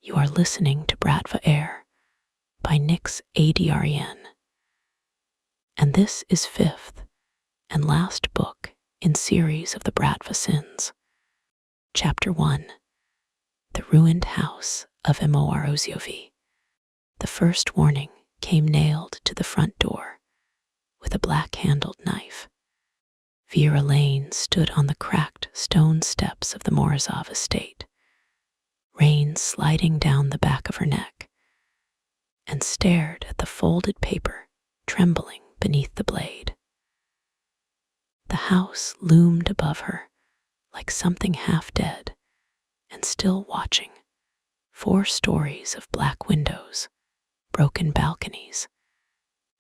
You are listening to Bratva Heir by Nix Adrien, and this is fifth and last book in series of the Bratva Sins. Chapter 1, The Ruined House of Moaroziovi. The first warning came nailed to the front door with a black-handled knife. Vera Lane stood on the cracked stone steps of the Morozov estate, rain sliding down the back of her neck, and stared at the folded paper trembling beneath the blade. The house loomed above her like something half dead and still watching. 4 stories of black windows, broken balconies,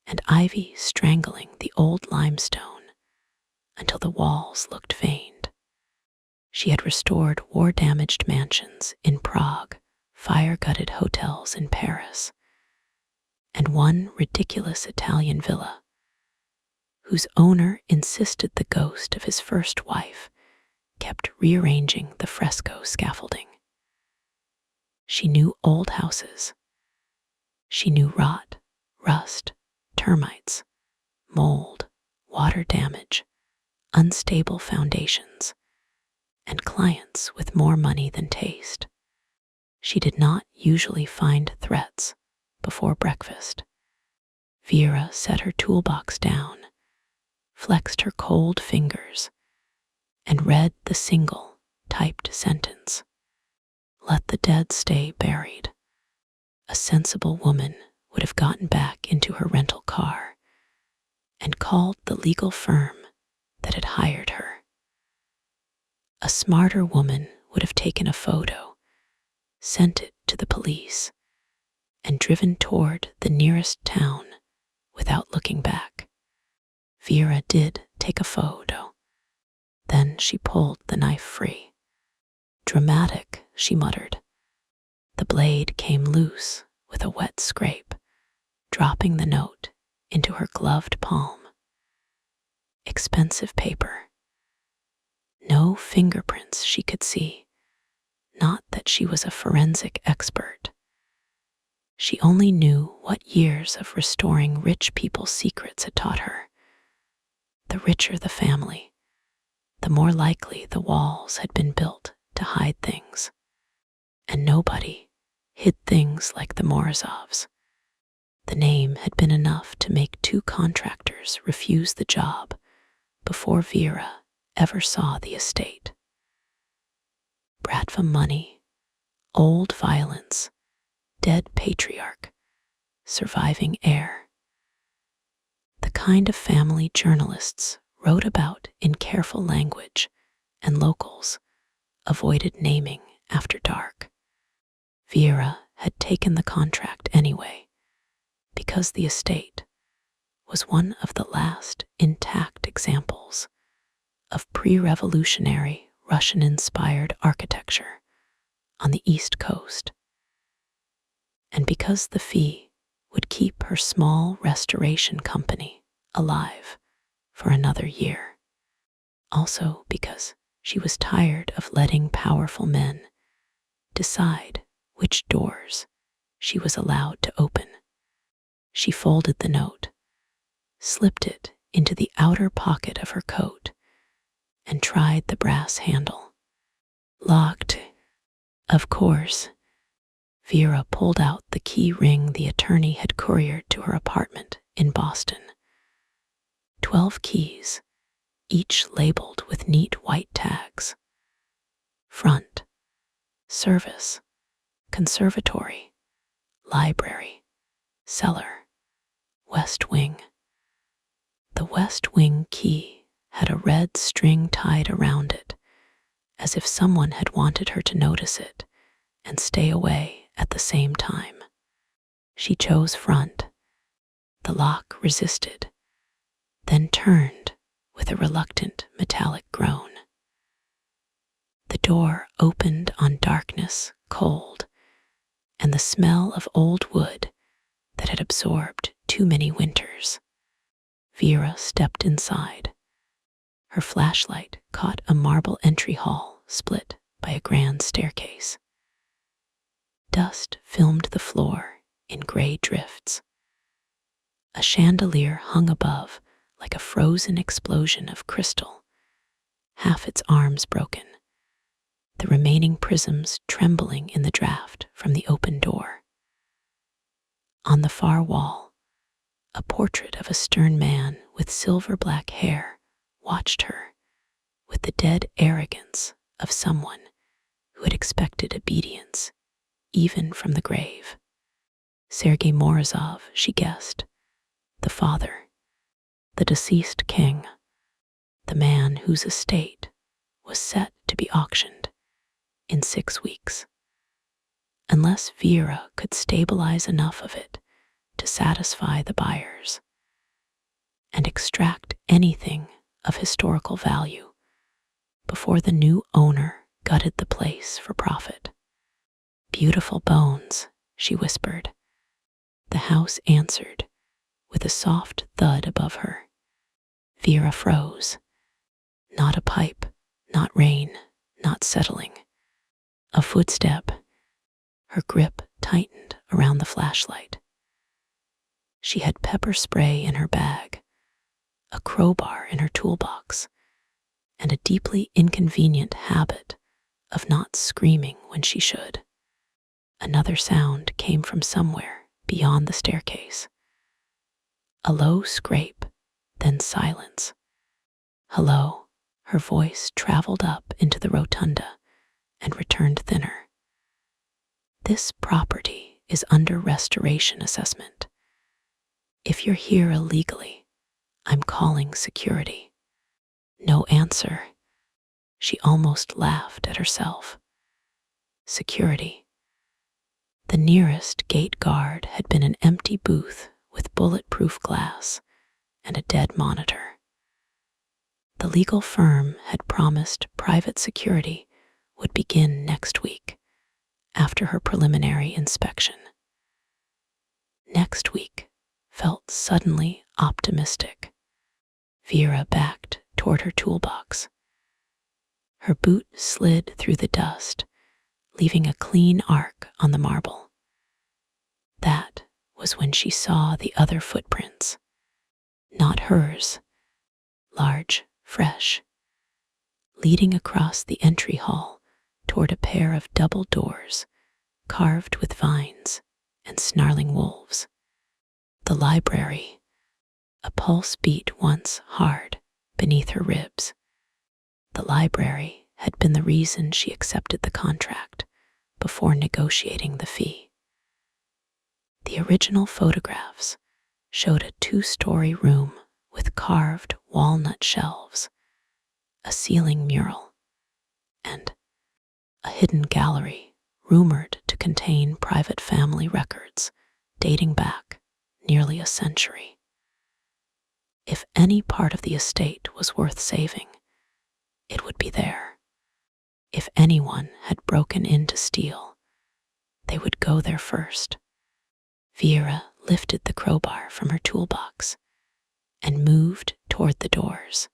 and ivy strangling the old limestone until the walls looked veined. She had restored war-damaged mansions in Prague, fire-gutted hotels in Paris, and one ridiculous Italian villa, whose owner insisted the ghost of his first wife kept rearranging the fresco scaffolding. She knew old houses. She knew rot, rust, termites, mold, water damage, unstable foundations, and clients with more money than taste. She did not usually find threats before breakfast. Vera set her toolbox down, flexed her cold fingers, and read the single typed sentence. Let the dead stay buried. A sensible woman would have gotten back into her rental car and called the legal firm that had hired her. A smarter woman would have taken a photo, sent it to the police, and driven toward the nearest town without looking back. Vera did take a photo. Then she pulled the knife free. Dramatic, she muttered. The blade came loose with a wet scrape, dropping the note into her gloved palm. Expensive paper. No fingerprints she could see. Not that she was a forensic expert. She only knew what years of restoring rich people's secrets had taught her. The richer the family, the more likely the walls had been built to hide things. And nobody hid things like the Morozovs. The name had been enough to make 2 contractors refuse the job before Vera ever saw the estate. Bratva money, old violence, dead patriarch, surviving heir. The kind of family journalists wrote about in careful language and locals avoided naming after dark. Vera had taken the contract anyway, because the estate was one of the last intact examples of pre-revolutionary Russian-inspired architecture on the East Coast, and because the fee would keep her small restoration company alive for another year. Also because she was tired of letting powerful men decide which doors she was allowed to open. She folded the note, slipped it into the outer pocket of her coat, and tried the brass handle. Locked. Of course. Vera pulled out the key ring the attorney had couriered to her apartment in Boston. 12 keys, each labeled with neat white tags. Front, service, conservatory, library, cellar, west wing. The west wing key had a red string tied around it, as if someone had wanted her to notice it and stay away at the same time. She chose front. The lock resisted, then turned with a reluctant metallic groan. The door opened on darkness, cold, and the smell of old wood that had absorbed too many winters. Vera stepped inside. Her flashlight caught a marble entry hall split by a grand staircase. Dust dust filmed the floor in gray drifts. A chandelier hung above like a frozen explosion of crystal, half its arms broken, the remaining prisms trembling in the draft from the open door. On the far wall, a portrait of a stern man with silver-black hair watched her with the dead arrogance of someone who had expected obedience even from the grave. Sergei Morozov, she guessed, the father, the deceased king, the man whose estate was set to be auctioned in 6 weeks. Unless Vera could stabilize enough of it to satisfy the buyers and extract anything of historical value before the new owner gutted the place for profit. "Beautiful bones," she whispered. The house answered with a soft thud above her. Vera froze. Not a pipe, not rain, not settling. A footstep. Her grip tightened around the flashlight. She had pepper spray in her bag, a crowbar in her toolbox, and a deeply inconvenient habit of not screaming when she should. Another sound came from somewhere beyond the staircase. A low scrape, then silence. "Hello," her voice traveled up into the rotunda and returned thinner. "This property is under restoration assessment. If you're here illegally, I'm calling security." No answer. She almost laughed at herself. Security. The nearest gate guard had been an empty booth with bulletproof glass and a dead monitor. The legal firm had promised private security would begin next week after her preliminary inspection. Next week felt suddenly optimistic. Vera backed toward her toolbox. Her boot slid through the dust, leaving a clean arc on the marble. That was when she saw the other footprints. Not hers, large, fresh, leading across the entry hall toward a pair of double doors carved with vines and snarling wolves. The library. A pulse beat once hard beneath her ribs. The library had been the reason she accepted the contract before negotiating the fee. The original photographs showed a 2-story room with carved walnut shelves, a ceiling mural, and a hidden gallery rumored to contain private family records dating back nearly a century. If any part of the estate was worth saving, it would be there. If anyone had broken in to steal, they would go there first. Vera lifted the crowbar from her toolbox and moved toward the doors.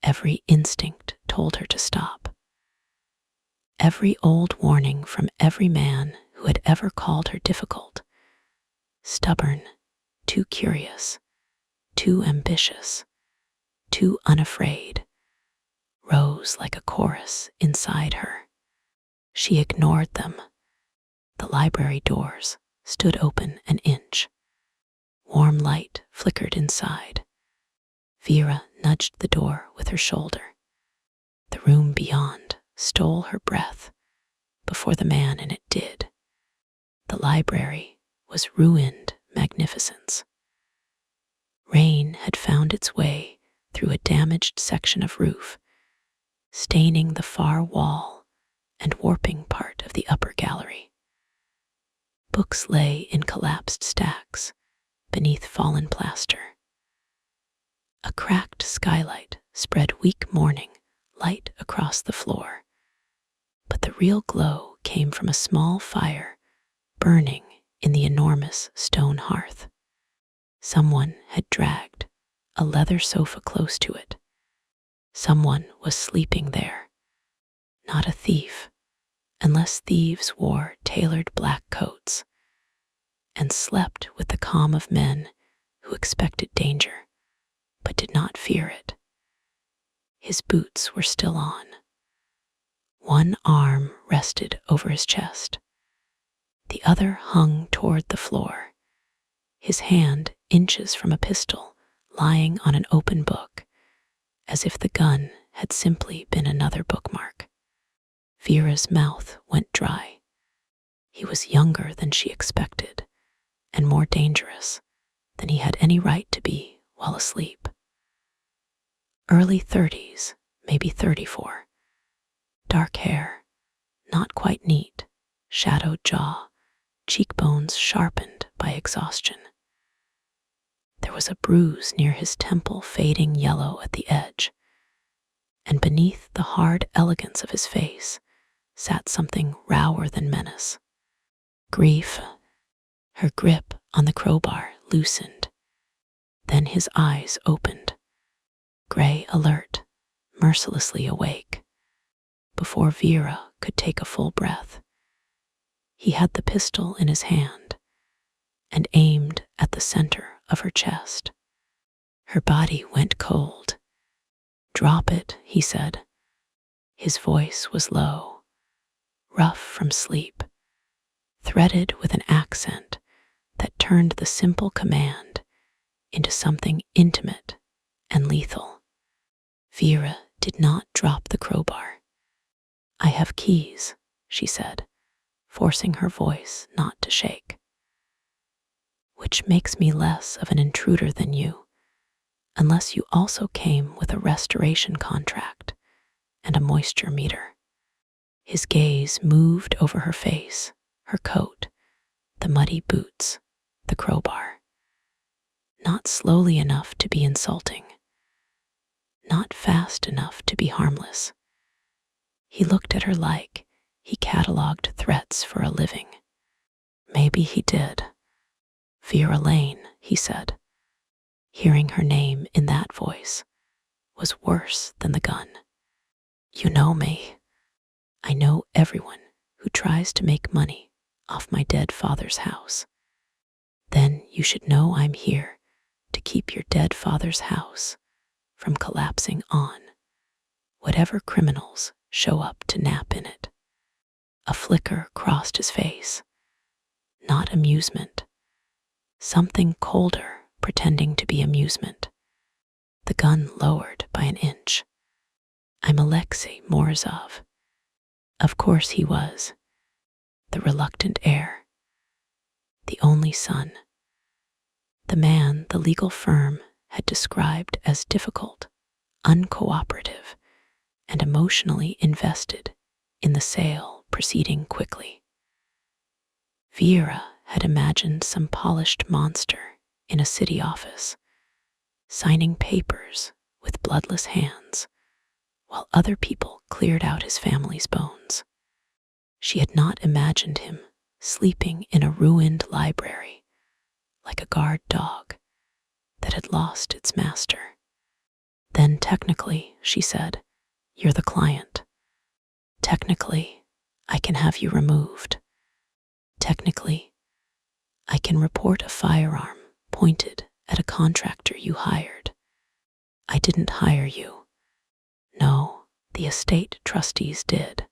Every instinct told her to stop. Every old warning from every man who had ever called her difficult, stubborn, too curious, too ambitious, too unafraid, rose like a chorus inside her. She ignored them. The library doors stood open an inch. Warm light flickered inside. Vera nudged the door with her shoulder. The room beyond stole her breath before the man in it did. The library was ruined magnificence. Rain had found its way through a damaged section of roof, staining the far wall and warping part of the upper gallery. Books lay in collapsed stacks beneath fallen plaster. A cracked skylight spread weak morning light across the floor, but the real glow came from a small fire burning in the enormous stone hearth. Someone had dragged a leather sofa close to it. Someone was sleeping there. Not a thief, unless thieves wore tailored black coats and slept with the calm of men who expected danger but did not fear it. His boots were still on. One arm rested over his chest. The other hung toward the floor, his hand inches from a pistol lying on an open book, as if the gun had simply been another bookmark. Vera's mouth went dry. He was younger than she expected, and more dangerous than he had any right to be while asleep. Early 30s, maybe 34. Dark hair, not quite neat, shadowed jaw, cheekbones sharpened by exhaustion. There was a bruise near his temple, fading yellow at the edge, and beneath the hard elegance of his face sat something rower than menace. Grief. Her grip on the crowbar loosened. Then his eyes opened, gray alert, mercilessly awake. Before Vera could take a full breath, he had the pistol in his hand and aimed at the center of her chest. Her body went cold. "Drop it," he said. His voice was low, rough from sleep, threaded with an accent that turned the simple command into something intimate and lethal. Vera did not drop the crowbar. "I have keys," she said, forcing her voice not to shake. "Which makes me less of an intruder than you, unless you also came with a restoration contract and a moisture meter." His gaze moved over her face, her coat, the muddy boots, the crowbar. Not slowly enough to be insulting, not fast enough to be harmless. He looked at her like he catalogued threats for a living. Maybe he did. "Vera Lane," he said. Hearing her name in that voice was worse than the gun. "You know me. I know everyone who tries to make money off my dead father's house. Then you should know I'm here to keep your dead father's house from collapsing on whatever criminals show up to nap in it." A flicker crossed his face. Not amusement. Something colder pretending to be amusement. The gun lowered by an inch. "I'm Alexei Morozov." Of course he was. The reluctant heir. The only son. The man the legal firm had described as difficult, uncooperative, and emotionally invested in the sale proceeding quickly. Vera had imagined some polished monster in a city office, signing papers with bloodless hands, while other people cleared out his family's bones. She had not imagined him sleeping in a ruined library, like a guard dog that had lost its master. "Then technically," she said, "you're the client. Technically, I can have you removed. Technically, I can report a firearm pointed at a contractor you hired. I didn't hire you. No, the estate trustees did.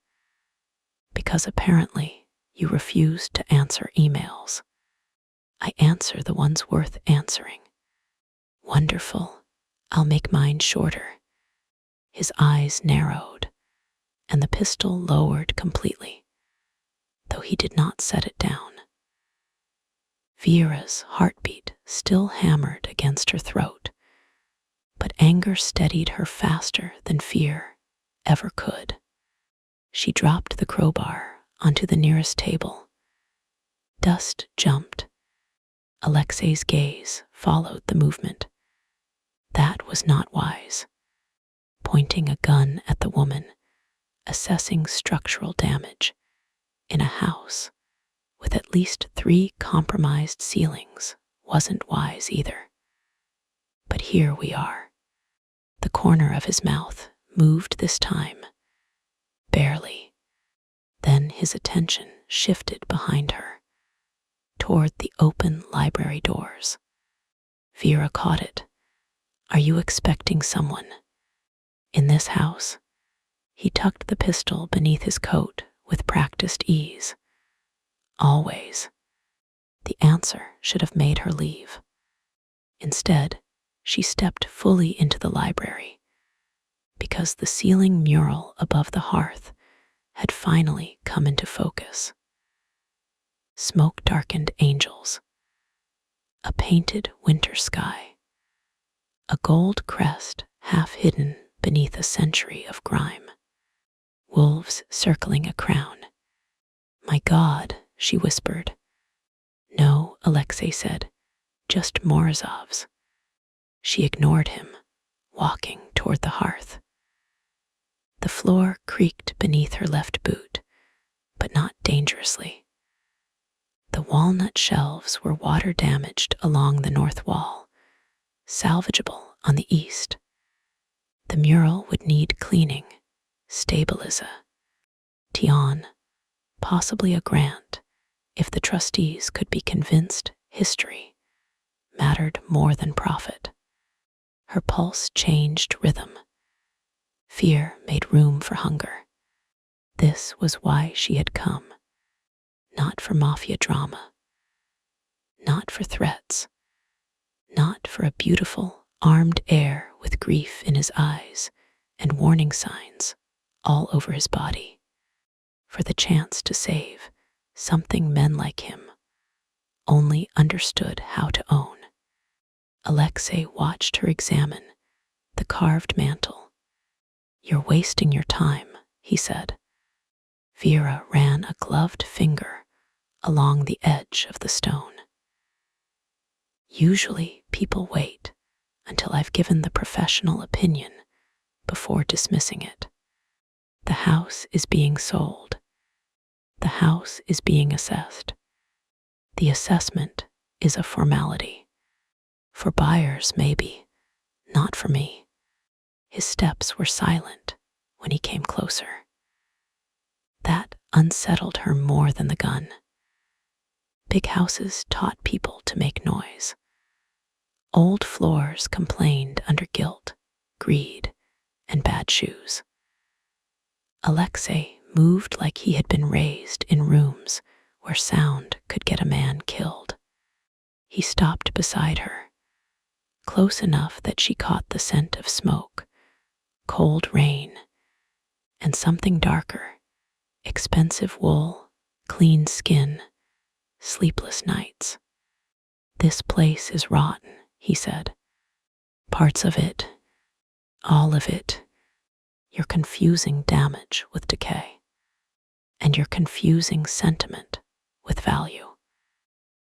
Because apparently you refused to answer emails. I answer the ones worth answering." "Wonderful. I'll make mine shorter." His eyes narrowed, and the pistol lowered completely, though he did not set it down. Vera's heartbeat still hammered against her throat, but anger steadied her faster than fear ever could. She dropped the crowbar onto the nearest table. Dust jumped. Alexei's gaze followed the movement. That was not wise. Pointing a gun at the woman, assessing structural damage in a house with at least 3 compromised ceilings wasn't wise either. But here we are. The corner of his mouth moved this time, barely. Then Then his attention shifted behind her, toward the open library doors. Vera caught it. "Are you expecting someone? In this house?" He tucked the pistol beneath his coat with practiced ease. "Always." The answer should have made her leave. Instead, she stepped fully into the library, because the ceiling mural above the hearth had finally come into focus. Smoke-darkened angels, a painted winter sky, a gold crest half hidden beneath a century of grime, wolves circling a crown. "My God," she whispered. "No," Alexei said, "just Morozov's." She ignored him, walking toward the hearth. The floor creaked beneath her left boot, but not dangerously. The walnut shelves were water-damaged along the north wall, salvageable on the east. The mural would need cleaning, stabilization, possibly a grant, if the trustees could be convinced history mattered more than profit. Her pulse changed rhythm. Fear made room for hunger. This was why she had come. Not for Mafia drama. Not for threats. Not for a beautiful, armed heir with grief in his eyes and warning signs all over his body. For the chance to save something men like him only understood how to own. Alexei watched her examine the carved mantle. "You're wasting your time," he said. Vera ran a gloved finger along the edge of the stone. "Usually people wait until I've given the professional opinion before dismissing it. The house is being sold. The house is being assessed. The assessment is a formality. For buyers, maybe, not for me." His steps were silent when he came closer. That unsettled her more than the gun. Big houses taught people to make noise. Old floors complained under guilt, greed, and bad shoes. Alexei moved like he had been raised in rooms where sound could get a man killed. He stopped beside her, close enough that she caught the scent of smoke, cold rain, and something darker, expensive wool, clean skin, sleepless nights. "This place is rotten," he said. "Parts of it, all of it. You're confusing damage with decay, and you're confusing sentiment with value."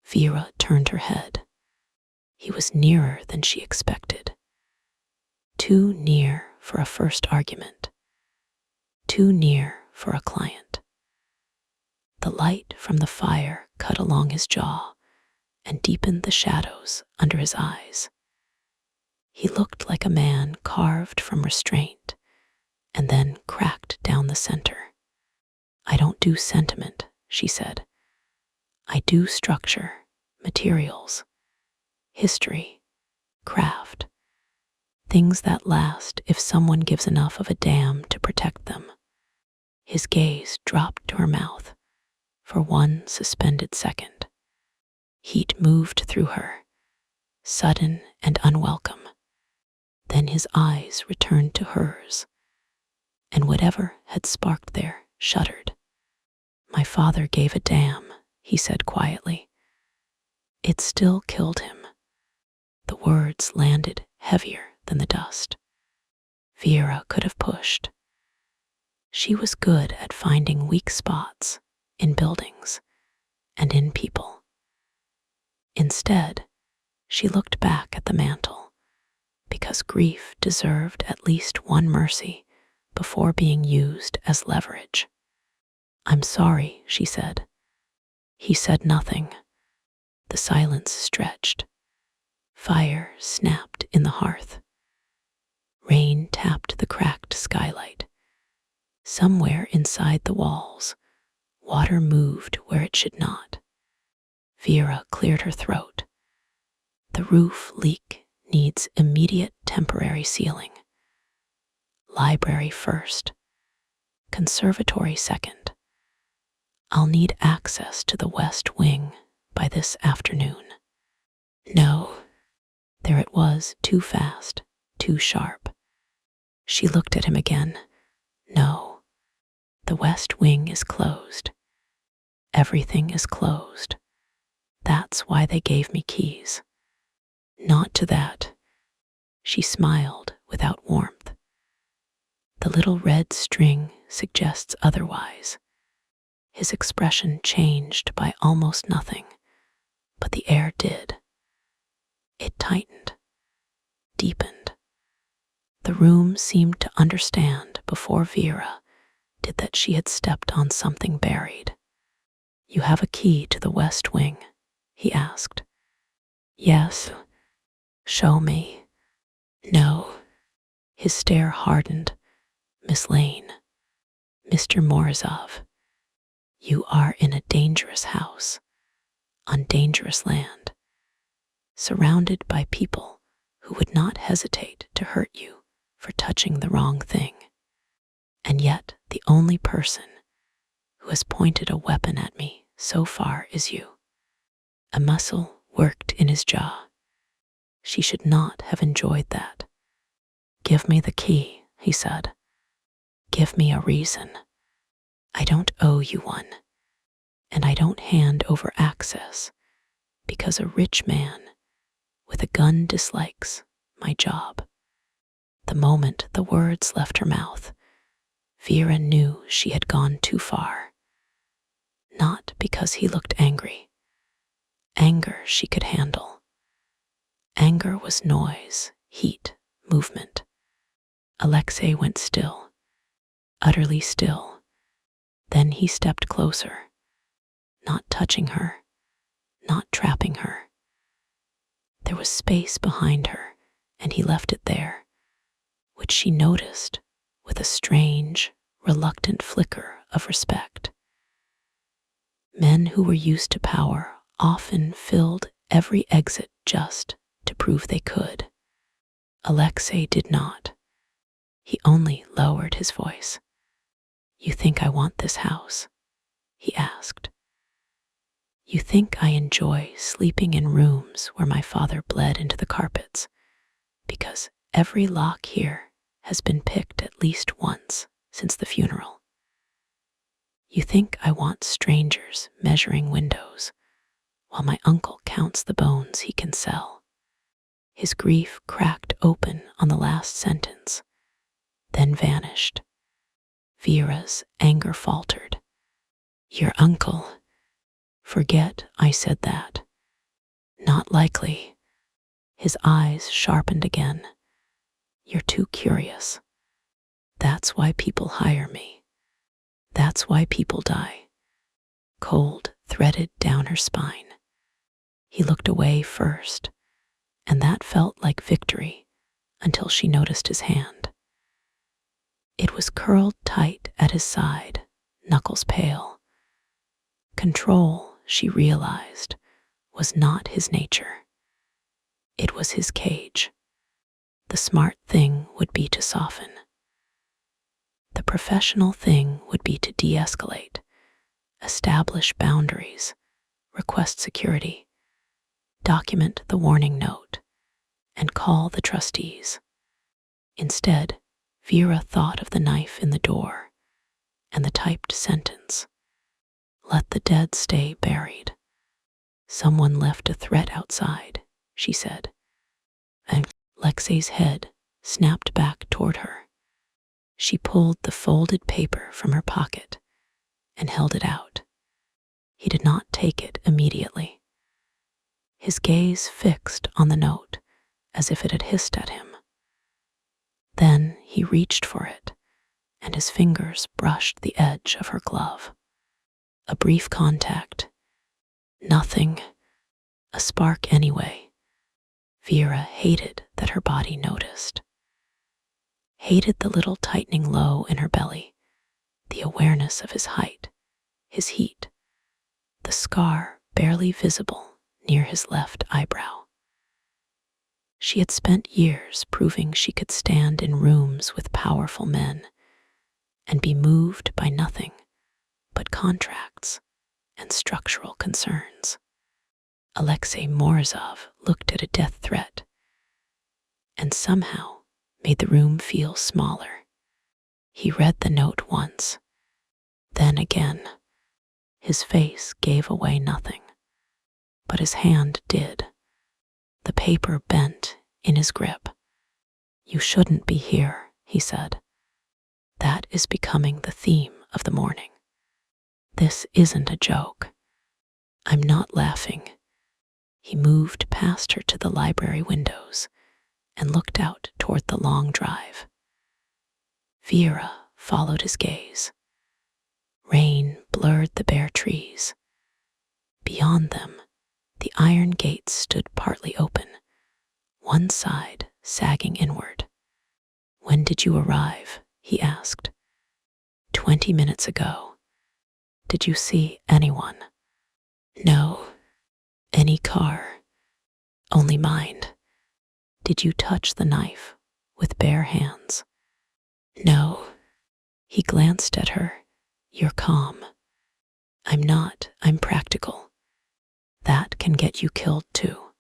Vera turned her head. He was nearer than she expected. Too near for a first argument. Too near for a client. The light from the fire cut along his jaw and deepened the shadows under his eyes. He looked like a man carved from restraint and then cracked down the center. "I don't do sentiment," she said. "I do structure, materials, history, craft, things that last if someone gives enough of a damn to protect them." His gaze dropped to her mouth for one suspended second. Heat moved through her, sudden and unwelcome. Then his eyes returned to hers, and whatever had sparked there shuddered. "My father gave a damn," he said quietly. "It still killed him." The words landed heavier than the dust. Vera could have pushed. She was good at finding weak spots in buildings and in people. Instead, she looked back at the mantle, because grief deserved at least one mercy before being used as leverage. "I'm sorry," she said. He said nothing. The silence stretched. Fire snapped in the hearth. Rain tapped the cracked skylight. Somewhere inside the walls Water moved where it should not. Vera cleared her throat. The roof leak needs immediate temporary sealing. Library first. Conservatory second. I'll need access to the west wing by this afternoon. No. There it was, too fast, too sharp. She looked at him again. No. The west wing is closed. Everything is closed. That's why they gave me keys. Not to that. She smiled without warmth. The little red string suggests otherwise. His expression changed by almost nothing, but the air did. It tightened, deepened. The room seemed to understand before Vera did that she had stepped on something buried. You have a key to the west wing, he asked. Yes. Show me. No. His stare hardened. Miss Lane. Mr. Morozov. You are in a dangerous house, on dangerous land, surrounded by people who would not hesitate to hurt you for touching the wrong thing. And yet the only person who has pointed a weapon at me so far is you. A muscle worked in his jaw. She should not have enjoyed that. Give me the key, he said. Give me a reason. I don't owe you one, and I don't hand over access because a rich man with a gun dislikes my job. The moment the words left her mouth, Vera knew she had gone too far. Not because he looked angry. Anger she could handle. Anger was noise, heat, movement. Alexei went still, utterly still. Then he stepped closer, not touching her, not trapping her. There was space behind her, and he left it there, which she noticed with a strange, reluctant flicker of respect. Men who were used to power often filled every exit just to prove they could. Alexei did not. He only lowered his voice. You think I want this house? He asked. You think I enjoy sleeping in rooms where my father bled into the carpets, because every lock here has been picked at least once since the funeral. You think I want strangers measuring windows while my uncle counts the bones he can sell. His grief cracked open on the last sentence, then vanished. Vera's anger faltered. Your uncle. Forget I said that. Not likely. His eyes sharpened again. You're too curious. That's why people hire me. That's why people die. Cold threaded down her spine. He looked away first, and that felt like victory until she noticed his hand. It was curled tight at his side, knuckles pale. Control, she realized, was not his nature. It was his cage. The smart thing would be to soften. The professional thing would be to de-escalate, establish boundaries, request security, document the warning note, and call the trustees. Instead, Vera thought of the knife in the door and the typed sentence. Let the dead stay buried. Someone left a threat outside, she said. And Alexei's head snapped back toward her. She pulled the folded paper from her pocket and held it out. He did not take it immediately. His gaze fixed on the note as if it had hissed at him. Then he reached for it, and his fingers brushed the edge of her glove. A brief contact. Nothing. A spark anyway. Vera hated that her body noticed. Hated the little tightening low in her belly, the awareness of his height, his heat, the scar barely visible near his left eyebrow. She had spent years proving she could stand in rooms with powerful men and be moved by nothing but contracts and structural concerns. Alexei Morozov looked at a death threat and somehow made the room feel smaller. He read the note once, then again. His face gave away nothing, but his hand did. The paper bent in his grip. "You shouldn't be here," he said. "That is becoming the theme of the morning. This isn't a joke. I'm not laughing." He moved past her to the library windows and looked out toward the long drive. Vera followed his gaze. Rain blurred the bare trees. Beyond them, the iron gates stood partly open, one side sagging inward. "When did you arrive?" he asked. 20 minutes ago. "Did you see anyone?" "No." "Any car?" "Only mine." "Did you touch the knife with bare hands?" "No." He glanced at her. "You're calm." "I'm not. I'm practical. That can get you killed too."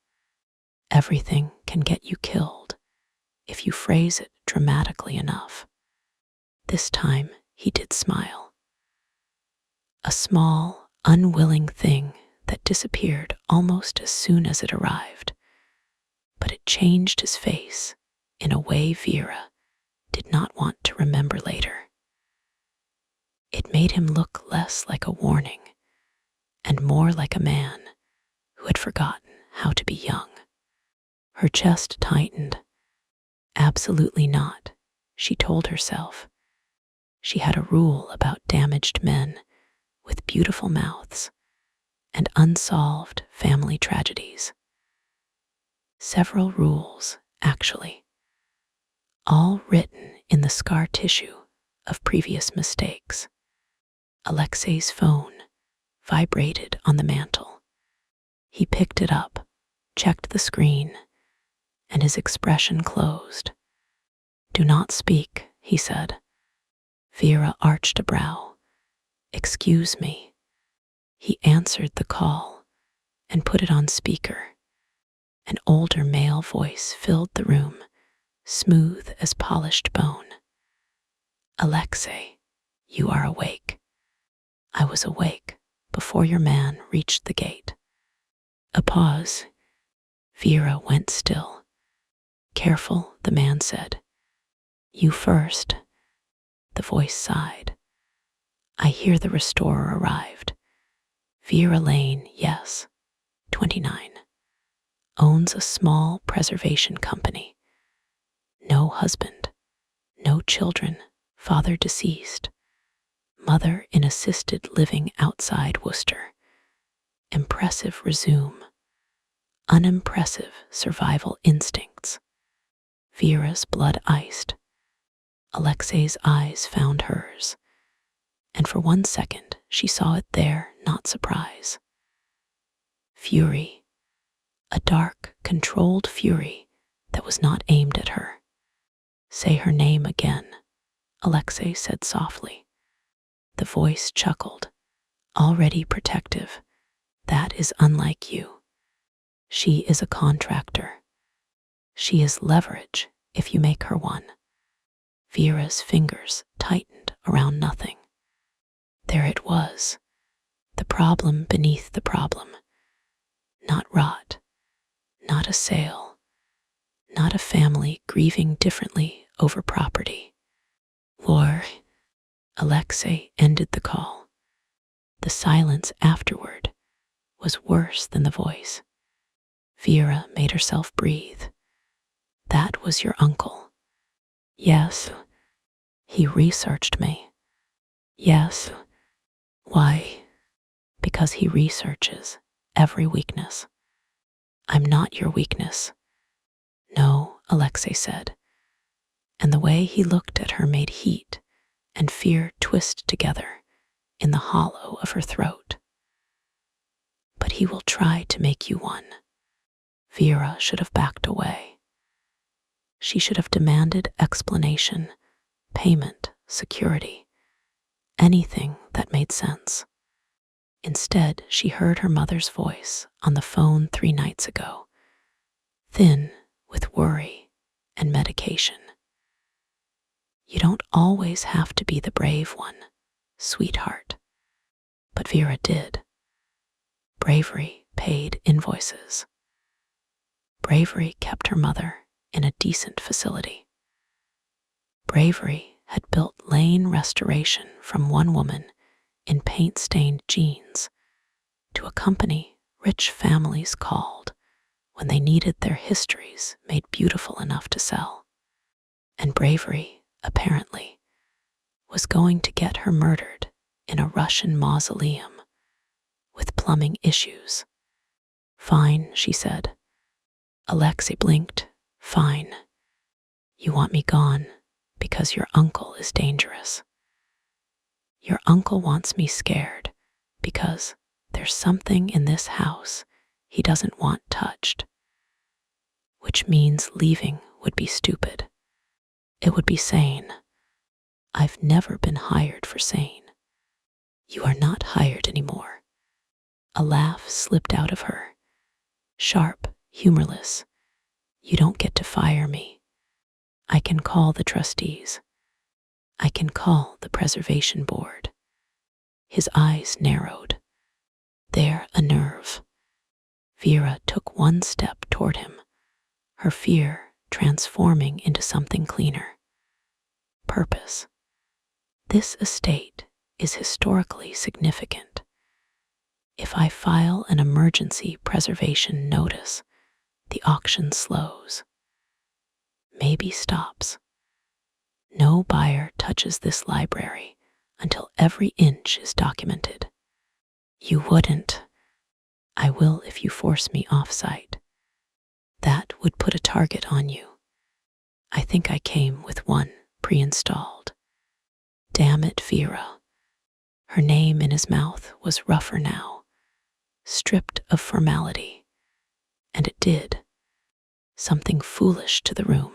"Everything can get you killed if you phrase it dramatically enough." This time he did smile. A small, unwilling thing that disappeared almost as soon as it arrived, but it changed his face in a way Vera did not want to remember later. It made him look less like a warning and more like a man who had forgotten how to be young. Her chest tightened. Absolutely not, she told herself. She had a rule about damaged men with beautiful mouths and unsolved family tragedies. Several rules, actually, all written in the scar tissue of previous mistakes. Alexei's phone vibrated on the mantel. He picked it up, checked the screen, and his expression closed. "Do not speak," he said. Vera arched a brow. "Excuse me." He answered the call and put it on speaker. An older male voice filled the room, smooth as polished bone. "Alexei, you are awake." "I was awake before your man reached the gate." A pause. Vera went still. "Careful," the man said. "You first." The voice sighed. "I hear the restorer arrived. Vera Lane, yes, 29. Owns a small preservation company. No husband, no children, father deceased. Mother in assisted living outside Worcester. Impressive resume. Unimpressive survival instincts." Vera's blood iced. Alexei's eyes found hers, and for 1 second she saw it there, not surprise. Fury. A dark, controlled fury that was not aimed at her. "Say her name again," Alexei said softly. The voice chuckled. "Already protective. That is unlike you. She is a contractor. She is leverage if you make her one." Vera's fingers tightened around nothing. There it was, the problem beneath the problem. Not rot, not a sale, not a family grieving differently over property. War. Alexei ended the call. The silence afterward was worse than the voice. Vera made herself breathe. "That was your uncle." "Yes." "He researched me." "Yes." "Why?" "Because he researches every weakness." "I'm not your weakness." "No," Alexei said, and the way he looked at her made heat and fear twist together in the hollow of her throat. But he will try to make you one. Vera should have backed away. She should have demanded explanation, payment, security, anything that made sense. Instead, she heard her mother's voice on the phone 3 nights ago, thin with worry and medication. You don't always have to be the brave one, sweetheart. But Vera did. Bravery paid invoices. Bravery kept her mother in a decent facility. Bravery had built lane restoration from one woman in paint-stained jeans to a company rich families called when they needed their histories made beautiful enough to sell. And Bravery, apparently, was going to get her murdered in a Russian mausoleum with plumbing issues. Fine, she said. Alexei blinked. Fine. You want me gone because your uncle is dangerous. Your uncle wants me scared because there's something in this house he doesn't want touched. Which means leaving would be stupid. It would be sane. I've never been hired for sane. You are not hired anymore. A laugh slipped out of her. Sharp, humorless. You don't get to fire me. I can call the trustees. I can call the preservation board. His eyes narrowed. They're a nerve. Vera took one step toward him, her fear transforming into something cleaner. Purpose. This estate is historically significant. If I file an emergency preservation notice, the auction slows. Maybe stops. No buyer touches this library until every inch is documented. You wouldn't. I will if you force me off-site. That would put a target on you. I think I came with one pre-installed. Damn it, Vera. Her name in his mouth was rougher now, stripped of formality. And it did. Something foolish to the room.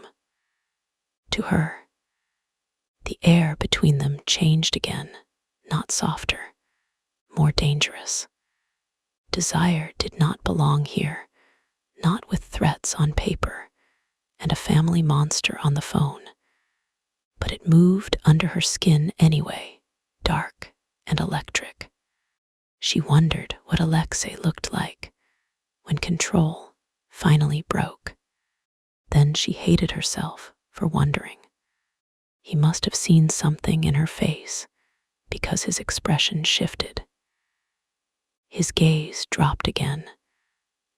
To her. The air between them changed again, not softer, more dangerous. Desire did not belong here, not with threats on paper and a family monster on the phone. But it moved under her skin anyway, dark and electric. She wondered what Alexei looked like when control finally broke. Then she hated herself for wondering. He must have seen something in her face because his expression shifted. His gaze dropped again,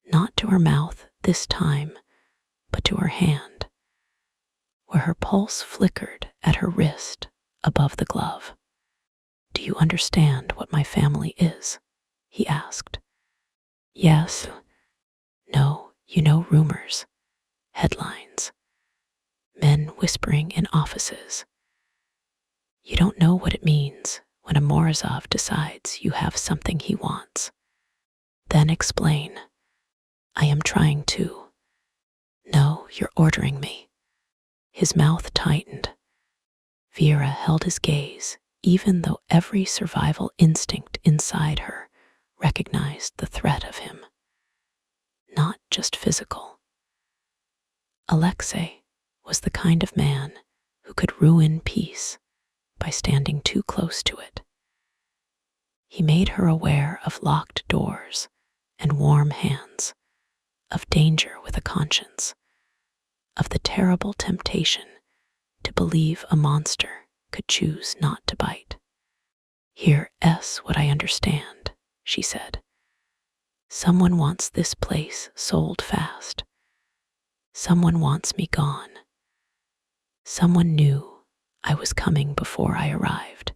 not to her mouth this time, but to her hand, where her pulse flickered at her wrist above the glove. Do you understand what my family is? He asked. Yes. No, you know rumors, headlines, men whispering in offices. You don't know what it means when a Morozov decides you have something he wants. Then explain. I am trying to. No, you're ordering me. His mouth tightened. Vera held his gaze, even though every survival instinct inside her recognized the threat of him. Not just physical. Alexei was the kind of man who could ruin peace by standing too close to it. He made her aware of locked doors and warm hands, of danger with a conscience, of the terrible temptation to believe a monster could choose not to bite. Here's what I understand, she said. Someone wants this place sold fast. Someone wants me gone. Someone knew I was coming before I arrived.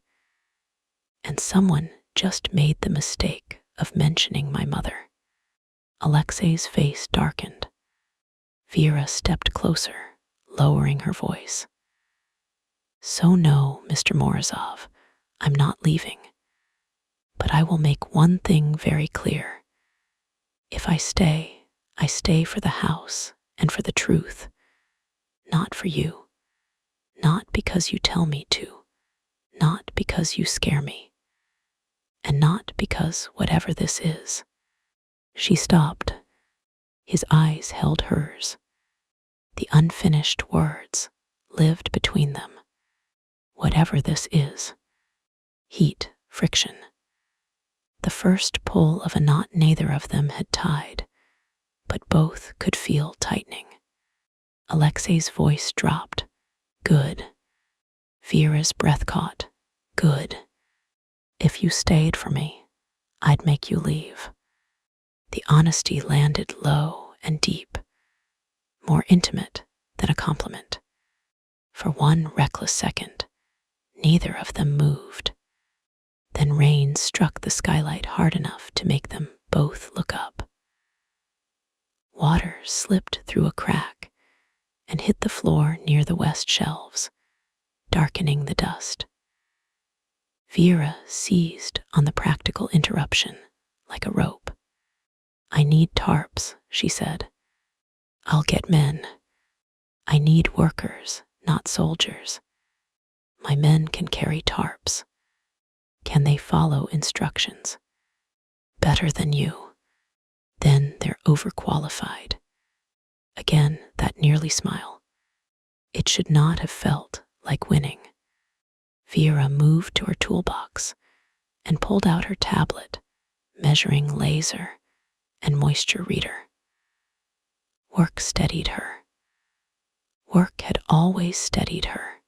And someone just made the mistake of mentioning my mother. Alexei's face darkened. Vera stepped closer, lowering her voice. So no, Mr. Morozov, I'm not leaving. But I will make one thing very clear. If I stay for the house and for the truth, not for you, not because you tell me to, not because you scare me, and not because whatever this is." She stopped. His eyes held hers. The unfinished words lived between them. Whatever this is. Heat, friction. The first pull of a knot neither of them had tied, but both could feel tightening. Alexei's voice dropped. "Good." Vera's breath caught. "Good. If you stayed for me, I'd make you leave." The honesty landed low and deep, more intimate than a compliment. For one reckless second, neither of them moved. Then rain struck the skylight hard enough to make them both look up. Water slipped through a crack and hit the floor near the west shelves, darkening the dust. Vera seized on the practical interruption like a rope. "I need tarps," she said. "I'll get men. I need workers, not soldiers. My men can carry tarps. Can they follow instructions? Better than you. Then they're overqualified." Again, that nearly smile. It should not have felt like winning. Vera moved to her toolbox and pulled out her tablet, measuring laser and moisture reader. Work steadied her. Work had always steadied her.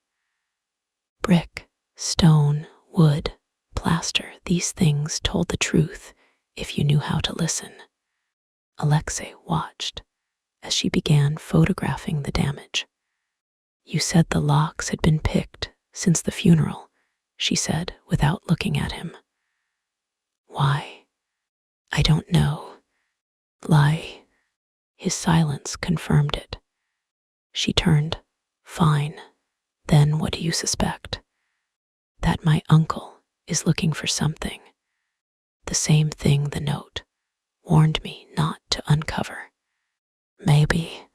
Brick, stone, wood, plaster, these things told the truth if you knew how to listen. Alexei watched as she began photographing the damage. "You said the locks had been picked since the funeral," she said without looking at him. "Why?" "I don't know. Lie." His silence confirmed it. She turned. "Fine. Then what do you suspect?" "That my uncle is looking for something. The same thing the note warned me not to uncover." "Maybe."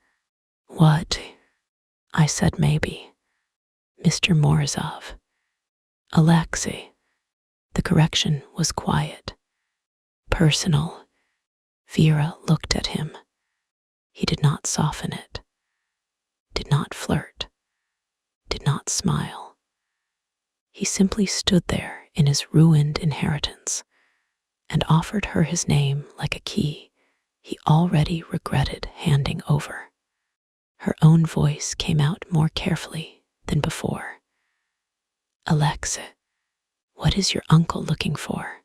"What?" I said maybe. "Mr. Morozov." "Alexei." The correction was quiet. "Personal." Vera looked at him. He did not soften it, did not flirt, did not smile. He simply stood there in his ruined inheritance and offered her his name like a key he already regretted handing over. Her own voice came out more carefully than before. "Alexei, what is your uncle looking for?"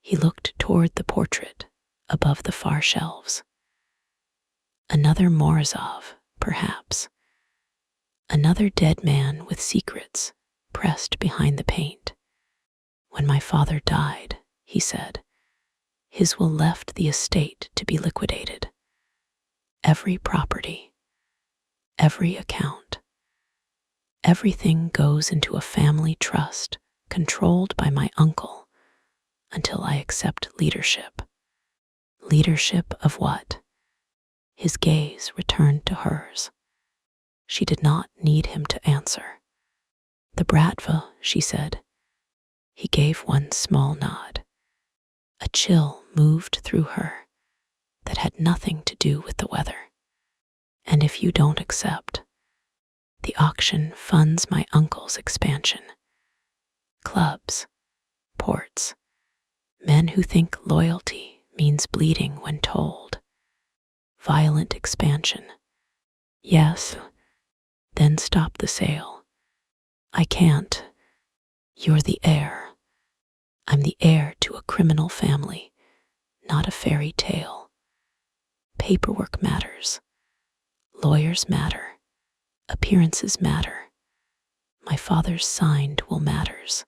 He looked toward the portrait above the far shelves. "Another Morozov, perhaps. Another dead man with secrets pressed behind the paint. When my father died," he said, "his will left the estate to be liquidated. Every property, every account, everything goes into a family trust controlled by my uncle until I accept leadership." "Leadership of what?" His gaze returned to hers. She did not need him to answer. "The Bratva," she said. He gave one small nod. A chill moved through her that had nothing to do with the weather. "And if you don't accept, the auction funds my uncle's expansion. Clubs, ports, men who think loyalty means bleeding when told. Violent expansion. Yes, then stop the sale. I can't. You're the heir. I'm the heir to a criminal family, not a fairy tale. Paperwork matters. Lawyers matter. Appearances matter. My father's signed will matters.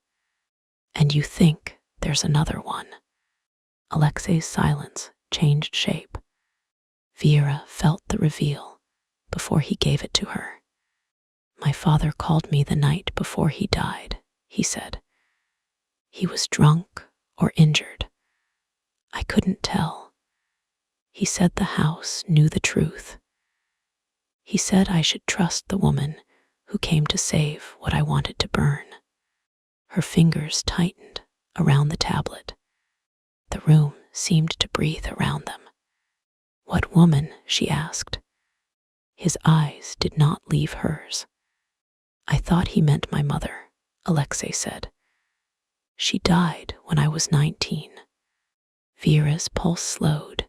And you think there's another one." Alexei's silence changed shape. Vera felt the reveal before he gave it to her. "My father called me the night before he died," he said. "He was drunk or injured. I couldn't tell. He said the house knew the truth. He said I should trust the woman who came to save what I wanted to burn. Her fingers tightened around the tablet. The room seemed to breathe around them. What woman? She asked. His eyes did not leave hers. I thought he meant my mother, Alexei said. She died when I was 19. Vera's pulse slowed,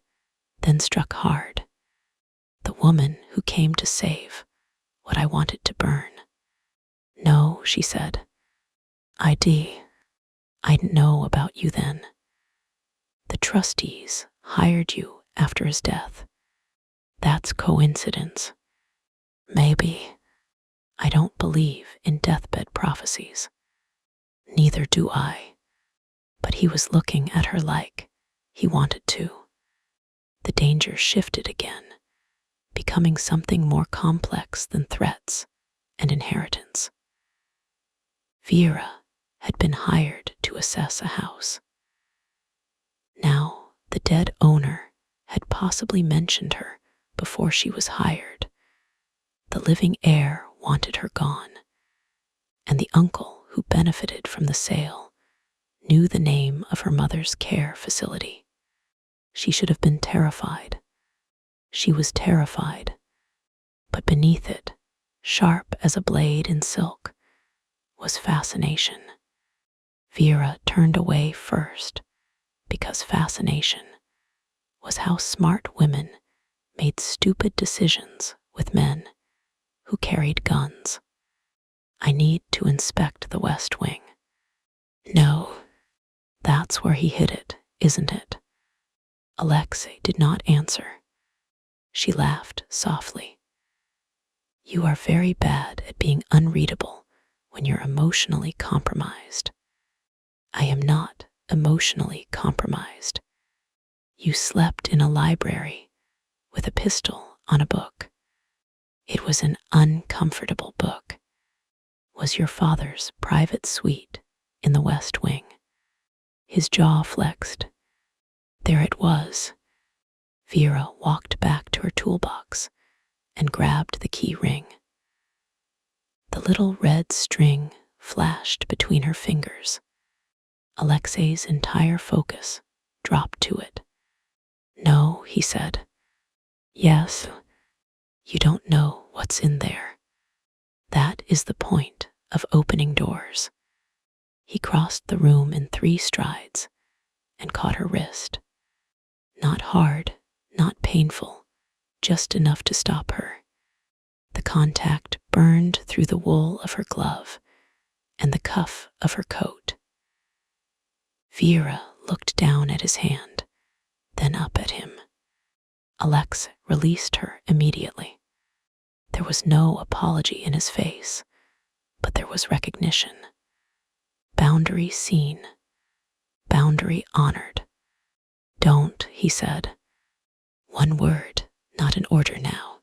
then struck hard. The woman who came to save what I wanted to burn. No, she said. I didn't know about you then. The trustees hired you after his death. That's coincidence. Maybe. I don't believe in deathbed prophecies. Neither do I. But he was looking at her like he wanted to. The danger shifted again, becoming something more complex than threats and inheritance. Vera had been hired to assess a house. Now, the dead owner had possibly mentioned her before she was hired. The living heir wanted her gone, and the uncle who benefited from the sale knew the name of her mother's care facility. She should have been terrified. She was terrified, but beneath it, sharp as a blade in silk, was fascination. Vera turned away first because fascination was how smart women made stupid decisions with men who carried guns. I need to inspect the West Wing. No, that's where he hid it, isn't it? Alexei did not answer. She laughed softly. You are very bad at being unreadable when you're emotionally compromised. I am not emotionally compromised. You slept in a library with a pistol on a book. It was an uncomfortable book. Was your father's private suite in the West Wing? His jaw flexed. There it was. Vera walked back to her toolbox and grabbed the key ring. The little red string flashed between her fingers. Alexei's entire focus dropped to it. No, he said. Yes, you don't know what's in there. That is the point of opening doors. He crossed the room in 3 strides and caught her wrist. Not hard, not painful, just enough to stop her. The contact burned through the wool of her glove and the cuff of her coat. Vera looked down at his hand, then up at him. Alex released her immediately. There was no apology in his face, but there was recognition. Boundary seen, boundary honored. Don't, he said. One word, not an order now.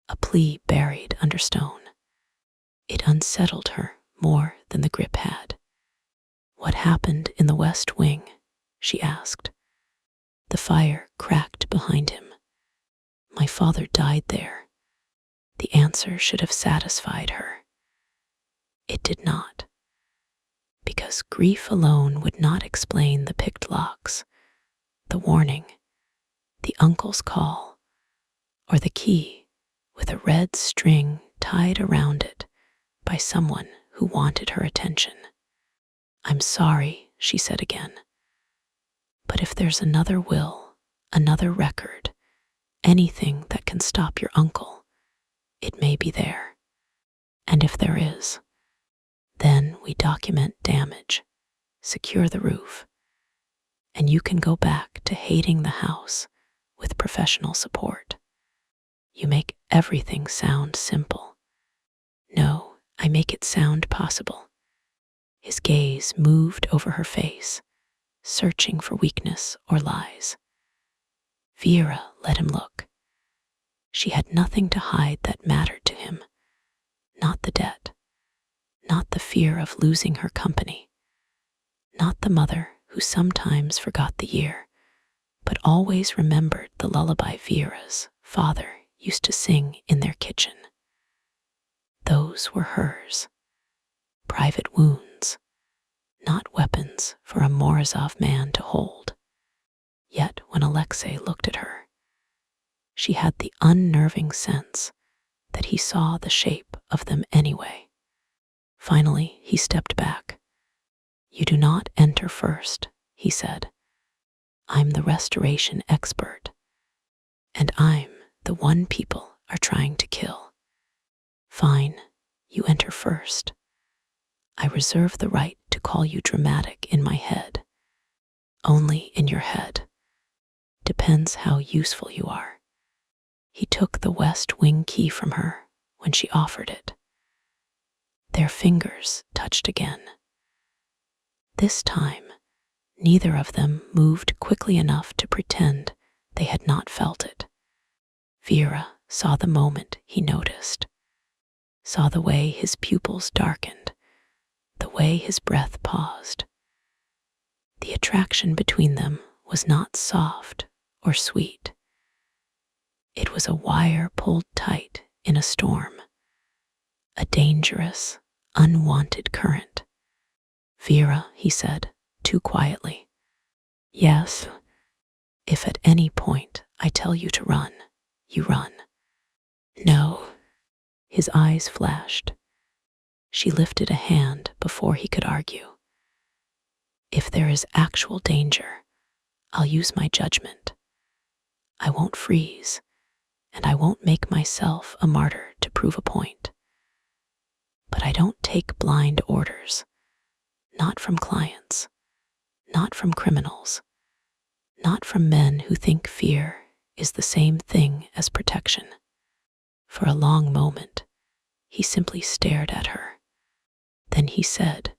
A plea buried under stone. It unsettled her more than the grip had. What happened in the West Wing? She asked. The fire cracked behind him. My father died there. The answer should have satisfied her. It did not. Because grief alone would not explain the picked locks, the warning, the uncle's call, or the key with a red string tied around it by someone who wanted her attention. I'm sorry, she said again. But if there's another will, another record, anything that can stop your uncle, it may be there. And if there is, then we document damage, secure the roof, and you can go back to hating the house with professional support. You make everything sound simple. No, I make it sound possible. His gaze moved over her face, searching for weakness or lies. Vera let him look. She had nothing to hide that mattered to him. Not the debt, not the fear of losing her company, not the mother who sometimes forgot the year, but always remembered the lullaby Vera's father used to sing in their kitchen. Those were hers, private wounds, not weapons for a Morozov man to hold. Yet when Alexei looked at her, she had the unnerving sense that he saw the shape of them anyway. Finally, he stepped back. "You do not enter first," he said. "I'm the restoration expert, and I'm the one people are trying to kill. Fine, you enter first. I reserve the right to call you dramatic in my head. Only in your head. Depends how useful you are." He took the West Wing key from her when she offered it. Their fingers touched again. This time, neither of them moved quickly enough to pretend they had not felt it. Vera saw the moment he noticed, saw the way his pupils darkened, the way his breath paused. The attraction between them was not soft or sweet. It was a wire pulled tight in a storm, a dangerous, unwanted current. "Vera," he said, too quietly. "Yes, if at any point I tell you to run, you run." "No." His eyes flashed. She lifted a hand before he could argue. "If there is actual danger, I'll use my judgment. I won't freeze, and I won't make myself a martyr to prove a point. But I don't take blind orders, not from clients, not from criminals, not from men who think fear is the same thing as protection." For a long moment, he simply stared at her. Then he said,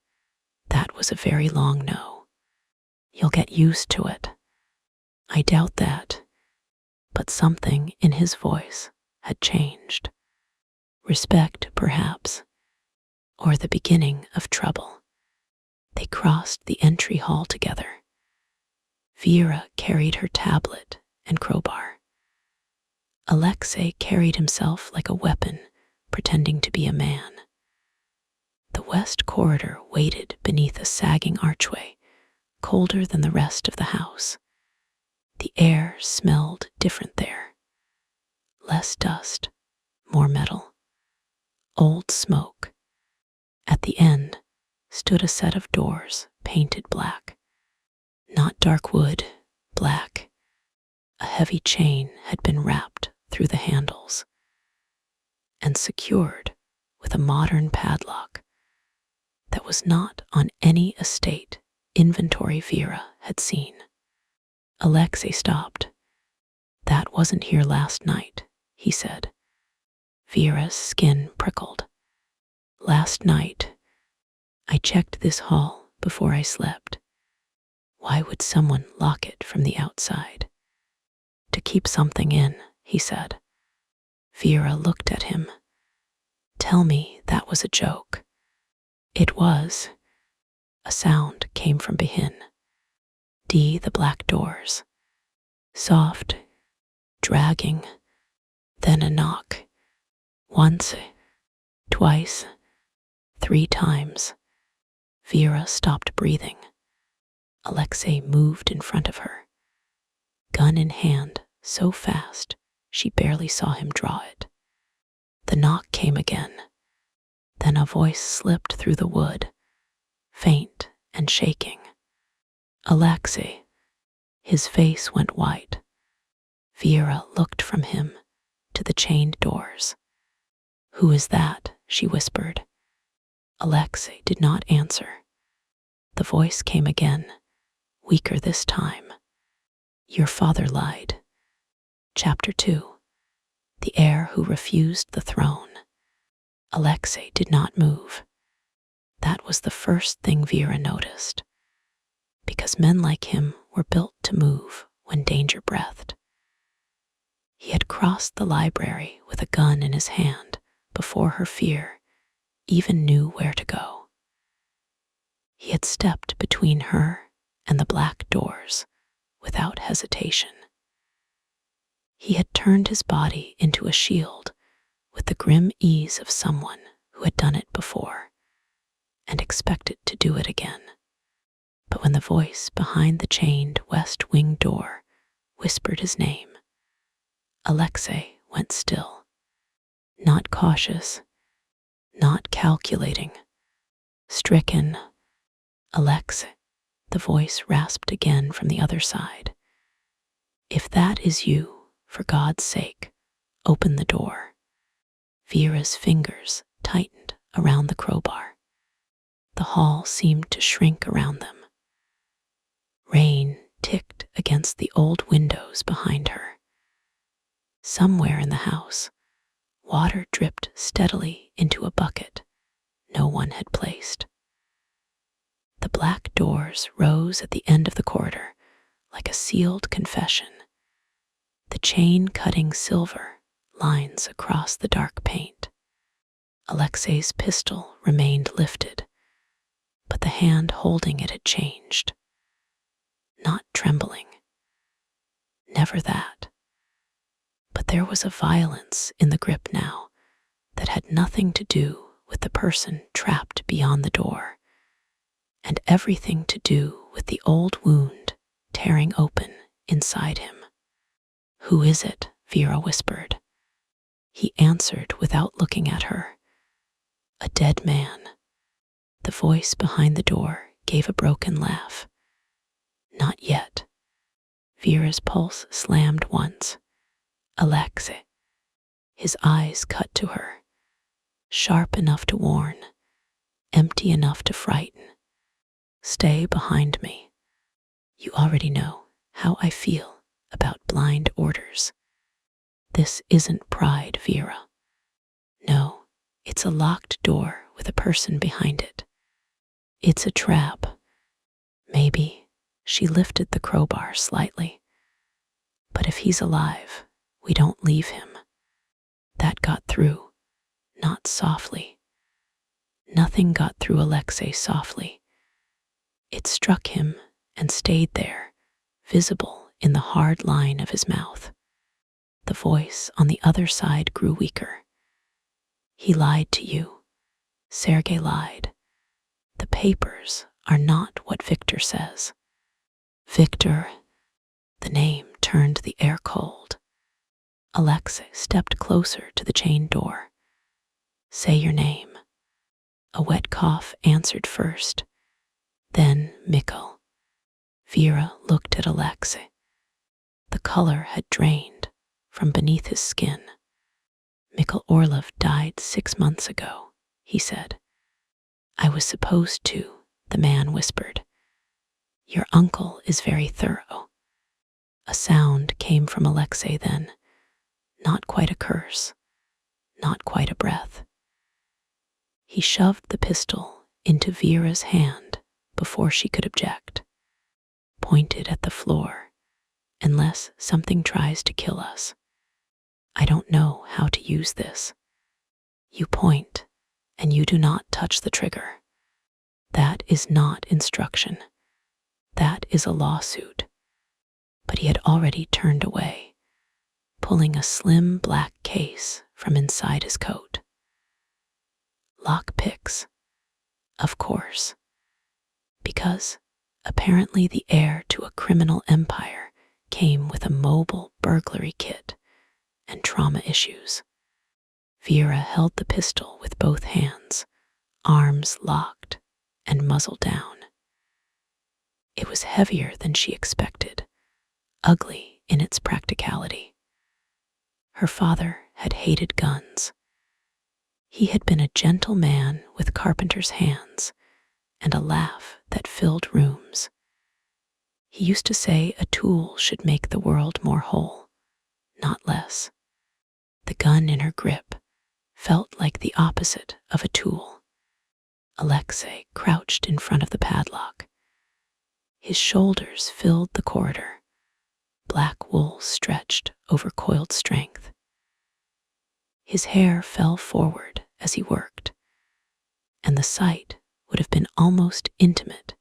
"That was a very long no. You'll get used to it." "I doubt that," but something in his voice had changed. Respect, perhaps, or the beginning of trouble. They crossed the entry hall together. Vera carried her tablet and crowbar. Alexei carried himself like a weapon, pretending to be a man. The west corridor waited beneath a sagging archway, colder than the rest of the house. The air smelled different there. Less dust, more metal, old smoke. At the end stood a set of doors painted black. Not dark wood, black. A heavy chain had been wrapped through the handles and secured with a modern padlock that was not on any estate inventory Vera had seen. Alexei stopped. "That wasn't here last night," he said. Vera's skin prickled. "Last night, I checked this hall before I slept. Why would someone lock it from the outside?" "To keep something in," he said. Vera looked at him. "Tell me that was a joke." "It was." A sound came from behind. The black doors. Soft, dragging, then a knock. Once, twice, 3 times. Vera stopped breathing. Alexei moved in front of her, gun in hand, so fast she barely saw him draw it. The knock came again. Then a voice slipped through the wood, faint and shaking. "Alexei." His face went white. Vera looked from him to the chained doors. "Who is that?" she whispered. Alexei did not answer. The voice came again, weaker this time. "Your father lied." Chapter 2. The heir who refused the throne. Alexei did not move. That was the first thing Vera noticed, because men like him were built to move when danger breathed. He had crossed the library with a gun in his hand before her fear even knew where to go. He had stepped between her and the black doors without hesitation. He had turned his body into a shield with the grim ease of someone who had done it before and expected to do it again. But when the voice behind the chained west wing door whispered his name, Alexei went still, not cautious, not calculating, stricken. Alexei, the voice rasped again from the other side. If that is you, for God's sake, open the door. Vera's fingers tightened around the crowbar. The hall seemed to shrink around them. Rain ticked against the old windows behind her. Somewhere in the house, water dripped steadily into a bucket no one had placed. The black doors rose at the end of the corridor like a sealed confession. The chain-cutting silver lines across the dark paint. Alexei's pistol remained lifted, but the hand holding it had changed. Not trembling. Never that. But there was a violence in the grip now that had nothing to do with the person trapped beyond the door, and everything to do with the old wound tearing open inside him. "Who is it?" Vera whispered. He answered without looking at her. "A dead man." The voice behind the door gave a broken laugh. "Not yet." Vera's pulse slammed once. Alexei. His eyes cut to her, sharp enough to warn, empty enough to frighten. "Stay behind me. You already know how I feel about blind orders. This isn't pride, Vera. No, it's a locked door with a person behind it. It's a trap. Maybe." She lifted the crowbar slightly. "But if he's alive, we don't leave him." That got through, not softly. Nothing got through Alexei softly. It struck him and stayed there, visible in the hard line of his mouth. The voice on the other side grew weaker. "He lied to you. Sergei lied. The papers are not what Victor says." Victor. The name turned the air cold. Alexei stepped closer to the chained door. "Say your name." A wet cough answered first, then Mikkel. Vera looked at Alexei. The color had drained from beneath his skin. "Mikkel Orlov died 6 months ago," he said. "I was supposed to," the man whispered. "Your uncle is very thorough." A sound came from Alexei then, not quite a curse, not quite a breath. He shoved the pistol into Vera's hand before she could object, pointed at the floor. "Unless something tries to kill us. I don't know how to use this. You point, and you do not touch the trigger. That is not instruction. That is a lawsuit." But he had already turned away, pulling a slim black case from inside his coat. Lockpicks, of course, because apparently the heir to a criminal empire came with a mobile burglary kit and trauma issues. Vera held the pistol with both hands, arms locked and muzzle down. It was heavier than she expected, ugly in its practicality. Her father had hated guns. He had been a gentle man with carpenter's hands and a laugh that filled rooms. He used to say a tool should make the world more whole, not less. The gun in her grip felt like the opposite of a tool. Alexei crouched in front of the padlock. His shoulders filled the corridor. Black wool stretched over coiled strength. His hair fell forward as he worked, and the sight would have been almost intimate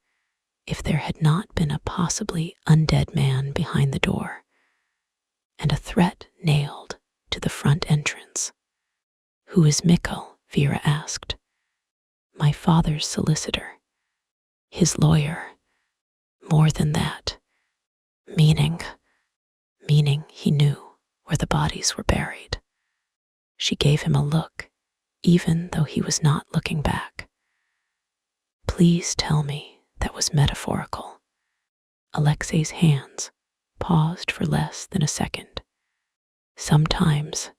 if there had not been a possibly undead man behind the door and a threat nailed to the front entrance. "Who is Mikkel?" Vera asked. "My father's solicitor. His lawyer. More than that. Meaning he knew where the bodies were buried." She gave him a look, even though he was not looking back. "Please tell me that was metaphorical." Alexei's hands paused for less than a second. "Sometimes.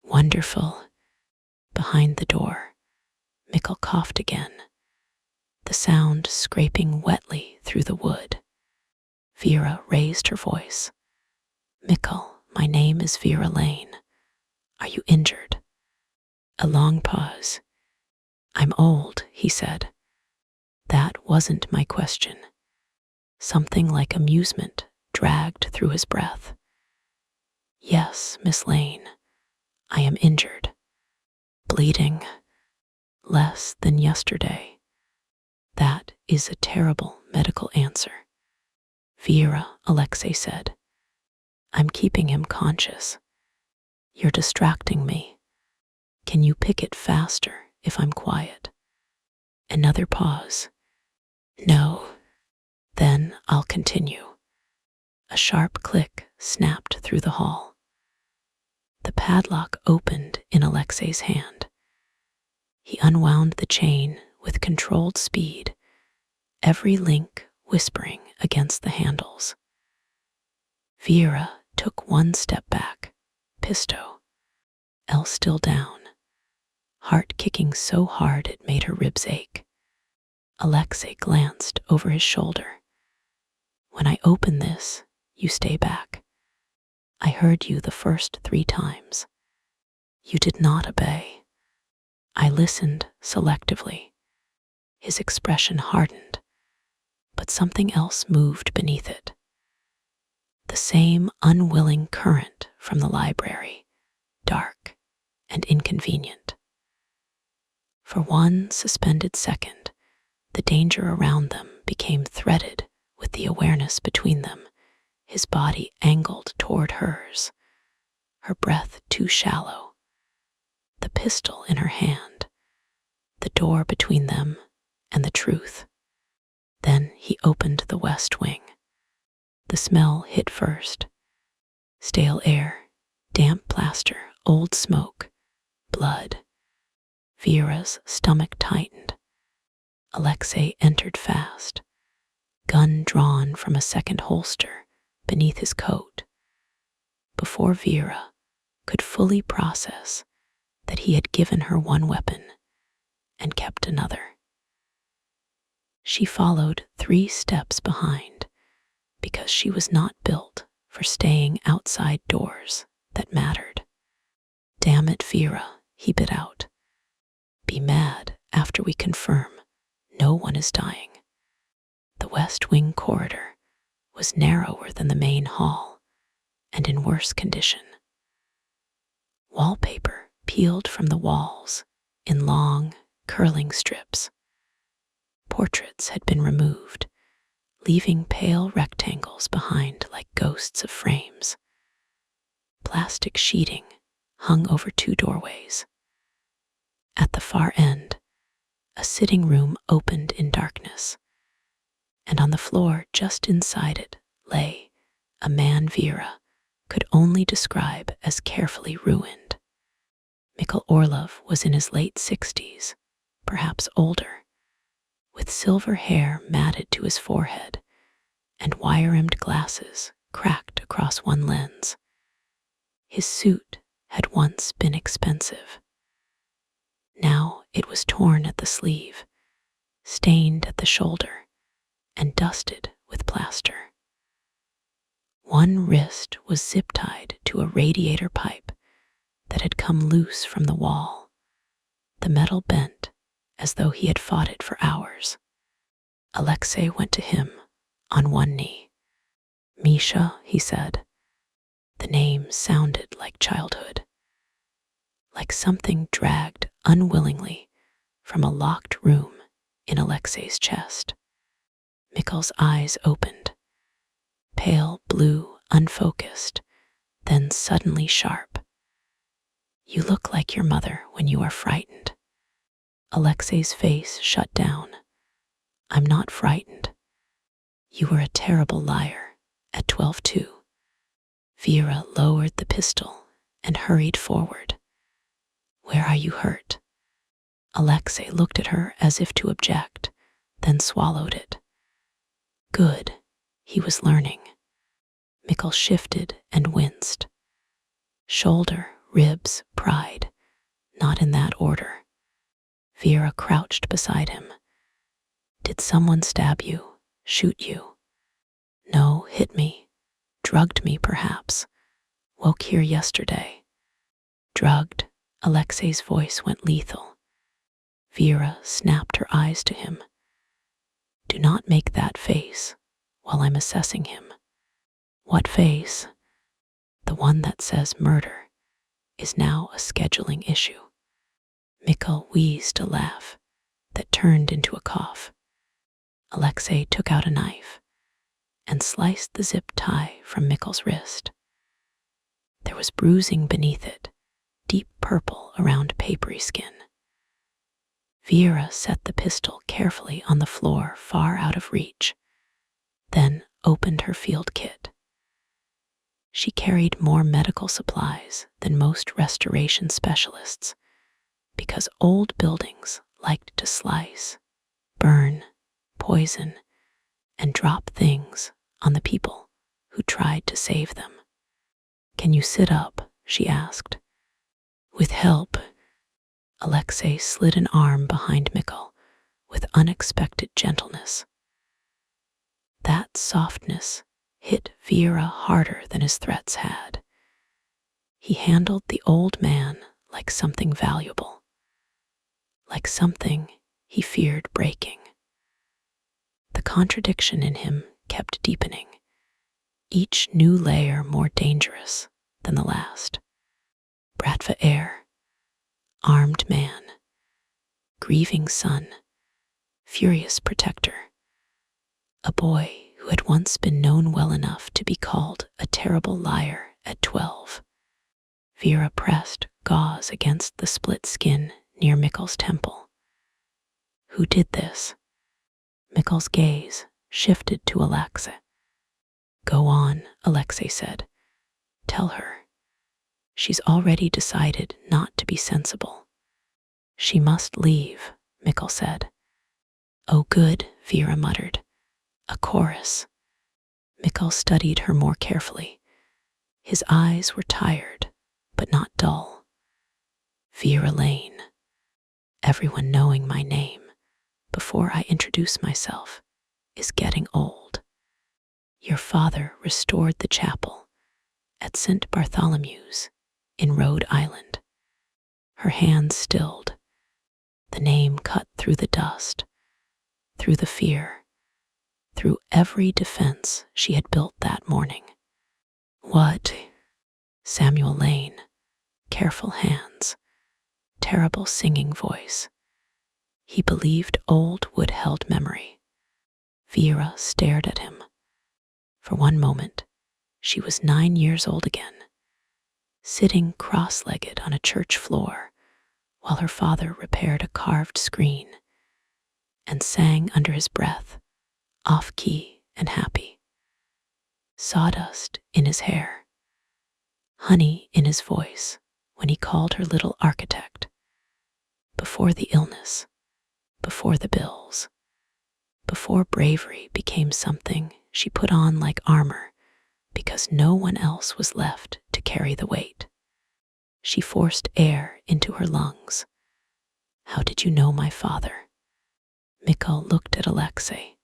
Wonderful." Behind the door, Mikkel coughed again, the sound scraping wetly through the wood. Vera raised her voice. "Mikkel, my name is Vera Lane. Are you injured?" A long pause. "I'm old," he said. That wasn't my question. Something like amusement dragged through his breath. "Yes, Miss Lane, I am injured. Bleeding. Less than yesterday." "That is a terrible medical answer." "Vera," Alexei said. "I'm keeping him conscious. You're distracting me. Can you pick it faster if I'm quiet?" Another pause. "No." "Then I'll continue." A sharp click snapped through the hall. The padlock opened in Alexei's hand. He unwound the chain with controlled speed, every link whispering against the handles. Vera took one step back, pisto, L still down, heart kicking so hard it made her ribs ache. Alexei glanced over his shoulder. "When I open this, you stay back. I heard you the first 3 times. You did not obey." I listened selectively. His expression hardened, but something else moved beneath it. The same unwilling current from the library, dark and inconvenient. For one suspended second, the danger around them became threaded with the awareness between them, his body angled toward hers, her breath too shallow, the pistol in her hand, the door between them and the truth. Then he opened the west wing. The smell hit first. Stale air, damp plaster, old smoke, blood. Vera's stomach tightened. Alexei entered fast, gun drawn from a second holster beneath his coat. Before Vera could fully process that he had given her one weapon and kept another. She followed 3 steps behind because she was not built for staying outside doors that mattered. "Damn it, Vera," he bit out. "Be mad after we confirm no one is dying." The West Wing corridor was narrower than the main hall and in worse condition. Wallpaper peeled from the walls in long, curling strips. Portraits had been removed, leaving pale rectangles behind like ghosts of frames. Plastic sheeting hung over 2 doorways. At the far end, a sitting room opened in darkness, and on the floor just inside it lay a man Vera could only describe as carefully ruined. Mikkel Orlov was in his late 60s, perhaps older, with silver hair matted to his forehead and wire-rimmed glasses cracked across one lens. His suit had once been expensive. Now it was torn at the sleeve, stained at the shoulder, and dusted with plaster. One wrist was zip-tied to a radiator pipe that had come loose from the wall, the metal bent as though he had fought it for hours. Alexei went to him on one knee. "Misha," he said. The name sounded like childhood, like something dragged unwillingly from a locked room in Alexei's chest. Mikkel's eyes opened, pale blue, unfocused, then suddenly sharp. You look like your mother when you are frightened. Alexei's face shut down. I'm not frightened. You were a terrible liar at 12 too. Vera lowered the pistol and hurried forward. Where are you hurt? Alexei looked at her as if to object, then swallowed it. Good, he was learning. Mikkel shifted and winced. Shoulder, ribs, pride, not in that order. Vera crouched beside him. Did someone stab you, shoot you? No, hit me, drugged me perhaps. Woke here yesterday. Drugged, Alexei's voice went lethal. Vera snapped her eyes to him. Do not make that face while I'm assessing him. What face? The one that says murder is now a scheduling issue. Mikkel wheezed a laugh that turned into a cough. Alexei took out a knife and sliced the zip tie from Mikkel's wrist. There was bruising beneath it, deep purple around papery skin. Vera set the pistol carefully on the floor far out of reach, then opened her field kit. She carried more medical supplies than most restoration specialists because old buildings liked to slice, burn, poison, and drop things on the people who tried to save them. Can you sit up? She asked. With help. Alexei slid an arm behind Mikkel with unexpected gentleness. That softness hit Vera harder than his threats had. He handled the old man like something valuable, like something he feared breaking. The contradiction in him kept deepening, each new layer more dangerous than the last. Bratva Heir, armed man, grieving son, furious protector, a boy who had once been known well enough to be called a terrible liar at 12. Vera pressed gauze against the split skin near Mikkel's temple. Who did this? Mikkel's gaze shifted to Alexei. Go on, Alexei said. Tell her. She's already decided not to be sensible. She must leave, Mikkel said. Oh good, Vera muttered. A chorus. Mikkel studied her more carefully. His eyes were tired, but not dull. Vera Lane. Everyone knowing my name before I introduce myself is getting old. Your father restored the chapel at St. Bartholomew's in Rhode Island. Her hands stilled. The name cut through the dust, through the fear, through every defense she had built that morning. What? Samuel Lane, careful hands, terrible singing voice. He believed old wood held memory. Vera stared at him. For one moment, she was 9 years old again, sitting cross-legged on a church floor while her father repaired a carved screen and sang under his breath, off-key and happy. Sawdust in his hair, honey in his voice when he called her little architect. Before the illness, before the bills, before bravery became something she put on like armor because no one else was left to carry the weight. She forced air into her lungs. How did you know my father? Mikkel looked at Alexei.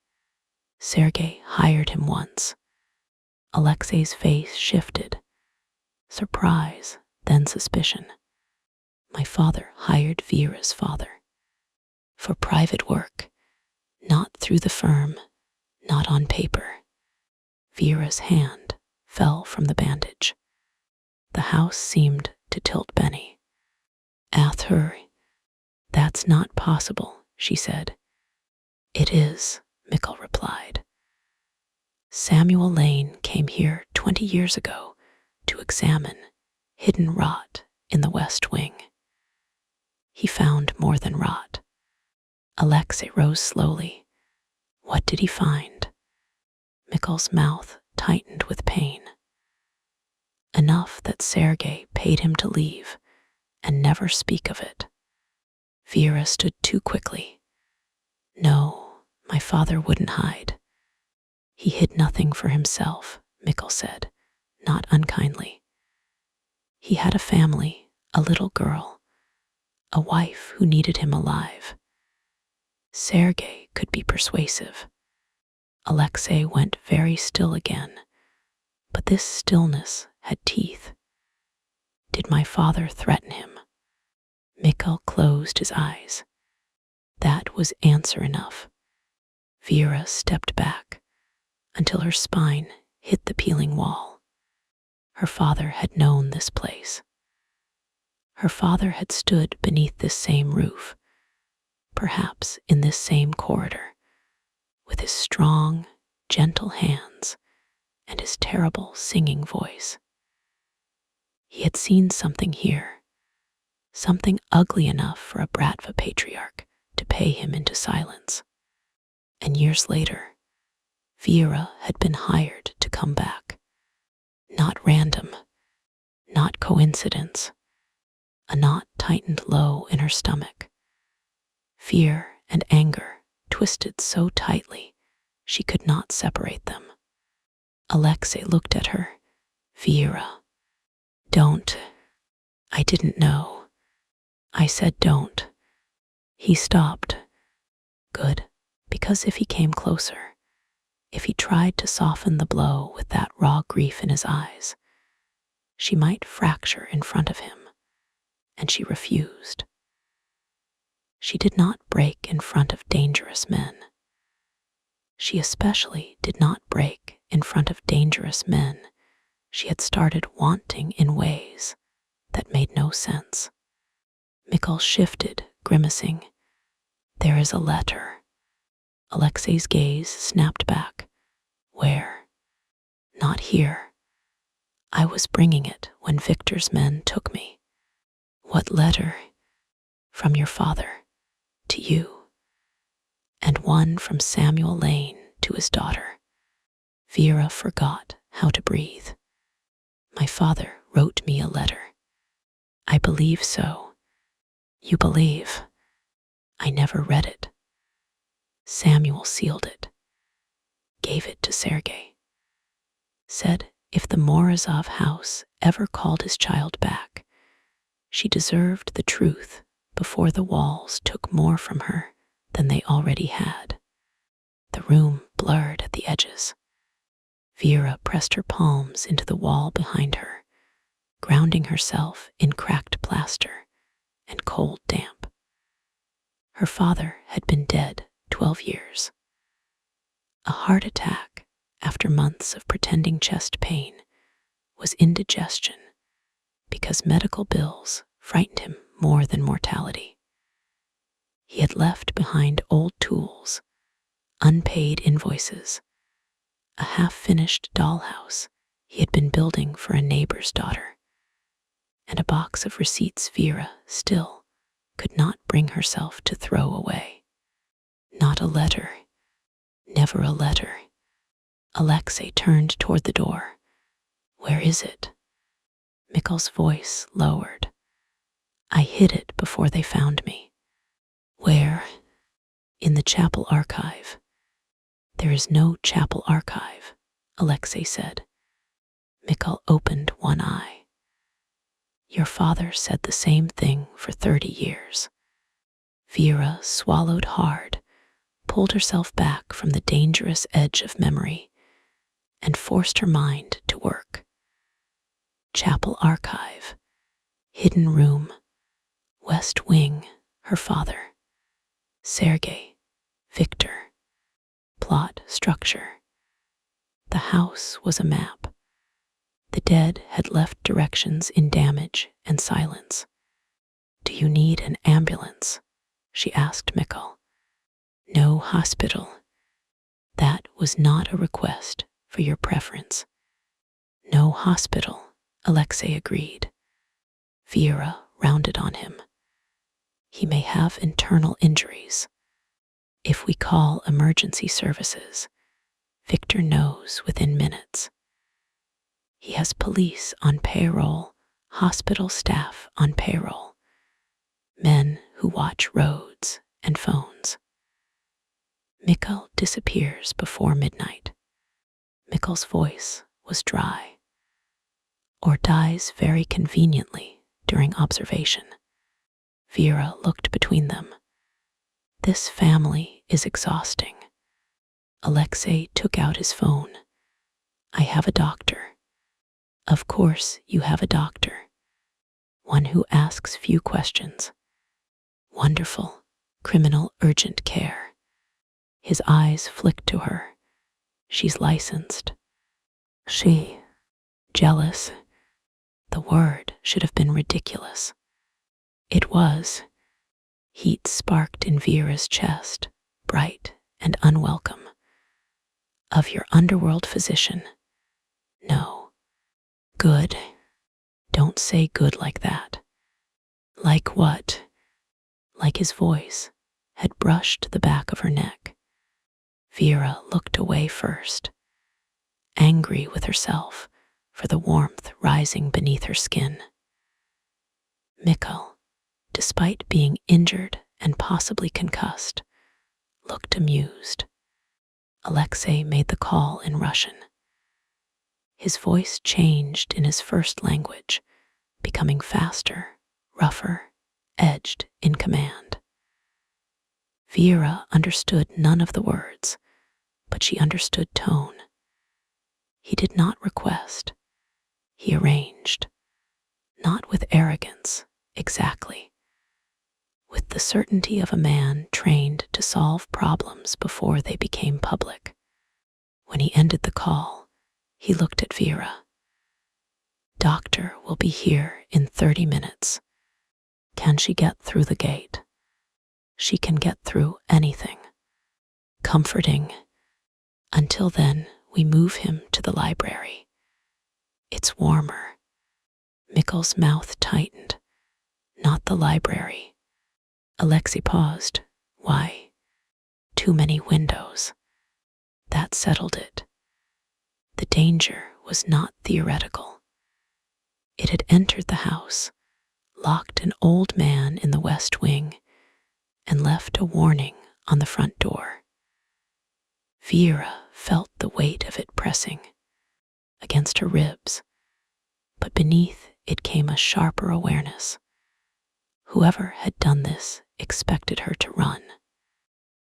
Sergei hired him once. Alexei's face shifted. Surprise, then suspicion. My father hired Vera's father. For private work, not through the firm, not on paper. Vera's hand fell from the bandage. The house seemed to tilt Benny. Athur, that's not possible, she said. It is, Mikkel replied. Samuel Lane came here 20 years ago to examine hidden rot in the West Wing. He found more than rot. Alexei rose slowly. What did he find? Mikkel's mouth tightened with pain. Enough that Sergei paid him to leave and never speak of it. Vera stood too quickly. No, my father wouldn't hide. He hid nothing for himself, Mikkel said, not unkindly. He had a family, a little girl, a wife who needed him alive. Sergei could be persuasive. Alexei went very still again, but this stillness had teeth. Did my father threaten him? Mikkel closed his eyes. That was answer enough. Vera stepped back until her spine hit the peeling wall. Her father had known this place. Her father had stood beneath this same roof, perhaps in this same corridor, with his strong, gentle hands and his terrible singing voice. He had seen something here, something ugly enough for a Bratva patriarch to pay him into silence. And years later, Vera had been hired to come back. Not random, not coincidence. A knot tightened low in her stomach. Fear and anger twisted so tightly she could not separate them. Alexei looked at her. Vera, don't. I didn't know. I said don't. He stopped. Good, because if he came closer, if he tried to soften the blow with that raw grief in his eyes, she might fracture in front of him, and she refused. She did not break in front of dangerous men. She especially did not break in front of dangerous men she had started wanting in ways that made no sense. Mikkel shifted, grimacing. There is a letter. Alexei's gaze snapped back. Where? Not here. I was bringing it when Victor's men took me. What letter? From your father, to you. And one from Samuel Lane to his daughter. Vera forgot how to breathe. My father wrote me a letter. I believe so. You believe. I never read it. Samuel sealed it. Gave it to Sergei. Said if the Morozov house ever called his child back, she deserved the truth before the walls took more from her than they already had. The room blurred at the edges. Vera pressed her palms into the wall behind her, grounding herself in cracked plaster and cold damp. Her father had been dead 12 years. A heart attack after months of pretending chest pain was indigestion because medical bills frightened him more than mortality. He had left behind old tools, unpaid invoices, a half-finished dollhouse he had been building for a neighbor's daughter, and a box of receipts Vera still could not bring herself to throw away. Not a letter, never a letter. Alexei turned toward the door. Where is it? Mikkel's voice lowered. I hid it before they found me. Where? In the chapel archive. There is no chapel archive, Alexei said. Mikkel opened one eye. Your father said the same thing for 30 years. Vera swallowed hard, pulled herself back from the dangerous edge of memory, and forced her mind to work. Chapel archive, hidden room, West Wing, her father, Sergei, Victor, plot structure. The house was a map. The dead had left directions in damage and silence. Do you need an ambulance? She asked Mikkel. No hospital. That was not a request for your preference. No hospital, Alexei agreed. Vera rounded on him. He may have internal injuries. If we call emergency services, Victor knows within minutes. He has police on payroll, hospital staff on payroll, men who watch roads and phones. Mikkel disappears before midnight. Mikkel's voice was dry. Or dies very conveniently during observation. Vera looked between them. This family is exhausting. Alexei took out his phone. I have a doctor. Of course you have a doctor. One who asks few questions. Wonderful, criminal urgent care. His eyes flicked to her. She's licensed. She, jealous. The word should have been ridiculous. It was. Heat sparked in Vera's chest, bright and unwelcome. Of your underworld physician. No. Good. Don't say good like that. Like what? Like his voice had brushed the back of her neck. Vera looked away first, angry with herself for the warmth rising beneath her skin. Mikkel, despite being injured and possibly concussed, looked amused. Alexei made the call in Russian. His voice changed in his first language, becoming faster, rougher, edged in command. Vera understood none of the words, but she understood tone. He did not request. He arranged. Not with arrogance, exactly. With the certainty of a man trained to solve problems before they became public. When he ended the call, he looked at Vera. Doctor will be here in 30 minutes. Can she get through the gate? She can get through anything. Comforting. Until then, we move him to the library. It's warmer. Mikkel's mouth tightened. Not the library. Alexei paused. Why? Too many windows. That settled it. The danger was not theoretical. It had entered the house, locked an old man in the west wing, and left a warning on the front door. Vera felt the weight of it pressing against her ribs, but beneath it came a sharper awareness. Whoever had done this expected her to run.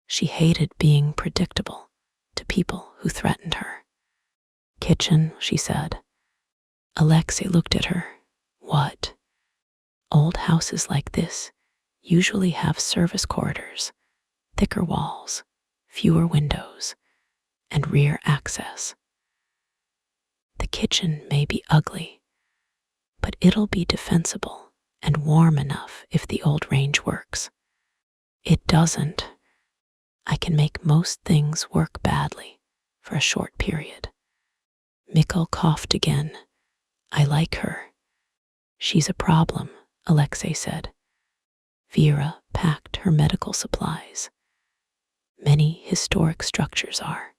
She hated being predictable to people who threatened her. Kitchen, she said. Alexei looked at her. What? Old houses like this usually have service corridors, thicker walls, fewer windows, and rear access. The kitchen may be ugly, but it'll be defensible and warm enough if the old range works. It doesn't. I can make most things work badly for a short period. Mikkel coughed again. I like her. She's a problem, Alexei said. Vera packed her medical supplies. Many historic structures are.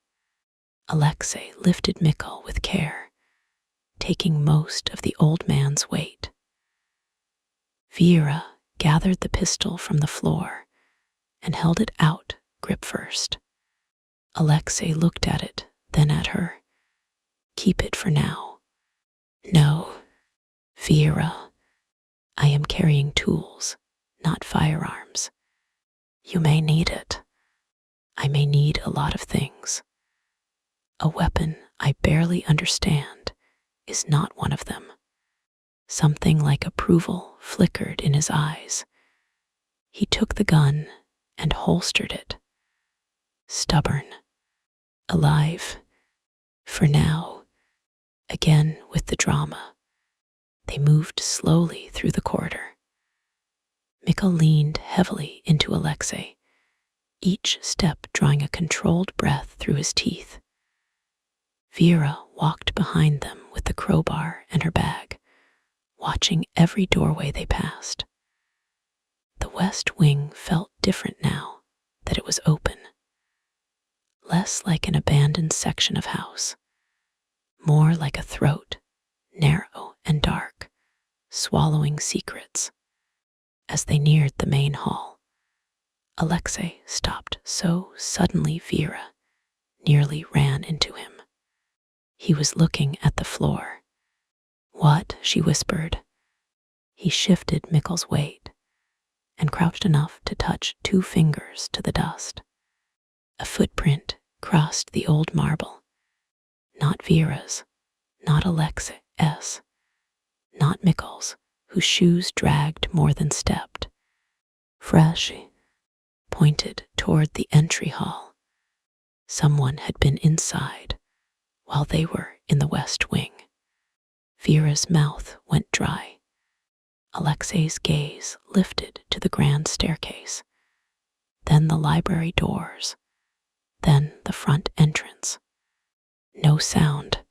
Alexei lifted Mikkel with care, taking most of the old man's weight. Vera gathered the pistol from the floor and held it out, grip first. Alexei looked at it, then at her. Keep it for now. No, Vera, I am carrying tools, not firearms. You may need it. I may need a lot of things. A weapon I barely understand is not one of them. Something like approval flickered in his eyes. He took the gun and holstered it. Stubborn. Alive. For now. Again with the drama. They moved slowly through the corridor. Mikkel leaned heavily into Alexei. each step drawing a controlled breath through his teeth. Vera walked behind them with the crowbar and her bag, watching every doorway they passed. The west wing felt different now that it was open, less like an abandoned section of house, more like a throat, narrow and dark, swallowing secrets. As they neared the main hall, Alexei stopped so suddenly Vera nearly ran into him. He was looking at the floor. "What?" she whispered. He shifted Mikkel's weight and crouched enough to touch 2 fingers to the dust. A footprint crossed the old marble. Not Vera's, not Alexei's, not Mikkel's, whose shoes dragged more than stepped. Fresh, pointed toward the entry hall. Someone had been inside while they were in the west wing. Vera's mouth went dry. Alexei's gaze lifted to the grand staircase, then the library doors, then the front entrance. No sound,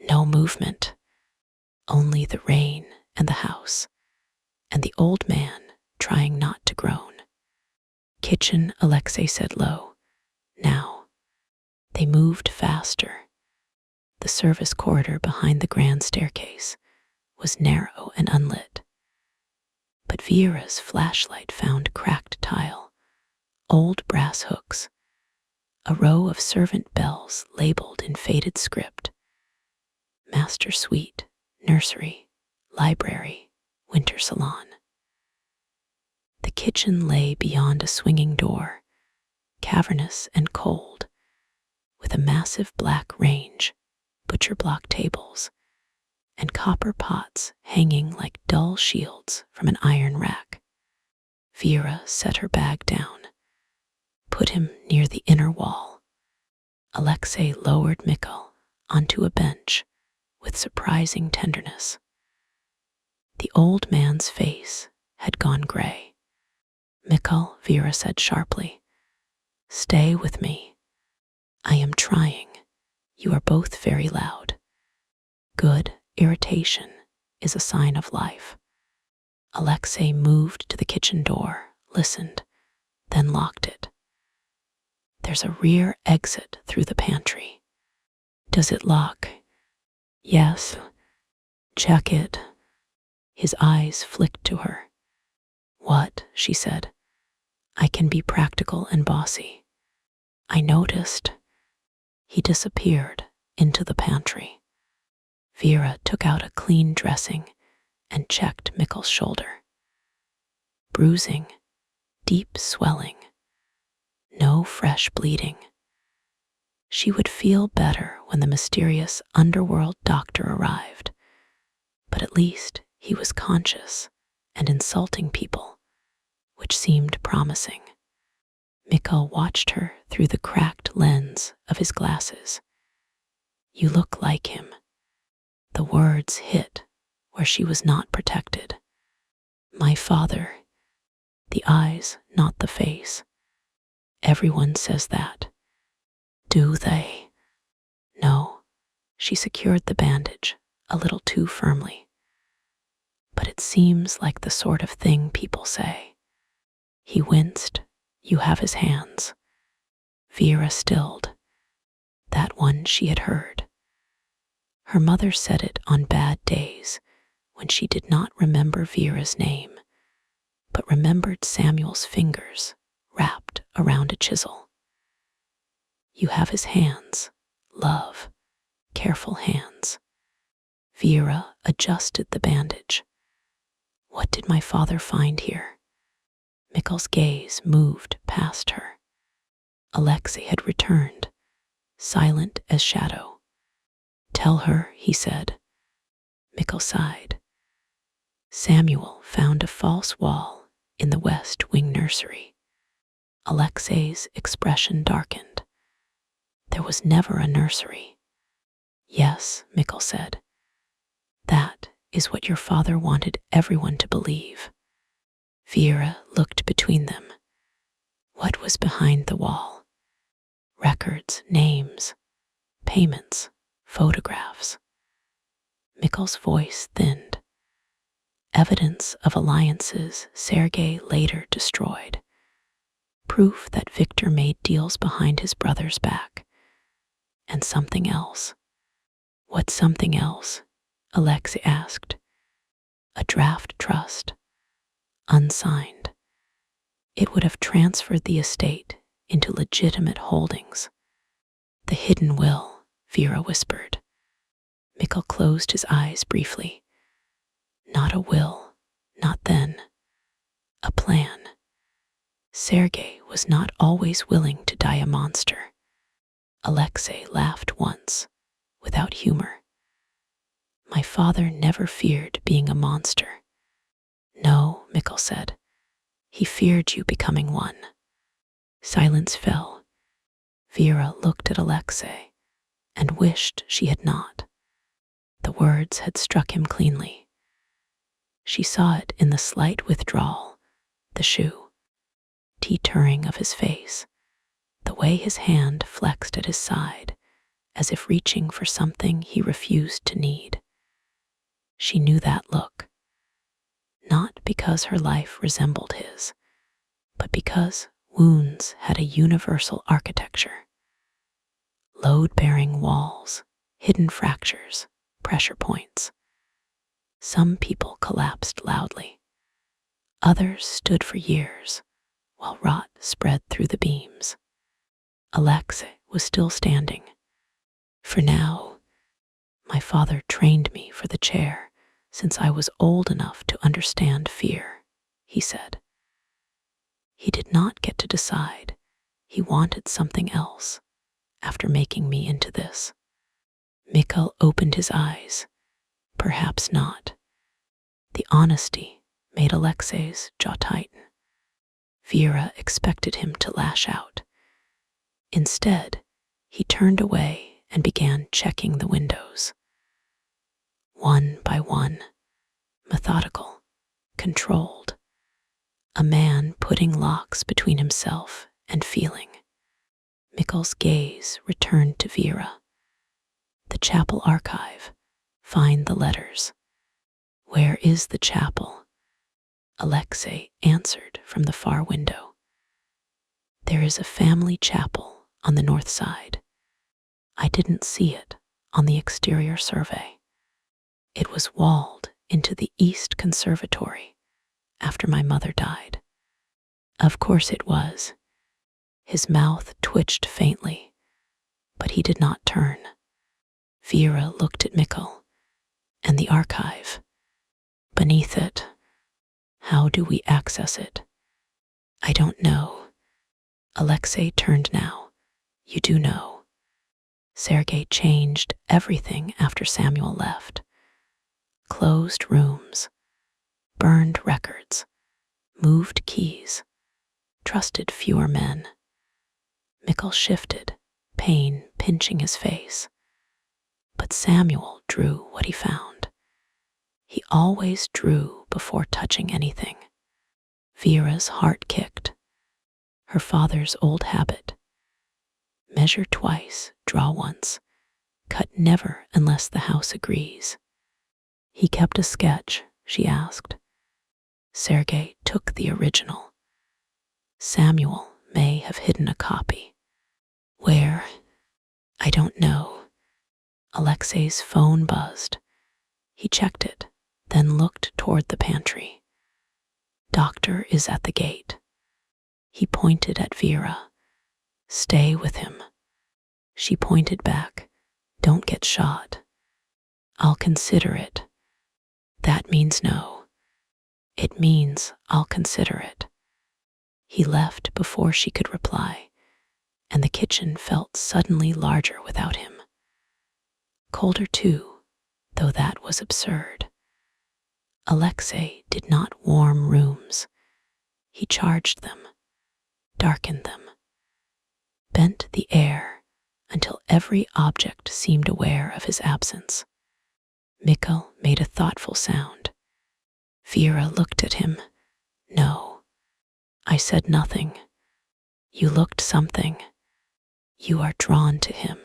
no movement, only the rain and the house, and the old man trying not to groan. "Kitchen," Alexei said low. "Now." They moved faster. The service corridor behind the grand staircase was narrow and unlit. But Vera's flashlight found cracked tile, old brass hooks, a row of servant bells labeled in faded script. Master suite, nursery, library, winter salon. The kitchen lay beyond a swinging door, cavernous and cold, with a massive black range, butcher block tables, and copper pots hanging like dull shields from an iron rack. Vera set her bag down, put him near the inner wall. Alexei lowered Mikkel onto a bench with surprising tenderness. The old man's face had gone gray. "Mikkel," Vera said sharply, "stay with me. I am trying. You are both very loud. Good irritation is a sign of life." Alexei moved to the kitchen door, listened, then locked it. "There's a rear exit through the pantry." "Does it lock?" "Yes." "Check it." His eyes flicked to her. "What?" she said. "I can be practical and bossy." "I noticed." He disappeared into the pantry. Vera took out a clean dressing and checked Mikkel's shoulder. Bruising, deep swelling, no fresh bleeding. She would feel better when the mysterious underworld doctor arrived, but at least he was conscious and insulting people, which seemed promising. Mikkel watched her through the cracked lens of his glasses. "You look like him." The words hit where she was not protected. "My father." The eyes, not the face. "Everyone says that." "Do they?" "No." She secured the bandage a little too firmly. "But it seems like the sort of thing people say." He winced. "You have his hands." Vera stilled. That one she had heard. Her mother said it on bad days when she did not remember Vera's name, but remembered Samuel's fingers wrapped around a chisel. "You have his hands, love, careful hands." Vera adjusted the bandage. "What did my father find here?" Mikkel's gaze moved past her. Alexei had returned, silent as shadow. "Tell her," he said. Mikkel sighed. "Samuel found a false wall in the west wing nursery." Alexei's expression darkened. "There was never a nursery." "Yes," Mikkel said. "That is what your father wanted everyone to believe." Vera looked between them. What was behind the wall? Records, names, payments, photographs. Mikkel's voice thinned. Evidence of alliances Sergei later destroyed. Proof that Victor made deals behind his brother's back. And something else. What something else? Alexei asked. A draft trust. Unsigned. It would have transferred the estate into legitimate holdings. The hidden will, Vera whispered. Mikkel closed his eyes briefly. Not a will, not then. A plan. Sergei was not always willing to die a monster. Alexei laughed once, without humor. My father never feared being a monster. No, Mikkel said. He feared you becoming one. Silence fell. Vera looked at Alexei and wished she had not. The words had struck him cleanly. She saw it in the slight withdrawal, the shoe, teetering of his face, the way his hand flexed at his side, as if reaching for something he refused to need. She knew that look, not because her life resembled his, but because wounds had a universal architecture. Load-bearing walls, hidden fractures, pressure points. Some people collapsed loudly. Others stood for years, while rot spread through the beams. Alexei was still standing. For now, my father trained me for the chair since I was old enough to understand fear, he said. He did not get to decide. He wanted something else after making me into this. Mikkel opened his eyes. Perhaps not. The honesty made Alexei's jaw tighten. Vera expected him to lash out. Instead, he turned away and began checking the windows. One by one, methodical, controlled. A man putting locks between himself and feeling. Mikkel's gaze returned to Vera. The chapel archive. Find the letters. Where is the chapel? Alexei answered from the far window. There is a family chapel on the north side. I didn't see it on the exterior survey. It was walled into the east conservatory after my mother died. Of course it was. His mouth twitched faintly, but he did not turn. Vera looked at Mikkel and the archive. Beneath it, how do we access it? I don't know. Alexei turned now. You do know. Sergei changed everything after Samuel left. Closed rooms, burned records, moved keys, trusted fewer men. Mikkel shifted, pain pinching his face. But Samuel drew what he found. He always drew before touching anything. Vera's heart kicked. Her father's old habit. Measure twice, draw once. Cut never unless the house agrees. He kept a sketch, she asked. Sergei took the original. Samuel may have hidden a copy. Where? I don't know. Alexei's phone buzzed. He checked it, then looked toward the pantry. Doctor is at the gate. He pointed at Vera. Stay with him. She pointed back. Don't get shot. I'll consider it. That means no. It means I'll consider it. He left before she could reply, and the kitchen felt suddenly larger without him. Colder too, though that was absurd. Alexei did not warm rooms. He charged them, darkened them, bent the air until every object seemed aware of his absence. Mikkel made a thoughtful sound. Vera looked at him. No, I said nothing. You looked something. You are drawn to him.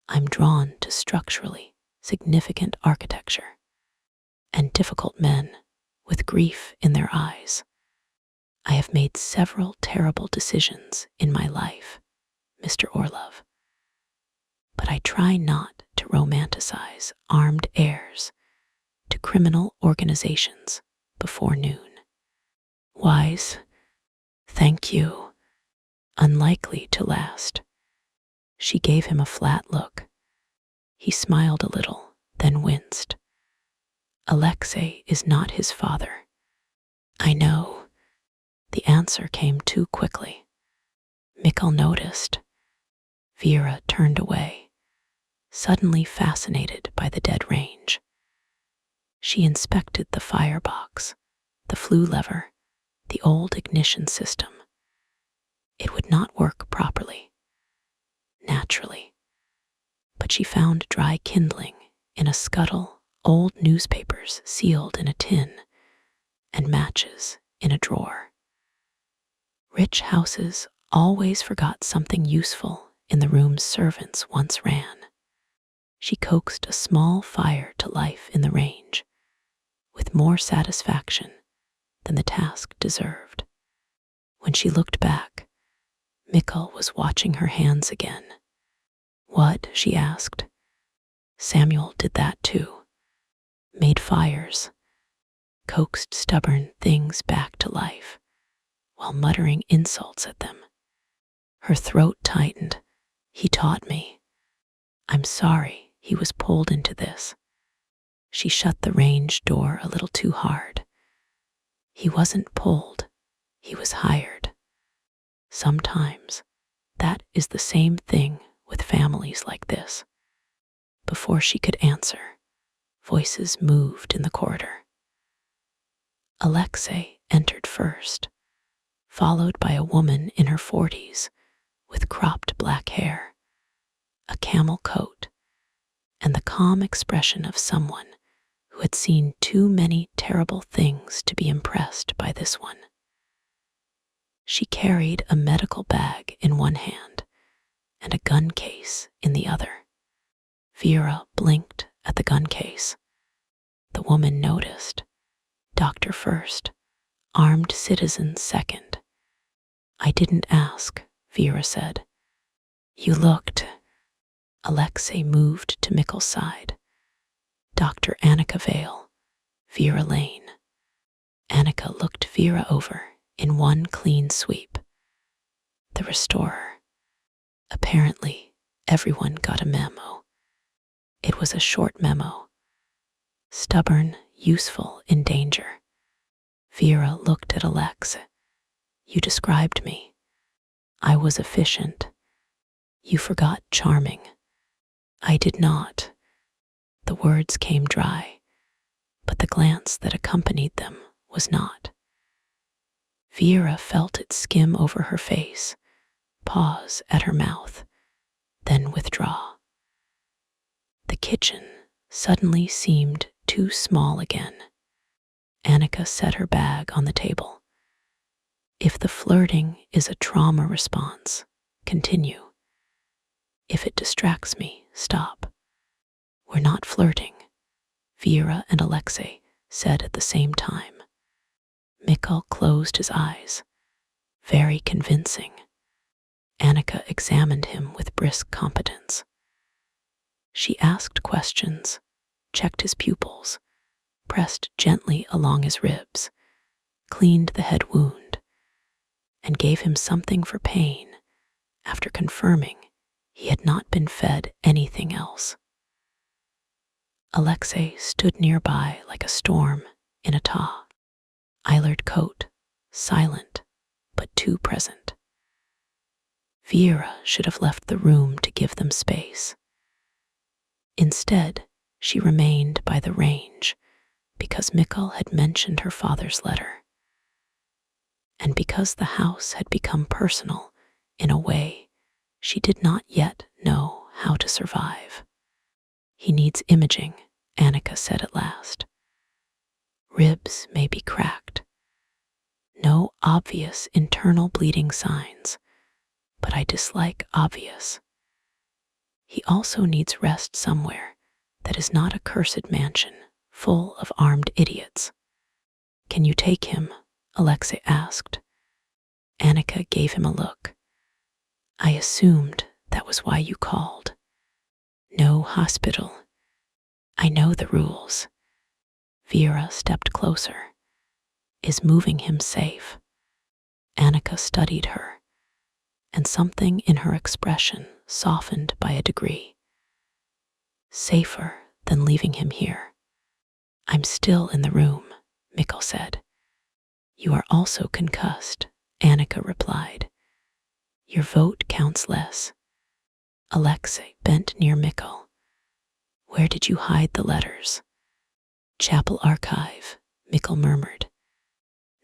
I'm drawn to structurally significant architecture and difficult men with grief in their eyes. I have made several terrible decisions in my life, Mr. Orlov, but I try not to romanticize armed heirs to criminal organizations before noon. Wise, thank you. Unlikely to last. She gave him a flat look. He smiled a little, then winced. Alexei is not his father. I know. The answer came too quickly. Mikhail noticed. Vera turned away, suddenly fascinated by the dead range. She inspected the firebox, the flue lever, the old ignition system. It would not work properly, naturally, but she found dry kindling in a scuttle, old newspapers sealed in a tin, and matches in a drawer. Rich houses always forgot something useful in the rooms servants once ran. She coaxed a small fire to life in the range, with more satisfaction than the task deserved. When she looked back, Mikhail was watching her hands again. What? She asked. Samuel did that too. Made fires, coaxed stubborn things back to life, while muttering insults at them. Her throat tightened. He taught me. I'm sorry he was pulled into this. She shut the range door a little too hard. He wasn't pulled, he was hired. Sometimes that is the same thing with families like this. Before she could answer, voices moved in the corridor. Alexei entered first, followed by a woman in her 40s with cropped black hair, a camel coat, and the calm expression of someone who had seen too many terrible things to be impressed by this one. She carried a medical bag in one hand and a gun case in the other. Vera blinked at the gun case. The woman noticed. Doctor first, armed citizen second. I didn't ask, Vera said. You looked. Alexei moved to Mikhail's side. Dr. Annika Vale, Vera Lane. Annika looked Vera over in one clean sweep. The restorer. Apparently, everyone got a memo. It was a short memo. Stubborn, useful, in danger. Vera looked at Alexei. You described me. I was efficient. You forgot charming. I did not. The words came dry, but the glance that accompanied them was not. Vera felt it skim over her face, pause at her mouth, then withdraw. The kitchen suddenly seemed too small again. Annika set her bag on the table. If the flirting is a trauma response, continue. If it distracts me, stop. We're not flirting, Vera and Alexei said at the same time. Mikhail closed his eyes. Very convincing. Annika examined him with brisk competence. She asked questions, checked his pupils, pressed gently along his ribs, cleaned the head wound, and gave him something for pain after confirming he had not been fed anything else. Alexei stood nearby like a storm in a thaw. Eilered coat, silent, but too present. Vera should have left the room to give them space. Instead, she remained by the range because Mikhail had mentioned her father's letter, and because the house had become personal in a way she did not yet know how to survive. He needs imaging, Annika said at last. Ribs may be cracked. No obvious internal bleeding signs, but I dislike obvious. He also needs rest somewhere that is not a cursed mansion full of armed idiots. Can you take him? Alexei asked. Annika gave him a look. I assumed that was why you called. No hospital. I know the rules. Vera stepped closer. Is moving him safe? Annika studied her, and something in her expression softened by a degree. Safer than leaving him here. I'm still in the room, Mikkel said. You are also concussed, Annika replied. Your vote counts less. Alexei bent near Mikkel. Where did you hide the letters? Chapel archive, Mikkel murmured.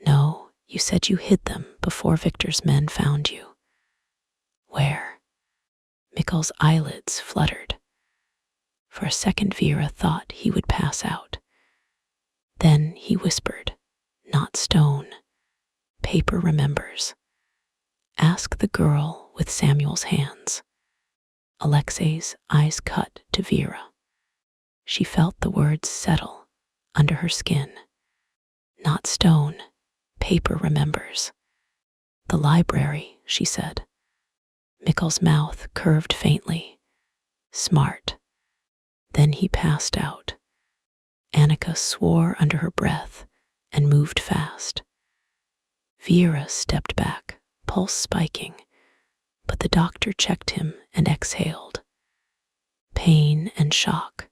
No, you said you hid them before Victor's men found you. Where? Mikkel's eyelids fluttered. For a second Vera thought he would pass out. Then he whispered, not stone. Paper remembers. Ask the girl with Samuel's hands. Alexei's eyes cut to Vera. She felt the words settle under her skin. Not stone, paper remembers. The library, she said. Mikkel's mouth curved faintly. Smart. Then he passed out. Annika swore under her breath and moved fast. Vera stepped back, pulse spiking, but the doctor checked him and exhaled. Pain and shock.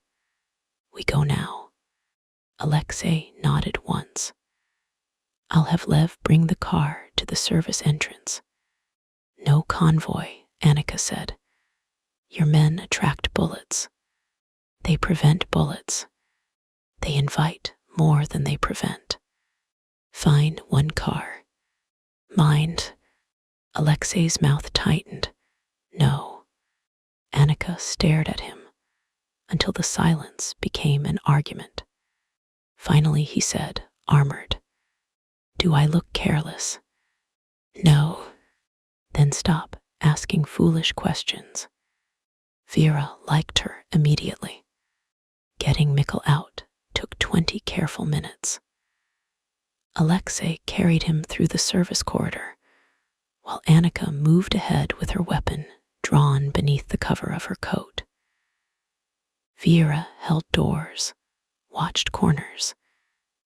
We go now. Alexei nodded once. I'll have Lev bring the car to the service entrance. No convoy, Annika said. Your men attract bullets. They prevent bullets. They invite more than they prevent. Fine, one car. Mind. Alexei's mouth tightened. No. Annika stared at him until the silence became an argument. Finally he said, armored, Do I look careless? No. Then stop asking foolish questions. Vera liked her immediately. Getting Mikkel out took 20 careful minutes. Alexei carried him through the service corridor, while Annika moved ahead with her weapon drawn beneath the cover of her coat. Vera held doors, watched corners,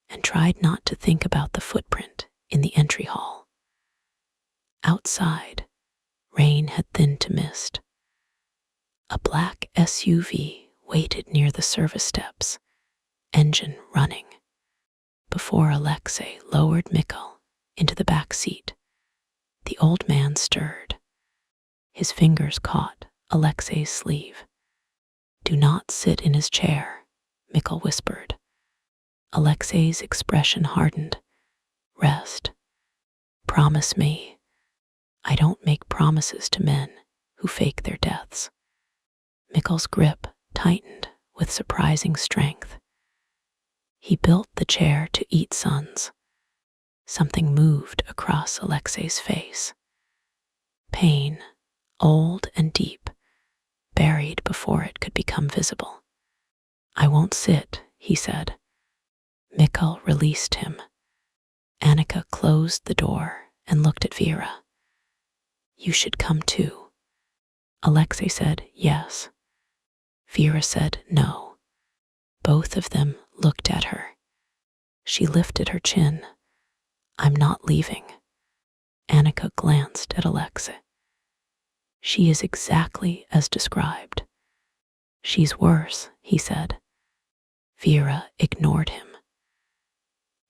and tried not to think about the footprint in the entry hall. Outside, rain had thinned to mist. A black SUV waited near the service steps, engine running. Before Alexei lowered Mikkel into the back seat, the old man stirred. His fingers caught Alexei's sleeve. Do not sit in his chair, Mikkel whispered. Alexei's expression hardened. Rest. Promise me. I don't make promises to men who fake their deaths. Mikkel's grip tightened with surprising strength. He built the chair to eat suns. Something moved across Alexei's face. Pain, old and deep, buried before it could become visible. I won't sit, he said. Mikkel released him. Annika closed the door and looked at Vera. You should come too. Alexei said yes. Vera said no. Both of them looked at her. She lifted her chin. I'm not leaving. Annika glanced at Alexei. She is exactly as described. She's worse, he said. Vera ignored him.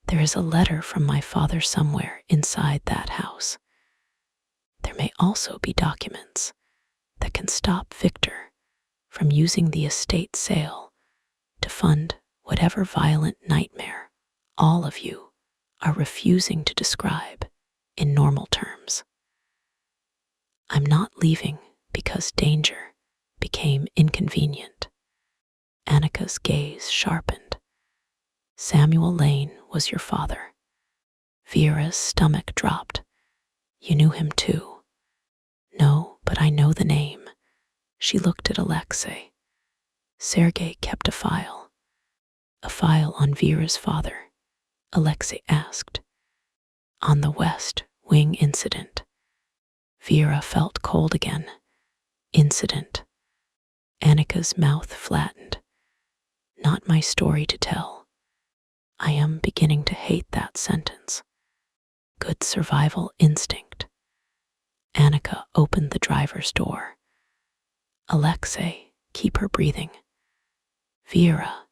There is a letter from my father somewhere inside that house. There may also be documents that can stop Victor from using the estate sale to fund whatever violent nightmare all of you are refusing to describe in normal terms. I'm not leaving because danger became inconvenient. Annika's gaze sharpened. Samuel Lane was your father. Vera's stomach dropped. You knew him too. No, but I know the name. She looked at Alexei. Sergei kept a file. A file on Vera's father, Alexei asked. On the West Wing incident. Vera felt cold again. Incident. Annika's mouth flattened. Not my story to tell. I am beginning to hate that sentence. Good survival instinct. Annika opened the driver's door. Alexei, keep her breathing. Vera,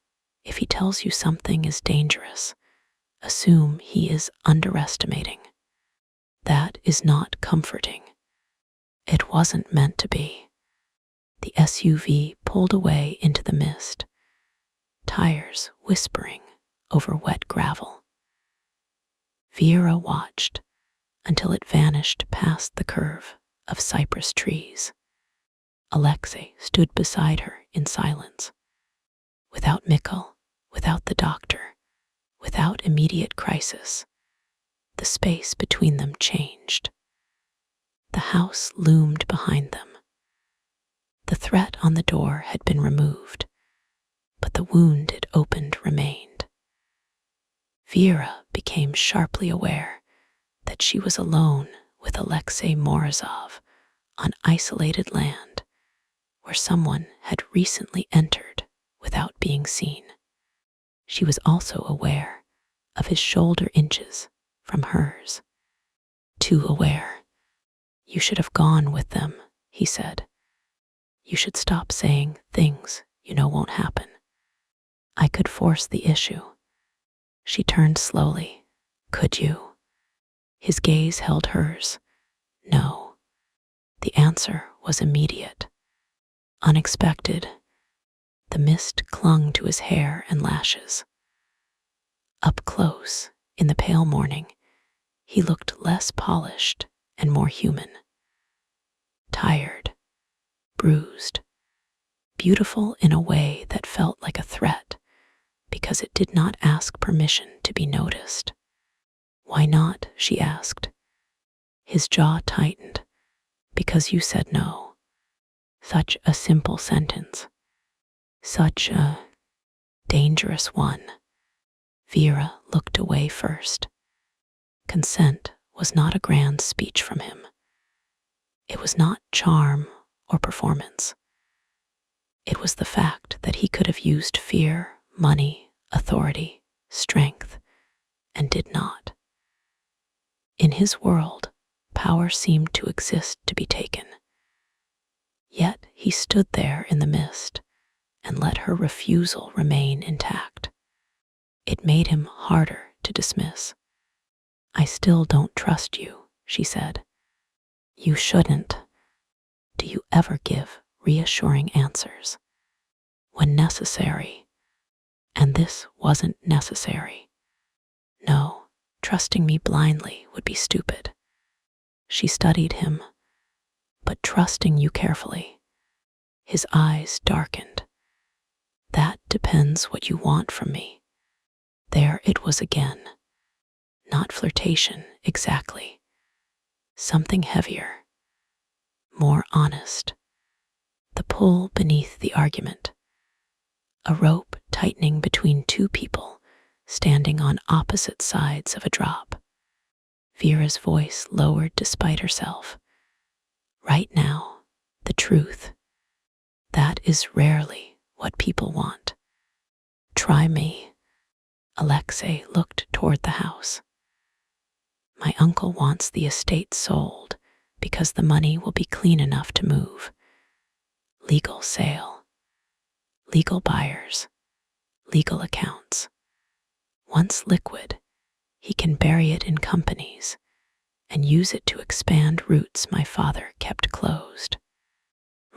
if he tells you something is dangerous, assume he is underestimating. That is not comforting. It wasn't meant to be. The SUV pulled away into the mist, tires whispering over wet gravel. Vera watched until it vanished past the curve of cypress trees. Alexei stood beside her in silence. Without Mikkel, without the doctor, without immediate crisis, the space between them changed. The house loomed behind them. The threat on the door had been removed, but the wound it opened remained. Vera became sharply aware that she was alone with Alexei Morozov on isolated land where someone had recently entered without being seen. She was also aware of his shoulder inches from hers. Too aware. You should have gone with them, he said. You should stop saying things you know won't happen. I could force the issue. She turned slowly. Could you? His gaze held hers. No. The answer was immediate. Unexpected. The mist clung to his hair and lashes. Up close, in the pale morning, he looked less polished and more human. Tired, bruised, beautiful in a way that felt like a threat because it did not ask permission to be noticed. Why not? She asked. His jaw tightened. Because you said no. Such a simple sentence. Such a dangerous one. Vera looked away first. Consent was not a grand speech from him. It was not charm or performance. It was the fact that he could have used fear, money, authority, strength, and did not. In his world, power seemed to exist to be taken. Yet he stood there in the mist and let her refusal remain intact. It made him harder to dismiss. I still don't trust you, she said. You shouldn't. Do you ever give reassuring answers? When necessary. And this wasn't necessary. No, trusting me blindly would be stupid. She studied him, but trusting you carefully. His eyes darkened. That depends what you want from me. There it was again. Not flirtation, exactly. Something heavier. More honest. The pull beneath the argument. A rope tightening between two people standing on opposite sides of a drop. Vera's voice lowered despite herself. Right now, the truth. That is rarely what people want. Try me. Alexei looked toward the house. My uncle wants the estate sold because the money will be clean enough to move. Legal sale. Legal buyers. Legal accounts. Once liquid, he can bury it in companies and use it to expand routes my father kept closed.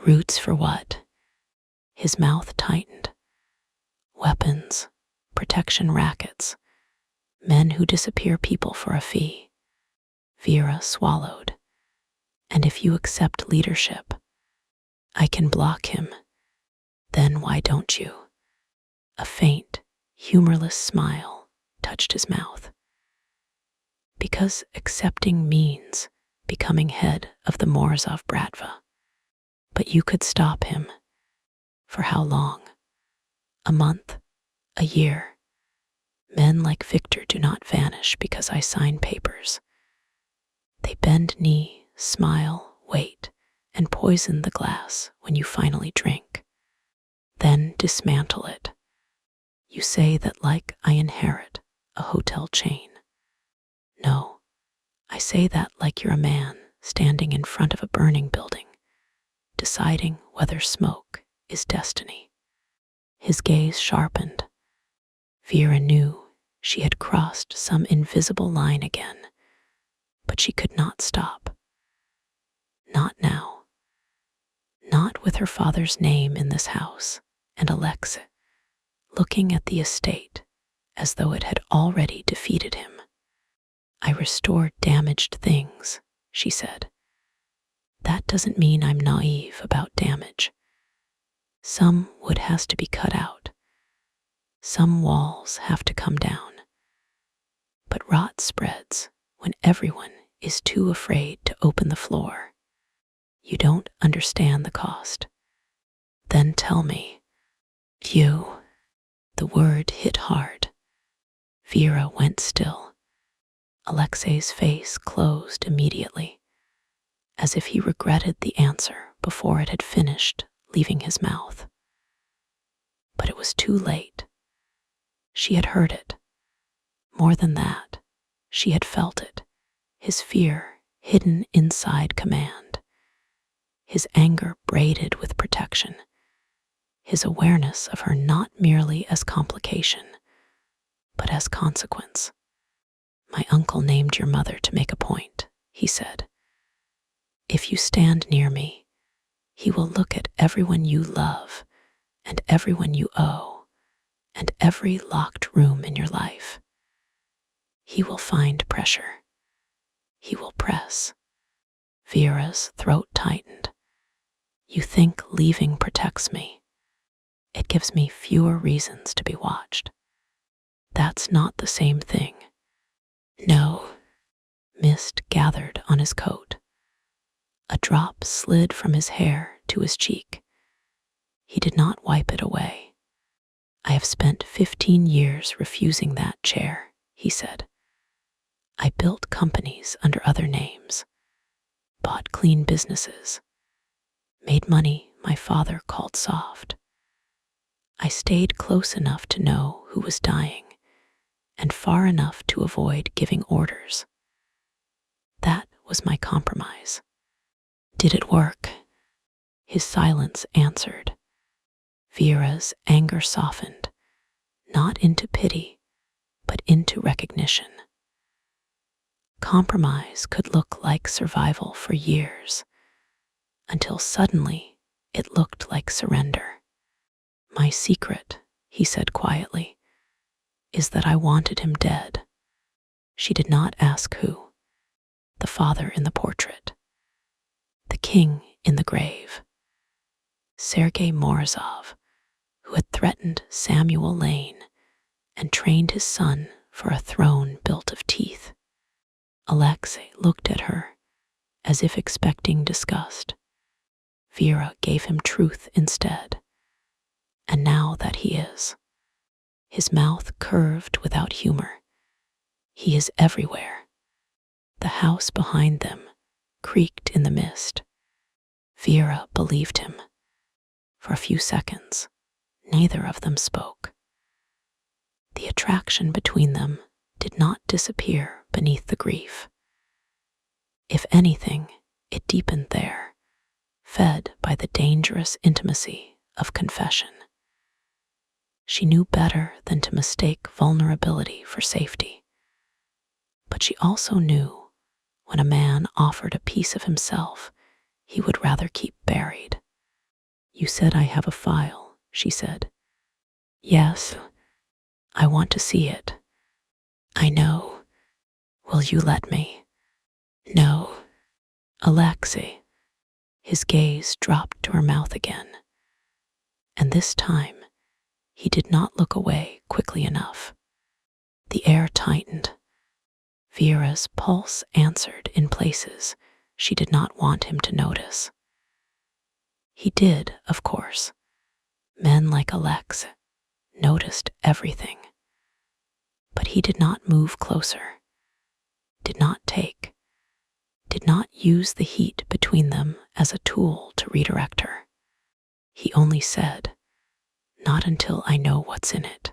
Routes for what? His mouth tightened. Weapons, protection rackets, men who disappear people for a fee. Vera swallowed. And if you accept leadership, I can block him. Then why don't you? A faint, humorless smile touched his mouth. Because accepting means becoming head of the Morozov Bratva. But you could stop him. For how long? A month? A year? Men like Victor do not vanish because I sign papers. They bend knee, smile, wait, and poison the glass when you finally drink. Then dismantle it. You say that like I inherit a hotel chain. No, I say that like you're a man standing in front of a burning building, deciding whether smoke is destiny. His gaze sharpened. Vera knew she had crossed some invisible line again, but she could not stop. Not now. Not with her father's name in this house and Alexei looking at the estate as though it had already defeated him. I restored damaged things, she said. That doesn't mean I'm naive about damage. Some wood has to be cut out. Some walls have to come down. But rot spreads when everyone is too afraid to open the floor. You don't understand the cost. Then tell me. The word hit hard. Vera went still. Alexei's face closed immediately, as if he regretted the answer before it had finished leaving his mouth. But it was too late. She had heard it. More than that, she had felt it, his fear hidden inside command, his anger braided with protection, his awareness of her not merely as complication, but as consequence. My uncle named your mother to make a point, he said. If you stand near me, he will look at everyone you love and everyone you owe and every locked room in your life. He will find pressure. He will press. Vera's throat tightened. You think leaving protects me. It gives me fewer reasons to be watched. That's not the same thing. No. Mist gathered on his coat. A drop slid from his hair to his cheek. He did not wipe it away. I have spent 15 years refusing that chair, he said. I built companies under other names, bought clean businesses, made money my father called soft. I stayed close enough to know who was dying and far enough to avoid giving orders. That was my compromise. Did it work? His silence answered. Vera's anger softened, not into pity, but into recognition. Compromise could look like survival for years, until suddenly it looked like surrender. My secret, he said quietly, is that I wanted him dead. She did not ask who. The father in the portrait. The king in the grave. Sergei Morozov, who had threatened Samuel Lane and trained his son for a throne built of teeth. Alexei looked at her as if expecting disgust. Vera gave him truth instead. And now that he is. His mouth curved without humor. He is everywhere. The house behind them creaked in the mist. Vera believed him. For a few seconds, neither of them spoke. The attraction between them did not disappear beneath the grief. If anything, it deepened there, fed by the dangerous intimacy of confession. She knew better than to mistake vulnerability for safety. But she also knew when a man offered a piece of himself he would rather keep buried. You said I have a file, she said. Yes, I want to see it. I know. Will you let me? No. Alexei. His gaze dropped to her mouth again. And this time, he did not look away quickly enough. The air tightened. Vera's pulse answered in places she did not want him to notice. He did, of course. Men like Alex noticed everything. But he did not move closer, did not use the heat between them as a tool to redirect her. He only said, "Not until I know what's in it."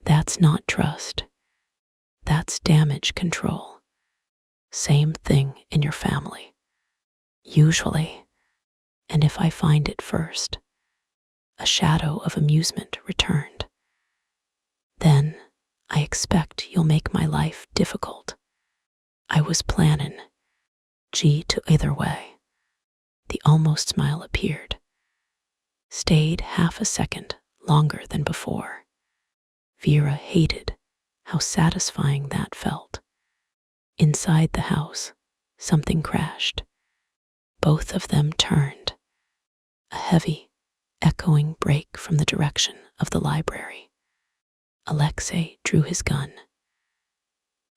That's not trust. That's damage control. Same thing in your family. Usually, and if I find it first, a shadow of amusement returned. Then I expect you'll make my life difficult. I was planning to either way. The almost smile appeared, stayed half a second longer than before. Vera hated how satisfying that felt. Inside the house, something crashed. Both of them turned. A heavy, echoing break from the direction of the library. Alexei drew his gun.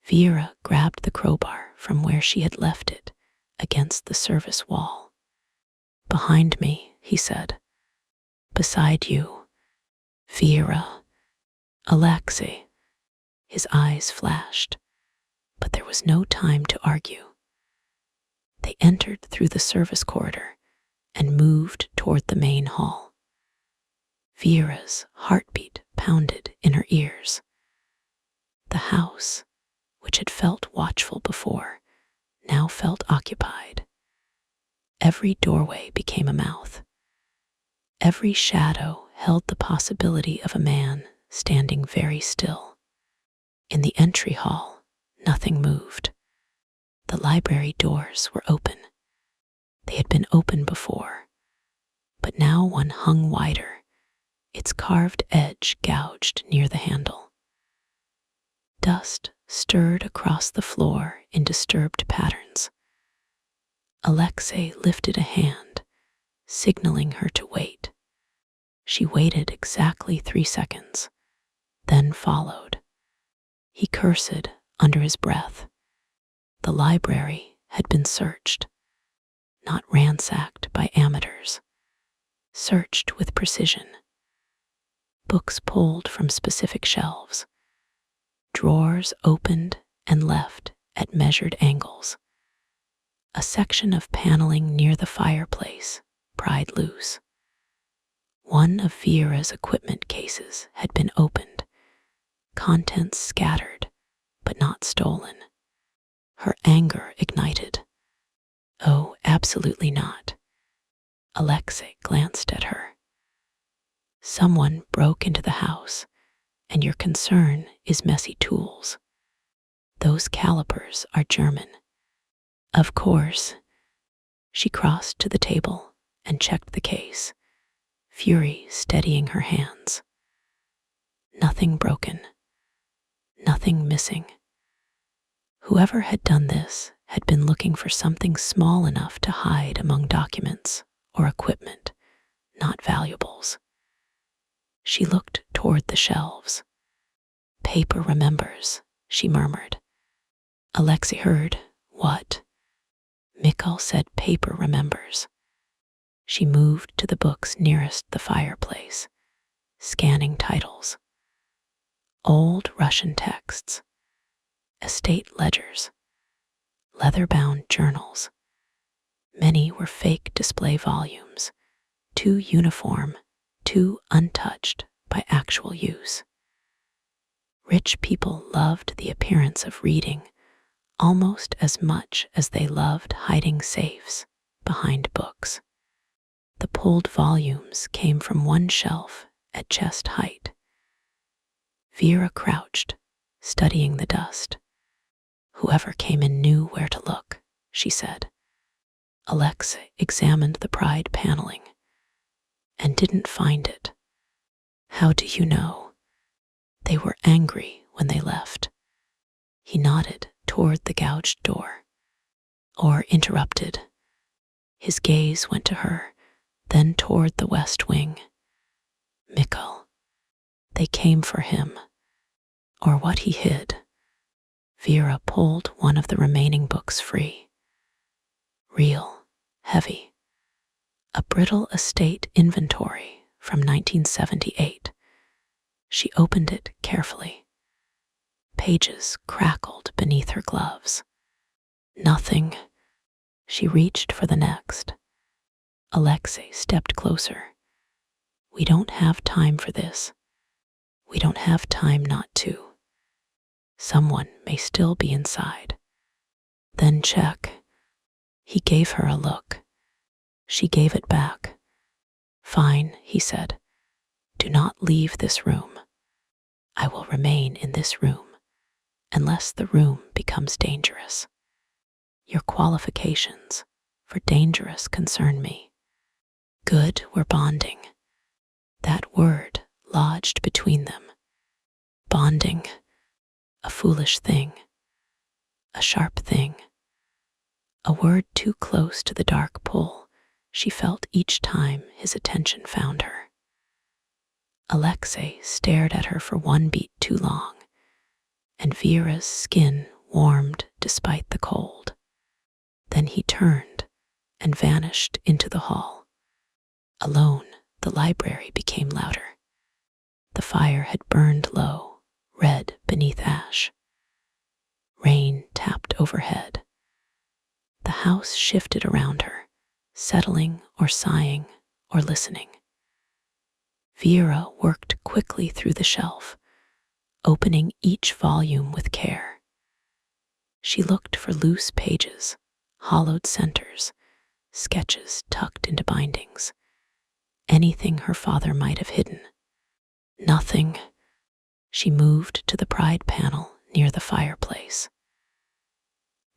Vera grabbed the crowbar from where she had left it against the service wall. "Behind me," he said. "Beside you." "Vera." "Alexei." His eyes flashed, but there was no time to argue. They entered through the service corridor and moved toward the main hall. Vera's heartbeat pounded in her ears. The house, which had felt watchful before, now felt occupied. Every doorway became a mouth. Every shadow held the possibility of a man standing very still. In the entry hall, nothing moved. The library doors were open. They had been open before, but now one hung wider, its carved edge gouged near the handle. Dust stirred across the floor in disturbed patterns. Alexei lifted a hand, signaling her to wait. She waited exactly 3 seconds, then followed. He cursed under his breath. The library had been searched, not ransacked by amateurs, searched with precision. Books pulled from specific shelves, drawers opened and left at measured angles. A section of paneling near the fireplace pried loose. One of Vera's equipment cases had been opened, contents scattered, but not stolen. Her anger ignited. "Oh, absolutely not." Alexei glanced at her. "Someone broke into the house, and your concern is messy tools. Those calipers are German." "Of course." She crossed to the table and checked the case, fury steadying her hands. Nothing broken, nothing missing. Whoever had done this had been looking for something small enough to hide among documents or equipment, not valuables. She looked toward the shelves. "Paper remembers," she murmured. Alexei heard, "What?" Mikhail said paper remembers. She moved to the books nearest the fireplace, scanning titles. Old Russian texts, estate ledgers, leather-bound journals. Many were fake display volumes, too uniform, too untouched by actual use. Rich people loved the appearance of reading almost as much as they loved hiding safes behind books. The pulled volumes came from one shelf at chest height. Vera crouched, studying the dust. "Whoever came in knew where to look," she said. Alexei examined the pried paneling and didn't find it. "How do you know?" "They were angry when they left." He nodded toward the gouged door. "Or interrupted." His gaze went to her, then toward the west wing. "Mikhail." "They came for him." "Or what he hid." Vera pulled one of the remaining books free. real, heavy. A brittle estate inventory from 1978. She opened it carefully. Pages crackled beneath her gloves. Nothing. She reached for the next. Alexei stepped closer. We don't have time for this. We don't have time not to. Someone may still be inside. Then check. He gave her a look. She gave it back. Fine, he said. Do not leave this room. I will remain in this room unless the room becomes dangerous. Your qualifications for dangerous concern me. Good, we're bonding. That word lodged between them. Bonding. A foolish thing. A sharp thing. A word too close to the dark pull she felt each time his attention found her. Alexei stared at her for one beat too long, and Vera's skin warmed despite the cold. Then he turned and vanished into the hall. Alone, the library became louder. The fire had burned low, red beneath ash. Rain tapped overhead. The house shifted around her, settling or sighing or listening. Vera worked quickly through the shelf, opening each volume with care. She looked for loose pages, hollowed centers, sketches tucked into bindings, anything her father might have hidden. Nothing. She moved to the pride panel near the fireplace.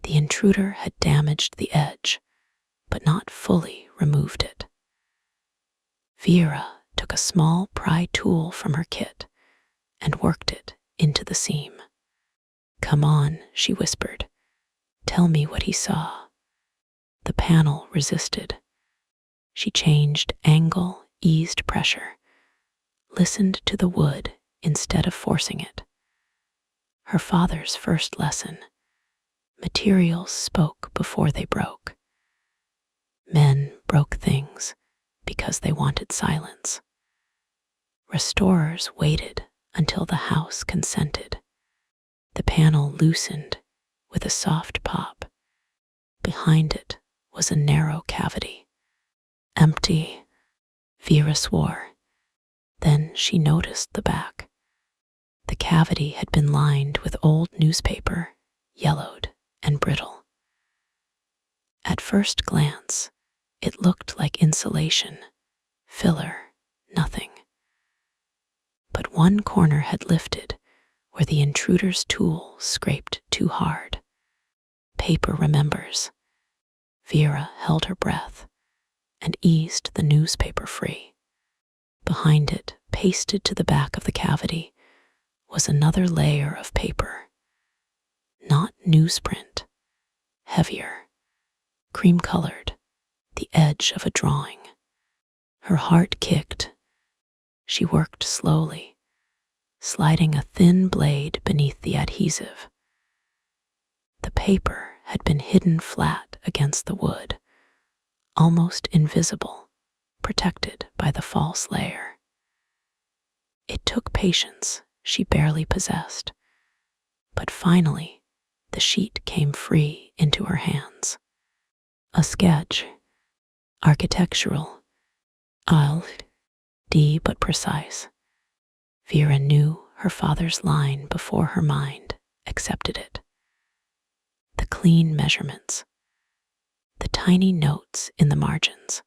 The intruder had damaged the edge, but not fully removed it. Vera took a small pry tool from her kit and worked it into the seam. Come on, she whispered. Tell me what he saw. The panel resisted. She changed angle, eased pressure, listened to the wood instead of forcing it. Her father's first lesson. Materials spoke before they broke. Men broke things because they wanted silence. Restorers waited until the house consented. The panel loosened with a soft pop. Behind it was a narrow cavity. Empty, Vera swore. Then she noticed the back. The cavity had been lined with old newspaper, yellowed and brittle. At first glance, it looked like insulation, filler, nothing. But one corner had lifted where the intruder's tool scraped too hard. Paper remembers. Vera held her breath and eased the newspaper free. Behind it, pasted to the back of the cavity, was another layer of paper. Not newsprint, heavier, cream-colored, the edge of a drawing. Her heart kicked. She worked slowly, sliding a thin blade beneath the adhesive. The paper had been hidden flat against the wood, almost invisible, protected by the false layer. It took patience she barely possessed, but finally the sheet came free into her hands. A sketch, architectural, D but precise. Vera knew her father's line before her mind accepted it. The clean measurements, the tiny notes in the margins,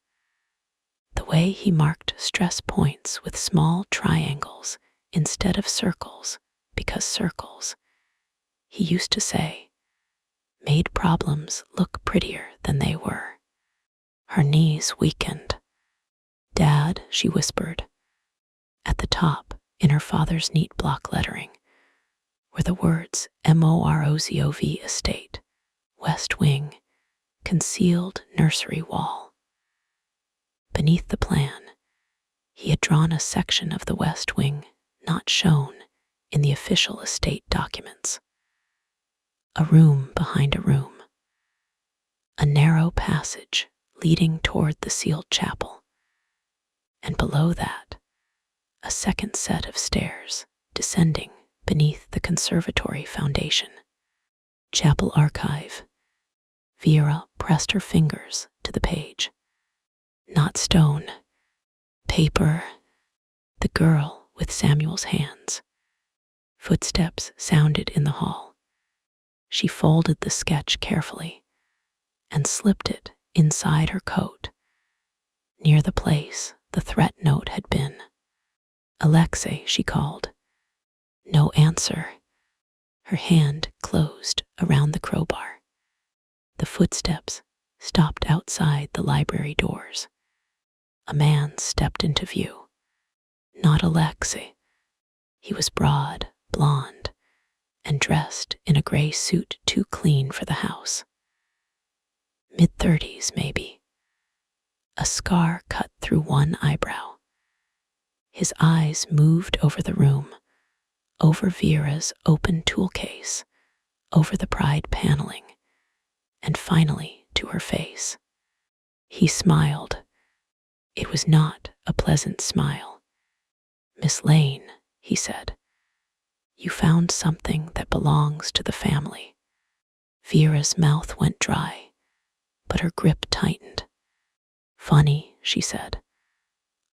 the way he marked stress points with small triangles instead of circles, because circles, he used to say, made problems look prettier than they were. Her knees weakened. Dad, she whispered. At the top, in her father's neat block lettering, were the words MOROZOV Estate, West Wing, Concealed Nursery Wall. Beneath the plan, he had drawn a section of the West Wing not shown in the official estate documents. A room behind a room. a narrow passage leading toward the sealed chapel, and below that, a second set of stairs descending beneath the conservatory foundation. Chapel archive. Vera pressed her fingers to the page. Not stone, paper. The girl with Samuel's hands. Footsteps sounded in the hall. She folded the sketch carefully and slipped it inside her coat, near the place the threat note had been. Alexei, she called. No answer. Her hand closed around the crowbar. The footsteps stopped outside the library doors. A man stepped into view. Not Alexei. He was broad, blonde, and dressed in a gray suit too clean for the house. Mid-30s, maybe. A scar cut through one eyebrow. His eyes moved over the room, over Vera's open tool case, over the Pride paneling, and finally to her face. He smiled. It was not a pleasant smile. Miss Lane, he said, you found something that belongs to the family. Vera's mouth went dry, but her grip tightened. Funny, she said.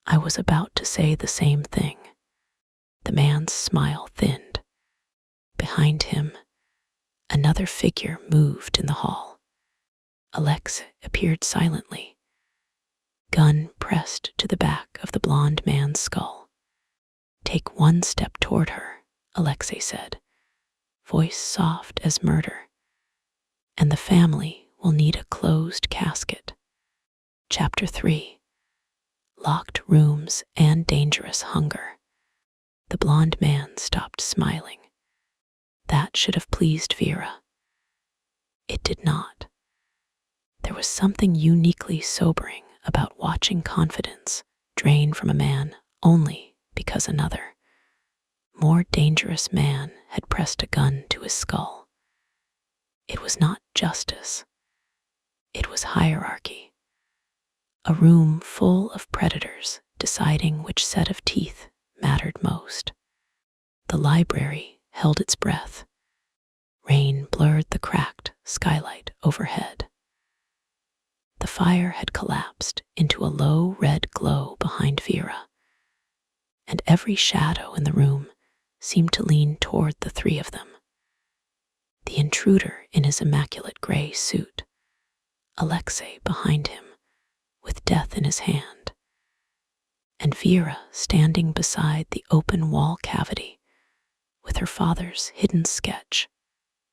I was about to say the same thing. The man's smile thinned. Behind him, another figure moved in the hall. Alexa appeared silently. Gun pressed to the back of the blonde man's skull. Take one step toward her, Alexei said, voice soft as murder. And the family will need a closed casket. Chapter 3. Locked rooms and dangerous hunger. The blonde man stopped smiling. That should have pleased Vera. It did not. There was something uniquely sobering about watching confidence drain from a man only because another, more dangerous man had pressed a gun to his skull. It was not justice. It was hierarchy. A room full of predators deciding which set of teeth mattered most. The library held its breath. Rain blurred the cracked skylight overhead. The fire had collapsed into a low red glow behind Vera, and every shadow in the room seemed to lean toward the three of them. The intruder in his immaculate gray suit, Alexei behind him, with death in his hand, and Vera standing beside the open wall cavity with her father's hidden sketch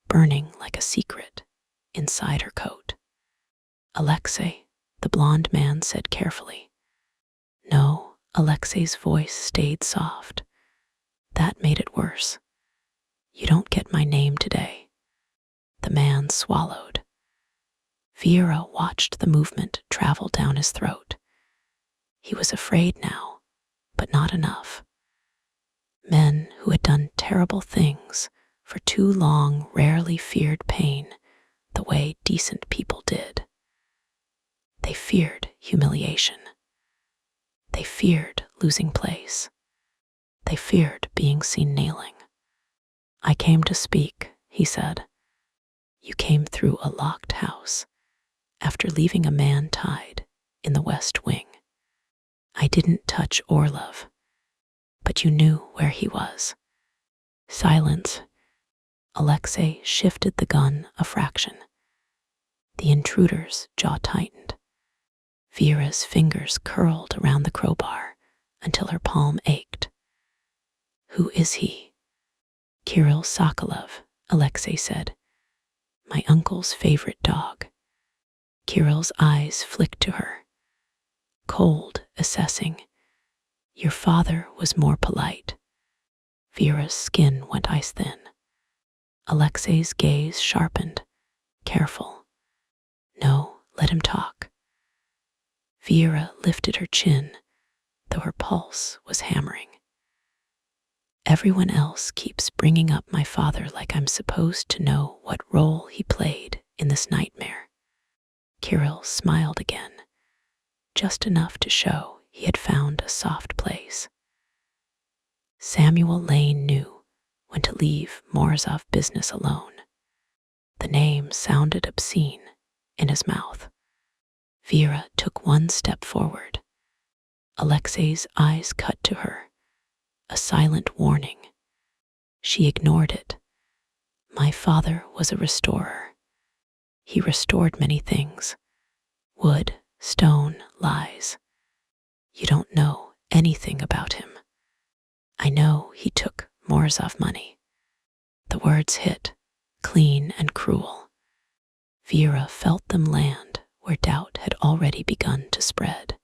burning like a secret inside her coat. Alexei, the blonde man said carefully. No, Alexei's voice stayed soft. That made it worse. You don't get my name today. The man swallowed. Vera watched the movement travel down his throat. He was afraid now, but not enough. Men who had done terrible things for too long rarely feared pain the way decent people did. They feared humiliation. They feared losing place. They feared being seen kneeling. I came to speak, he said. You came through a locked house after leaving a man tied in the West Wing. I didn't touch Orlov, but you knew where he was. Silence. Alexei shifted the gun a fraction. The intruder's jaw tightened. Vera's fingers curled around the crowbar until her palm ached. Who is he? Kirill Sokolov, Alexei said. My uncle's favorite dog. Kirill's eyes flicked to her. Cold, assessing. Your father was more polite. Vera's skin went ice thin. Alexei's gaze sharpened. Careful. No, let him talk. Vera lifted her chin, though her pulse was hammering. Everyone else keeps bringing up my father like I'm supposed to know what role he played in this nightmare. Kirill smiled again, just enough to show he had found a soft place. Samuel Lane knew when to leave Morozov business alone. The name sounded obscene in his mouth. Vera took one step forward. Alexei's eyes cut to her, a silent warning. She ignored it. My father was a restorer. He restored many things: wood, stone, lies. You don't know anything about him. I know he took Morozov money. The words hit, clean and cruel. Vera felt them land where doubt had already begun to spread.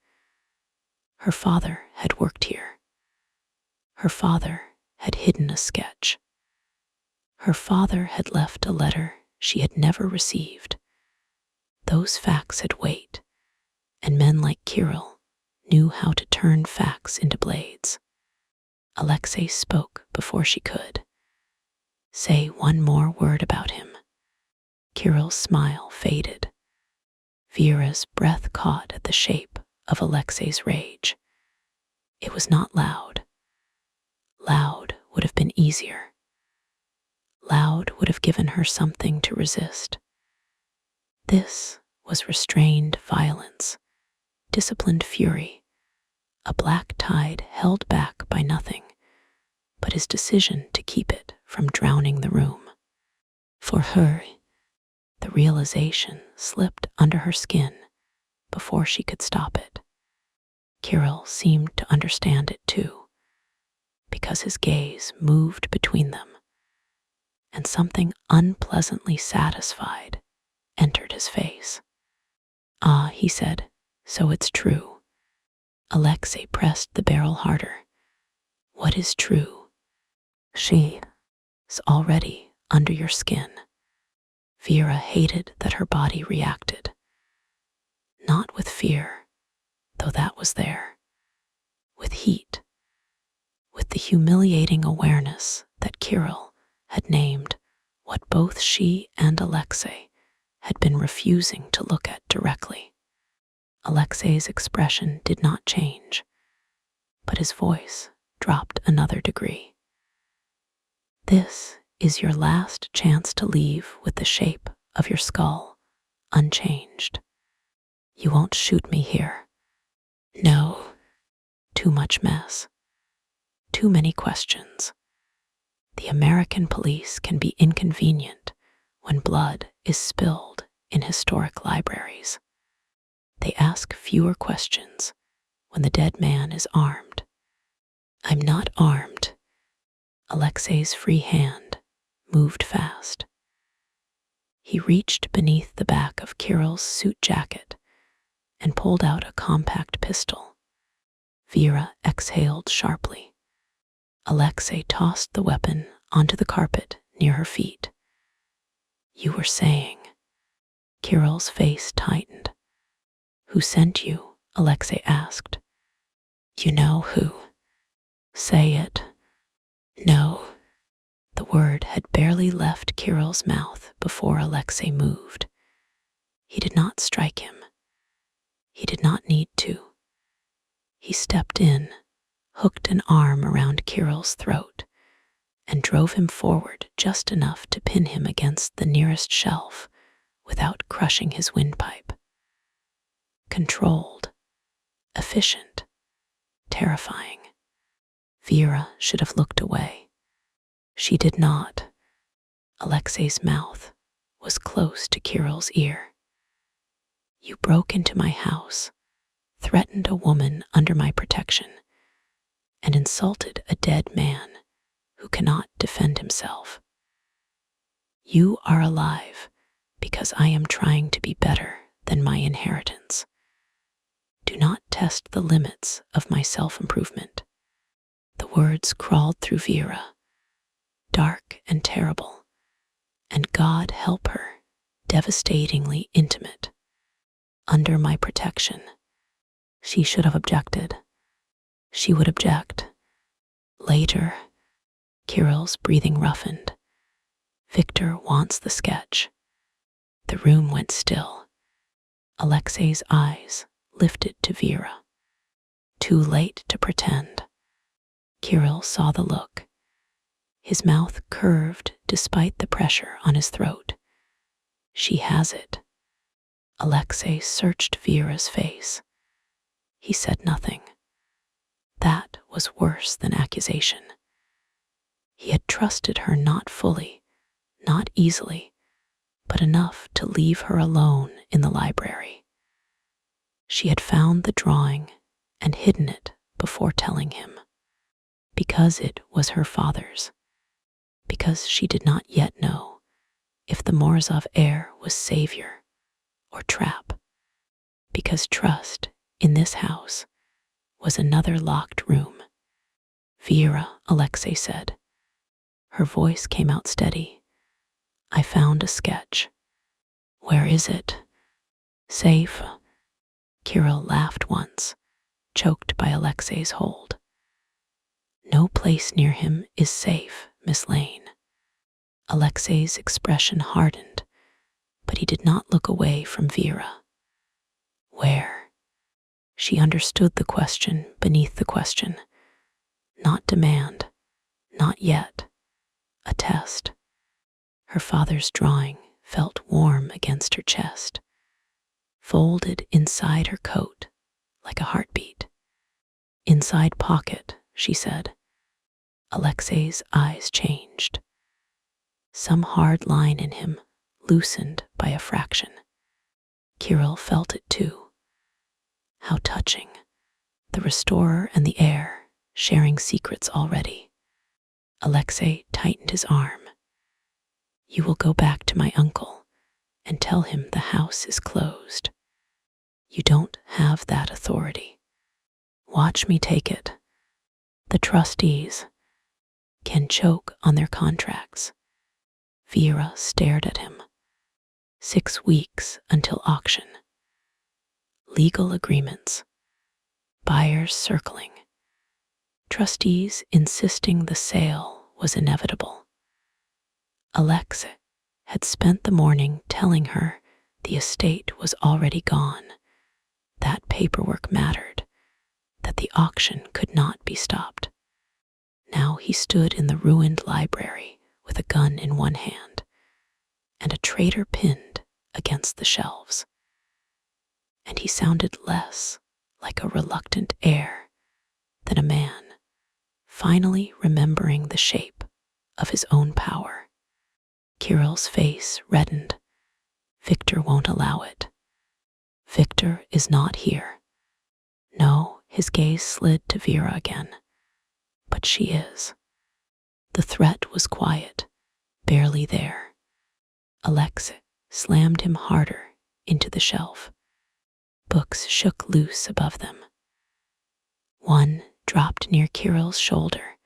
Her father had worked here. Her father had hidden a sketch. Her father had left a letter she had never received. Those facts had weight, and men like Kirill knew how to turn facts into blades. Alexei spoke before she could. Say one more word about him. Kirill's smile faded. Vera's breath caught at the shape of Alexei's rage. It was not loud. Loud would have been easier. Loud would have given her something to resist. This was restrained violence, disciplined fury, a black tide held back by nothing but his decision to keep it from drowning the room. For her, the realization slipped under her skin before she could stop it. Kirill seemed to understand it too, because his gaze moved between them, and something unpleasantly satisfied entered his face. Ah, he said, so it's true. Alexei pressed the barrel harder. What is true? She is already under your skin. Vera hated that her body reacted. Not with fear, though that was there. With heat. With the humiliating awareness that Kirill had named what both she and Alexei had been refusing to look at directly. Alexei's expression did not change, but his voice dropped another degree. This is your last chance to leave with the shape of your skull unchanged. You won't shoot me here. No, too much mess. Too many questions. The American police can be inconvenient when blood is spilled in historic libraries. They ask fewer questions when the dead man is armed. I'm not armed. Alexei's free hand moved fast. He reached beneath the back of Kirill's suit jacket and pulled out a compact pistol. Vera exhaled sharply. Alexei tossed the weapon onto the carpet near her feet. You were saying. Kirill's face tightened. Who sent you? Alexei asked. You know who. Say it. No. The word had barely left Kirill's mouth before Alexei moved. He did not strike him. He did not need to. He stepped in, hooked an arm around Kirill's throat, and drove him forward just enough to pin him against the nearest shelf without crushing his windpipe. Controlled, efficient, terrifying. Vera should have looked away. She did not. Alexei's mouth was close to Kirill's ear. You broke into my house, threatened a woman under my protection, and insulted a dead man who cannot defend himself. You are alive because I am trying to be better than my inheritance. Do not test the limits of my self-improvement. The words crawled through Vera, dark and terrible, and God help her, devastatingly intimate. Under my protection. She should have objected. She would object. Later, Kirill's breathing roughened. Victor wants the sketch. The room went still. Alexei's eyes lifted to Vera. Too late to pretend. Kirill saw the look. His mouth curved despite the pressure on his throat. She has it. Alexei searched Vera's face. He said nothing. That was worse than accusation. He had trusted her not fully, not easily, but enough to leave her alone in the library. She had found the drawing and hidden it before telling him, because it was her father's, because she did not yet know if the Bratva Heir was savior or trap, because trust in this house was another locked room. Vera, Alexei said. Her voice came out steady. I found a sketch. Where is it? Safe. Kirill laughed once, choked by Alexei's hold. No place near him is safe, Miss Lane. Alexei's expression hardened, but he did not look away from Vera. Where? She understood the question beneath the question. Not demand, not yet. A test. Her father's drawing felt warm against her chest, folded inside her coat like a heartbeat. Inside pocket, she said. Alexei's eyes changed. Some hard line in him loosened by a fraction. Kirill felt it too. How touching. The restorer and the heir sharing secrets already. Alexei tightened his arm. You will go back to my uncle and tell him the house is closed. You don't have that authority. Watch me take it. The trustees can choke on their contracts. Vera stared at him. 6 weeks until auction. Legal agreements. Buyers circling. Trustees insisting the sale was inevitable. Alexei had spent the morning telling her the estate was already gone, that paperwork mattered, that the auction could not be stopped. Now he stood in the ruined library with a gun in one hand and a traitor pinned against the shelves. And he sounded less like a reluctant heir than a man finally remembering the shape of his own power. Kirill's face reddened. Victor won't allow it. Victor is not here. No, his gaze slid to Vera again. But she is. The threat was quiet, barely there. Alexei slammed him harder into the shelf. Books shook loose above them. One dropped near Kirill's shoulder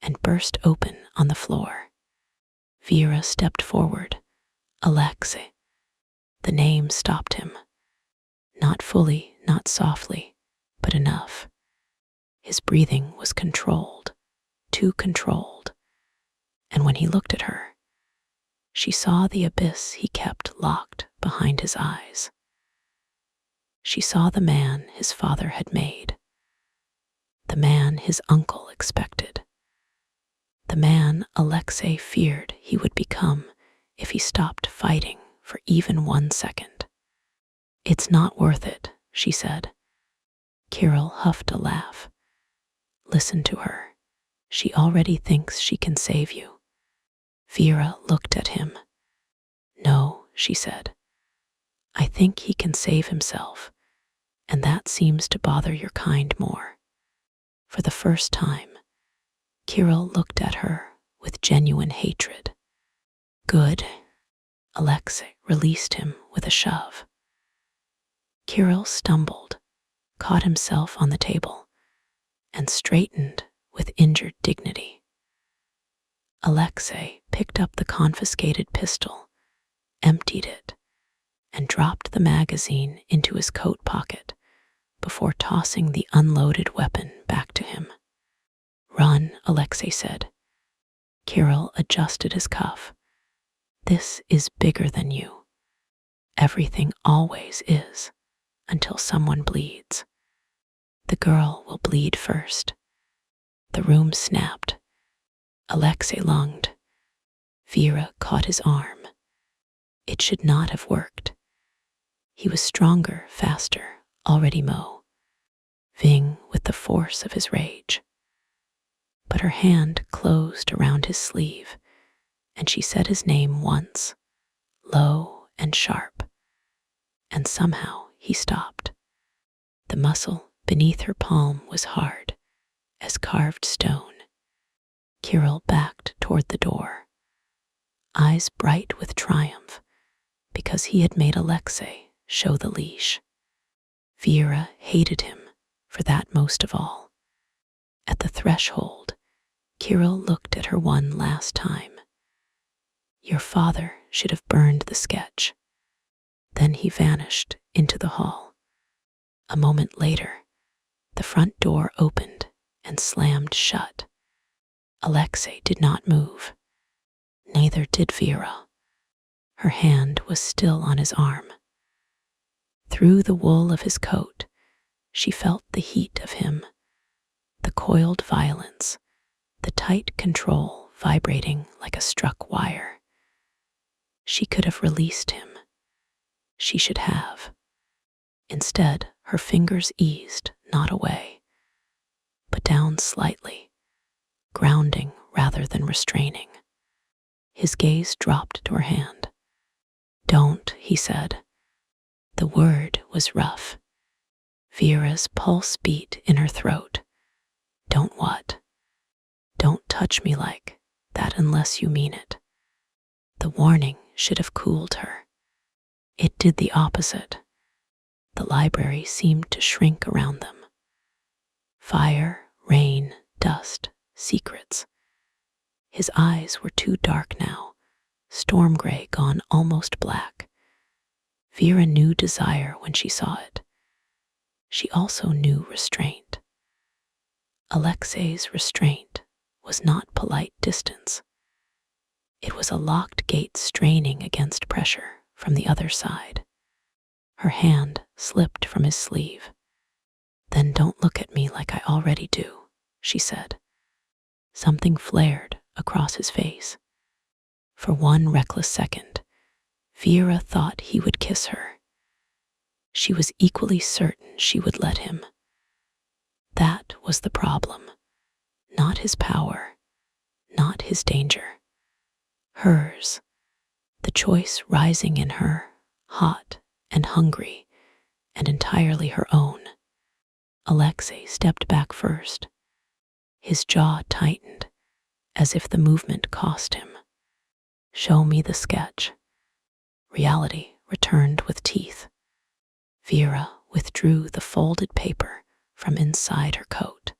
and burst open on the floor. Vera stepped forward. Alexei. The name stopped him. Not fully, not softly, but enough. His breathing was controlled, too controlled. And when he looked at her, she saw the abyss he kept locked behind his eyes. She saw the man his father had made, the man his uncle expected, the man Alexei feared he would become if he stopped fighting for even 1 second. It's not worth it, she said. Kirill huffed a laugh. Listen to her. She already thinks she can save you. Vera looked at him. No, she said. I think he can save himself, and that seems to bother your kind more. For the first time, Kirill looked at her with genuine hatred. Good. Alexei released him with a shove. Kirill stumbled, caught himself on the table, and straightened with injured dignity. Alexei picked up the confiscated pistol, emptied it, and dropped the magazine into his coat pocket before tossing the unloaded weapon back to him. Run, Alexei said. Kirill adjusted his cuff. This is bigger than you. Everything always is, until someone bleeds. The girl will bleed first. The room snapped. Alexei lunged. Vera caught his arm. It should not have worked. He was stronger, faster, already moving with the force of his rage. But her hand closed around his sleeve, and she said his name once, low and sharp, and somehow he stopped. The muscle beneath her palm was hard as carved stone. Kirill backed toward the door, eyes bright with triumph, because he had made Alexei show the leash. Vera hated him for that most of all. At the threshold, Kirill looked at her one last time. Your father should have burned the sketch. Then he vanished into the hall. A moment later, the front door opened and slammed shut. Alexei did not move. Neither did Vera. Her hand was still on his arm. Through the wool of his coat, she felt the heat of him, the coiled violence, the tight control vibrating like a struck wire. She could have released him. She should have. Instead, her fingers eased not away, but down slightly, grounding rather than restraining. His gaze dropped to her hand. Don't, he said. The word was rough. Vera's pulse beat in her throat. Don't what? Don't touch me like that unless you mean it. The warning should have cooled her. It did the opposite. The library seemed to shrink around them. Fire, rain, dust, secrets. His eyes were too dark now, storm gray gone almost black. Vera knew desire when she saw it. She also knew restraint. Alexei's restraint was not polite distance. It was a locked gate straining against pressure from the other side. Her hand slipped from his sleeve. Then don't look at me like I already do, she said. Something flared across his face. For one reckless second, Vera thought he would kiss her. She was equally certain she would let him. That was the problem. Not his power, not his danger. Hers, the choice rising in her, hot and hungry, and entirely her own. Alexei stepped back first. His jaw tightened, as if the movement cost him. Show me the sketch. Reality returned with teeth. Vera withdrew the folded paper from inside her coat.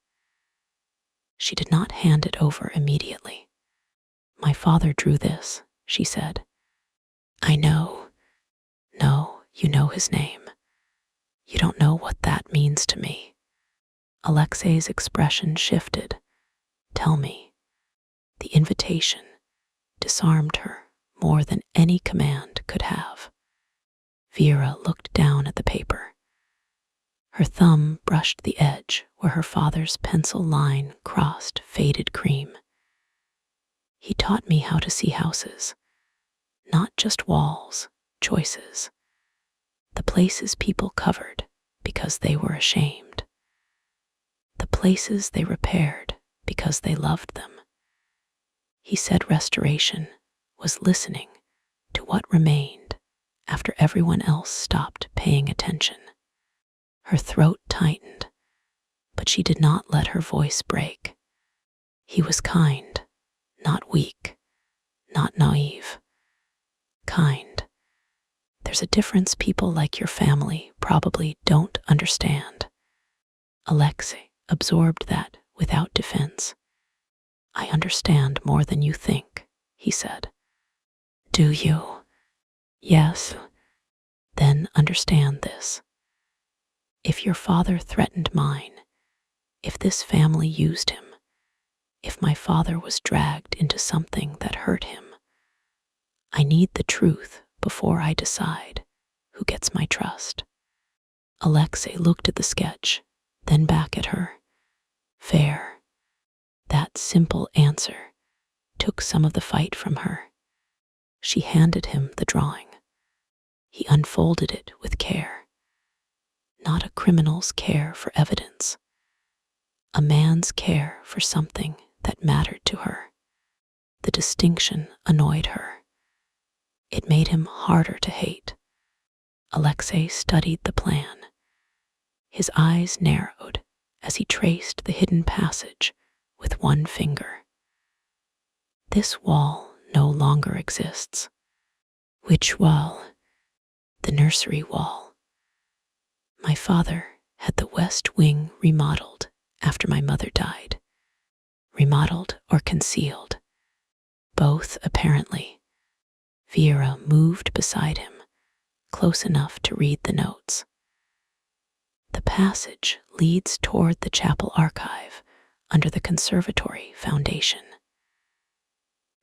She did not hand it over immediately. My father drew this, she said. I know. No, you know his name. You don't know what that means to me. Alexei's expression shifted. Tell me. The invitation disarmed her more than any command could have. Vera looked down at the paper. Her thumb brushed the edge where her father's pencil line crossed faded cream. He taught me how to see houses, not just walls, choices. The places people covered because they were ashamed. The places they repaired because they loved them. He said restoration was listening to what remained after everyone else stopped paying attention. Her throat tightened, but she did not let her voice break. He was kind, not weak, not naive. Kind. There's a difference people like your family probably don't understand. Alexei absorbed that without defense. I understand more than you think, he said. Do you? Yes. Then understand this. If your father threatened mine, if this family used him, if my father was dragged into something that hurt him, I need the truth before I decide gets my trust. Alexei looked at the sketch, then back at her. Fair. That simple answer took some of the fight from her. She handed him the drawing. He unfolded it with care. Not a criminal's care for evidence. A man's care for something that mattered to her. The distinction annoyed her. It made him harder to hate. Alexei studied the plan. His eyes narrowed as he traced the hidden passage with one finger. This wall no longer exists. Which wall? The nursery wall. My father had the west wing remodeled after my mother died. Remodeled or concealed. Both, apparently. Vera moved beside him, close enough to read the notes. The passage leads toward the chapel archive under the conservatory foundation.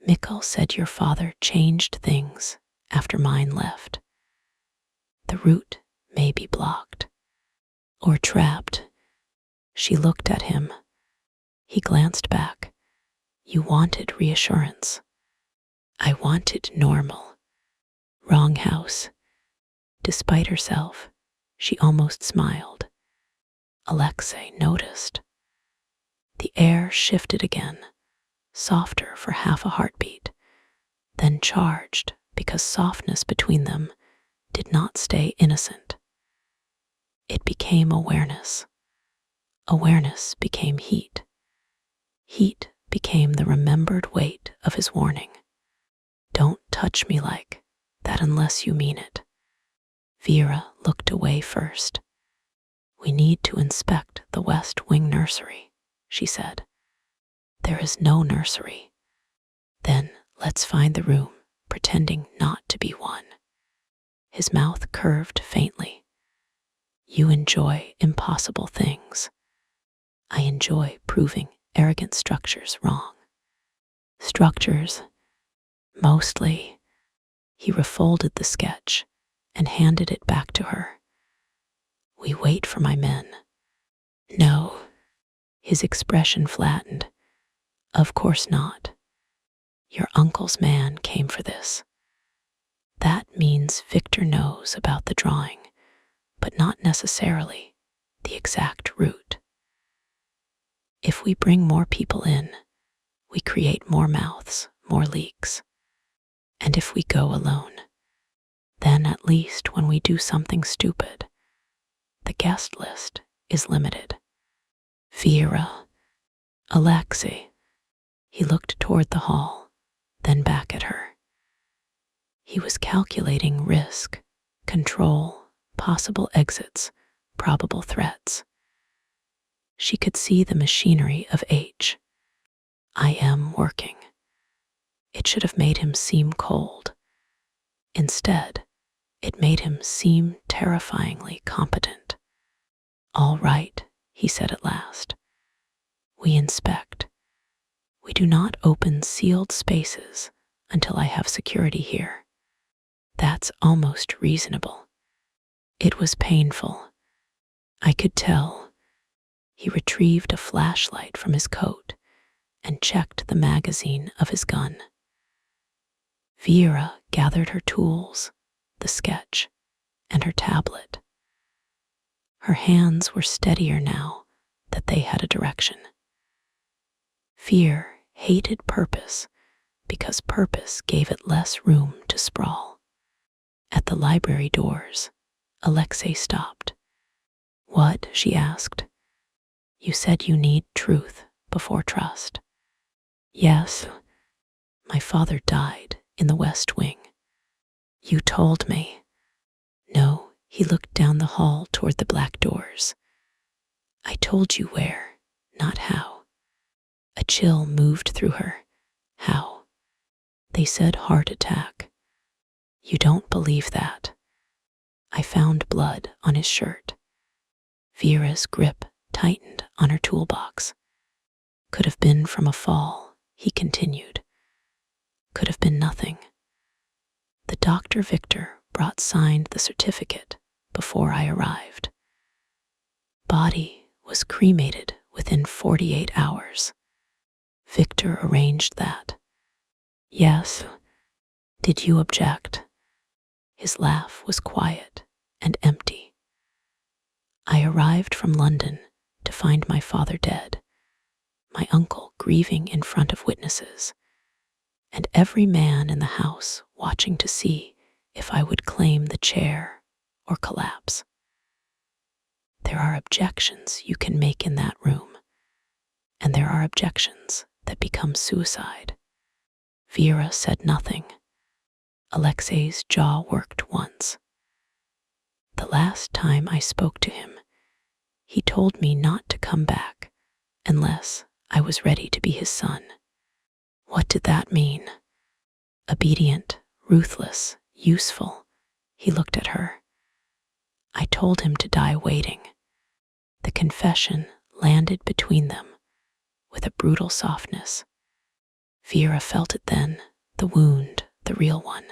Mikkel said your father changed things after mine left. The route may be blocked or trapped. She looked at him. He glanced back. You wanted reassurance. I wanted normal. Wrong house. Despite herself, she almost smiled. Alexei noticed. The air shifted again, softer for half a heartbeat, then charged because softness between them did not stay innocent. It became awareness. Awareness became heat. Heat became the remembered weight of his warning. Don't touch me like that unless you mean it. Vera looked away first. We need to inspect the West Wing nursery, she said. There is no nursery. Then let's find the room, pretending not to be one. His mouth curved faintly. You enjoy impossible things. I enjoy proving arrogant structures wrong. Structures, mostly. He refolded the sketch and handed it back to her. We wait for my men. No. His expression flattened. Of course not. Your uncle's man came for this. That means Victor knows about the drawing, but not necessarily the exact route. If we bring more people in, we create more mouths, more leaks. And if we go alone, then at least when we do something stupid, the guest list is limited. Vera, Alexei. He looked toward the hall, then back at her. He was calculating risk, control, possible exits, probable threats. She could see the machinery of H. I am working. It should have made him seem cold. Instead, it made him seem terrifyingly competent. All right, he said at last. We inspect. We do not open sealed spaces until I have security here. That's almost reasonable. It was painful. I could tell. He retrieved a flashlight from his coat and checked the magazine of his gun. Vera gathered her tools, the sketch, and her tablet. Her hands were steadier now that they had a direction. Fear hated purpose because purpose gave it less room to sprawl. At the library doors, Alexei stopped. What? She asked. You said you need truth before trust. Yes. My father died in the West Wing. You told me. No, he looked down the hall toward the black doors. I told you where, not how. A chill moved through her. How? They said heart attack. You don't believe that. I found blood on his shirt. Vera's grip tightened on her toolbox. Could have been from a fall, he continued. Could have been nothing. The Dr. Victor brought signed the certificate before I arrived. Body was cremated within 48 hours. Victor arranged that. Yes. Did you object? His laugh was quiet and empty. I arrived from London to find my father dead, my uncle grieving in front of witnesses, and every man in the house watching to see if I would claim the chair or collapse. There are objections you can make in that room, and there are objections that become suicide. Vera said nothing. Alexei's jaw worked once. The last time I spoke to him, he told me not to come back unless I was ready to be his son. What did that mean? Obedient, ruthless, useful. He looked at her. I told him to die waiting. The confession landed between them with a brutal softness. Vera felt it then, the wound, the real one.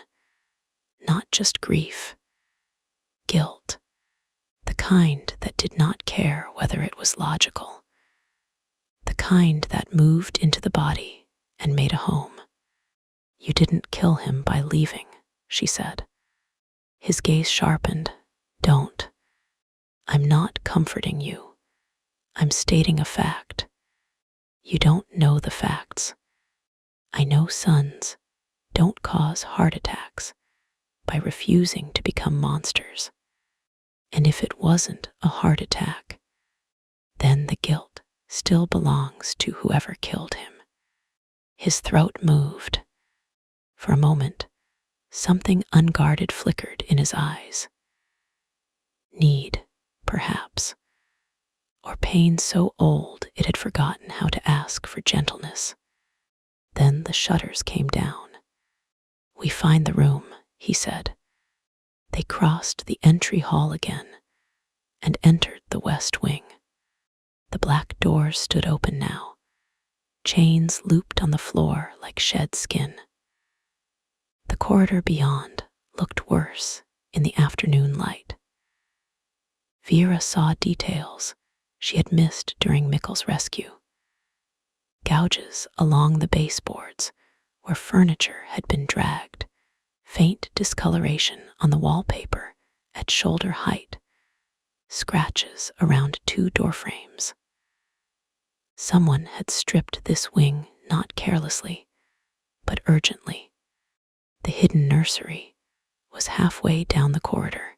Not just grief. Guilt. The kind that did not care whether it was logical. The kind that moved into the body and made a home. You didn't kill him by leaving, she said. His gaze sharpened. Don't. I'm not comforting you. I'm stating a fact. You don't know the facts. I know sons don't cause heart attacks by refusing to become monsters. And if it wasn't a heart attack, then the guilt still belongs to whoever killed him. His throat moved. For a moment, something unguarded flickered in his eyes. Need, perhaps, or pain so old it had forgotten how to ask for gentleness. Then the shutters came down. We find the room, he said. They crossed the entry hall again and entered the west wing. The black doors stood open now, chains looped on the floor like shed skin. The corridor beyond looked worse in the afternoon light. Vera saw details she had missed during Mikkel's rescue. Gouges along the baseboards where furniture had been dragged, faint discoloration on the wallpaper at shoulder height, scratches around 2 door frames. Someone had stripped this wing not carelessly, but urgently. The hidden nursery was halfway down the corridor.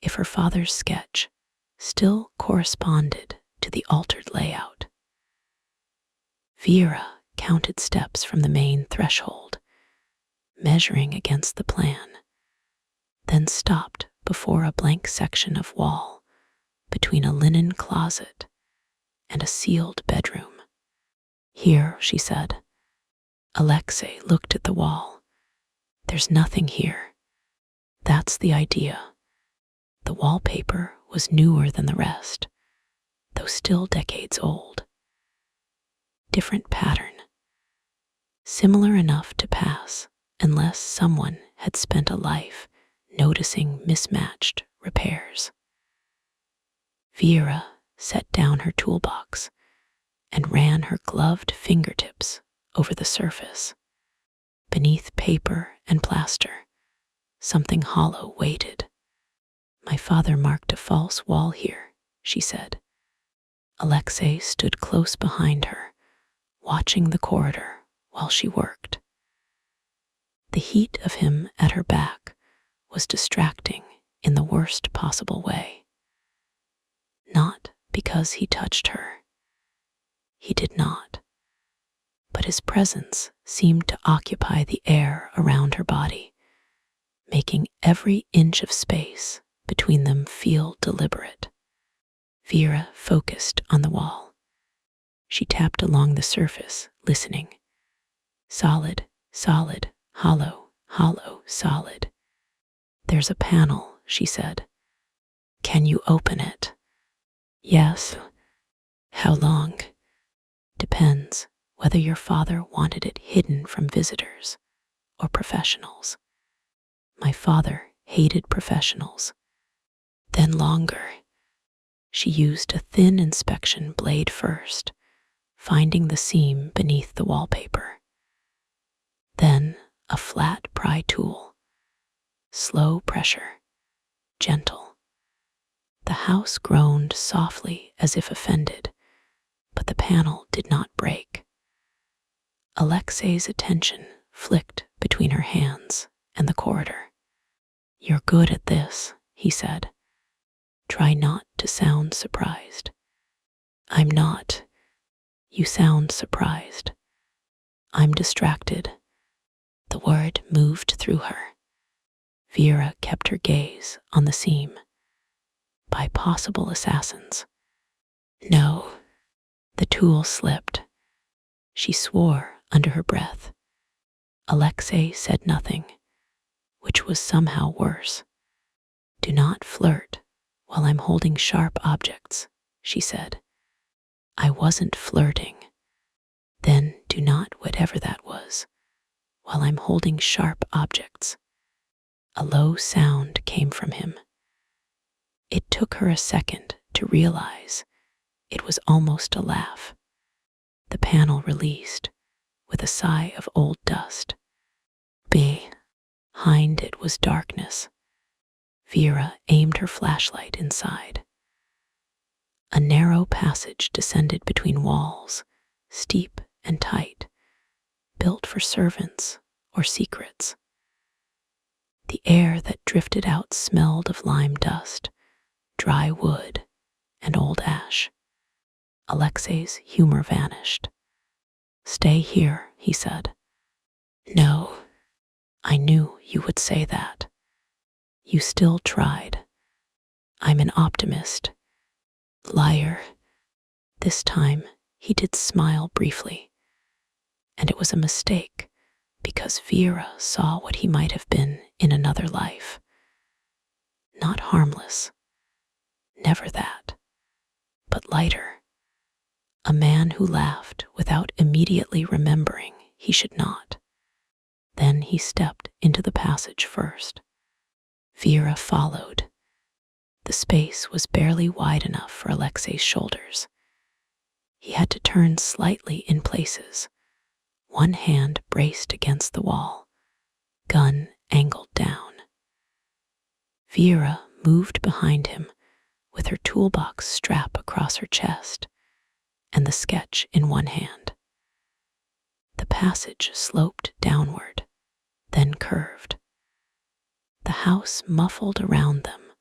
If her father's sketch still corresponded to the altered layout. Vera counted steps from the main threshold, measuring against the plan, then stopped before a blank section of wall between a linen closet and a sealed bedroom. Here, she said. Alexei looked at the wall. There's nothing here. That's the idea. The wallpaper was newer than the rest, though still decades old. Different pattern. Similar enough to pass unless someone had spent a life noticing mismatched repairs. Vera set down her toolbox and ran her gloved fingertips over the surface. Beneath paper and plaster, something hollow waited. My father marked a false wall here, she said. Alexei stood close behind her, watching the corridor while she worked. The heat of him at her back was distracting in the worst possible way. Not because he touched her. He did not. But his presence seemed to occupy the air around her body, making every inch of space between them feel deliberate. Vera focused on the wall. She tapped along the surface, listening. Solid, solid, hollow, hollow, solid. There's a panel, she said. Can you open it? Yes. How long? Depends whether your father wanted it hidden from visitors or professionals. My father hated professionals. Then longer. She used a thin inspection blade first, finding the seam beneath the wallpaper. Then a flat pry tool. Slow pressure, gentle. The house groaned softly as if offended, but the panel did not break. Alexei's attention flicked between her hands and the corridor. "You're good at this," he said. "Try not to sound surprised." "I'm not. You sound surprised." "I'm distracted." The word moved through her. Vera kept her gaze on the seam. "By possible assassins." "No." The tool slipped. She swore under her breath. Alexei said nothing, which was somehow worse. "Do not flirt while I'm holding sharp objects," she said. "I wasn't flirting." "Then do not whatever that was, while I'm holding sharp objects." A low sound came from him. It took her a second to realize it was almost a laugh. The panel released with a sigh of old dust. Behind it was darkness. Vera aimed her flashlight inside. A narrow passage descended between walls, steep and tight, built for servants or secrets. The air that drifted out smelled of lime dust, dry wood, and old ash. Alexei's humor vanished. "Stay here," he said. "No, I knew you would say that." "You still tried." "I'm an optimist." "Liar." This time he did smile briefly. And it was a mistake, because Vera saw what he might have been in another life. Not harmless. Never that. But lighter. A man who laughed without immediately remembering he should not. Then he stepped into the passage first. Vera followed. The space was barely wide enough for Alexei's shoulders. He had to turn slightly in places, one hand braced against the wall, gun angled down. Vera moved behind him with her toolbox strap across her chest and the sketch in one hand. The passage sloped downward, then curved. The house muffled around them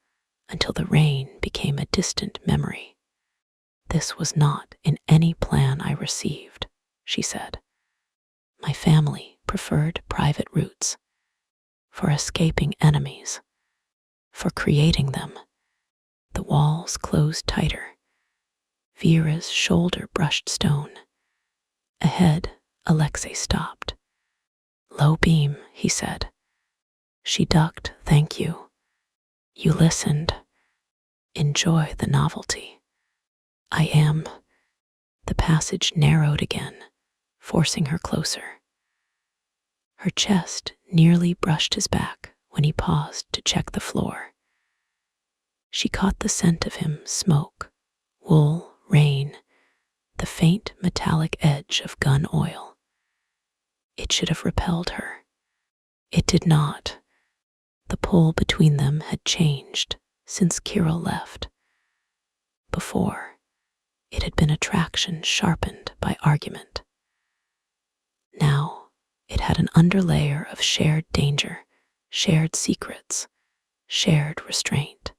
until the rain became a distant memory. "This was not in any plan I received," she said. "My family preferred private routes, for escaping enemies, for creating them." The walls closed tighter. Vera's shoulder brushed stone. Ahead, Alexei stopped. "Low beam," he said. She ducked. "Thank you." "You listened." "Enjoy the novelty." "I am." The passage narrowed again, forcing her closer. Her chest nearly brushed his back when he paused to check the floor. She caught the scent of him: smoke, wool, rain, the faint metallic edge of gun oil. It should have repelled her. It did not. The pull between them had changed since Kirill left. Before, it had been attraction sharpened by argument. Now, it had an underlayer of shared danger, shared secrets, shared restraint.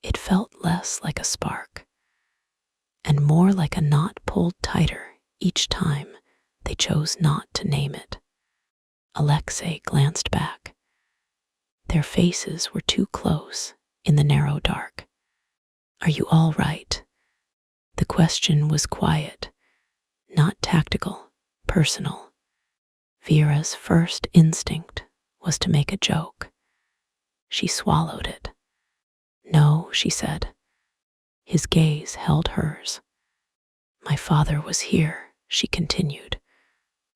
It felt less like a spark, and more like a knot pulled tighter each time they chose not to name it. Alexei glanced back. Their faces were too close in the narrow dark. "Are you all right?" The question was quiet, not tactical, personal. Vera's first instinct was to make a joke. She swallowed it. "No," she said. His gaze held hers. "My father was here," she continued,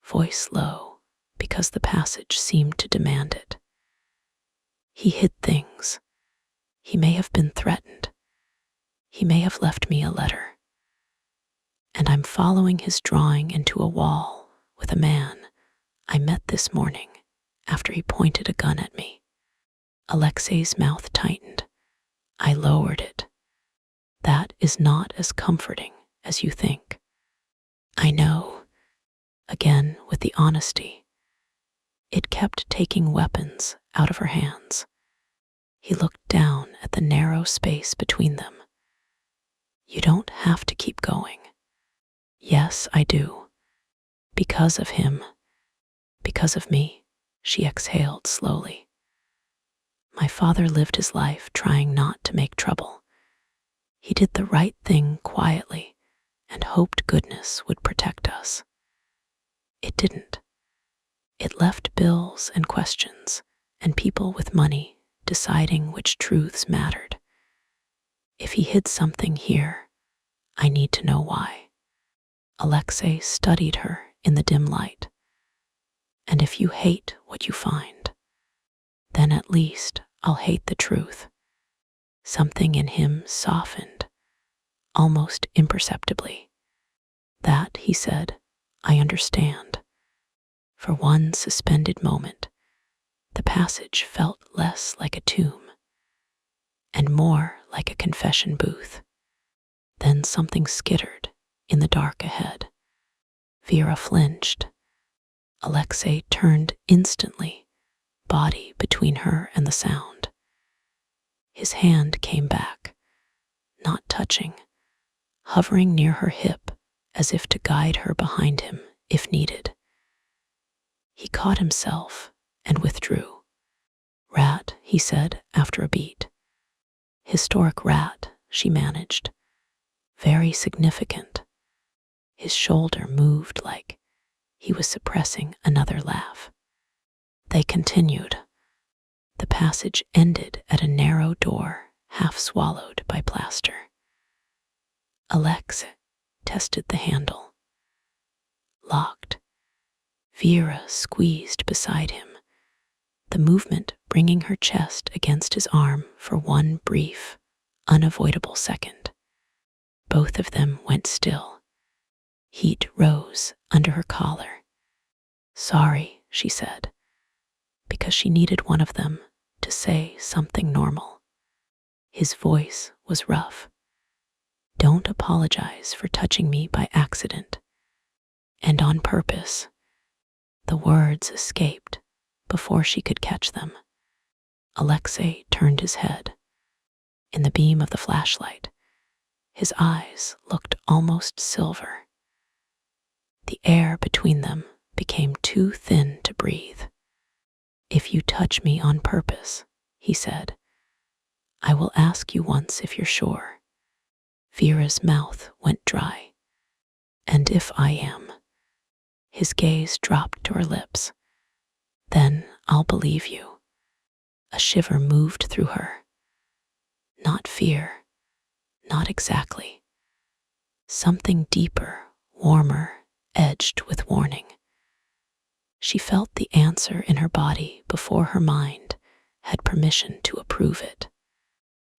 voice low because the passage seemed to demand it. He hid things. He may have been threatened. He may have left me a letter. And I'm following his drawing into a wall with a man I met this morning after he pointed a gun at me. Alexei's mouth tightened. I lowered it. That is not as comforting as you think. I know, again with the honesty. It kept taking weapons out of her hands. He looked down at the narrow space between them. You don't have to keep going. Yes, I do. Because of him. Because of me, she exhaled slowly. My father lived his life trying not to make trouble. He did the right thing quietly and hoped goodness would protect us. It didn't. It left bills and questions and people with money deciding which truths mattered. If he hid something here, I need to know why. Alexei studied her in the dim light. And if you hate what you find, then at least I'll hate the truth. Something in him softened, almost imperceptibly. That, he said, I understand. For one suspended moment, the passage felt less like a tomb and more like a confession booth. Then something skittered in the dark ahead. Vera flinched. Alexei turned instantly, body between her and the sound. His hand came back, not touching, hovering near her hip as if to guide her behind him if needed. He caught himself and withdrew. Rat, he said after a beat. Historic rat, she managed. Very significant. His shoulder moved like he was suppressing another laugh. They continued. The passage ended at a narrow door, half swallowed by plaster. Alex tested the handle. Locked. Vera squeezed beside him, the movement bringing her chest against his arm for one brief, unavoidable second. Both of them went still. Heat rose under her collar. Sorry, she said, because she needed one of them to say something normal. His voice was rough. Don't apologize for touching me by accident. And on purpose. The words escaped before she could catch them. Alexei turned his head. In the beam of the flashlight, his eyes looked almost silver. The air between them became too thin to breathe. If you touch me on purpose, he said, I will ask you once if you're sure. Vera's mouth went dry. And if I am? His gaze dropped to her lips. Then I'll believe you. A shiver moved through her. Not fear, not exactly. Something deeper, warmer, edged with warning. She felt the answer in her body before her mind had permission to approve it.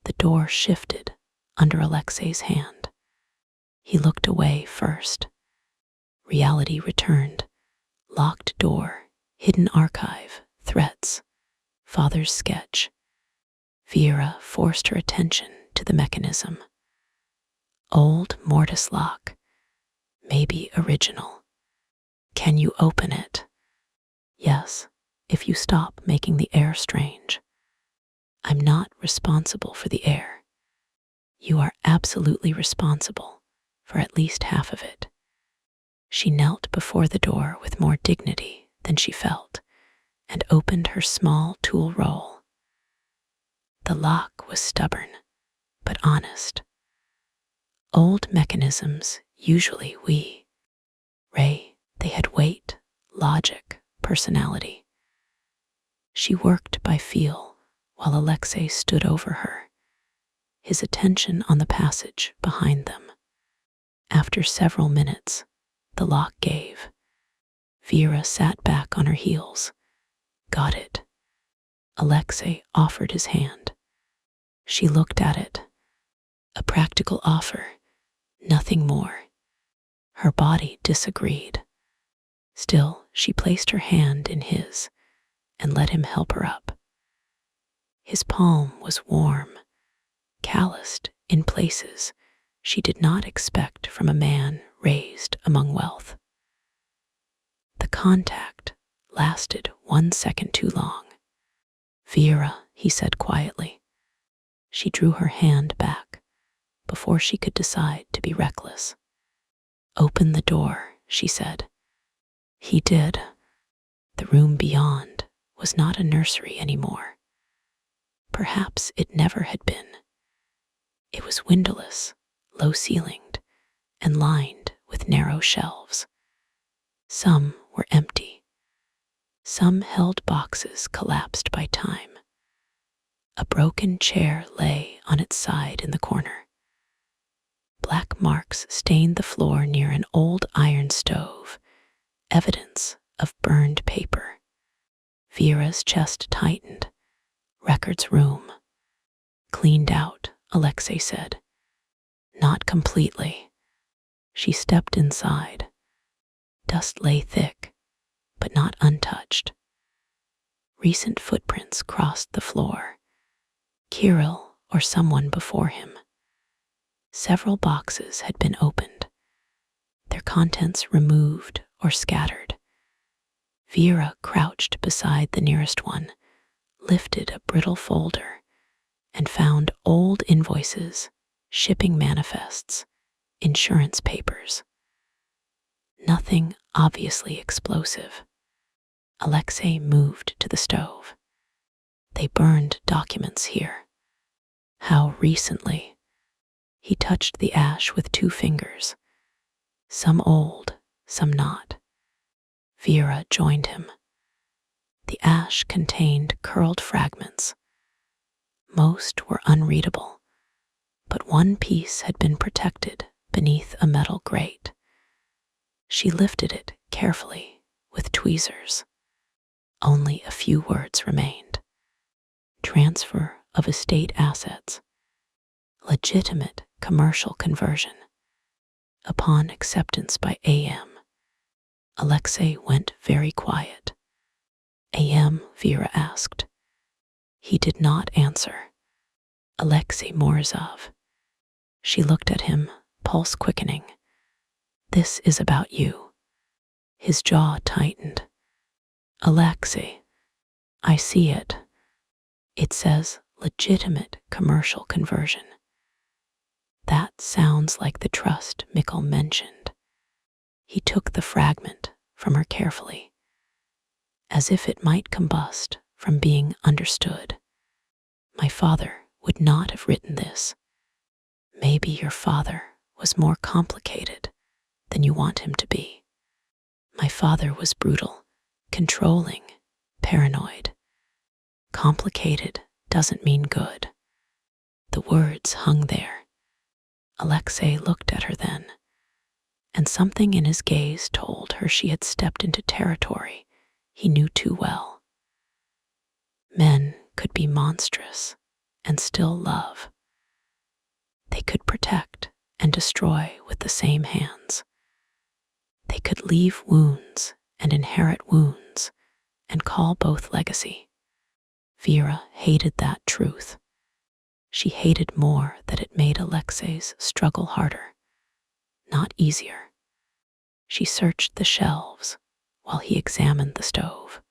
The door shifted under Alexei's hand. He looked away first. Reality returned. Locked door, hidden archive, threats, father's sketch. Vera forced her attention to the mechanism. Old mortise lock, maybe original. Can you open it? Yes, if you stop making the air strange. I'm not responsible for the air. You are absolutely responsible for at least half of it. She knelt before the door with more dignity than she felt and opened her small tool roll. The lock was stubborn, but honest. Old mechanisms, usually they had weight, logic, personality. She worked by feel while Alexei stood over her, his attention on the passage behind them. After several minutes, the lock gave. Vera sat back on her heels. Got it. Alexei offered his hand. She looked at it. A practical offer, nothing more. Her body disagreed. Still, she placed her hand in his and let him help her up. His palm was warm, calloused in places she did not expect from a man raised among wealth. The contact lasted 1 second too long. "Vera," he said quietly. She drew her hand back before she could decide to be reckless. "Open the door," she said. He did. The room beyond was not a nursery anymore. Perhaps it never had been. It was windowless, low-ceilinged, and lined with narrow shelves. Some were empty. Some held boxes collapsed by time. A broken chair lay on its side in the corner. Black marks stained the floor near an old iron stove, evidence of burned paper. Vera's chest tightened. "Records room." "Cleaned out," Alexei said. "Not completely." She stepped inside. Dust lay thick, but not untouched. Recent footprints crossed the floor. Kirill or someone before him. Several boxes had been opened, their contents removed or scattered. Vera crouched beside the nearest one, lifted a brittle folder, and found old invoices, shipping manifests, insurance papers. Nothing obviously explosive. Alexei moved to the stove. They burned documents here. How recently? He touched the ash with 2 fingers. Some old, some not. Vera joined him. The ash contained curled fragments. Most were unreadable, but one piece had been protected beneath a metal grate. She lifted it carefully with tweezers. Only a few words remained. Transfer of estate assets. Legitimate commercial conversion. Upon acceptance by AM. Alexei went very quiet. "AM?" Vera asked. He did not answer. "Alexei Morozov." She looked at him, pulse quickening. "This is about you." His jaw tightened. "Alexei, I see it. It says legitimate commercial conversion. That sounds like the trust Mikkel mentioned." He took the fragment from her carefully, as if it might combust from being understood. "My father would not have written this. Maybe your father was more complicated than you want him to be. My father was brutal, controlling, paranoid. Complicated doesn't mean good." The words hung there. Alexei looked at her then, and something in his gaze told her she had stepped into territory he knew too well. Men could be monstrous and still love. They could protect and destroy with the same hands. They could leave wounds and inherit wounds and call both legacy. Vera hated that truth. She hated more that it made Alexei's struggle harder, not easier. She searched the shelves while he examined the stove.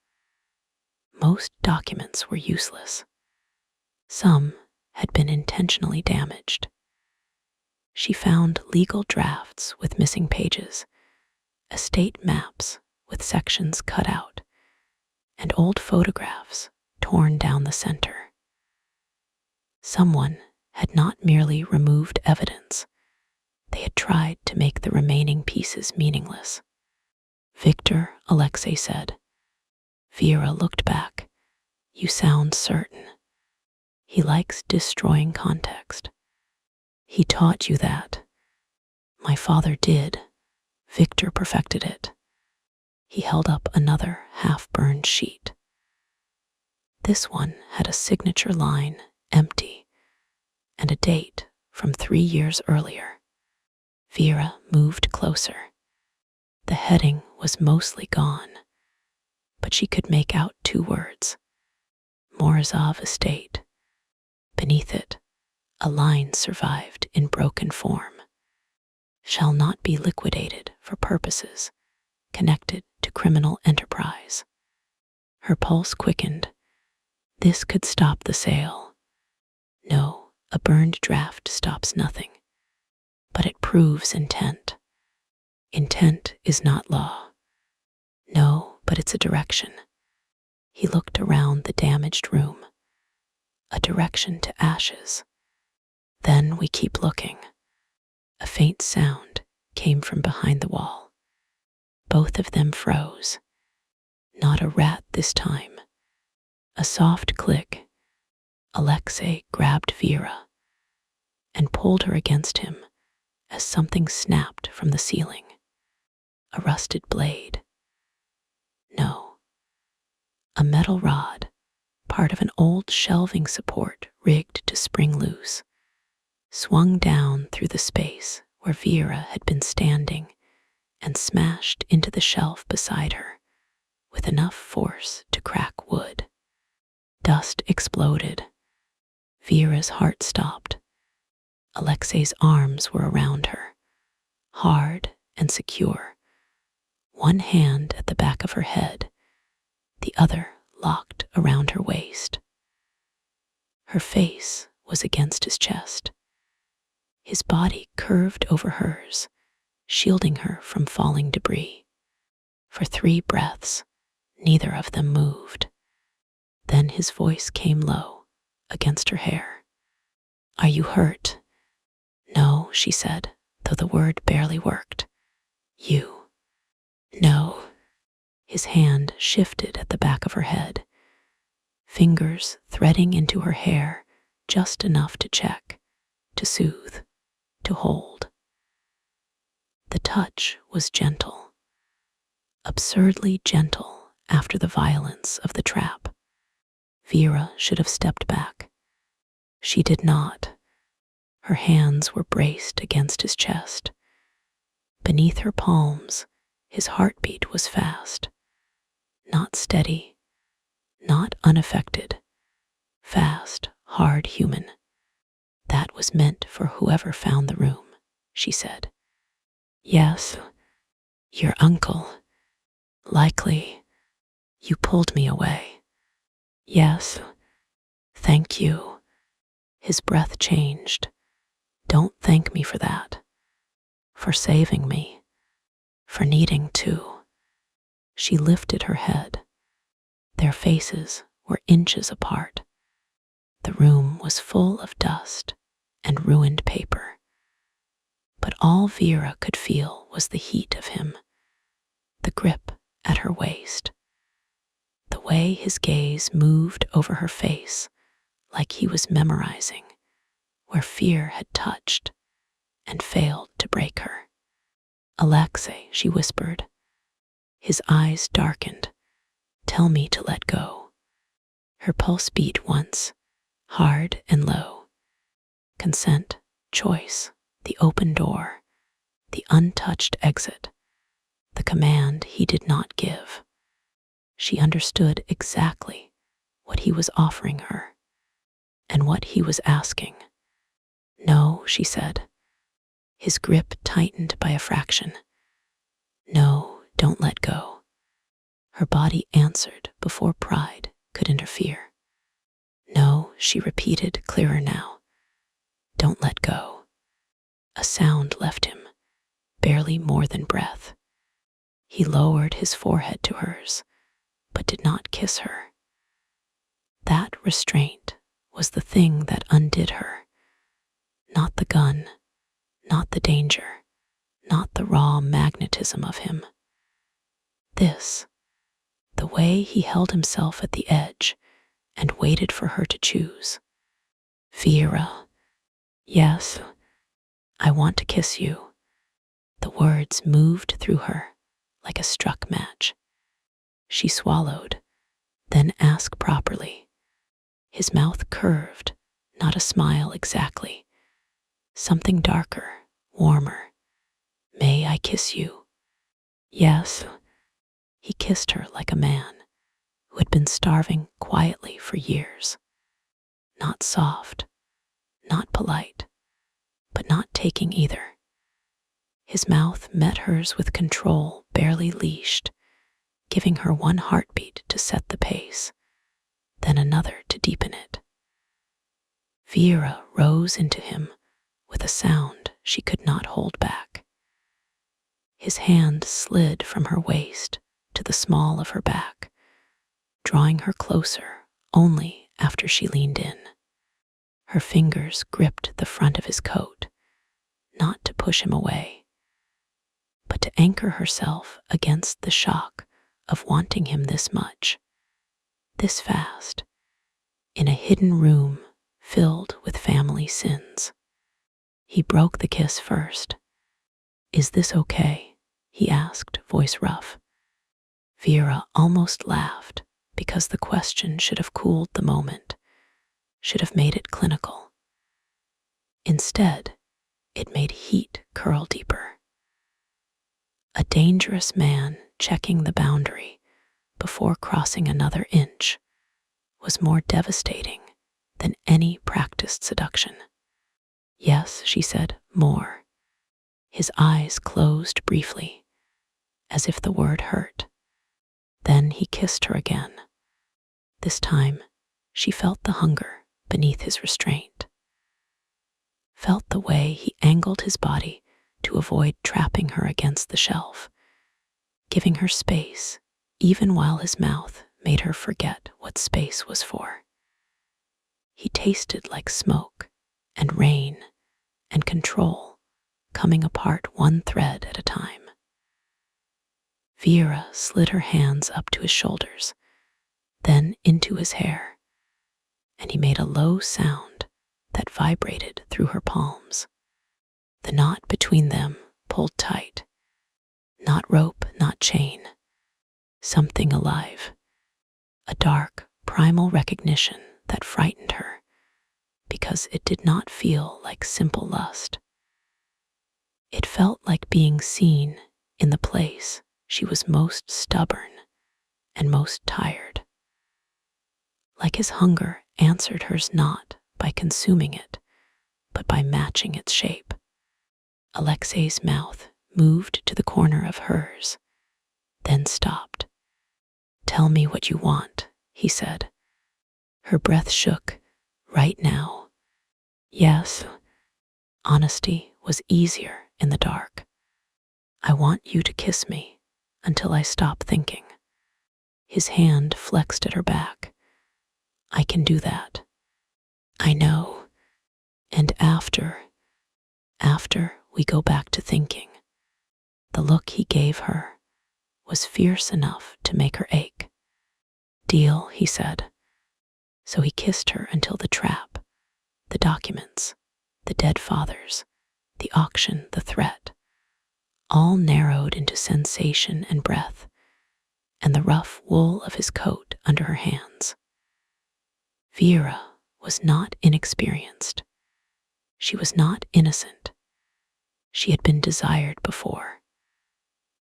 Most documents were useless. Some had been intentionally damaged. She found legal drafts with missing pages, estate maps with sections cut out, and old photographs torn down the center. Someone had not merely removed evidence, they had tried to make the remaining pieces meaningless. "Victor," Alexei said. Vera looked back. "You sound certain." He likes destroying context. "He taught you that." "My father did. Victor perfected it." He held up another half-burned sheet. This one had a signature line, empty, and a date from 3 years earlier. Vera moved closer. The heading was mostly gone, but she could make out 2 words: Morozov Estate. Beneath it, a line survived in broken form: shall not be liquidated for purposes connected to criminal enterprise. Her pulse quickened. This could stop the sale. No, a burned draft stops nothing, but it proves intent. Intent is not law. No, but it's a direction. He looked around the damaged room. A direction to ashes. Then we keep looking. A faint sound came from behind the wall. Both of them froze. Not a rat this time. A soft click. Alexei grabbed Vera and pulled her against him as something snapped from the ceiling. A rusted blade. No. A metal rod, part of an old shelving support rigged to spring loose, swung down through the space where Vera had been standing and smashed into the shelf beside her with enough force to crack wood. Dust exploded. Vera's heart stopped. Alexei's arms were around her, hard and secure, one hand at the back of her head, the other locked around her waist. Her face was against his chest. His body curved over hers, shielding her from falling debris. For 3 breaths, neither of them moved. Then his voice came low against her hair. Are you hurt? No, she said, though the word barely worked. You. No. His hand shifted at the back of her head, fingers threading into her hair just enough to check, to soothe, to hold. The touch was gentle, absurdly gentle after the violence of the trap. Vera should have stepped back. She did not. Her hands were braced against his chest. Beneath her palms, his heartbeat was fast. Not steady, not unaffected. Fast, hard human. That was meant for whoever found the room, she said. Yes, your uncle. Likely. You pulled me away. Yes, thank you. His breath changed. Don't thank me for that. For saving me. For needing to. She lifted her head. Their faces were inches apart. The room was full of dust and ruined paper. But all Vera could feel was the heat of him, the grip at her waist, the way his gaze moved over her face like he was memorizing where fear had touched and failed to break her. Alexei, she whispered. His eyes darkened. Tell me to let go. Her pulse beat once, hard and low. Consent, choice, the open door, the untouched exit, the command he did not give. She understood exactly what he was offering her and what he was asking. No, she said. His grip tightened by a fraction. No, don't let go. Her body answered before pride could interfere. No, she repeated, clearer now. Don't let go. A sound left him, barely more than breath. He lowered his forehead to hers, but did not kiss her. That restraint was the thing that undid her. Not the gun, not the danger, not the raw magnetism of him. This, the way he held himself at the edge and waited for her to choose. Vera, yes, I want to kiss you. The words moved through her like a struck match. She swallowed, then asked properly, His mouth curved, not a smile exactly. Something darker, warmer. May I kiss you? Yes. He kissed her like a man who had been starving quietly for years. Not soft, not polite, but not taking either. His mouth met hers with control barely leashed, giving her one heartbeat to set the pace, then another to deepen it. Vera rose into him with a sound she could not hold back. His hand slid from her waist to the small of her back, drawing her closer only after she leaned in. Her fingers gripped the front of his coat, not to push him away, but to anchor herself against the shock of wanting him this much, this fast, in a hidden room filled with family sins. He broke the kiss first. Is this okay? He asked, voice rough. Vera almost laughed because the question should have cooled the moment, should have made it clinical. Instead, it made heat curl deeper. A dangerous man checking the boundary before crossing another inch was more devastating than any practiced seduction. Yes, she said, more. His eyes closed briefly, as if the word hurt. Then he kissed her again. This time, she felt the hunger beneath his restraint, felt the way he angled his body to avoid trapping her against the shelf, giving her space even while his mouth made her forget what space was for. He tasted like smoke and rain and control coming apart one thread at a time. Vera slid her hands up to his shoulders, then into his hair, and he made a low sound that vibrated through her palms. The knot between them pulled tight. Not rope, not chain. Something alive. A dark, primal recognition that frightened her because it did not feel like simple lust. It felt like being seen in the place she was most stubborn and most tired. Like his hunger answered hers not by consuming it, but by matching its shape. Alexei's mouth moved to the corner of hers, then stopped. Tell me what you want, he said. Her breath shook. Right now. Yes. Honesty was easier in the dark. I want you to kiss me until I stop thinking. His hand flexed at her back. I can do that. I know. And after we go back to thinking. The look he gave her was fierce enough to make her ache. Deal, he said. So he kissed her until the trap, the documents, the dead fathers, the auction, the threat, all narrowed into sensation and breath, and the rough wool of his coat under her hands. Vera was not inexperienced. She was not innocent. She had been desired before.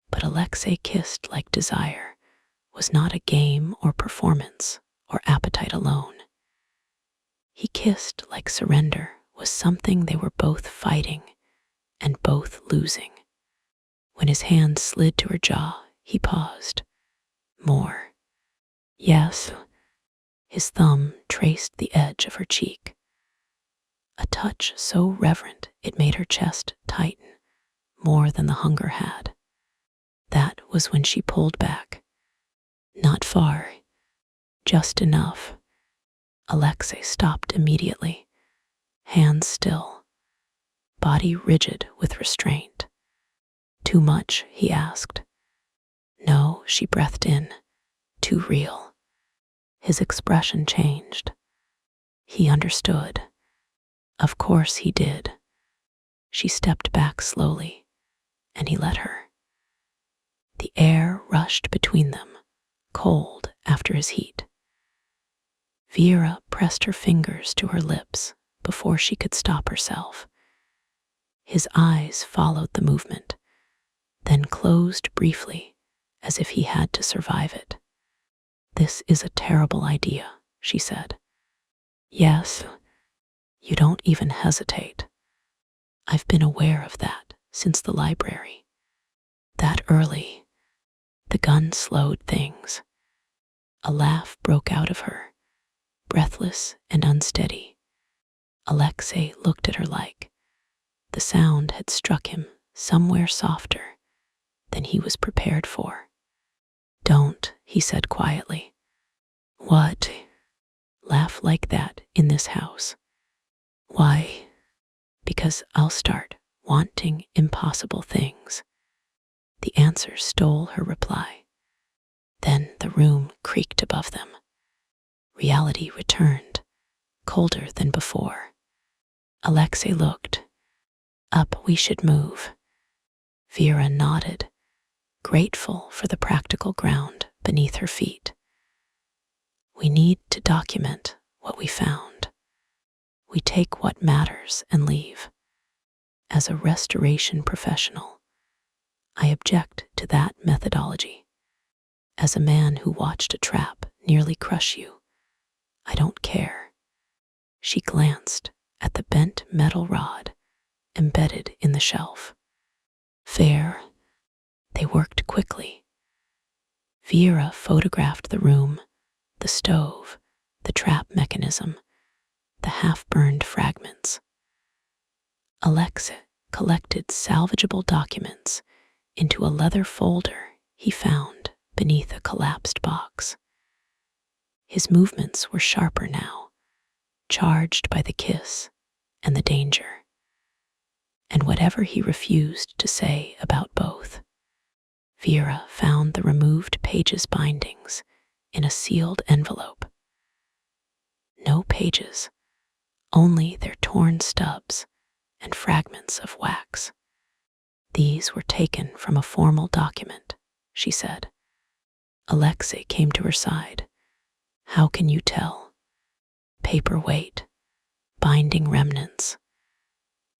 But Alexei kissed like desire was not a game or performance or appetite alone. He kissed like surrender was something they were both fighting and both losing. When his hand slid to her jaw, he paused. More. Yes. His thumb traced the edge of her cheek. A touch so reverent it made her chest tighten more than the hunger had. That was when she pulled back. Not far, just enough. Alexei stopped immediately, hands still, body rigid with restraint. Too much, he asked. No, she breathed in. Too real. His expression changed. He understood. Of course he did. She stepped back slowly, and he let her. The air rushed between them, cold after his heat. Vera pressed her fingers to her lips before she could stop herself. His eyes followed the movement, then closed briefly as if he had to survive it. "This is a terrible idea," she said. "Yes, you don't even hesitate. I've been aware of that since the library. That early, the gun slowed things." A laugh broke out of her, breathless and unsteady. Alexei looked at her like the sound had struck him somewhere softer than he was prepared for. "Don't," he said quietly. "What? Laugh like that in this house? Why?" "Because I'll start wanting impossible things." The answer stole her reply. Then the room creaked above them. Reality returned, colder than before. Alexei looked. "Up, we should move." Vera nodded, grateful for the practical ground beneath her feet. "We need to document what we found. We take what matters and leave. As a restoration professional, I object to that methodology. As a man who watched a trap nearly crush you, I don't care." She glanced at the bent metal rod embedded in the shelf. "Fair." They worked quickly. Vera photographed the room, the stove, the trap mechanism, the half-burned fragments. Alexei collected salvageable documents into a leather folder he found beneath a collapsed box. His movements were sharper now, charged by the kiss and the danger. And whatever he refused to say about both, Vera found the removed pages' bindings in a sealed envelope. No pages, only their torn stubs and fragments of wax. "These were taken from a formal document," she said. Alexei came to her side. "How can you tell? Paper weight, binding remnants.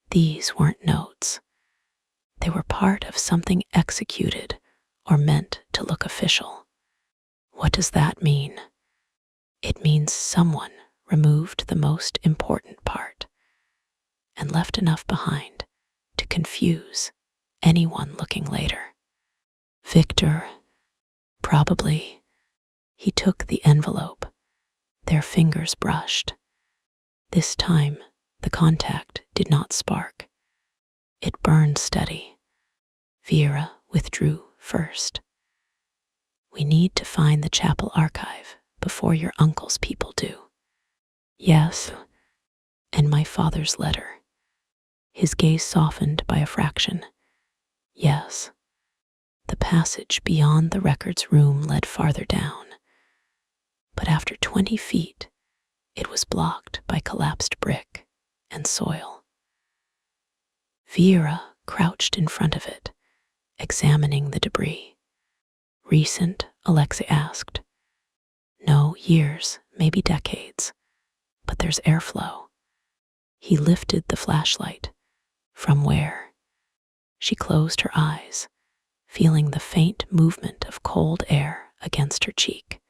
These weren't notes. They were part of something executed or meant to look official." "What does that mean?" "It means someone removed the most important part and left enough behind to confuse anyone looking later." "Victor, probably." He took the envelope. Their fingers brushed. This time, the contact did not spark. It burned steady. Vera withdrew first. "We need to find the chapel archive before your uncle's people do." "Yes, and my father's letter." His gaze softened by a fraction. "Yes." The passage beyond the records room led farther down, but after 20 feet, it was blocked by collapsed brick and soil. Vera crouched in front of it, examining the debris. "Recent?" Alexei asked. "No, years, maybe decades, but there's airflow." He lifted the flashlight. "From where?" She closed her eyes, feeling the faint movement of cold air against her cheek.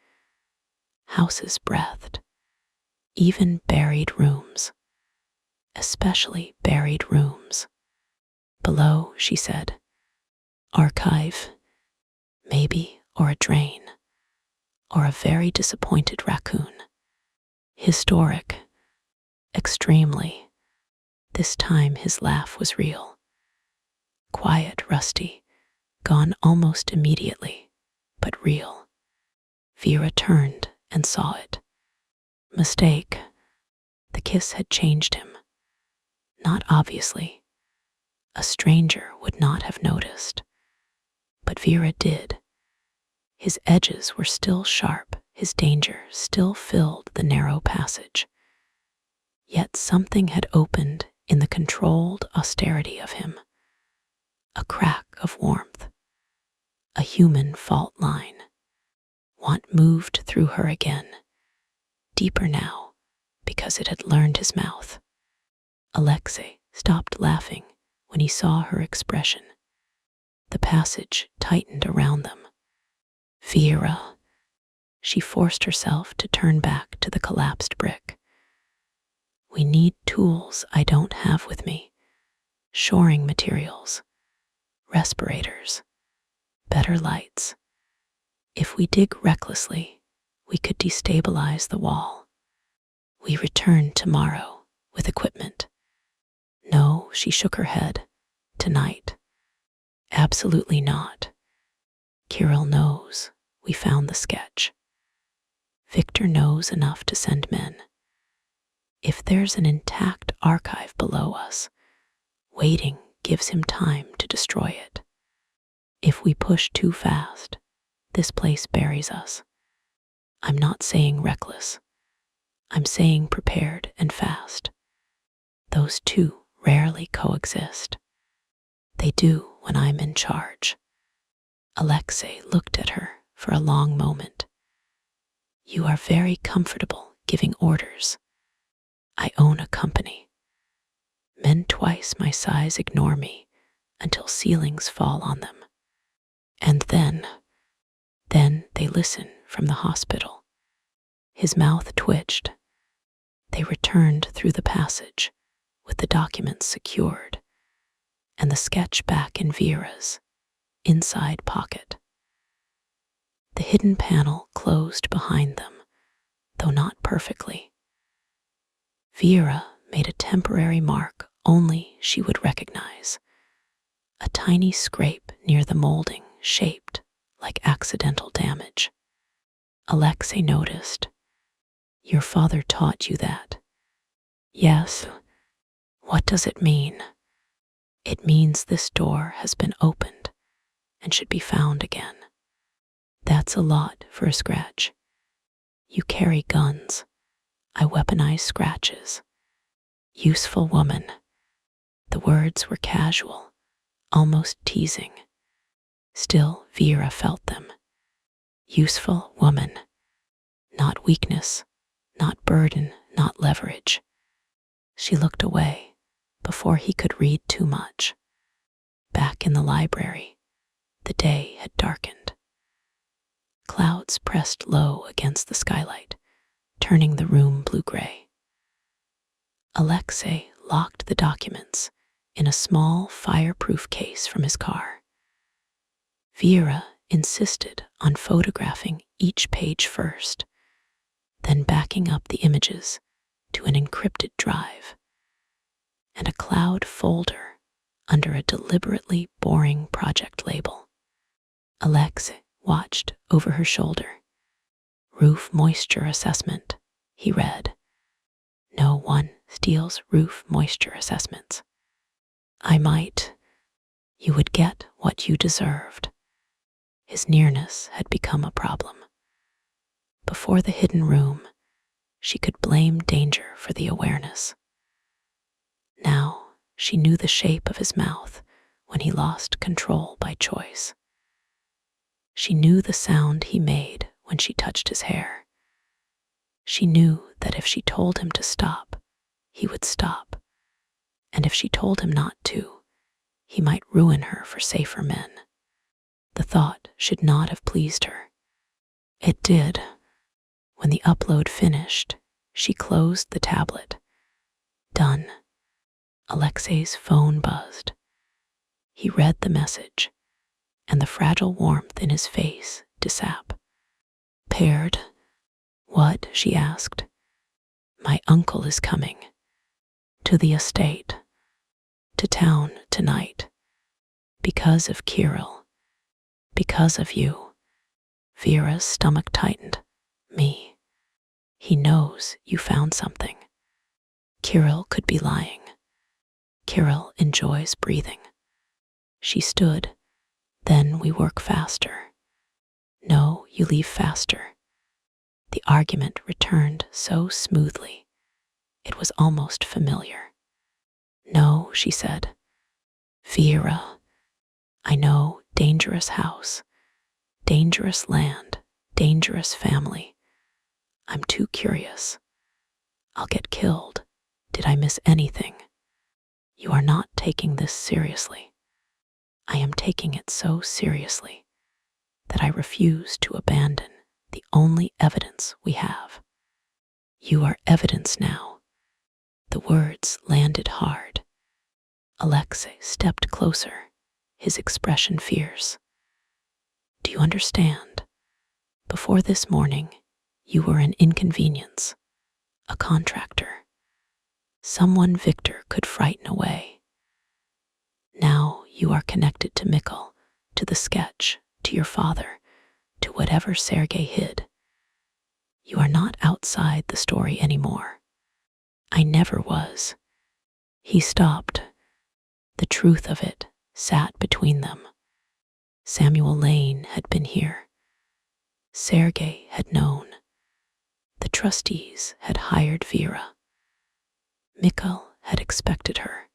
Houses breathed, even buried rooms, especially buried rooms. "Below," she said. "Archive, maybe, or a drain, or a very disappointed raccoon." "Historic, extremely." This time his laugh was real. Quiet, rusty, gone almost immediately, but real. Vera turned and saw it. Mistake. The kiss had changed him. Not obviously. A stranger would not have noticed. But Vera did. His edges were still sharp, his danger still filled the narrow passage. Yet something had opened in the controlled austerity of him. A crack of warmth. A human fault line. Want moved through her again, deeper now because it had learned his mouth. Alexei stopped laughing when he saw her expression. The passage tightened around them. Vera. She forced herself to turn back to the collapsed brick. We need tools I don't have with me. Shoring materials, respirators, better lights. If we dig recklessly, we could destabilize the wall. We return tomorrow with equipment. No, she shook her head. Tonight. Absolutely not. Kirill knows we found the sketch. Victor knows enough to send men. If there's an intact archive below us, waiting gives him time to destroy it. If we push too fast, this place buries us. I'm not saying reckless. I'm saying prepared and fast. Those two rarely coexist. They do when I'm in charge. Alexei looked at her for a long moment. You are very comfortable giving orders. I own a company. Men twice my size ignore me until ceilings fall on them. And then they listen from the hospital. His mouth twitched. They returned through the passage with the documents secured and the sketch back in Vera's inside pocket. The hidden panel closed behind them, though not perfectly. Vera made a temporary mark only she would recognize, a tiny scrape near the molding shaped like accidental damage. Alexei noticed. Your father taught you that. Yes. What does it mean? It means this door has been opened and should be found again. That's a lot for a scratch. You carry guns. I weaponize scratches. Useful woman. The words were casual, almost teasing. Still, Vera felt them. Useful woman. Not weakness, not burden, not leverage. She looked away before he could read too much. Back in the library, the day had darkened. Clouds pressed low against the skylight, turning the room blue-gray. Alexei locked the documents in a small fireproof case from his car. Vera insisted on photographing each page first, then backing up the images to an encrypted drive, and a cloud folder under a deliberately boring project label. Alexei watched over her shoulder. Roof moisture assessment, he read. No one steals roof moisture assessments. I might. You would get what you deserved. His nearness had become a problem. Before the hidden room, she could blame danger for the awareness. Now she knew the shape of his mouth when he lost control by choice. She knew the sound he made when she touched his hair. She knew that if she told him to stop, he would stop, and if she told him not to, he might ruin her for safer men. The thought should not have pleased her. It did. When the upload finished, she closed the tablet. Done. Alexei's phone buzzed. He read the message, and the fragile warmth in his face disappeared. Paired. What? She asked. My uncle is coming. To the estate. To town tonight. Because of Kirill. Because of you. Vera's stomach tightened. Me. He knows you found something. Kirill could be lying. Kirill enjoys breathing. She stood. Then we work faster. No, you leave faster. The argument returned so smoothly. It was almost familiar. No, she said. Vera. I know, dangerous house, dangerous land, dangerous family. I'm too curious. I'll get killed. Did I miss anything? You are not taking this seriously. I am taking it so seriously that I refuse to abandon the only evidence we have. You are evidence now. The words landed hard. Alexei stepped closer, his expression fierce. Do you understand? Before this morning, you were an inconvenience, a contractor, someone Victor could frighten away. Now you are connected to Mikkel, to the sketch, to your father, to whatever Sergei hid. You are not outside the story anymore. I never was. He stopped. The truth of it sat between them. Samuel Lane had been here. Sergei had known. The trustees had hired Vera. Mikkel had expected her.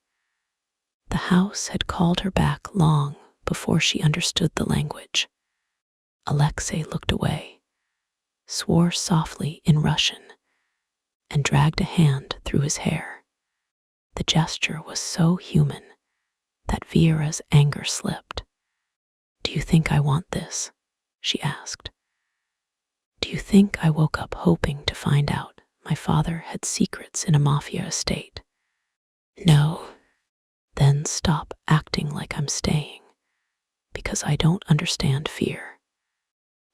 The house had called her back long before she understood the language. Alexei looked away, swore softly in Russian, and dragged a hand through his hair. The gesture was so human that Vera's anger slipped. Do you think I want this? She asked. Do you think I woke up hoping to find out my father had secrets in a Mafia estate? No. Then stop acting like I'm staying, because I don't understand fear.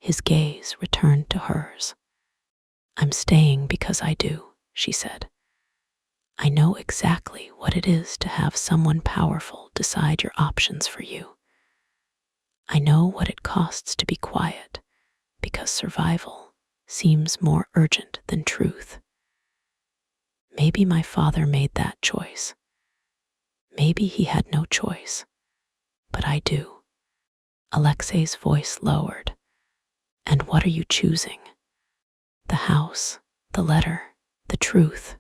His gaze returned to hers. I'm staying because I do, she said. I know exactly what it is to have someone powerful decide your options for you. I know what it costs to be quiet, because survival seems more urgent than truth. Maybe my father made that choice. Maybe he had no choice, but I do. Alexei's voice lowered. And what are you choosing? The house, the letter, the truth.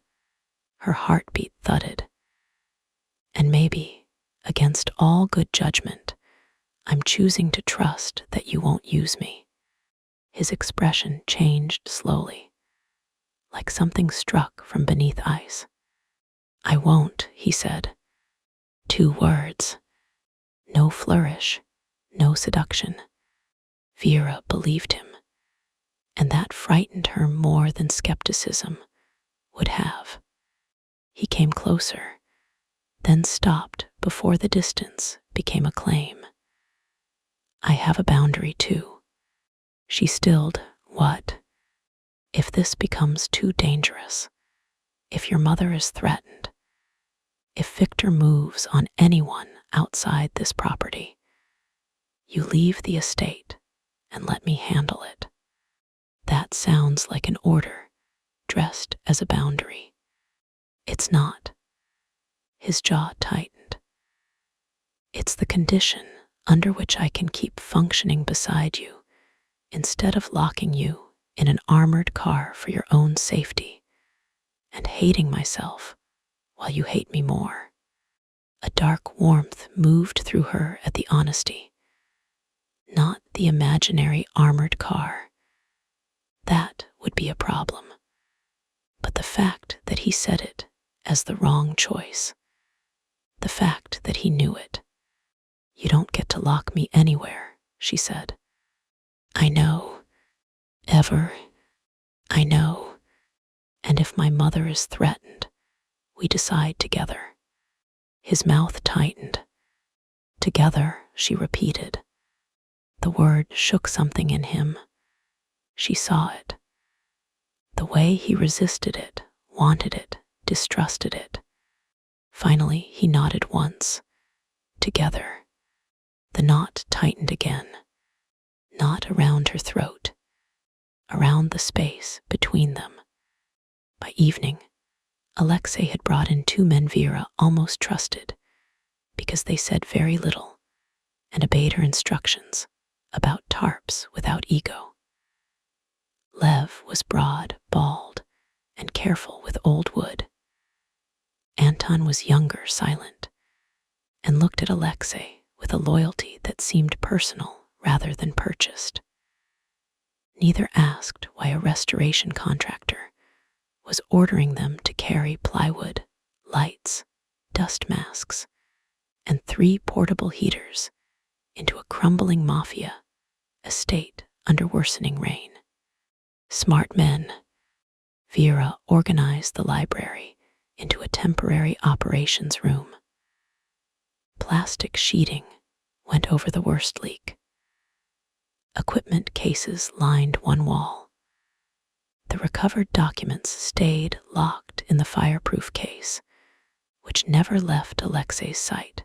Her heartbeat thudded. And maybe, against all good judgment, I'm choosing to trust that you won't use me. His expression changed slowly, like something struck from beneath ice. I won't, he said. 2 words. No flourish, no seduction. Vera believed him, and that frightened her more than skepticism would have. He came closer, then stopped before the distance became a claim. I have a boundary too. She stilled. What? If this becomes too dangerous, if your mother is threatened, if Victor moves on anyone outside this property, you leave the estate and let me handle it. That sounds like an order dressed as a boundary. It's not. His jaw tightened. It's the condition under which I can keep functioning beside you instead of locking you in an armored car for your own safety and hating myself while you hate me more. A dark warmth moved through her at the honesty. Not the imaginary armored car. That would be a problem. But the fact that he said it as the wrong choice. The fact that he knew it. You don't get to lock me anywhere, she said. I know. Ever. I know. And if my mother is threatened, we decide together. His mouth tightened. Together, she repeated. The word shook something in him. She saw it. The way he resisted it, wanted it, distrusted it. Finally, he nodded once. Together. The knot tightened again. Not around her throat, around the space between them. By evening, Alexei had brought in 2 men Vera almost trusted, because they said very little and obeyed her instructions about tarps without ego. Lev was broad, bald, and careful with old wood. Anton was younger, silent, and looked at Alexei with a loyalty that seemed personal rather than purchased. Neither asked why a restoration contractor was ordering them to carry plywood, lights, dust masks, and 3 portable heaters into a crumbling Mafia estate under worsening rain. Smart men. Vera organized the library into a temporary operations room. Plastic sheeting went over the worst leak. Equipment cases lined one wall. The recovered documents stayed locked in the fireproof case, which never left Alexei's sight.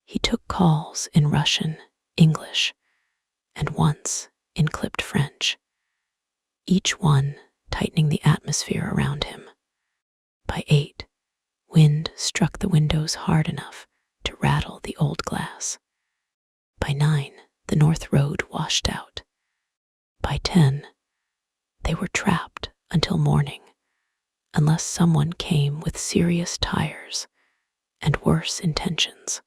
He took calls in Russian, English, and once in clipped French, each one tightening the atmosphere around him. By 8, wind struck the windows hard enough to rattle the old glass. By 9, the North Road washed out. By 10, they were trapped until morning, unless someone came with serious tires and worse intentions.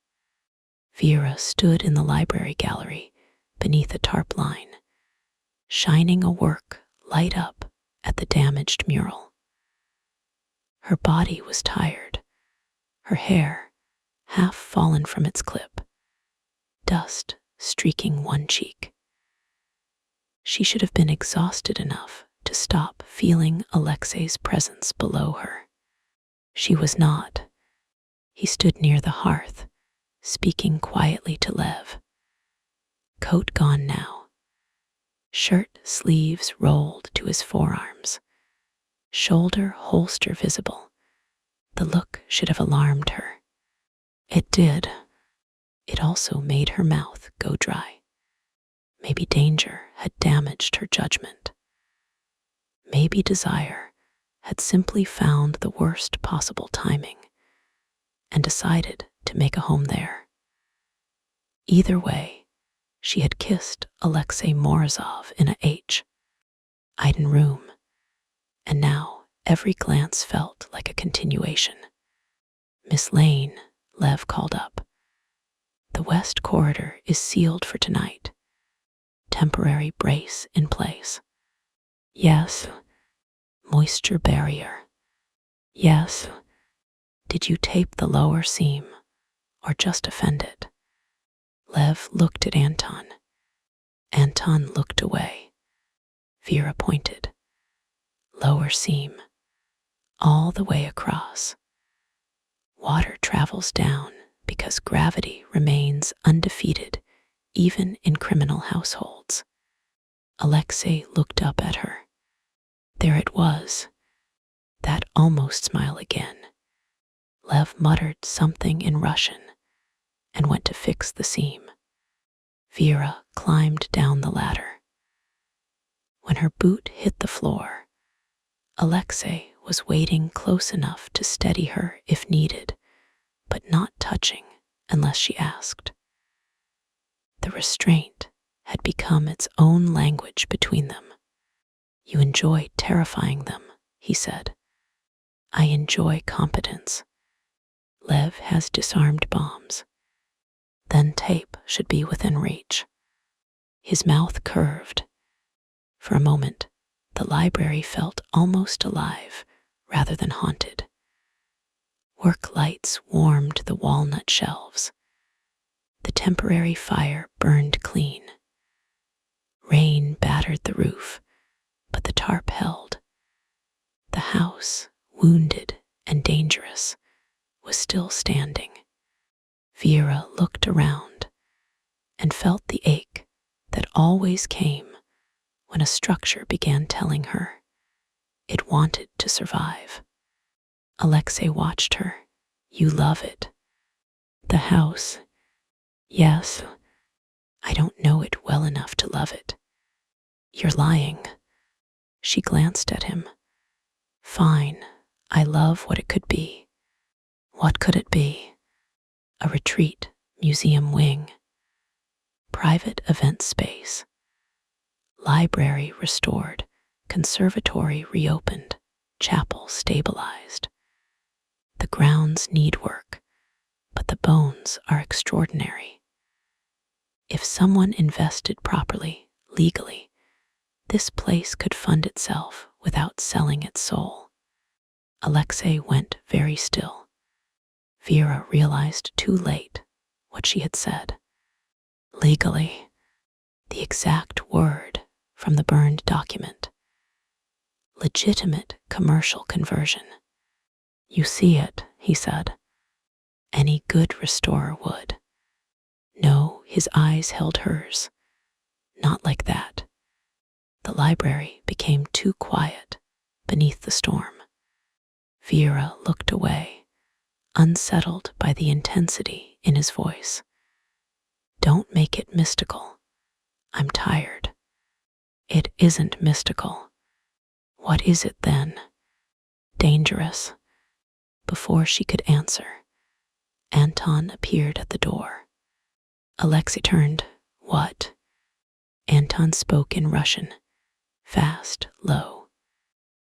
Vera stood in the library gallery beneath a tarp line, shining a work light up at the damaged mural. Her body was tired, her hair half fallen from its clip, dust streaking one cheek. She should have been exhausted enough to stop feeling Alexei's presence below her. She was not. He stood near the hearth, speaking quietly to Lev. Coat gone now. Shirt sleeves rolled to his forearms. Shoulder holster visible. The look should have alarmed her. It did. It also made her mouth go dry. Maybe danger had damaged her judgment. Maybe desire had simply found the worst possible timing and decided to make a home there. Either way, she had kissed Alexei Morozov in a Eiden room, and now every glance felt like a continuation. Miss Lane, Lev called up. The west corridor is sealed for tonight. Temporary brace in place. Yes. Moisture barrier. Yes. Did you tape the lower seam or just offend it? Lev looked at Anton. Anton looked away. Vera pointed. Lower seam. All the way across. Water travels down because gravity remains undefeated even in criminal households. Alexei looked up at her. There it was, that almost smile again. Lev muttered something in Russian and went to fix the seam. Vera climbed down the ladder. When her boot hit the floor, Alexei was waiting close enough to steady her if needed, but not touching unless she asked. The restraint had become its own language between them. You enjoy terrifying them, he said. I enjoy competence. Lev has disarmed bombs. Then tape should be within reach. His mouth curved. For a moment, the library felt almost alive rather than haunted. Work lights warmed the walnut shelves. The temporary fire burned clean. Rain battered the roof, but the tarp held. The house, wounded and dangerous, was still standing. Vera looked around and felt the ache that always came when a structure began telling her it wanted to survive. Alexei watched her. You love it. The house. Yes. I don't know it well enough to love it. You're lying. She glanced at him. Fine. I love what it could be. What could it be? A retreat, museum wing, private event space, library restored, conservatory reopened, chapel stabilized. The grounds need work, but the bones are extraordinary. If someone invested properly, legally, This place could fund itself without selling its soul. Alexei went very still. Vera realized too late what she had said. Legally, the exact word from the burned document. Legitimate commercial conversion. You see it, he said. Any good restorer would. No, his eyes held hers. Not like that. The library became too quiet beneath the storm. Vera looked away, unsettled by the intensity in his voice. Don't make it mystical. I'm tired. It isn't mystical. What is it then? Dangerous. Before she could answer, Anton appeared at the door. Alexei turned. What? Anton spoke in Russian, fast, low.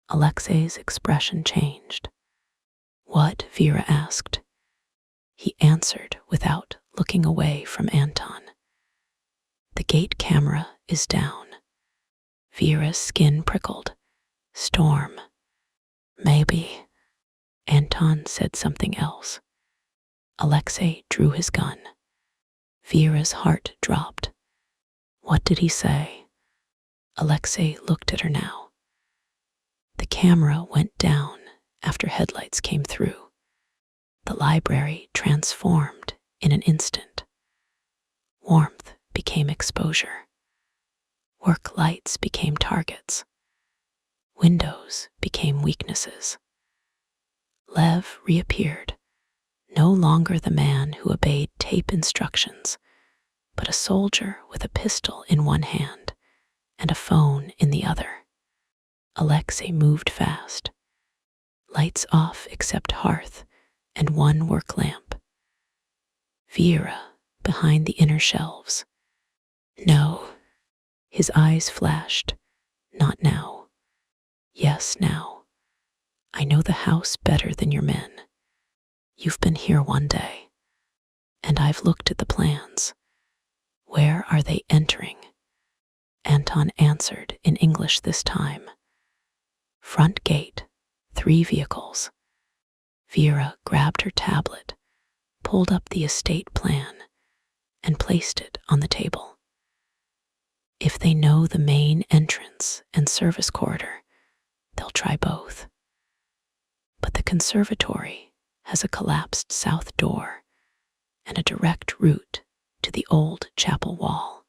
Alexei's expression changed. What? Vera asked. He answered without looking away from Anton. The gate camera is down. Vera's skin prickled. Storm. Maybe. Anton said something else. Alexei drew his gun. Vera's heart dropped. What did he say? Alexei looked at her now. The camera went down after headlights came through. The library transformed in an instant. Warmth became exposure. Work lights became targets. Windows became weaknesses. Lev reappeared, no longer the man who obeyed tape instructions, but a soldier with a pistol in one hand and a phone in the other. Alexei moved fast. Lights off except hearth and one work lamp. Vera behind the inner shelves. No. His eyes flashed. Not now. Yes, now. I know the house better than your men. You've been here one day, and I've looked at the plans. Where are they entering? Anton answered in English this time. Front gate, 3 vehicles. Vera grabbed her tablet, pulled up the estate plan, and placed it on the table. If they know the main entrance and service corridor, they'll try both. But the conservatory has a collapsed south door and a direct route to the old chapel wall.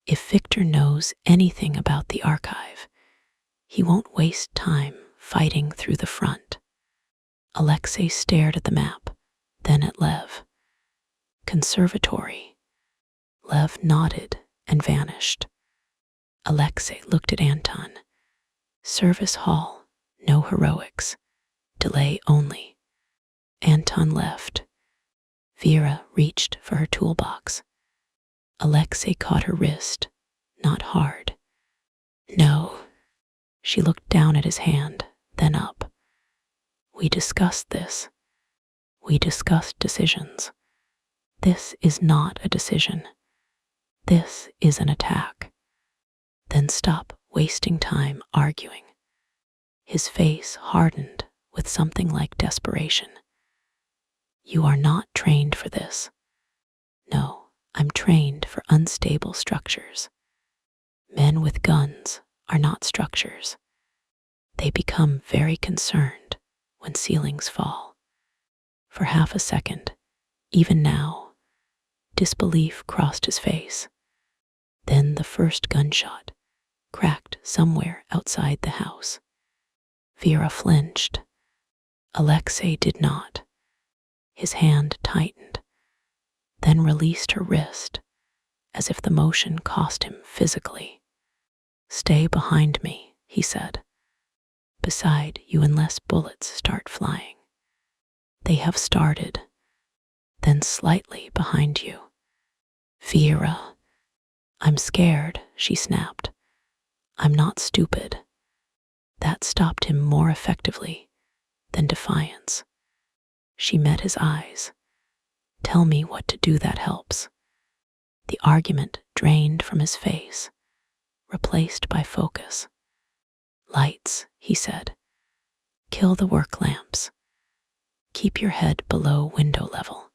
If Victor knows anything about the archive, he won't waste time fighting through the front. Alexei stared at the map, then at Lev. Conservatory. Lev nodded and vanished. Alexei looked at Anton. Service hall, no heroics. Delay only. Anton left. Vera reached for her toolbox. Alexei caught her wrist, not hard. No. She looked down at his hand, then up. We discussed this. We discussed decisions. This is not a decision. This is an attack. Then stop wasting time arguing. His face hardened with something like desperation. You are not trained for this. No, I'm trained for unstable structures. Men with guns are not structures. They become very concerned when ceilings fall. For half a second, even now, disbelief crossed his face. Then the first gunshot cracked somewhere outside the house. Vera flinched. Alexei did not. His hand tightened, then released her wrist, as if the motion cost him physically. Stay behind me, he said. Beside you unless bullets start flying. They have started. Then slightly behind you. Vera. I'm scared, she snapped. I'm not stupid. That stopped him more effectively than defiance. She met his eyes. Tell me what to do that helps. The argument drained from his face. replaced by focus. Lights, he said. Kill the work lamps. Keep your head below window level.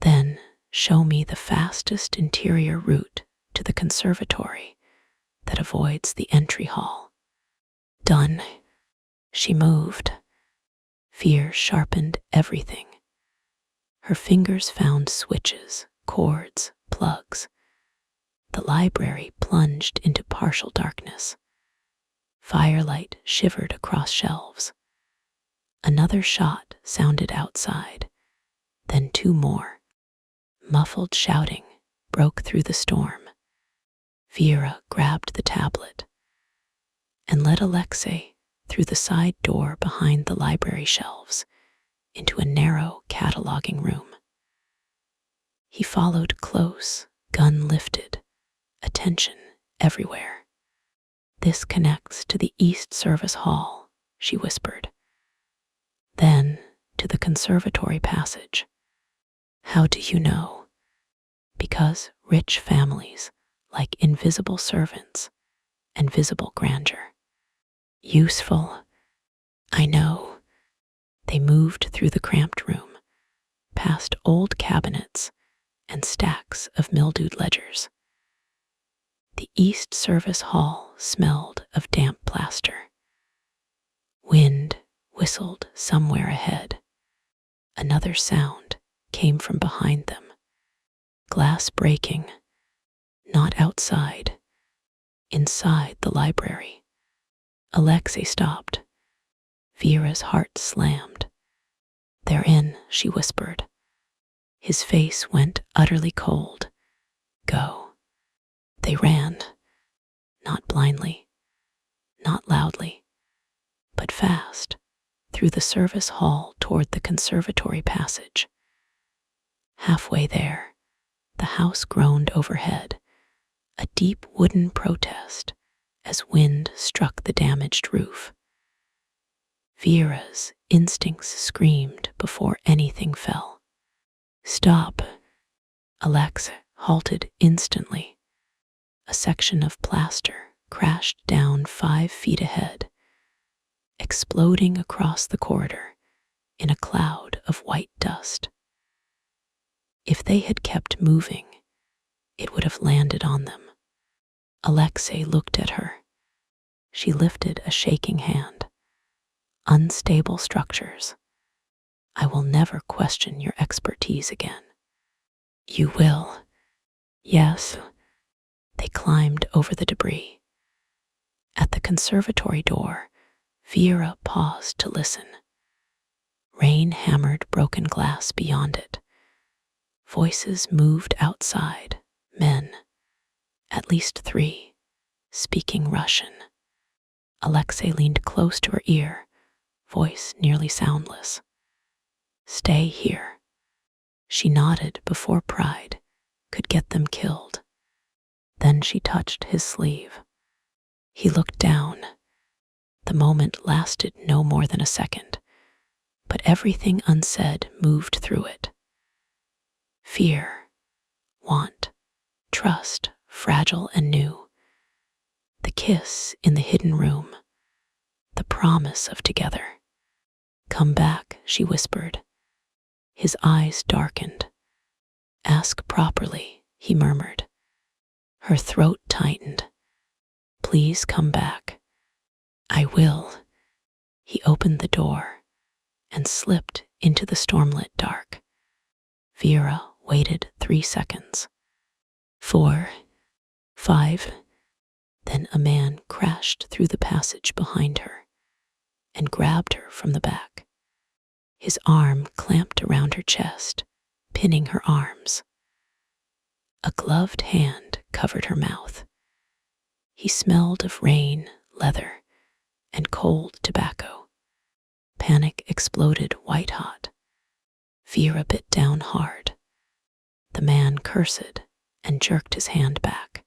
Then show me the fastest interior route to the conservatory that avoids the entry hall. Done. She moved. Fear sharpened everything. Her fingers found switches, cords, plugs. The library plunged into partial darkness. Firelight shivered across shelves. Another shot sounded outside, then two more. Muffled shouting broke through the storm. Vera grabbed the tablet and led Alexei through the side door behind the library shelves into a narrow cataloging room. He followed close, gun lifted, attention everywhere. This connects to the East Service Hall, she whispered. Then to the conservatory passage. How do you know? Because rich families like invisible servants and visible grandeur. Useful. I know. They moved through the cramped room, past old cabinets and stacks of mildewed ledgers. The East Service Hall smelled of damp plaster. Wind whistled somewhere ahead. Another sound came from behind them. Glass breaking. Not outside. Inside the library. Alexei stopped. Vera's heart slammed. They're in, she whispered. His face went utterly cold. Go. They ran. Not blindly. Not loudly. But fast. Through the service hall toward the conservatory passage. Halfway there, the house groaned overhead, a deep wooden protest as wind struck the damaged roof. Vera's instincts screamed before anything fell. Stop. Alexa halted instantly. A section of plaster crashed down 5 feet ahead, exploding across the corridor in a cloud of white dust. If they had kept moving, it would have landed on them. Alexei looked at her. She lifted a shaking hand. Unstable structures. I will never question your expertise again. You will. Yes. They climbed over the debris. At the conservatory door, Vera paused to listen. Rain hammered broken glass beyond it. Voices moved outside, men, at least 3, speaking Russian. Alexei leaned close to her ear, voice nearly soundless. Stay here. She nodded before pride could get them killed. Then she touched his sleeve. He looked down. The moment lasted no more than a second, but everything unsaid moved through it. Fear, want, trust, fragile and new. The kiss in the hidden room, the promise of together. Come back, she whispered. His eyes darkened. Ask properly, he murmured. Her throat tightened. Please come back. I will. He opened the door and slipped into the stormlit dark. Vera waited 3 seconds. 4, 5. Then a man crashed through the passage behind her and grabbed her from the back. His arm clamped around her chest, pinning her arms. A gloved hand covered her mouth. He smelled of rain, leather, and cold tobacco. Panic exploded white-hot. Vera bit down hard. The man cursed and jerked his hand back.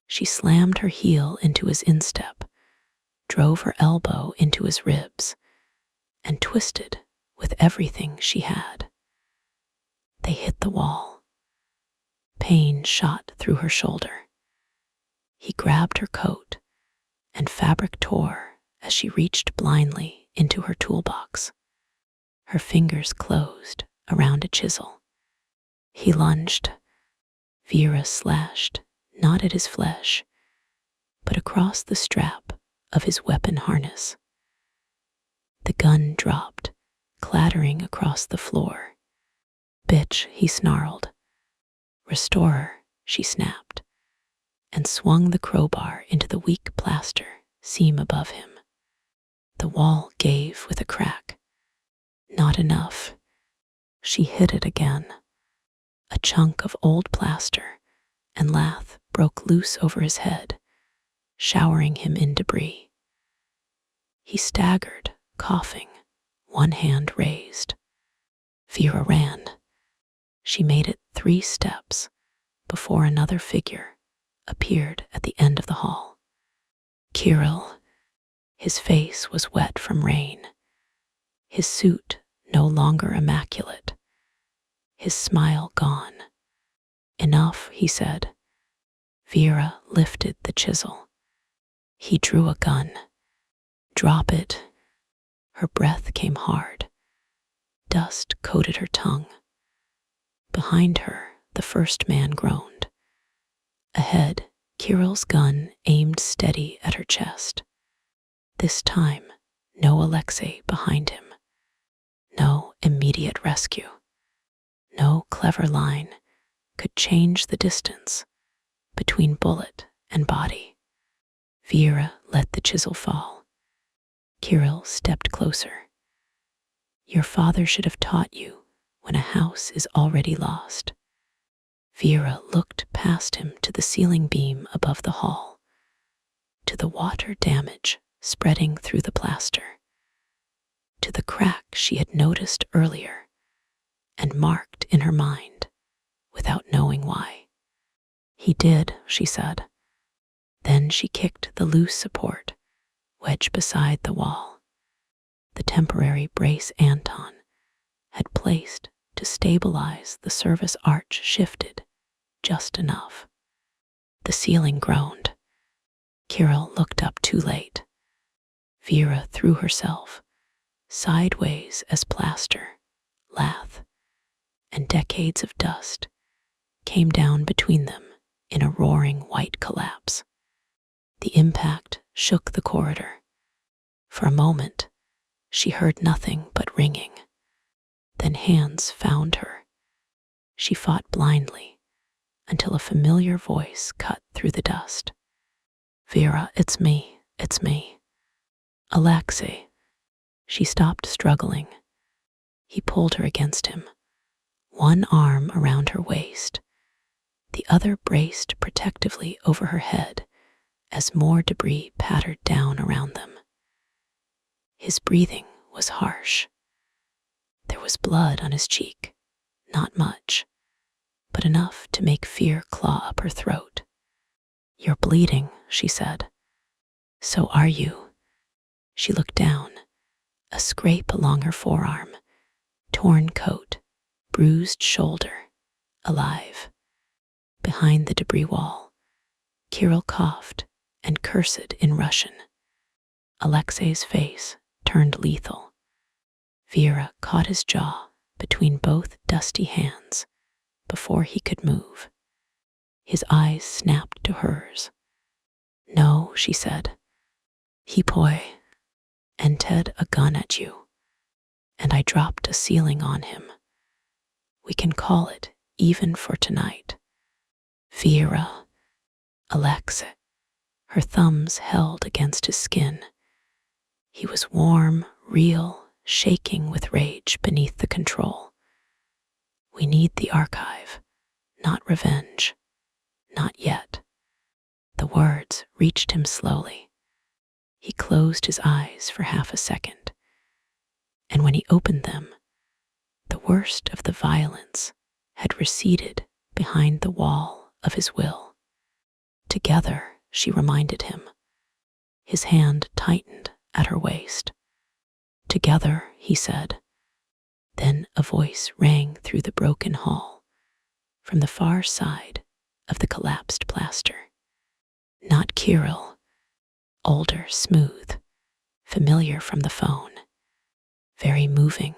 She slammed her heel into his instep, drove her elbow into his ribs, and twisted with everything she had. They hit the wall. Pain shot through her shoulder. He grabbed her coat, and fabric tore as she reached blindly into her toolbox. Her fingers closed around a chisel. He lunged. Vera slashed, not at his flesh, but across the strap of his weapon harness. The gun dropped, clattering across the floor. "Bitch," he snarled. "Restore her," she snapped, and swung the crowbar into the weak plaster seam above him. The wall gave with a crack. Not enough. She hit it again. A chunk of old plaster and lath broke loose over his head, showering him in debris. He staggered, coughing, one hand raised. Vera ran. She made it 3 steps before another figure appeared at the end of the hall. Kirill. His face was wet from rain. His suit no longer immaculate. His smile gone. "Enough," he said. Vera lifted the chisel. He drew a gun. "Drop it." Her breath came hard. Dust coated her tongue. Behind her, the first man groaned. Ahead, Kirill's gun aimed steady at her chest. This time, no Alexei behind him. No immediate rescue. No clever line could change the distance between bullet and body. Vera let the chisel fall. Kirill stepped closer. "Your father should have taught you when a house is already lost." Vera looked past him to the ceiling beam above the hall, to the water damage spreading through the plaster, to the crack she had noticed earlier and marked in her mind without knowing why. "He did," she said. Then she kicked the loose support wedged beside the wall, the temporary brace Anton had placed to stabilize the service arch shifted just enough. The ceiling groaned. Kirill looked up too late. Vera threw herself sideways as plaster, lath, and decades of dust came down between them in a roaring white collapse. The impact shook the corridor. For a moment, she heard nothing but ringing. Then hands found her. She fought blindly until a familiar voice cut through the dust. "Vera, it's me. Alexei." She stopped struggling. He pulled her against him, one arm around her waist, the other braced protectively over her head as more debris pattered down around them. His breathing was harsh. There was blood on his cheek, not much, but enough to make fear claw up her throat. "You're bleeding," she said. "So are you." She looked down, a scrape along her forearm, torn coat, bruised shoulder, alive. Behind the debris wall, Kirill coughed and cursed in Russian. Alexei's face turned lethal. Vera caught his jaw between both dusty hands before he could move. His eyes snapped to hers. "No," she said. "He poi, and Ted a gun at you, and I dropped a ceiling on him. We can call it even for tonight." "Vera." "Alexei." Her thumbs held against his skin. He was warm, real, shaking with rage beneath the control. "We need the archive, not revenge. Not yet." The words reached him slowly. He closed his eyes for half a second, and when he opened them, the worst of the violence had receded behind the wall of his will. "Together," she reminded him. His hand tightened at her waist. "Together," he said. Then a voice rang through the broken hall from the far side of the collapsed plaster. Not Kirill, older, smooth, familiar from the phone. Very moving,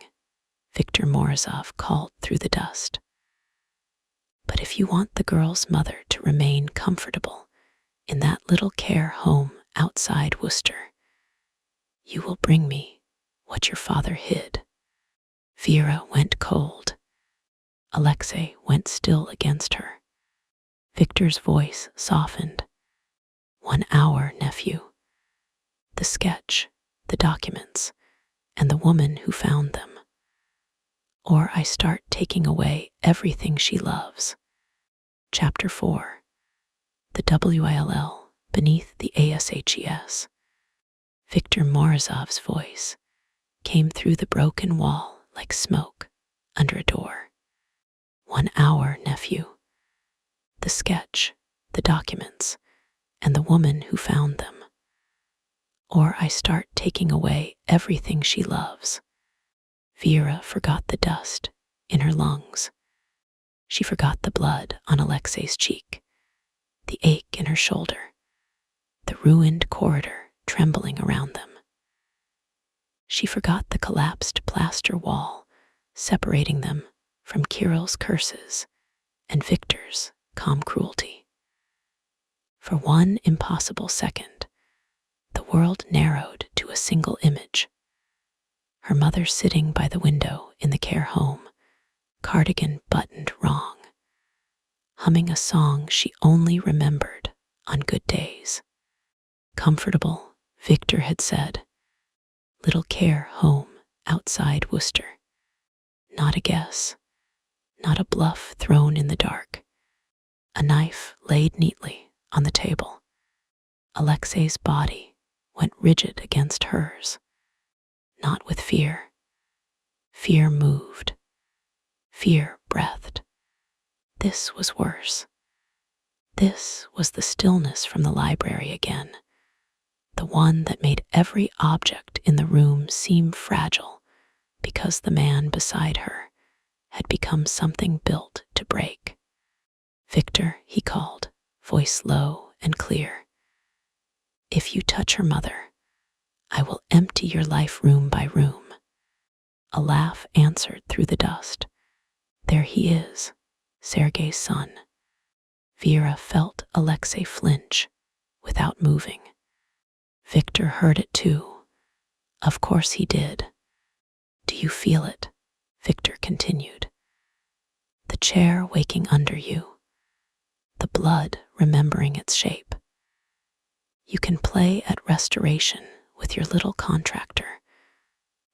Viktor Morozov called through the dust. But if you want the girl's mother to remain comfortable in that little care home outside Worcester, you will bring me what your father hid. Vera went cold. Alexei went still against her. Victor's voice softened. 1 hour, nephew. The sketch, the documents, and the woman who found them. Or I start taking away everything she loves. Chapter 4. The WILL beneath the ASHES. Viktor Morozov's voice came through the broken wall like smoke under a door. 1 hour, nephew. The sketch, the documents, and the woman who found them. Or I start taking away everything she loves. Vera forgot the dust in her lungs. She forgot the blood on Alexei's cheek, the ache in her shoulder, the ruined corridor trembling around them. She forgot the collapsed plaster wall separating them from Kirill's curses and Viktor's calm cruelty. For one impossible second, the world narrowed to a single image. Her mother sitting by the window in the care home, cardigan buttoned wrong, humming a song she only remembered on good days. Comfortable, Viktor had said. Little care home outside Worcester. Not a guess, not a bluff thrown in the dark. A knife laid neatly on the table. Alexei's body went rigid against hers. Not with fear. Fear moved. Fear breathed. This was worse. This was the stillness from the library again, the one that made every object in the room seem fragile because the man beside her had become something built to break. Viktor, he called, voice low and clear. If you touch her mother, I will empty your life room by room. A laugh answered through the dust. There he is, Sergei's son. Vera felt Alexei flinch without moving. Viktor heard it too. Of course he did. Do you feel it? Viktor continued. The chair waking under you. The blood remembering its shape. You can play at restoration with your little contractor,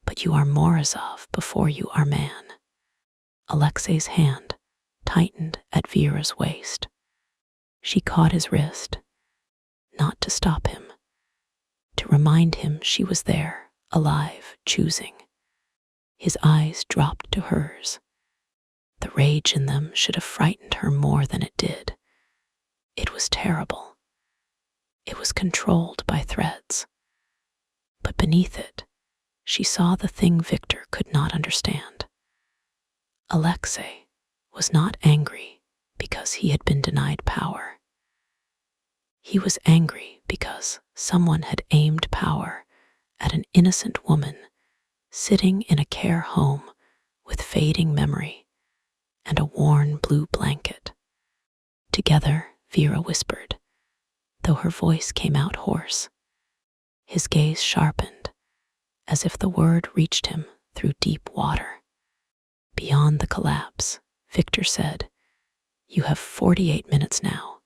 but you are Morozov before you are man. Alexei's hand tightened at Vera's waist. She caught his wrist, not to stop him, to remind him she was there, alive, choosing. His eyes dropped to hers. The rage in them should have frightened her more than it did. It was terrible. It was controlled by threads. But beneath it, she saw the thing Viktor could not understand. Alexei was not angry because he had been denied power. He was angry because someone had aimed power at an innocent woman sitting in a care home with fading memory and a worn blue blanket. Together, Vera whispered, though her voice came out hoarse. His gaze sharpened, as if the word reached him through deep water. Beyond the collapse, Viktor said, you have 48 minutes now.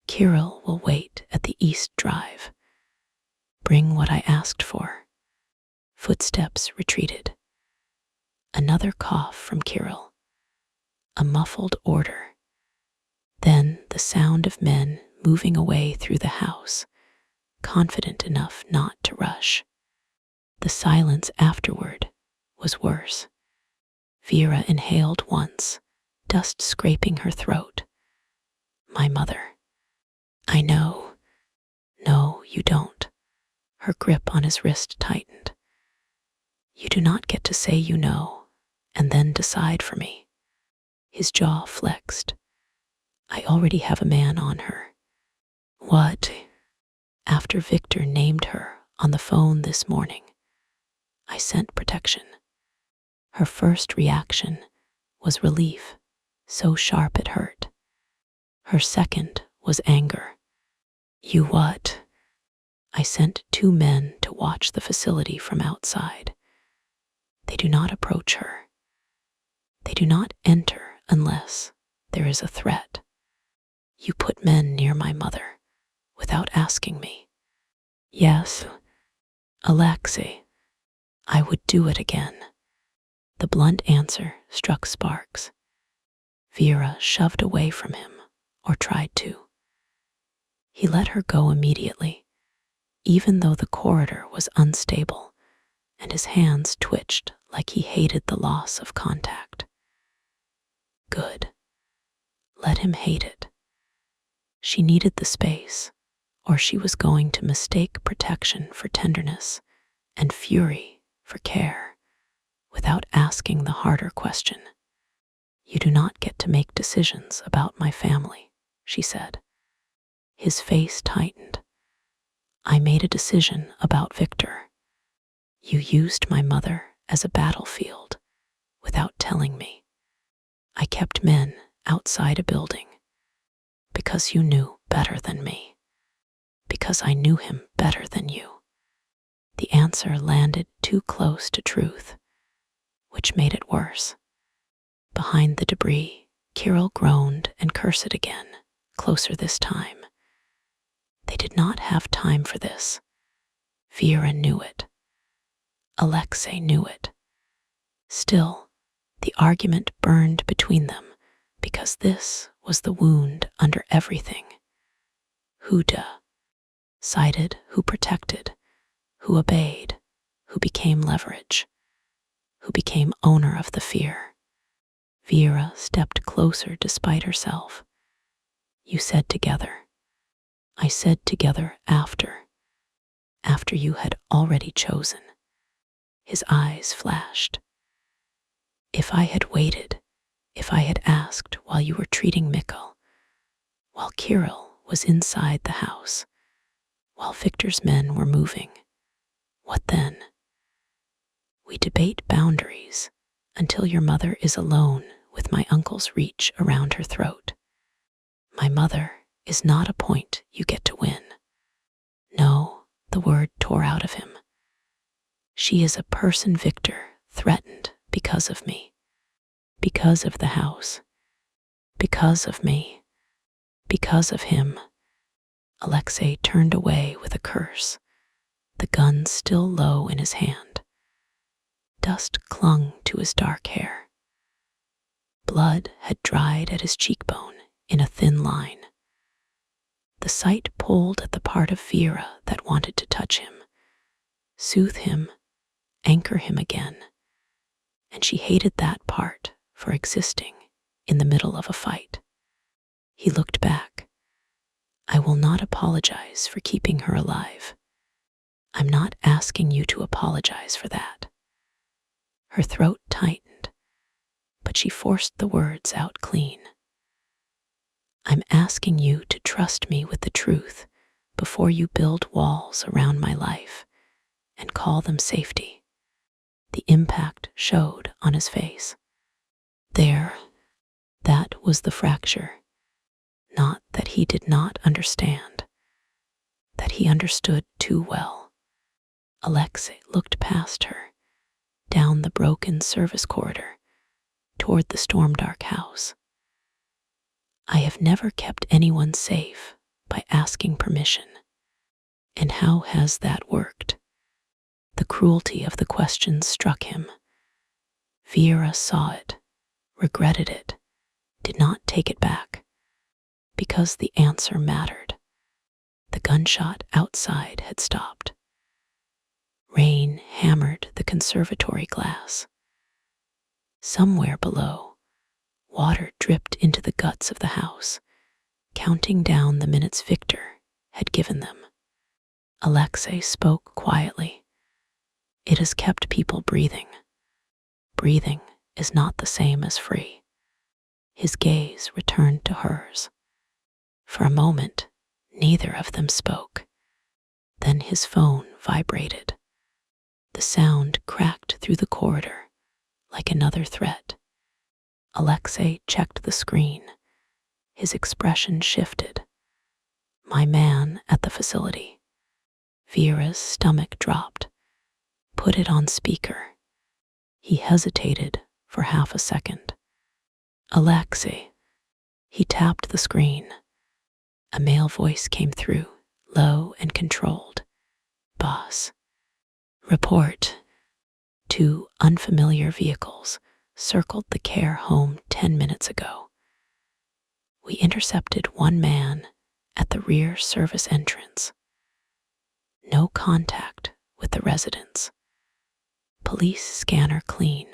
Kirill will wait at the East Drive. Bring what I asked for. Footsteps retreated. Another cough from Kirill. A muffled order. Then the sound of men moving away through the house, confident enough not to rush. The silence afterward was worse. Vera inhaled once, dust scraping her throat. My mother. I know. No, you don't. Her grip on his wrist tightened. You do not get to say you know, and then decide for me. His jaw flexed. I already have a man on her. What? After Victor named her on the phone this morning, I sent protection. Her first reaction was relief, so sharp it hurt. Her second was anger. You what? I sent 2 men to watch the facility from outside. They do not approach her. They do not enter unless there is a threat. You put men near my mother without asking me. Yes, Alexei, I would do it again. The blunt answer struck sparks. Vera shoved away from him, or tried to. He let her go immediately, even though the corridor was unstable and his hands twitched like he hated the loss of contact. Good. Let him hate it. She needed the space, or she was going to mistake protection for tenderness and fury for care, without asking the harder question. You do not get to make decisions about my family, she said. His face tightened. I made a decision about Victor. You used my mother as a battlefield without telling me. I kept men outside a building because you knew better than me, because I knew him better than you. The answer landed too close to truth, which made it worse. Behind the debris, Kirill groaned and cursed again, closer this time. They did not have time for this. Vera knew it. Alexei knew it. Still, the argument burned between them because this was the wound under everything. Who sided, who protected, who obeyed, who became leverage, who became owner of the fear. Vera stepped closer despite herself. You said together. I said together after you had already chosen. His eyes flashed. If I had waited, if I had asked while you were treating Mikkel, while Kirill was inside the house, while Victor's men were moving, what then? We debate boundaries until your mother is alone with my uncle's reach around her throat. My mother is not a point you get to win. No, the word tore out of him. She is a person Victor threatened because of me, because of the house, because of me, because of him. Alexei turned away with a curse, the gun still low in his hand. Dust clung to his dark hair. Blood had dried at his cheekbone in a thin line. The sight pulled at the part of Vera that wanted to touch him, soothe him, anchor him again, and she hated that part for existing in the middle of a fight. He looked back. I will not apologize for keeping her alive. I'm not asking you to apologize for that. Her throat tightened, but she forced the words out clean. I'm asking you to trust me with the truth before you build walls around my life and call them safety. The impact showed on his face. There, that was the fracture. Not that he did not understand, that he understood too well. Alexei looked past her, down the broken service corridor, toward the storm-dark house. I have never kept anyone safe by asking permission. And how has that worked? The cruelty of the question struck him. Vera saw it, regretted it, did not take it back, because the answer mattered. The gunshot outside had stopped. Rain hammered the conservatory glass. Somewhere below, water dripped into the guts of the house, counting down the minutes Victor had given them. Alexei spoke quietly. It has kept people breathing. Breathing is not the same as free. His gaze returned to hers. For a moment, Neither of them spoke. Then his phone vibrated. The sound cracked through the corridor like another threat. Alexei checked the screen. His expression shifted. My man at the facility. Vera's stomach dropped. Put it on speaker. He hesitated for half a second. Alexei. He tapped the screen. A male voice came through, low and controlled. Boss. Report. 2 unfamiliar vehicles circled the care home 10 minutes ago. We intercepted one man at the rear service entrance. No contact with the residents. Police scanner clean.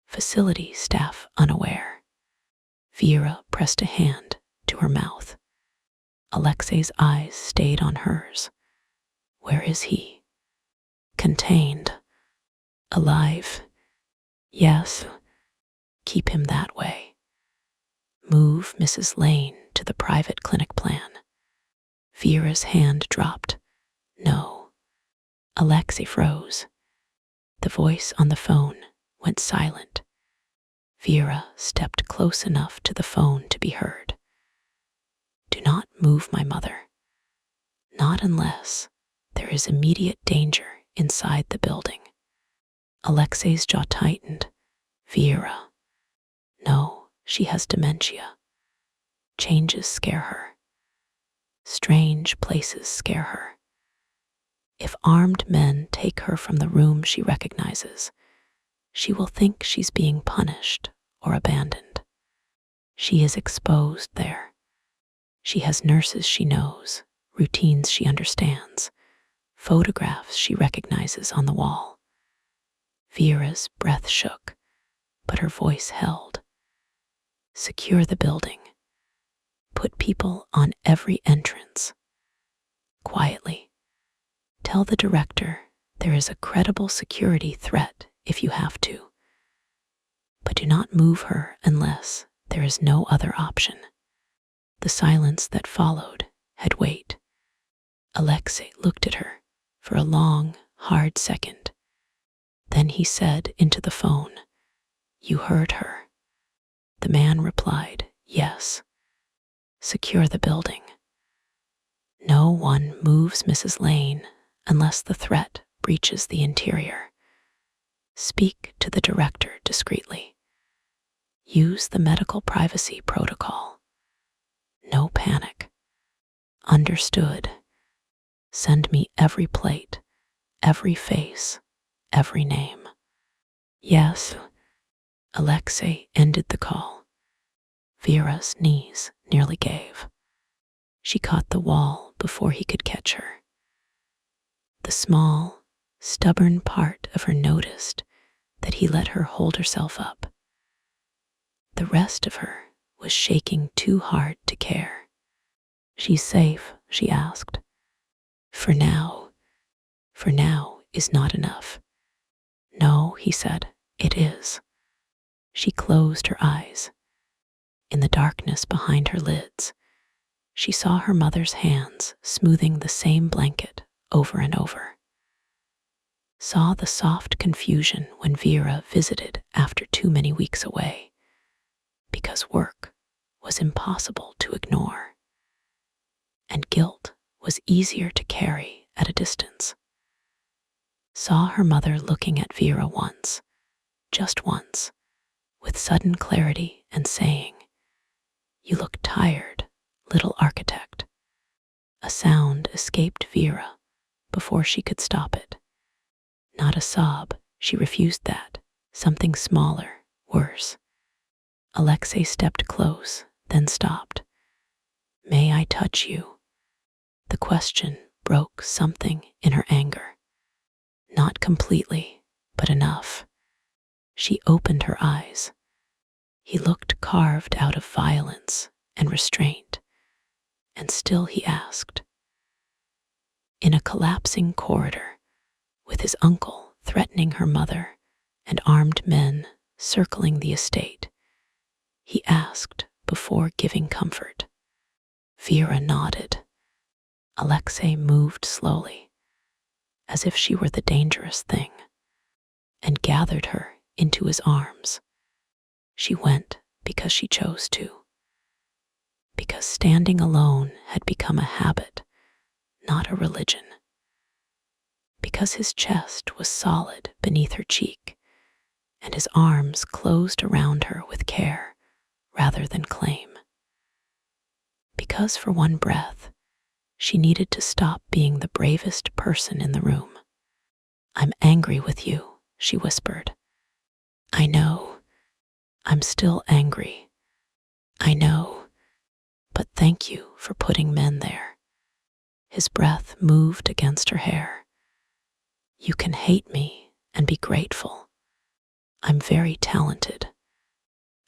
Facility staff unaware. Vera pressed a hand to her mouth. Alexei's eyes stayed on hers. Where is he? Contained. Alive. Yes. Keep him that way. Move Mrs. Lane to the private clinic plan. Vera's hand dropped. No. Alexei froze. The voice on the phone went silent. Vera stepped close enough to the phone to be heard. Do not move my mother. Not unless there is immediate danger inside the building. Alexei's jaw tightened. Vera. No, she has dementia. Changes scare her. Strange places scare her. If armed men take her from the room she recognizes, she will think she's being punished or abandoned. She is exposed there. She has nurses she knows, routines she understands, photographs she recognizes on the wall. Vera's breath shook, but her voice held. Secure the building. Put people on every entrance. Quietly. Tell the director there is a credible security threat if you have to. But do not move her unless there is no other option. The silence that followed had weight. Alexei looked at her for a long, hard second. Then he said into the phone, You heard her. The man replied, Yes. Secure the building. No one moves Mrs. Lane unless the threat breaches the interior. Speak to the director discreetly. Use the medical privacy protocol. No panic. Understood. Send me every plate, every face, every name. Yes. Alexei ended the call. Vera's knees nearly gave. She caught the wall before he could catch her. The small, stubborn part of her noticed that he let her hold herself up. The rest of her was shaking too hard to care. She's safe, she asked. For now is not enough. No, he said, it is. She closed her eyes. In the darkness behind her lids, she saw her mother's hands smoothing the same blanket over and over. Saw the soft confusion when Vera visited after too many weeks away, because work was impossible to ignore, and guilt was easier to carry at a distance. Saw her mother looking at Vera once, just once, with sudden clarity and saying, You look tired, little architect. A sound escaped Vera before she could stop it. Not a sob, she refused that. Something smaller, worse. Alexei stepped close, then stopped. May I touch you? The question broke something in her anger. Not completely, but enough. She opened her eyes. He looked carved out of violence and restraint, and still he asked. In a collapsing corridor, with his uncle threatening her mother and armed men circling the estate, he asked before giving comfort. Vera nodded. Alexei moved slowly, as if she were the dangerous thing, and gathered her into his arms. She went because she chose to, because standing alone had become a habit, not a religion, because his chest was solid beneath her cheek, and his arms closed around her with care rather than claim. Because for one breath, she needed to stop being the bravest person in the room. "I'm angry with you," she whispered. "I know. I'm still angry. I know. But thank you for putting men there." His breath moved against her hair. "You can hate me and be grateful. I'm very talented."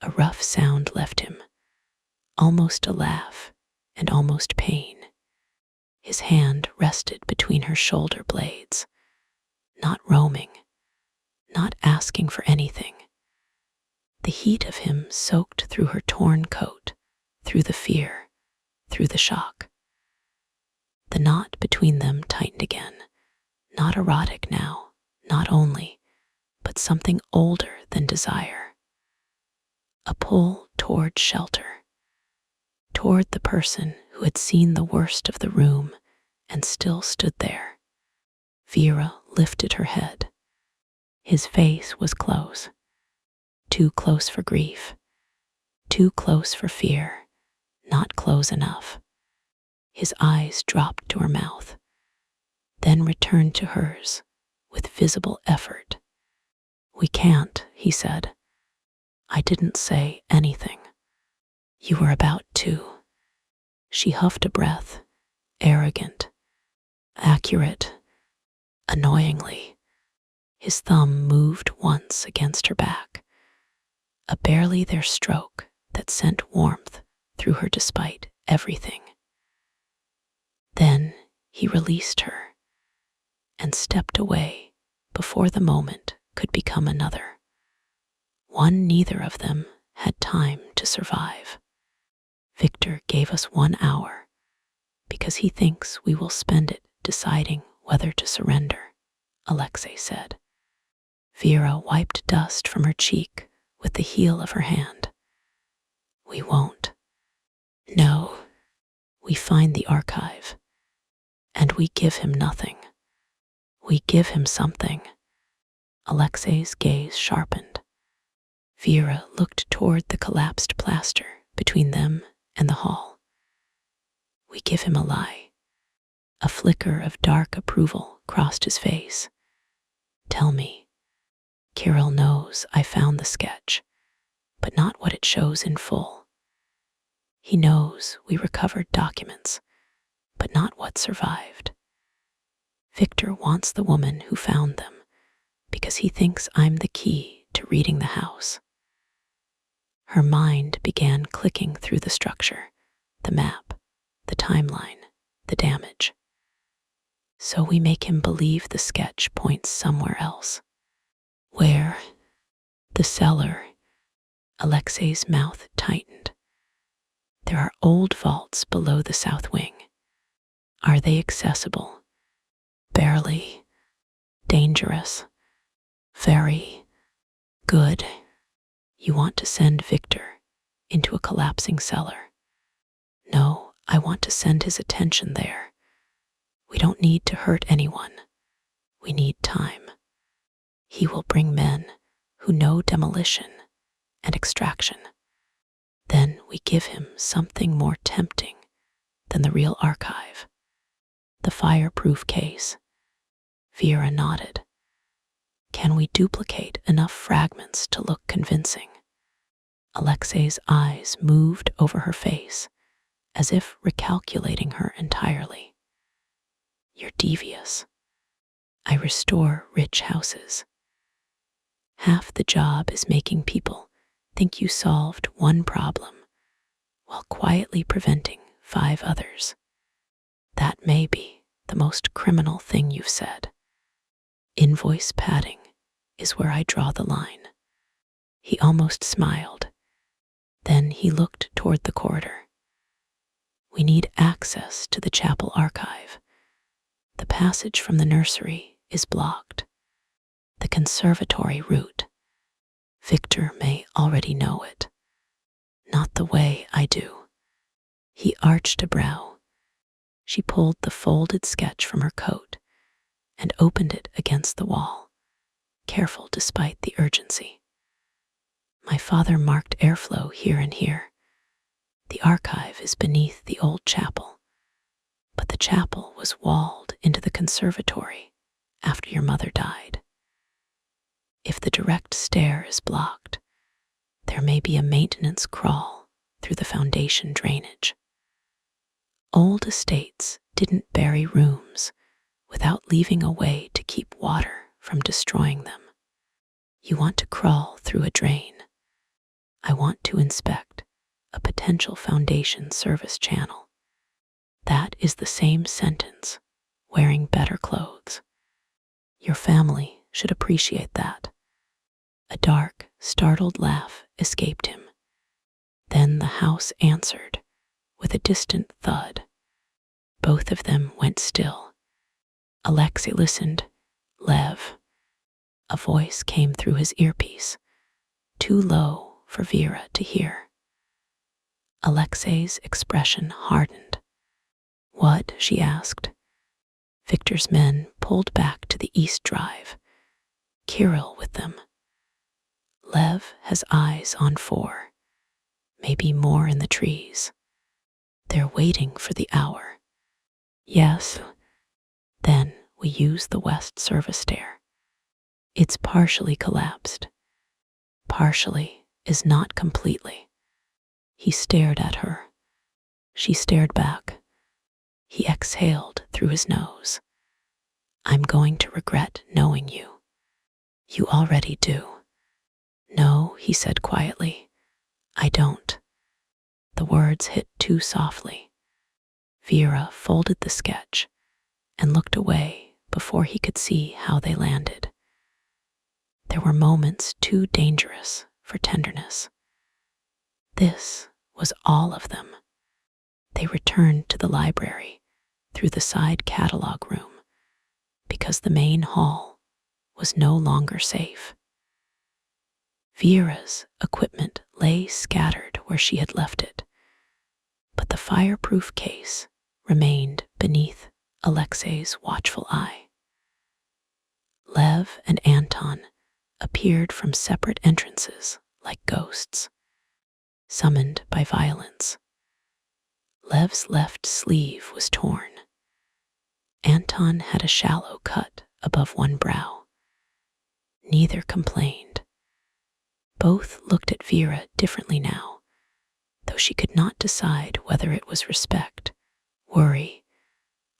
A rough sound left him, almost a laugh and almost pain. His hand rested between her shoulder blades, not roaming, not asking for anything. The heat of him soaked through her torn coat, through the fear, through the shock. The knot between them tightened again, not erotic now, not only, but something older than desire. A pull toward shelter, toward the person who had seen the worst of the room and still stood there. Vera lifted her head. His face was close, too close for grief, too close for fear, not close enough. His eyes dropped to her mouth, then returned to hers with visible effort. "We can't," he said. "I didn't say anything. You were about to." She huffed a breath, arrogant, accurate, annoyingly. His thumb moved once against her back, a barely there stroke that sent warmth through her despite everything. Then he released her and stepped away before the moment could become another, one neither of them had time to survive. "Victor gave us 1 hour because he thinks we will spend it deciding whether to surrender," Alexei said. Vera wiped dust from her cheek with the heel of her hand. "We won't. No, we find the archive, and we give him nothing. We give him something." Alexei's gaze sharpened. Vera looked toward the collapsed plaster between them and the hall. "We give him a lie." A flicker of dark approval crossed his face. "Tell me." "Kirill knows I found the sketch, but not what it shows in full. He knows we recovered documents, but not what survived. Victor wants the woman who found them because he thinks I'm the key to reading the house." Her mind began clicking through the structure, the map, the timeline, the damage. "So we make him believe the sketch points somewhere else." "Where?" "The cellar." Alexei's mouth tightened. "There are old vaults below the south wing. Are they accessible?" "Barely. Dangerous. Very good." "You want to send Victor into a collapsing cellar?" "No, I want to send his attention there. We don't need to hurt anyone. We need time. He will bring men who know demolition and extraction. Then we give him something more tempting than the real archive. The fireproof case." Vera nodded. "Can we duplicate enough fragments to look convincing?" Alexei's eyes moved over her face, as if recalculating her entirely. "You're devious. I restore rich houses. Half the job is making people think you solved one problem while quietly preventing 5 others. That may be the most criminal thing you've said. Invoice padding is where I draw the line." He almost smiled. Then he looked toward the corridor. We need access to the chapel archive. The passage from the nursery is blocked. The conservatory route. Victor may already know it. Not the way I do. He arched a brow. She pulled the folded sketch from her coat and opened it against the wall, careful despite the urgency. My father marked airflow here and here. The archive is beneath the old chapel, but the chapel was walled into the conservatory after your mother died. If the direct stair is blocked, there may be a maintenance crawl through the foundation drainage. Old estates didn't bury rooms without leaving a way to keep water from destroying them. You want to crawl through a drain. I want to inspect a potential foundation service channel. That is the same sentence, wearing better clothes. Your family should appreciate that. A dark, startled laugh escaped him. Then the house answered with a distant thud. Both of them went still. Alexei listened. Lev. A voice came through his earpiece, too low for Vera to hear. Alexei's expression hardened. What? She asked. Victor's men pulled back to the East Drive, Kirill with them. Lev has eyes on 4, maybe more in the trees. They're waiting for the hour. Yes. Then we use the west service stair. It's partially collapsed. Partially is not completely. He stared at her. She stared back. He exhaled through his nose. I'm going to regret knowing you. You already do. No, he said quietly. I don't. The words hit too softly. Vera folded the sketch and looked away before he could see how they landed. There were moments too dangerous for tenderness. This was all of them. They returned to the library through the side catalog room because the main hall was no longer safe. Vera's equipment lay scattered where she had left it, but the fireproof case remained beneath Alexei's watchful eye. Lev and Anton appeared from separate entrances like ghosts, summoned by violence. Lev's left sleeve was torn. Anton had a shallow cut above one brow. Neither complained. Both looked at Vera differently now, though she could not decide whether it was respect, worry,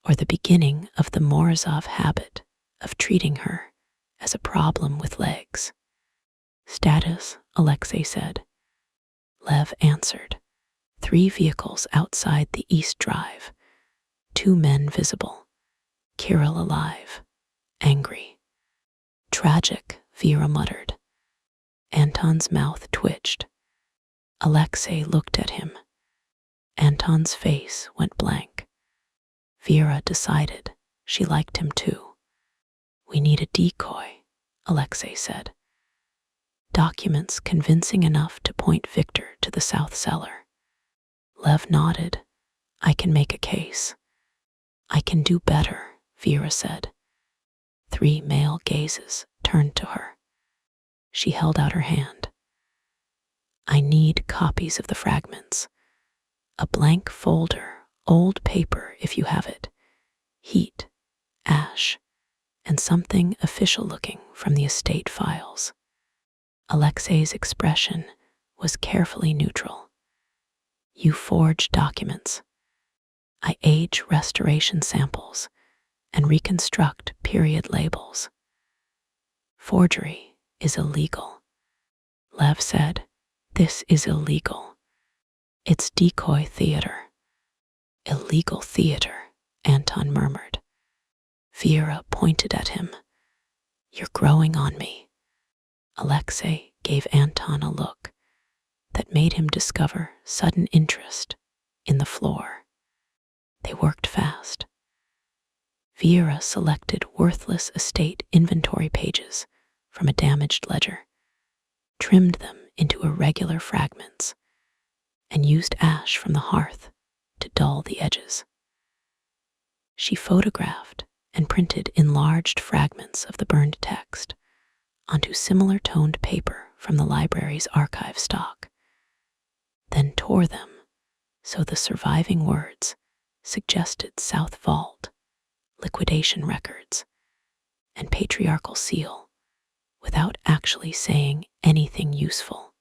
or the beginning of the Morozov habit of treating her as a problem with legs. Status, Alexei said. Lev answered. 3 vehicles outside the East Drive. 2 men visible. Kirill alive. Angry. Tragic, Vera muttered. Anton's mouth twitched. Alexei looked at him. Anton's face went blank. Vera decided she liked him too. We need a decoy, Alexei said. Documents convincing enough to point Victor to the south cellar. Lev nodded. I can make a case. I can do better, Vera said. 3 male gazes turned to her. She held out her hand. I need copies of the fragments. A blank folder, old paper if you have it. Heat, ash, and something official-looking from the estate files. Alexei's expression was carefully neutral. You forge documents. I age restoration samples and reconstruct period labels. Forgery is illegal. Lev said, this is illegal. It's decoy theater. Illegal theater, Anton murmured. Vera pointed at him. You're growing on me. Alexei gave Anton a look that made him discover sudden interest in the floor. They worked fast. Vera selected worthless estate inventory pages from a damaged ledger, trimmed them into irregular fragments, and used ash from the hearth to dull the edges. She photographed and printed enlarged fragments of the burned text onto similar toned paper from the library's archive stock, then tore them so the surviving words suggested South Vault, liquidation records, and patriarchal seal without actually saying anything useful.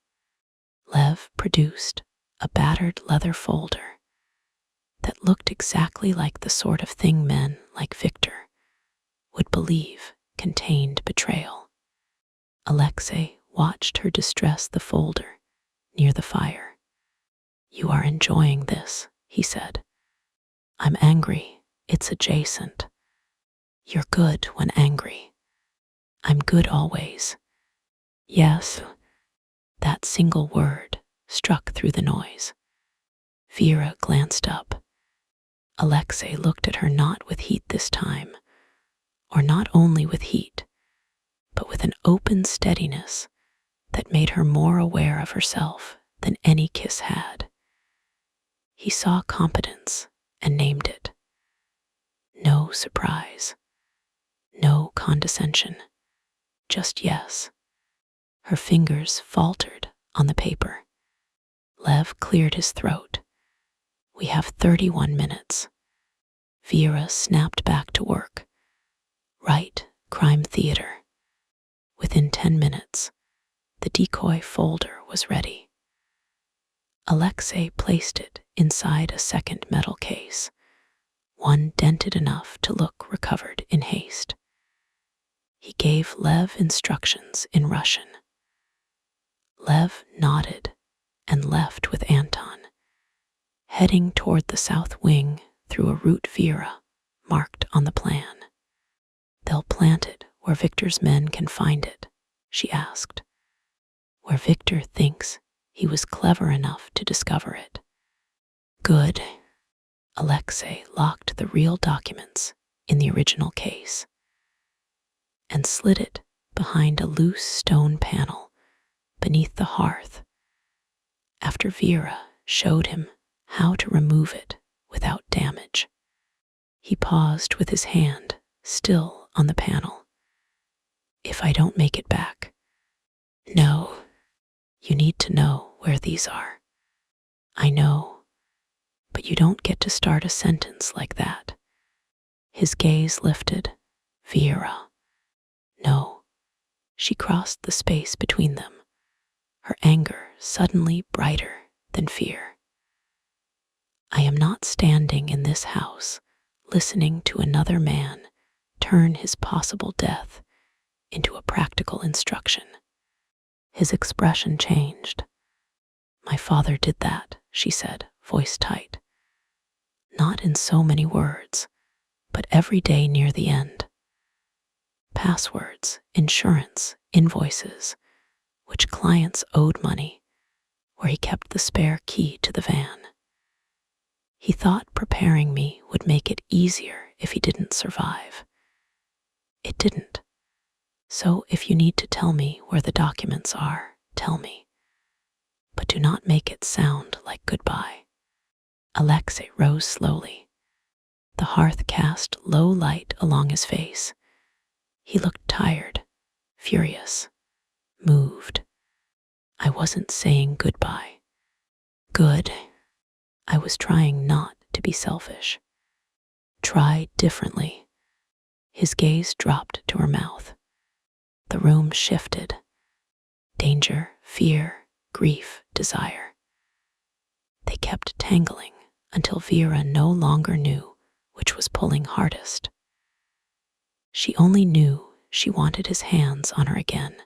Lev produced a battered leather folder that looked exactly like the sort of thing men like Victor would believe contained betrayal. Alexei watched her distress the folder near the fire. "You are enjoying this," he said. "I'm angry. It's adjacent. You're good when angry. I'm good always." Yes, that single word struck through the noise. Vera glanced up. Alexei looked at her not with heat this time, or not only with heat, but with an open steadiness that made her more aware of herself than any kiss had. He saw competence and named it. No surprise, no condescension, just yes. Her fingers faltered on the paper. Lev cleared his throat. "We have 31 minutes. Vera snapped back to work. Write crime theater. Within 10 minutes, the decoy folder was ready. Alexei placed it inside a second metal case, one dented enough to look recovered in haste. He gave Lev instructions in Russian. Lev nodded and left with Anton, heading toward the south wing through a route Vera marked on the plan. "They'll plant it where Victor's men can find it," she asked. "Where Victor thinks he was clever enough to discover it." "Good." Alexei locked the real documents in the original case and slid it behind a loose stone panel beneath the hearth after Vera showed him how to remove it without damage. He paused with his hand still on the panel. "If I don't make it back." "No, you need to know where these are." "I know, but you don't get to start a sentence like that." His gaze lifted. "Vera." "No." She crossed the space between them, her anger suddenly brighter than fear. "I am not standing in this house listening to another man turn his possible death into a practical instruction." His expression changed. "My father did that," she said, voice tight. "Not in so many words, but every day near the end. Passwords, insurance, invoices, which clients owed money, where he kept the spare key to the van. He thought preparing me would make it easier if he didn't survive. It didn't. So if you need to tell me where the documents are, tell me. But do not make it sound like goodbye." Alexei rose slowly. The hearth cast low light along his face. He looked tired, furious, moved. "I wasn't saying goodbye." "Good. I was trying not to be selfish. Try differently." His gaze dropped to her mouth. The room shifted. Danger, fear, grief, desire. They kept tangling until Vera no longer knew which was pulling hardest. She only knew she wanted his hands on her again,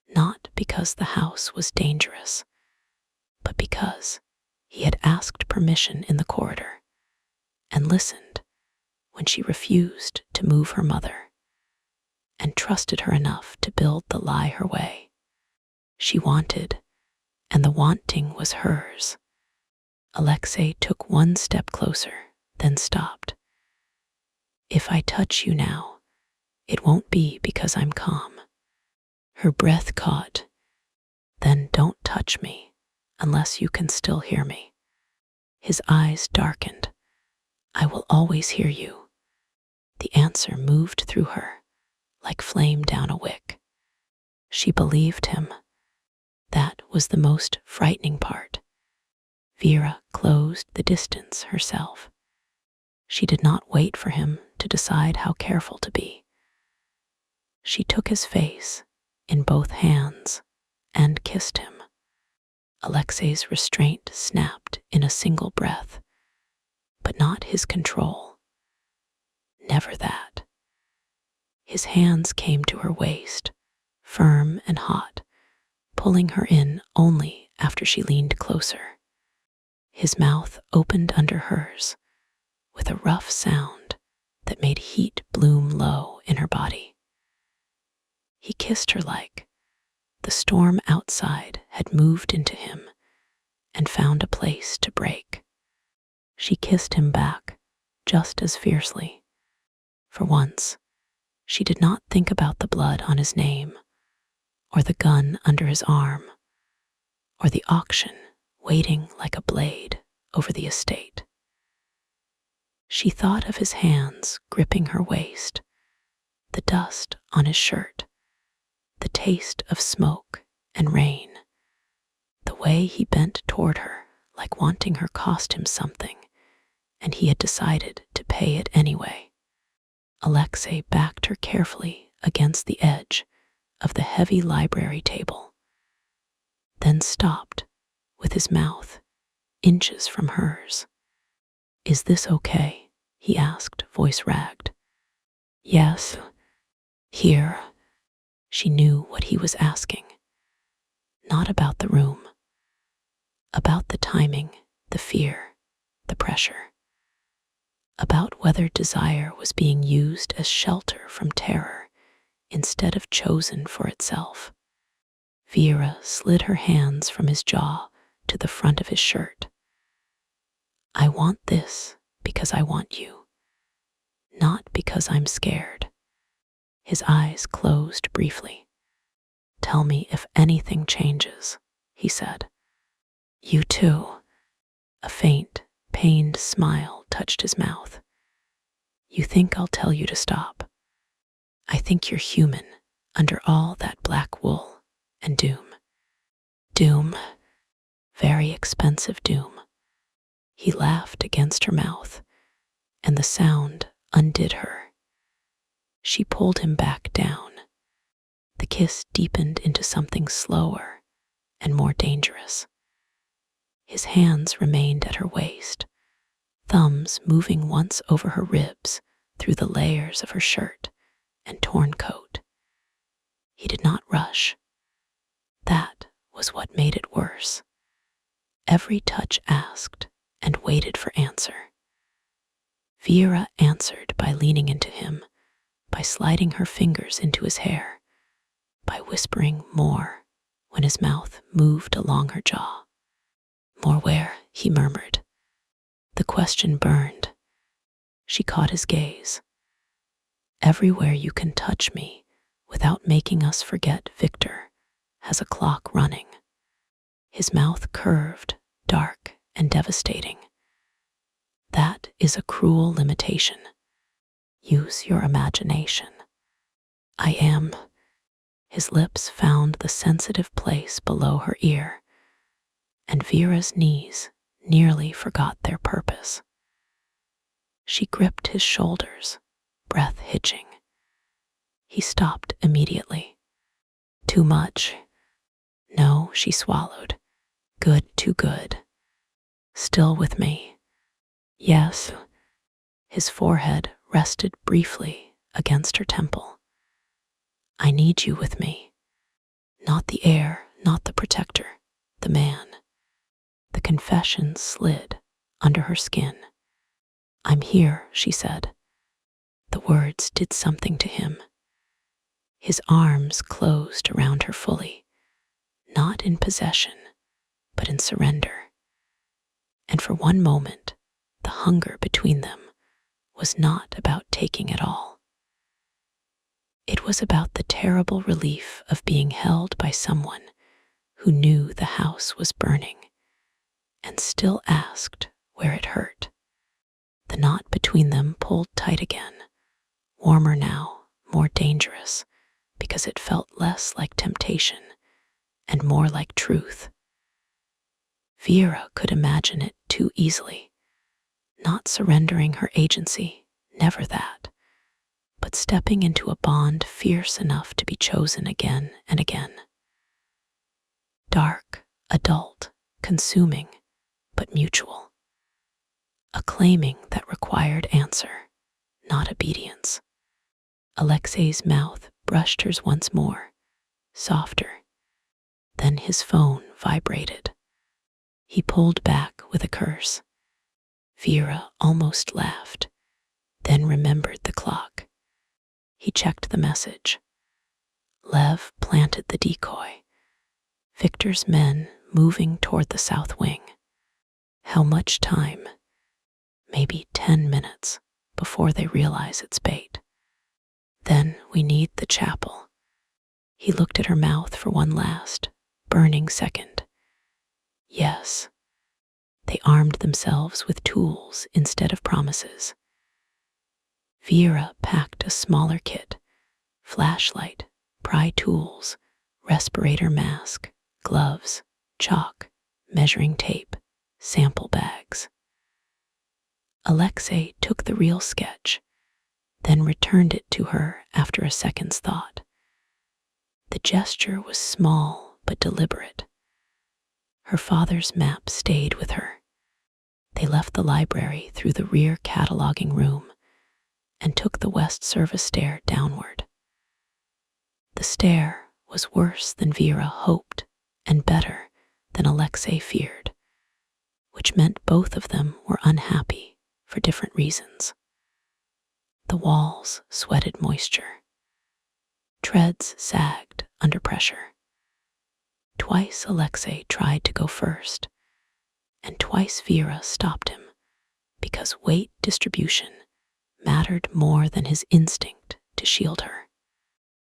not because the house was dangerous, but because he had asked permission in the corridor and listened when she refused to move her mother and trusted her enough to build the lie her way. She wanted, and the wanting was hers. Alexei took one step closer then stopped. If I touch you now, it won't be because I'm calm. Her breath caught. Then don't touch me unless you can still hear me. His eyes darkened. I will always hear you. The answer moved through her like flame down a wick. She believed him. That was the most frightening part. Vera closed the distance herself. She did not wait for him to decide how careful to be. She took his face in both hands and kissed him. Alexei's restraint snapped in a single breath, but not his control. Never that. His hands came to her waist, firm and hot, pulling her in only after she leaned closer. His mouth opened under hers with a rough sound that made heat bloom low in her body. He kissed her like the storm outside had moved into him and found a place to break. She kissed him back just as fiercely. For once, she did not think about the blood on his name, or the gun under his arm, or the auction waiting like a blade over the estate. She thought of his hands gripping her waist, the dust on his shirt, the taste of smoke and rain, the way he bent toward her like wanting her cost him something, and he had decided to pay it anyway. Alexei backed her carefully against the edge of the heavy library table, then stopped with his mouth inches from hers. Is this okay? He asked, voice ragged. Yes. Here. She knew what he was asking. Not about the room. About the timing, the fear, the pressure. About whether desire was being used as shelter from terror instead of chosen for itself. Vera slid her hands from his jaw to the front of his shirt. I want this because I want you, not because I'm scared. His eyes closed briefly. Tell me if anything changes, he said. You too. A faint, pained smile touched his mouth. You think I'll tell you to stop? I think you're human under all that black wool and doom. Doom. Very expensive doom. He laughed against her mouth, and the sound undid her. She pulled him back down. The kiss deepened into something slower and more dangerous. His hands remained at her waist, thumbs moving once over her ribs through the layers of her shirt and torn coat. He did not rush. That was what made it worse. Every touch asked and waited for answer. Vera answered by leaning into him, by sliding her fingers into his hair, by whispering more when his mouth moved along her jaw. More where? He murmured. The question burned. She caught his gaze. Everywhere you can touch me without making us forget Victor has a clock running. His mouth curved, dark and devastating. That is a cruel limitation. Use your imagination. I am. His lips found the sensitive place below her ear, and Vera's knees nearly forgot their purpose. She gripped his shoulders, breath hitching. He stopped immediately. Too much. No, she swallowed. Good, too good. Still with me. Yes. His forehead rested briefly against her temple. I need you with me. Not the air, not the protector, the man. The confession slid under her skin. I'm here, she said. The words did something to him. His arms closed around her fully, not in possession, but in surrender. And for one moment, the hunger between them was not about taking it all. It was about the terrible relief of being held by someone who knew the house was burning and still asked where it hurt. The knot between them pulled tight again, warmer now, more dangerous, because it felt less like temptation and more like truth. Vera could imagine it too easily, not surrendering her agency, never that, but stepping into a bond fierce enough to be chosen again and again. Dark, adult, consuming, but mutual. A claiming that required answer, not obedience. Alexei's mouth brushed hers once more, softer. Then his phone vibrated. He pulled back with a curse. Vera almost laughed, then remembered the clock. He checked the message. Lev planted the decoy. Victor's men moving toward the south wing. How much time? Maybe 10 minutes before they realize it's bait. Then we need the chapel. He looked at her mouth for one last, burning second. Yes. They armed themselves with tools instead of promises. Vera packed a smaller kit, flashlight, pry tools, respirator mask, gloves, chalk, measuring tape, sample bags. Alexei took the real sketch, then returned it to her after a second's thought. The gesture was small but deliberate. Her father's map stayed with her. They left the library through the rear cataloging room and took the West Service stair downward. The stair was worse than Vera hoped and better than Alexei feared, which meant both of them were unhappy for different reasons. The walls sweated moisture. Treads sagged under pressure. Twice Alexei tried to go first, and twice Vera stopped him because weight distribution mattered more than his instinct to shield her.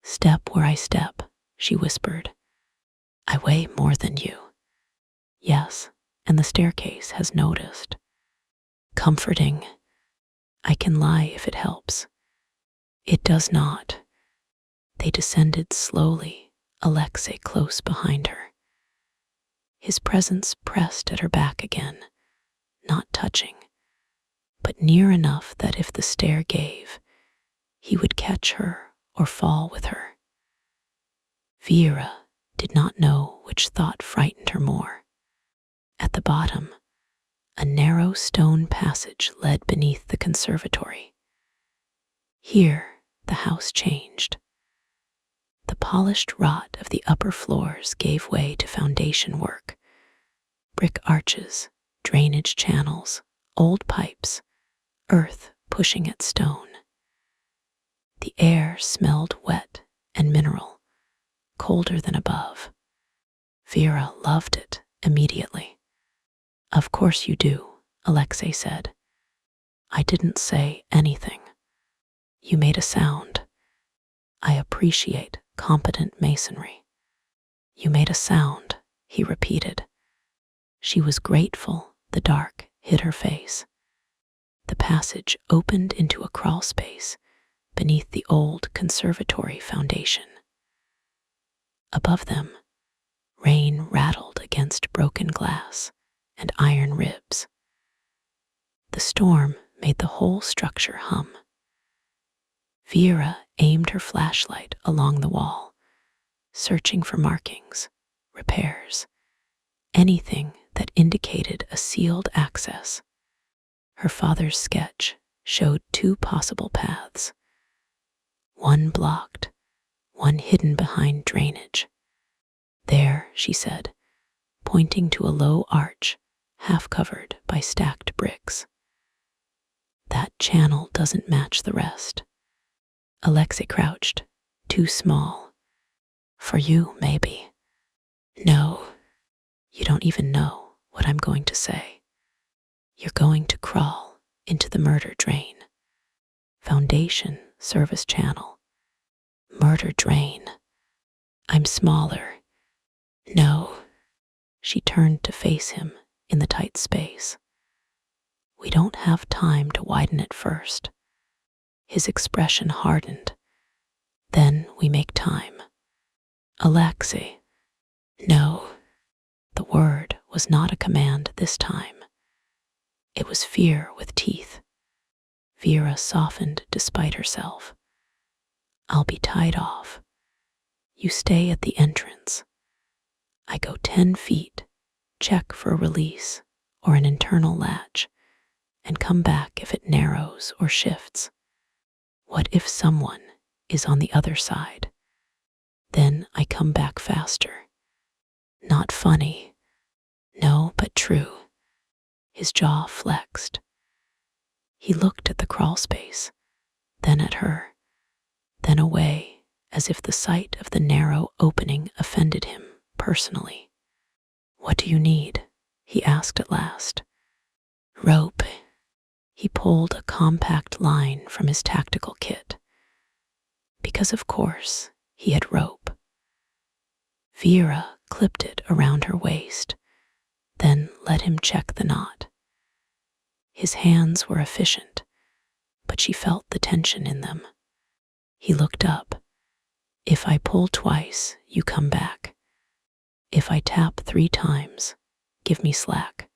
Step where I step, she whispered. I weigh more than you. Yes, and the staircase has noticed. Comforting. I can lie if it helps. It does not. They descended slowly, Alexei close behind her. His presence pressed at her back again, not touching, but near enough that if the stair gave, he would catch her or fall with her. Vera did not know which thought frightened her more. At the bottom, a narrow stone passage led beneath the conservatory. Here, the house changed. The polished wrought of the upper floors gave way to foundation work. Brick arches, drainage channels, old pipes, earth pushing at stone. The air smelled wet and mineral, colder than above. Vera loved it immediately. Of course you do, Alexei said. I didn't say anything. You made a sound. I appreciate competent masonry. You made a sound, he repeated. She was grateful the dark hid her face. The passage opened into a crawl space beneath the old conservatory foundation. Above them, rain rattled against broken glass and iron ribs. The storm made the whole structure hum. Vera aimed her flashlight along the wall, searching for markings, repairs, anything that indicated a sealed access. Her father's sketch showed 2 possible paths. One blocked, one hidden behind drainage. There, she said, pointing to a low arch half covered by stacked bricks. That channel doesn't match the rest. Alexei crouched, too small. For you, maybe. No, you don't even know what I'm going to say. You're going to crawl into the murder drain. Foundation service channel. Murder drain. I'm smaller. No. She turned to face him in the tight space. We don't have time to widen it first. His expression hardened. Then we make time. Alexei. No. The word was not a command this time. It was fear with teeth. Vera softened despite herself. I'll be tied off. You stay at the entrance. I go 10 feet, check for a release or an internal latch, and come back if it narrows or shifts. What if someone is on the other side? Then I come back faster. Not funny. No, but true. His jaw flexed. He looked at the crawl space, then at her, then away, as if the sight of the narrow opening offended him personally. What do you need? He asked at last. Rope. He pulled a compact line from his tactical kit. Because of course, he had rope. Vera clipped it around her waist, then let him check the knot. His hands were efficient, but she felt the tension in them. He looked up. If I pull twice, you come back. If I tap 3 times, give me slack.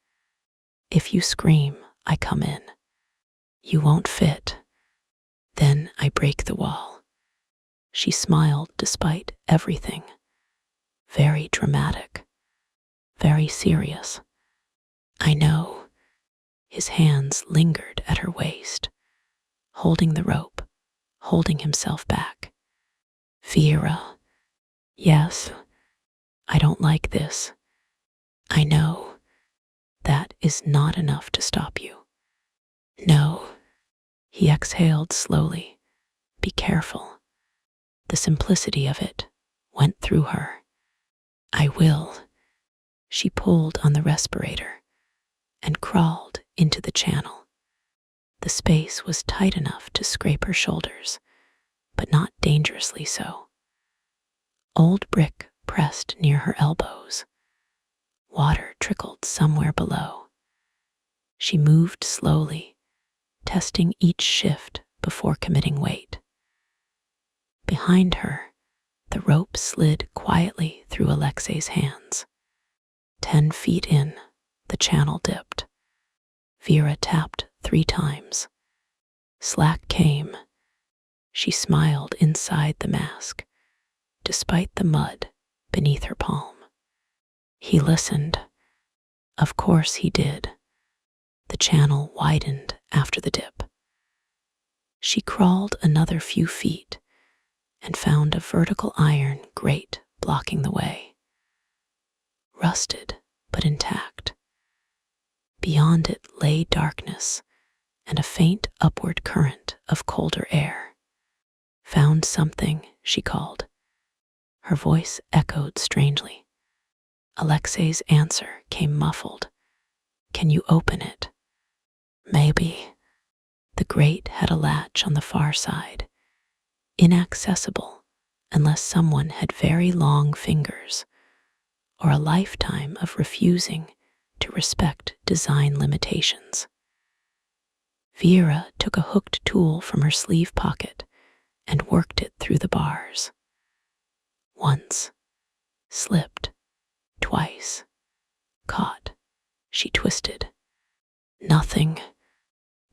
If you scream, I come in. You won't fit. Then I break the wall. She smiled despite everything. Very dramatic. Very serious. I know. His hands lingered at her waist, holding the rope, holding himself back. Vera. Yes. I don't like this. I know. That is not enough to stop you. No. He exhaled slowly. Be careful. The simplicity of it went through her. I will. She pulled on the respirator and crawled into the channel. The space was tight enough to scrape her shoulders, but not dangerously so. Old brick pressed near her elbows. Water trickled somewhere below. She moved slowly, testing each shift before committing weight. Behind her, the rope slid quietly through Alexei's hands. 10 feet in, the channel dipped. Vera tapped 3 times. Slack came. She smiled inside the mask, despite the mud beneath her palm. He listened. Of course he did. The channel widened after the dip. She crawled another few feet and found a vertical iron grate blocking the way. Rusted, but intact. Beyond it lay darkness and a faint upward current of colder air. Found something, she called. Her voice echoed strangely. Alexei's answer came muffled. Can you open it? Maybe. The grate had a latch on the far side, inaccessible unless someone had very long fingers or a lifetime of refusing to respect design limitations. Vera took a hooked tool from her sleeve pocket and worked it through the bars. Once, slipped, twice, caught, she twisted. Nothing.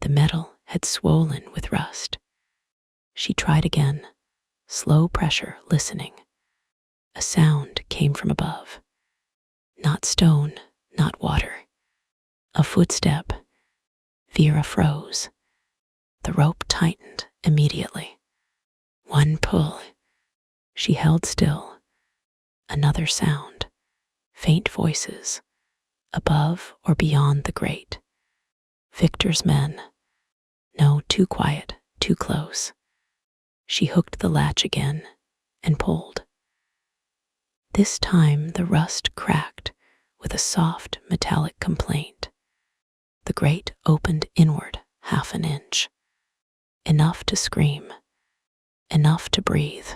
The metal had swollen with rust. She tried again, slow pressure, listening. A sound came from above. Not stone, not water. A footstep. Vera froze. The rope tightened immediately. One pull. She held still. Another sound. Faint voices. Above or beyond the grate. Victor's men. No, too quiet, too close. She hooked the latch again and pulled. This time the rust cracked with a soft metallic complaint. The grate opened inward, half an inch. Enough to scream, enough to breathe,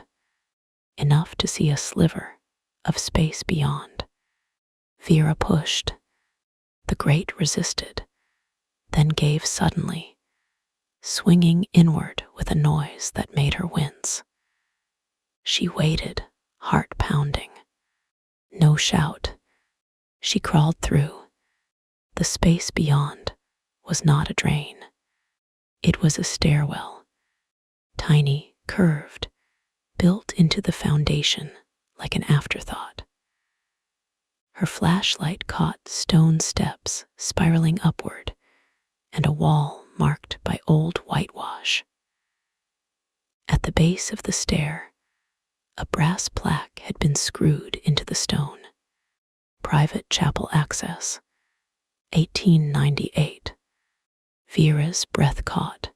enough to see a sliver of space beyond. Vera pushed. The grate resisted, then gave suddenly, swinging inward with a noise that made her wince. She waited, heart pounding. No shout. She crawled through. The space beyond was not a drain. It was a stairwell, tiny, curved, built into the foundation like an afterthought. Her flashlight caught stone steps spiraling upward and a wall marked by old whitewash. At the base of the stair, a brass plaque had been screwed into the stone. Private chapel access, 1898. Vera's breath caught.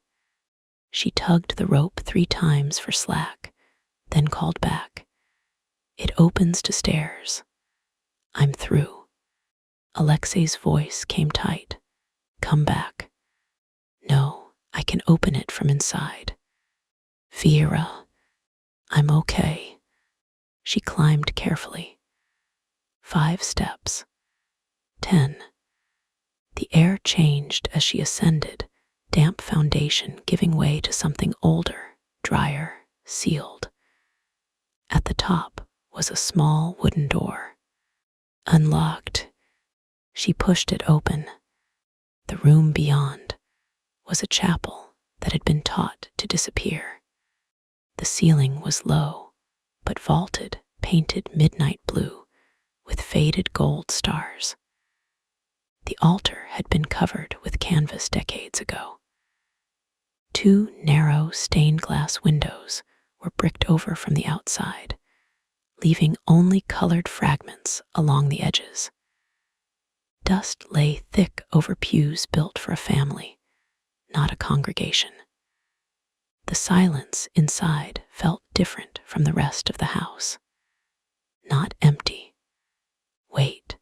She tugged the rope 3 times for slack, then called back. It opens to stairs. I'm through. Alexei's voice came tight. Come back. No, I can open it from inside. Vera, I'm okay. She climbed carefully. 5 steps. 10. The air changed as she ascended, damp foundation giving way to something older, drier, sealed. At the top was a small wooden door. Unlocked. She pushed it open. The room beyond was a chapel that had been taught to disappear. The ceiling was low, but vaulted, painted midnight blue with faded gold stars. The altar had been covered with canvas decades ago. 2 narrow stained glass windows were bricked over from the outside, leaving only colored fragments along the edges. Dust lay thick over pews built for a family, not a congregation. The silence inside felt different from the rest of the house. Not empty. Wait.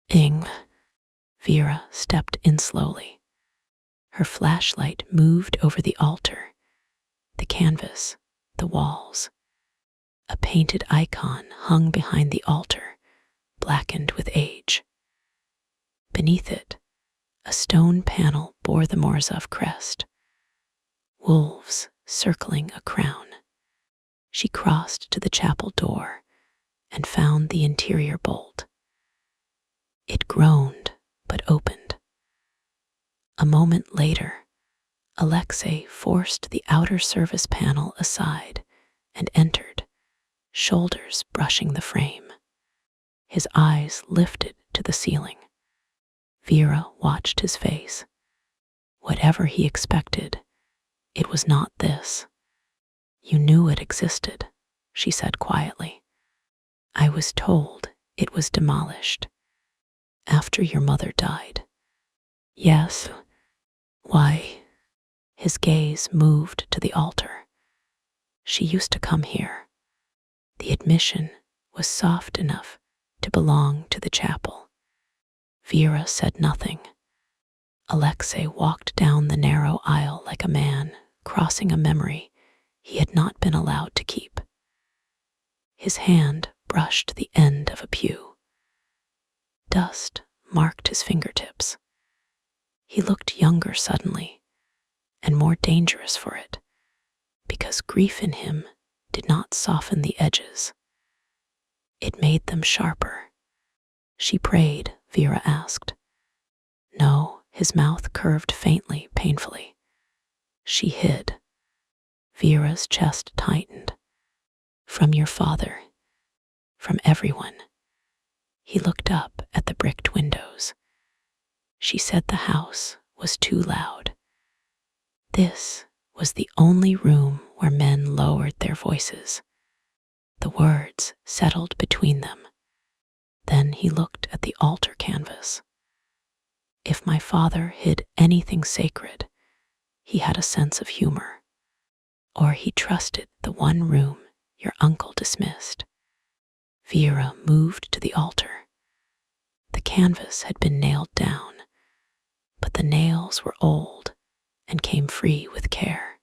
Ing. Vera stepped in slowly. Her flashlight moved over the altar, the canvas, the walls. A painted icon hung behind the altar, blackened with age. Beneath it, a stone panel bore the Morozov crest. Wolves circling a crown. She crossed to the chapel door and found the interior bolt. It groaned but opened. A moment later, Alexei forced the outer service panel aside and entered, shoulders brushing the frame. His eyes lifted to the ceiling. Vera watched his face. Whatever he expected, it was not this. You knew it existed, she said quietly. I was told it was demolished. After your mother died. Yes. Why? His gaze moved to the altar. She used to come here. The admission was soft enough to belong to the chapel. Vera said nothing. Alexei walked down the narrow aisle like a man crossing a memory he had not been allowed to keep. His hand brushed the end of a pew. Dust marked his fingertips. He looked younger suddenly, and more dangerous for it, because grief in him did not soften the edges. It made them sharper. She prayed, Vera asked. No, his mouth curved faintly, painfully. She hid. Vera's chest tightened. From your father. From everyone. He looked up at the bricked windows. She said the house was too loud. This was the only room where men lowered their voices. The words settled between them. Then he looked at the altar canvas. If my father hid anything sacred, he had a sense of humor. Or he trusted the one room your uncle dismissed. Vera moved to the altar. The canvas had been nailed down, but the nails were old and came free with care.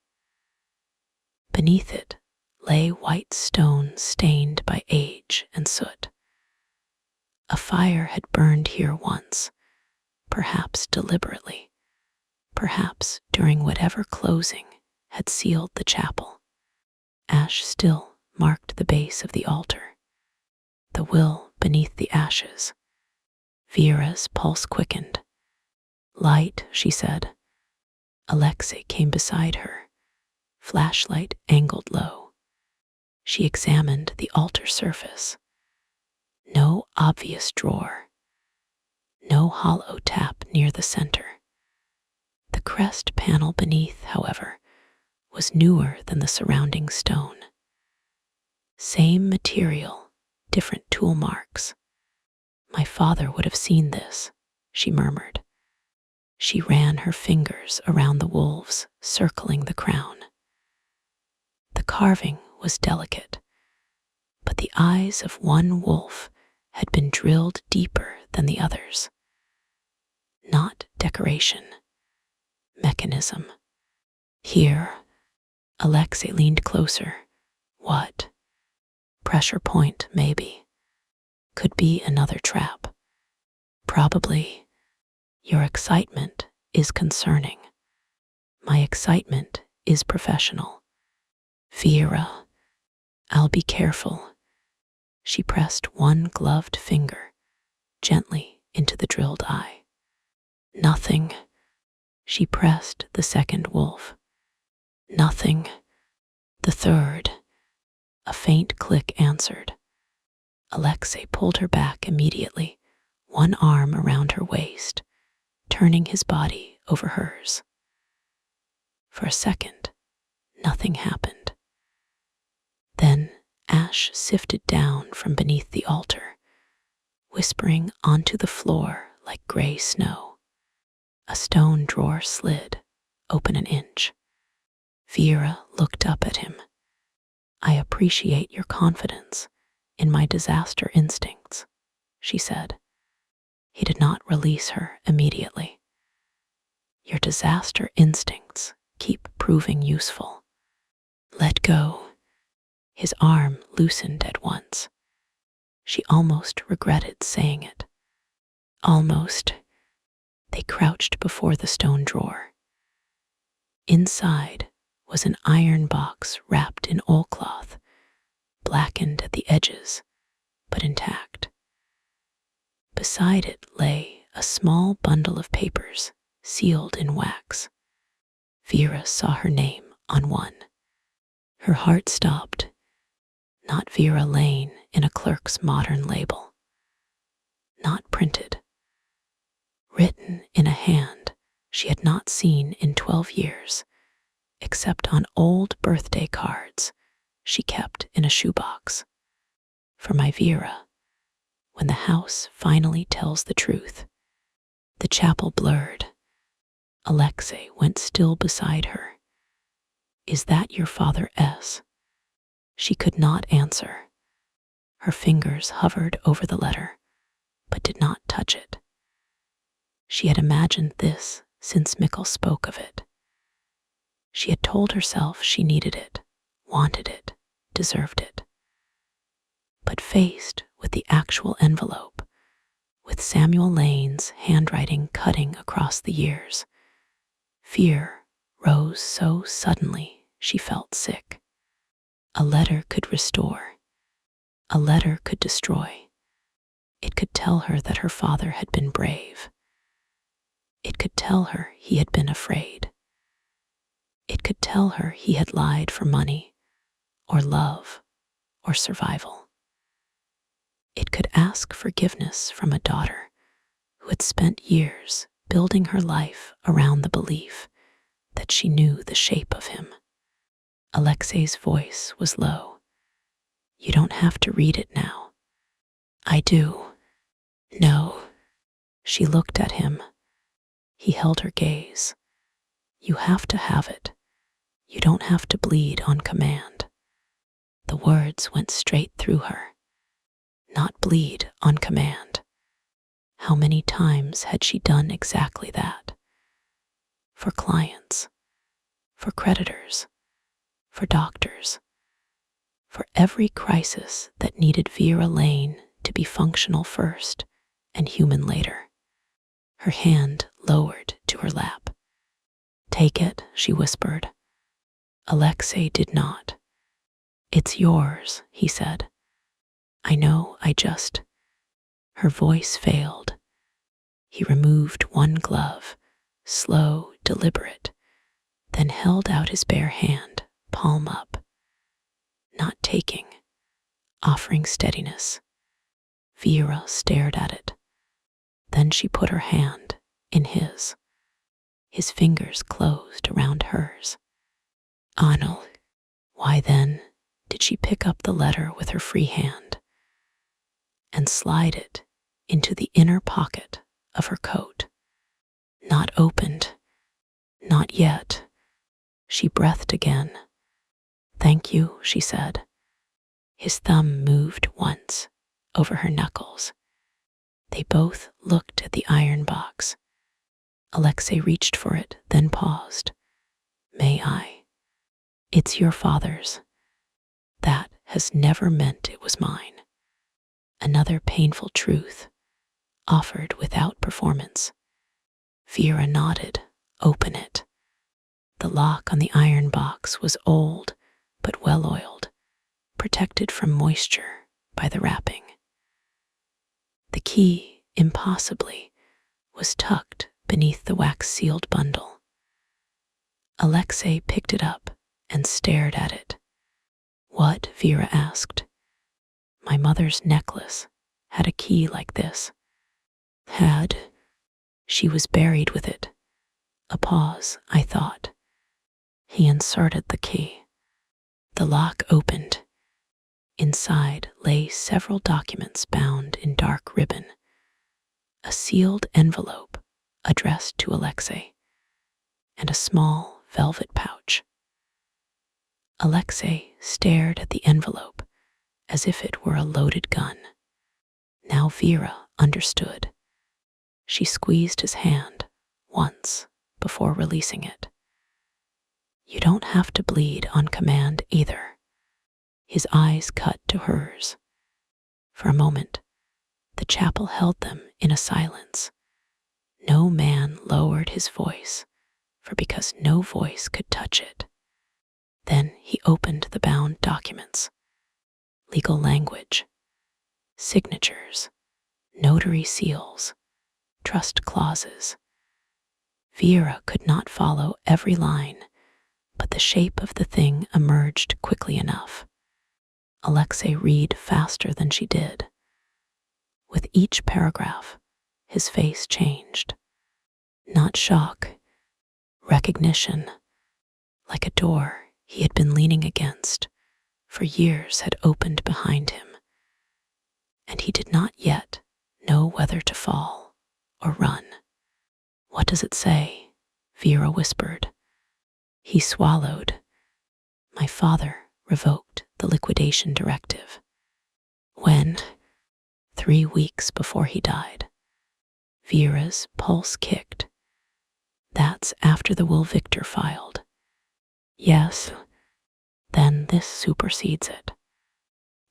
Beneath it lay white stone stained by age and soot. A fire had burned here once, perhaps deliberately, perhaps during whatever closing had sealed the chapel. Ash still marked the base of the altar, the will beneath the ashes. Vera's pulse quickened. "Light," she said. Alexei came beside her, flashlight angled low. She examined the altar surface. No obvious drawer, no hollow tap near the center. The crest panel beneath, however, was newer than the surrounding stone. Same material, different tool marks. "My father would have seen this," she murmured. She ran her fingers around the wolves circling the crown. The carving was delicate, but the eyes of one wolf had been drilled deeper than the others. Not decoration, mechanism. Here, Alexei leaned closer. What? Pressure point, maybe. Could be another trap. Probably. Your excitement is concerning. My excitement is professional. Vera, I'll be careful. She pressed one gloved finger gently into the drilled eye. Nothing. She pressed the second wolf. Nothing. The third. A faint click answered. Alexei pulled her back immediately, one arm around her waist, turning his body over hers. For a second, nothing happened. Then Ash sifted down from beneath the altar, whispering onto the floor like gray snow. A stone drawer slid, open an inch. Vera looked up at him. "I appreciate your confidence in my disaster instincts," she said. He did not release her immediately. "Your disaster instincts keep proving useful." "Let go." His arm loosened at once. She almost regretted saying it. Almost. They crouched before the stone drawer. Inside was an iron box wrapped in oilcloth, blackened at the edges, but intact. Beside it lay a small bundle of papers, sealed in wax. Vera saw her name on one. Her heart stopped. Not Vera Lane in a clerk's modern label. Not printed. Written in a hand she had not seen in 12 years, except on old birthday cards she kept in a shoebox. "For my Vera, when the house finally tells the truth." The chapel blurred. Alexei went still beside her. "Is that your father S?" She could not answer. Her fingers hovered over the letter, but did not touch it. She had imagined this since Mikkel spoke of it. She had told herself she needed it, wanted it, deserved it. But faced with the actual envelope, with Samuel Lane's handwriting cutting across the years, fear rose so suddenly she felt sick. A letter could restore. A letter could destroy. It could tell her that her father had been brave. It could tell her he had been afraid. It could tell her he had lied for money, or love, or survival. It could ask forgiveness from a daughter who had spent years building her life around the belief that she knew the shape of him. Alexei's voice was low. "You don't have to read it now." "I do." "No." She looked at him. He held her gaze. "You have to have it. You don't have to bleed on command." The words went straight through her. Not bleed on command. How many times had she done exactly that? For clients, for creditors, for doctors, for every crisis that needed Vera Lane to be functional first and human later. Her hand lowered to her lap. "Take it," she whispered. Alexei did not. "It's yours," he said. "I know, I just—" Her voice failed. He removed one glove, slow, deliberate, then held out his bare hand, palm up. Not taking, offering steadiness. Vera stared at it. Then she put her hand in his. His fingers closed around hers. Anil. Why then did she pick up the letter with her free hand and slide it into the inner pocket of her coat? Not opened. Not yet. She breathed again. "Thank you," she said. His thumb moved once over her knuckles. They both looked at the iron box. Alexei reached for it, then paused. "May I?" "It's your father's. That has never meant it was mine." Another painful truth, offered without performance. Vera nodded. "Open it." The lock on the iron box was old, but well-oiled, protected from moisture by the wrapping. The key, impossibly, was tucked beneath the wax-sealed bundle. Alexei picked it up and stared at it. "What?" Vera asked. "My mother's necklace had a key like this." Had. She was buried with it. A pause, I thought. He inserted the key. The lock opened. Inside lay several documents bound in dark ribbon. A sealed envelope addressed to Alexei, and a small velvet pouch. Alexei stared at the envelope as if it were a loaded gun. Now Vera understood. She squeezed his hand once before releasing it. "You don't have to bleed on command either." His eyes cut to hers. For a moment, the chapel held them in a silence. No man lowered his voice, for because no voice could touch it. Then he opened the bound documents. Legal language, signatures, notary seals, trust clauses. Vera could not follow every line, but the shape of the thing emerged quickly enough. Alexei read faster than she did. With each paragraph, his face changed. Not shock, recognition. Like a door he had been leaning against for years had opened behind him, and he did not yet know whether to fall or run. "What does it say?" Vera whispered. He swallowed. "My father revoked the liquidation directive." "When?" 3 weeks before he died. Vera's pulse kicked. "That's after the will Victor filed." "Yes, then this supersedes it.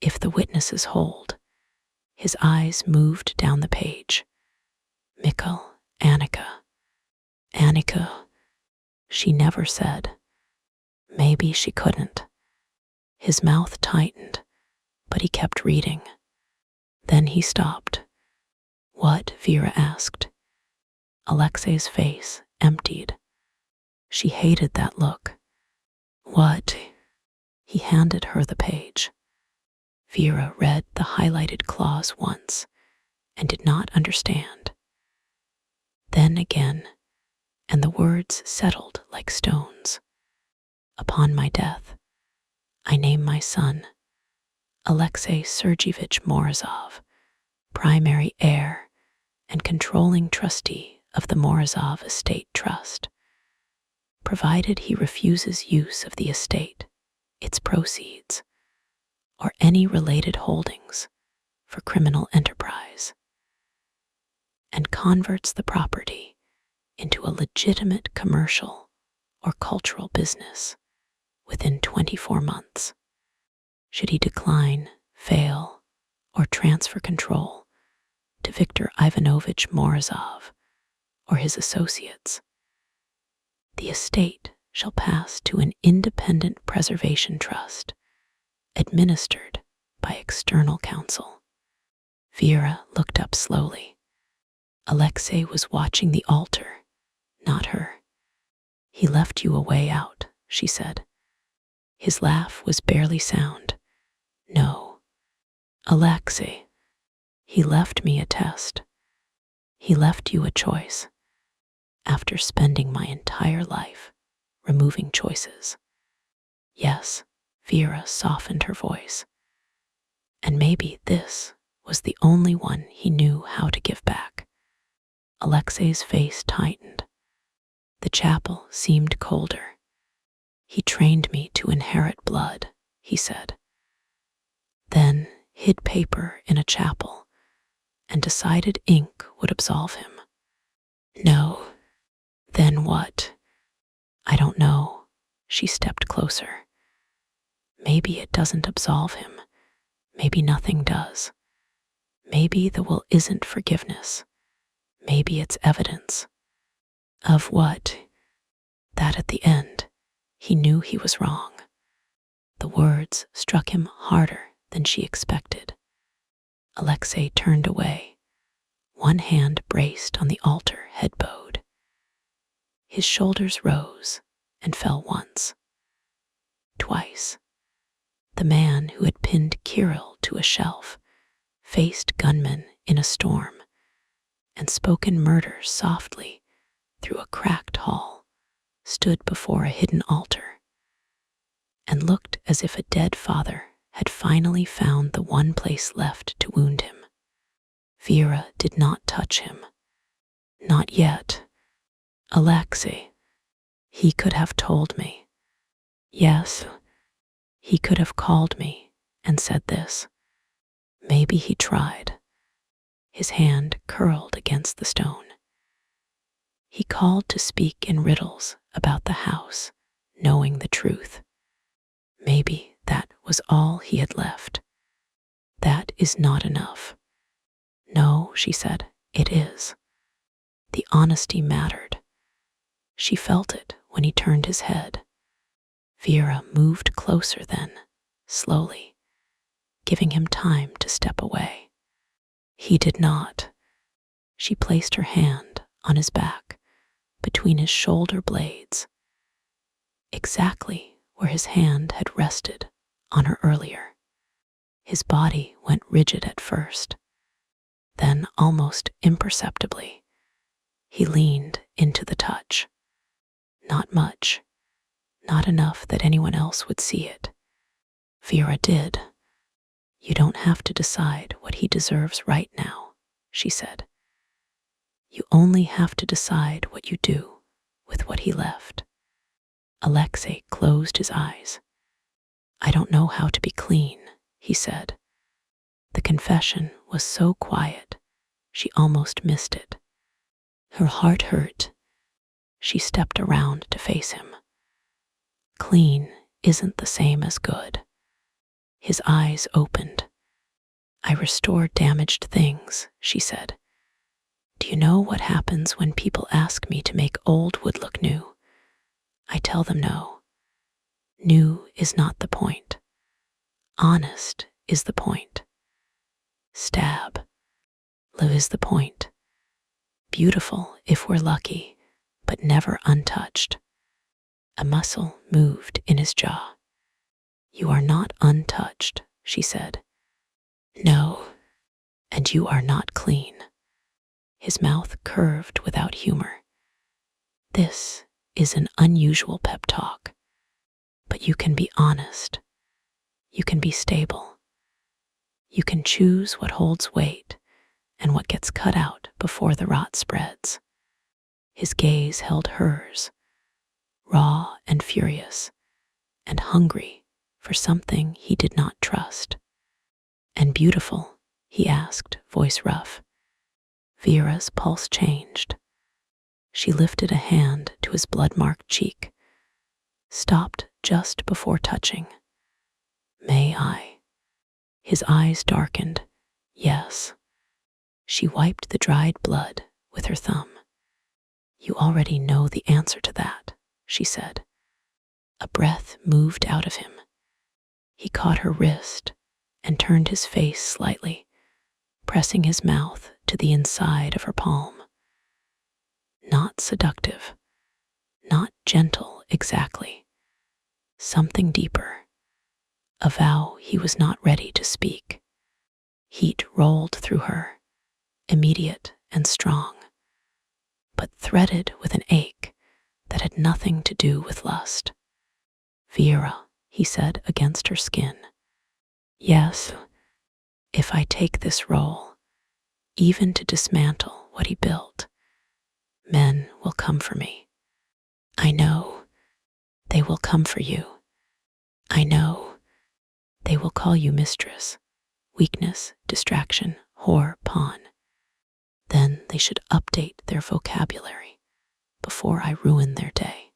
If the witnesses hold." His eyes moved down the page. "Mikkel, Annika. Annika." She never said. Maybe she couldn't. His mouth tightened, but he kept reading. Then he stopped. "What?" Vera asked. Alexei's face emptied. She hated that look. "What?" He handed her the page. Vera read the highlighted clause once and did not understand. Then again, and the words settled like stones. "Upon my death, I name my son Alexei Sergeyevich Morozov, primary heir and controlling trustee of the Morozov Estate Trust, provided he refuses use of the estate, its proceeds, or any related holdings for criminal enterprise, and converts the property into a legitimate commercial or cultural business within 24 months. Should he decline, fail, or transfer control to Viktor Ivanovich Morozov or his associates, the estate shall pass to an independent preservation trust administered by external counsel. Vera looked up slowly. Alexei was watching the altar, not her. He left you a way out, she said. His laugh was barely sound. No, Alexei, he left me a test. He left you a choice. After spending my entire life removing choices. Yes, Vera softened her voice. And maybe this was the only one he knew how to give back. Alexei's face tightened. The chapel seemed colder. He trained me to inherit blood, he said. Then hid paper in a chapel and decided ink would absolve him. No. Then what? I don't know. She stepped closer. Maybe it doesn't absolve him. Maybe nothing does. Maybe the will isn't forgiveness. Maybe it's evidence. Of what? That at the end, he knew he was wrong. The words struck him harder than she expected. Alexei turned away. One hand braced on the altar head bowed. His shoulders rose and fell once. Twice. The man who had pinned Kirill to a shelf faced gunmen in a storm and spoken murder softly through a cracked hall, stood before a hidden altar, and looked as if a dead father had finally found the one place left to wound him. Vera did not touch him. Not yet. Alexei, he could have told me. Yes, he could have called me and said this. Maybe he tried. His hand curled against the stone. He called to speak in riddles about the house, knowing the truth. Maybe that was all he had left. That is not enough. No, she said, it is. The honesty mattered. She felt it when he turned his head. Vera moved closer then, slowly, giving him time to step away. He did not. She placed her hand on his back, between his shoulder blades, exactly where his hand had rested on her earlier. His body went rigid at first. Then, almost imperceptibly, he leaned into the touch. Not much, not enough that anyone else would see it. Vera did. You don't have to decide what he deserves right now, she said. You only have to decide what you do with what he left. Alexei closed his eyes. I don't know how to be clean, he said. The confession was so quiet, she almost missed it. Her heart hurt. She stepped around to face him. Clean isn't the same as good. His eyes opened. I restore damaged things, she said. Do you know what happens when people ask me to make old wood look new? I tell them no. New is not the point. Honest is the point. Stab. Live is the point. Beautiful if we're lucky, but never untouched. A muscle moved in his jaw. You are not untouched, she said. No, and you are not clean. His mouth curved without humor. This is an unusual pep talk, but you can be honest. You can be stable. You can choose what holds weight and what gets cut out before the rot spreads. His gaze held hers, raw and furious, and hungry for something he did not trust. And beautiful, he asked, voice rough. Vera's pulse changed. She lifted a hand to his blood-marked cheek, stopped just before touching. May I? His eyes darkened. Yes. She wiped the dried blood with her thumb. You already know the answer to that, she said. A breath moved out of him. He caught her wrist and turned his face slightly, pressing his mouth to the inside of her palm. Not seductive, not gentle exactly. Something deeper. A vow he was not ready to speak. Heat rolled through her, immediate and strong, but threaded with an ache that had nothing to do with lust. Vera, he said against her skin. Yes, if I take this role, even to dismantle what he built, men will come for me. I know they will come for you. I know they will call you mistress, weakness, distraction, whore, pawn. Then they should update their vocabulary before I ruin their day.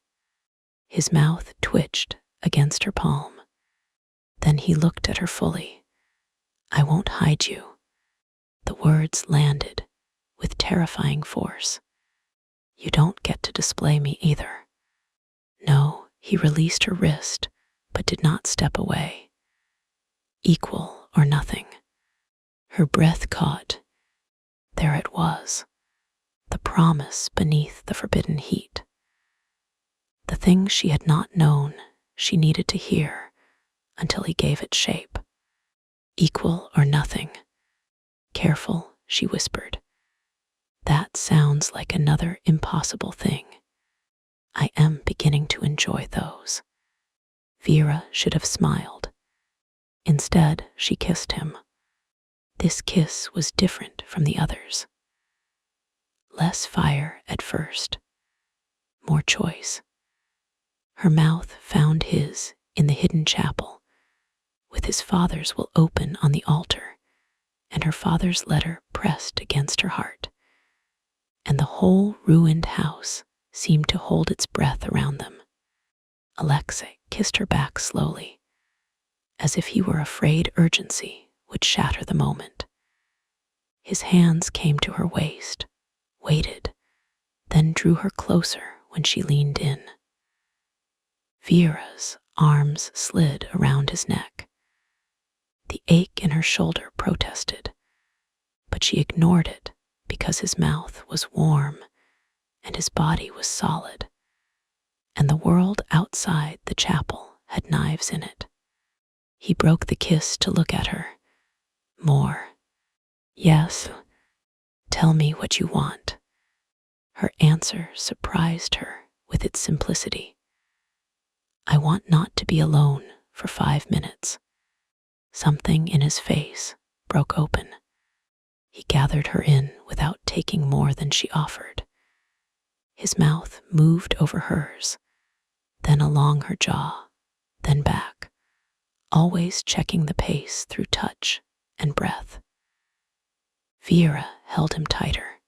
His mouth twitched against her palm. Then he looked at her fully. I won't hide you. The words landed with terrifying force. You don't get to display me either. No, he released her wrist, but did not step away. Equal or nothing. Her breath caught. There it was, the promise beneath the forbidden heat. The thing she had not known she needed to hear until he gave it shape. Equal or nothing. Careful, she whispered. That sounds like another impossible thing. I am beginning to enjoy those. Vera should have smiled. Instead, she kissed him. This kiss was different from the others. Less fire at first, more choice. Her mouth found his in the hidden chapel, with his father's will open on the altar, and her father's letter pressed against her heart. And the whole ruined house seemed to hold its breath around them. Alexei kissed her back slowly, as if he were afraid urgency would shatter the moment. His hands came to her waist, waited, then drew her closer when she leaned in. Vera's arms slid around his neck. The ache in her shoulder protested, but she ignored it because his mouth was warm and his body was solid, and the world outside the chapel had knives in it. He broke the kiss to look at her. More. Yes. Tell me what you want. Her answer surprised her with its simplicity. I want not to be alone for 5 minutes. Something in his face broke open. He gathered her in without taking more than she offered. His mouth moved over hers, then along her jaw, then back, always checking the pace through touch and breath. Vera held him tighter,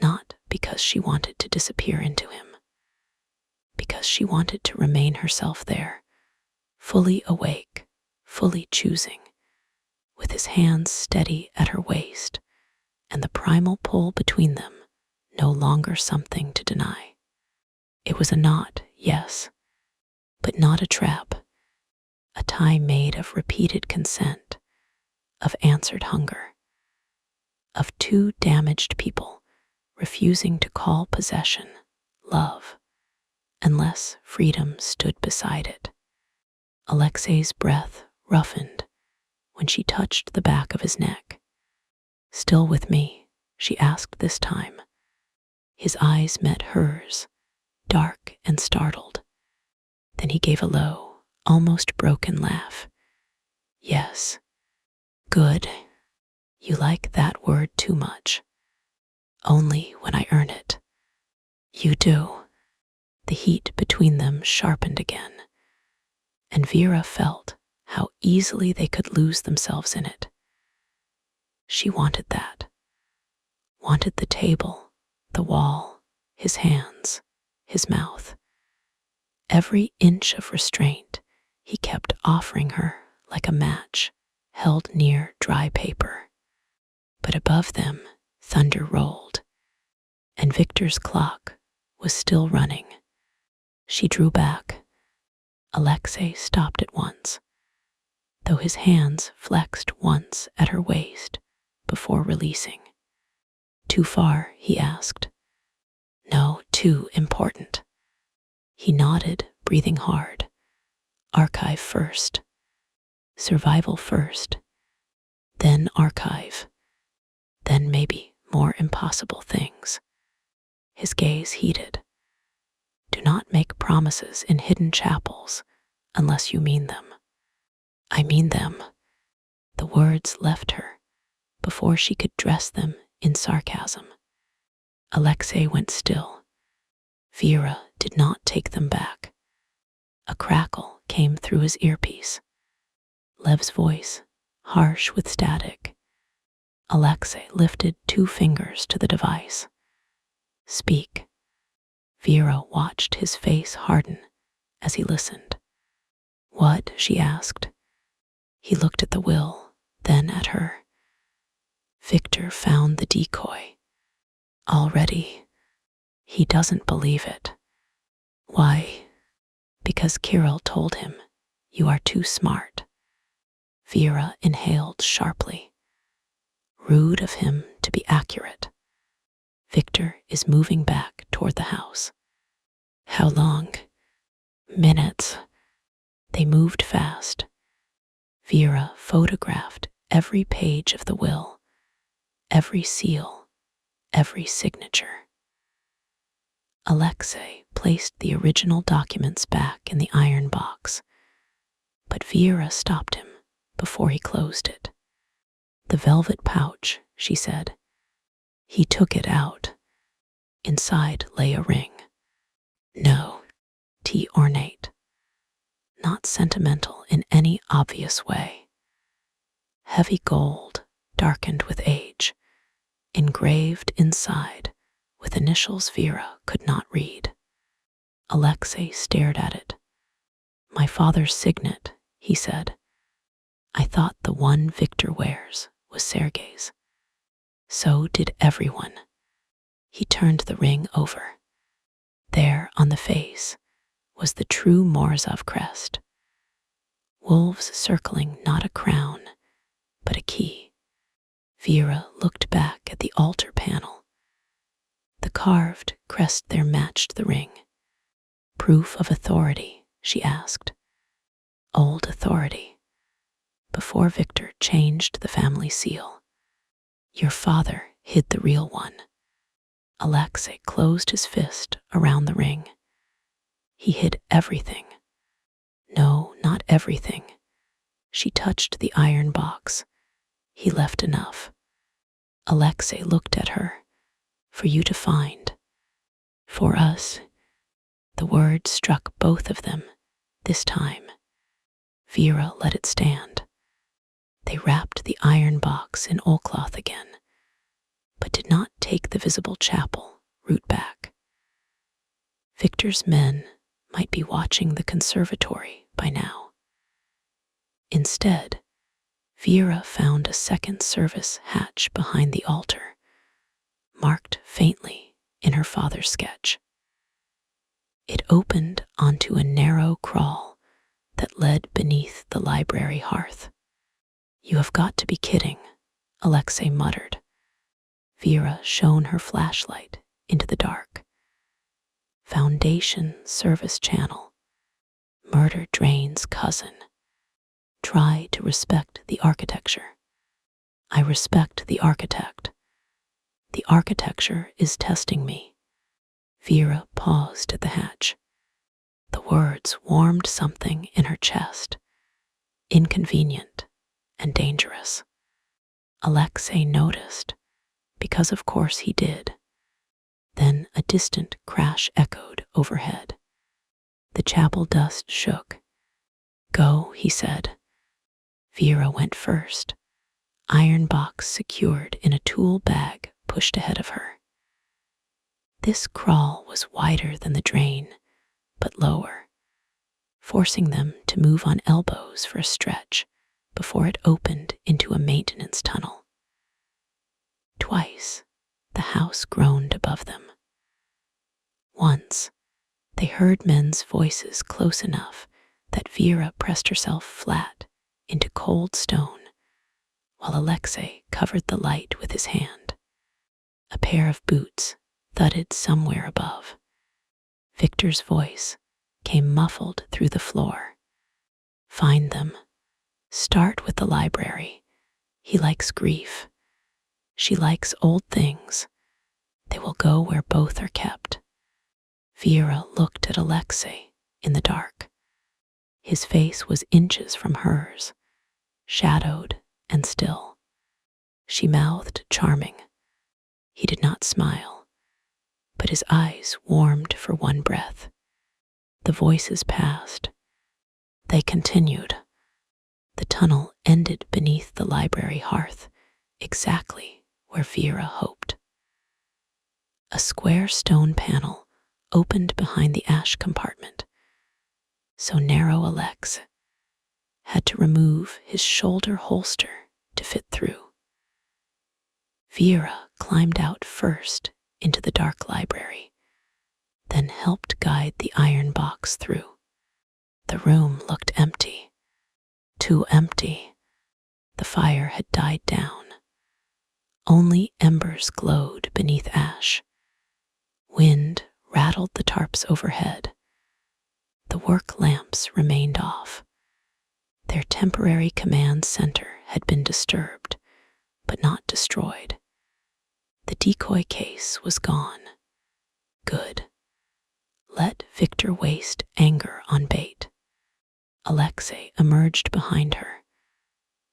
not because she wanted to disappear into him, because she wanted to remain herself there, fully awake, fully choosing, with his hands steady at her waist, and the primal pull between them no longer something to deny. It was a knot, yes, but not a trap, a tie made of repeated consent, of answered hunger, of 2 damaged people refusing to call possession love unless freedom stood beside it. Alexei's breath roughened when she touched the back of his neck. Still with me? She asked this time. His eyes met hers, dark and startled. Then he gave a low, almost broken laugh. Yes. Good. You like that word too much. Only when I earn it. You do. The heat between them sharpened again, and Vera felt how easily they could lose themselves in it. She wanted that. Wanted the table, the wall, his hands, his mouth. Every inch of restraint he kept offering her like a match held near dry paper. But above them, thunder rolled, and Victor's clock was still running. She drew back. Alexei stopped at once, though his hands flexed once at her waist before releasing. Too far, he asked. No, too important. He nodded, breathing hard. Archive first. Survival first. Then archive. Then maybe more impossible things. His gaze heated. Do not make promises in hidden chapels unless you mean them. I mean them. The words left her before she could dress them in sarcasm. Alexei went still. Vera did not take them back. A crackle came through his earpiece. Lev's voice, harsh with static. Alexei lifted 2 fingers to the device. Speak. Vera watched his face harden as he listened. What? She asked. He looked at the will, then at her. Victor found the decoy. Already. He doesn't believe it. Why? Because Kirill told him, you are too smart. Vera inhaled sharply. Rude of him to be accurate. Victor is moving back toward the house. How long? Minutes. They moved fast. Vera photographed every page of the will, every seal, every signature. Alexei placed the original documents back in the iron box, but Vera stopped him before he closed it. The velvet pouch, she said. He took it out. Inside lay a ring. No, ornate. Not sentimental in any obvious way. Heavy gold, darkened with age, engraved inside with initials Vera could not read. Alexei stared at it. My father's signet, he said. I thought the one Victor wears was Sergei's. So did everyone. He turned the ring over. There on the face was the true Morozov crest. Wolves circling not a crown, but a key. Vera looked back at the altar panel. The carved crest there matched the ring. Proof of authority, she asked. Old authority. Before Victor changed the family seal. Your father hid the real one. Alexei closed his fist around the ring. He hid everything. No, not everything. She touched the iron box. He left enough. Alexei looked at her. For you to find. For us. The word struck both of them, this time. Vera let it stand. They wrapped the iron box in oilcloth again, but did not take the visible chapel route back. Victor's men might be watching the conservatory by now. Instead, Vera found a second service hatch behind the altar, marked faintly in her father's sketch. It opened onto a narrow crawl that led beneath the library hearth. You have got to be kidding, Alexei muttered. Vera shone her flashlight into the dark. Foundation service channel. Murder drain's cousin. Try to respect the architecture. I respect the architect. The architecture is testing me. Vera paused at the hatch. The words warmed something in her chest. Inconvenient and dangerous. Alexei noticed, because of course he did. Then a distant crash echoed overhead. The chapel dust shook. Go, he said. Vera went first, iron box secured in a tool bag pushed ahead of her. This crawl was wider than the drain, but lower. forcing them to move on elbows for a stretch before it opened into a maintenance tunnel. Twice, the house groaned above them. Once, they heard men's voices close enough that Vera pressed herself flat into cold stone while Alexei covered the light with his hand. A pair of boots thudded somewhere above. Victor's voice came muffled through the floor. Find them. Start with the library. He likes grief. She likes old things. They will go where both are kept. Vera looked at Alexei in the dark. His face was inches from hers, shadowed and still. She mouthed charming. He did not smile, but his eyes warmed for one breath. The voices passed. They continued. The tunnel ended beneath the library hearth, exactly where Vera hoped. A square stone panel opened behind the ash compartment, so narrow Alex had to remove his shoulder holster to fit through. Vera climbed out first into the dark library, then helped guide the iron box through. The room looked empty, too empty. The fire had died down. Only embers glowed beneath ash. Wind rattled the tarps overhead. The work lamps remained off. Their temporary command center had been disturbed, but not destroyed. The decoy case was gone. Good. Let Victor waste anger on bait. Alexei emerged behind her,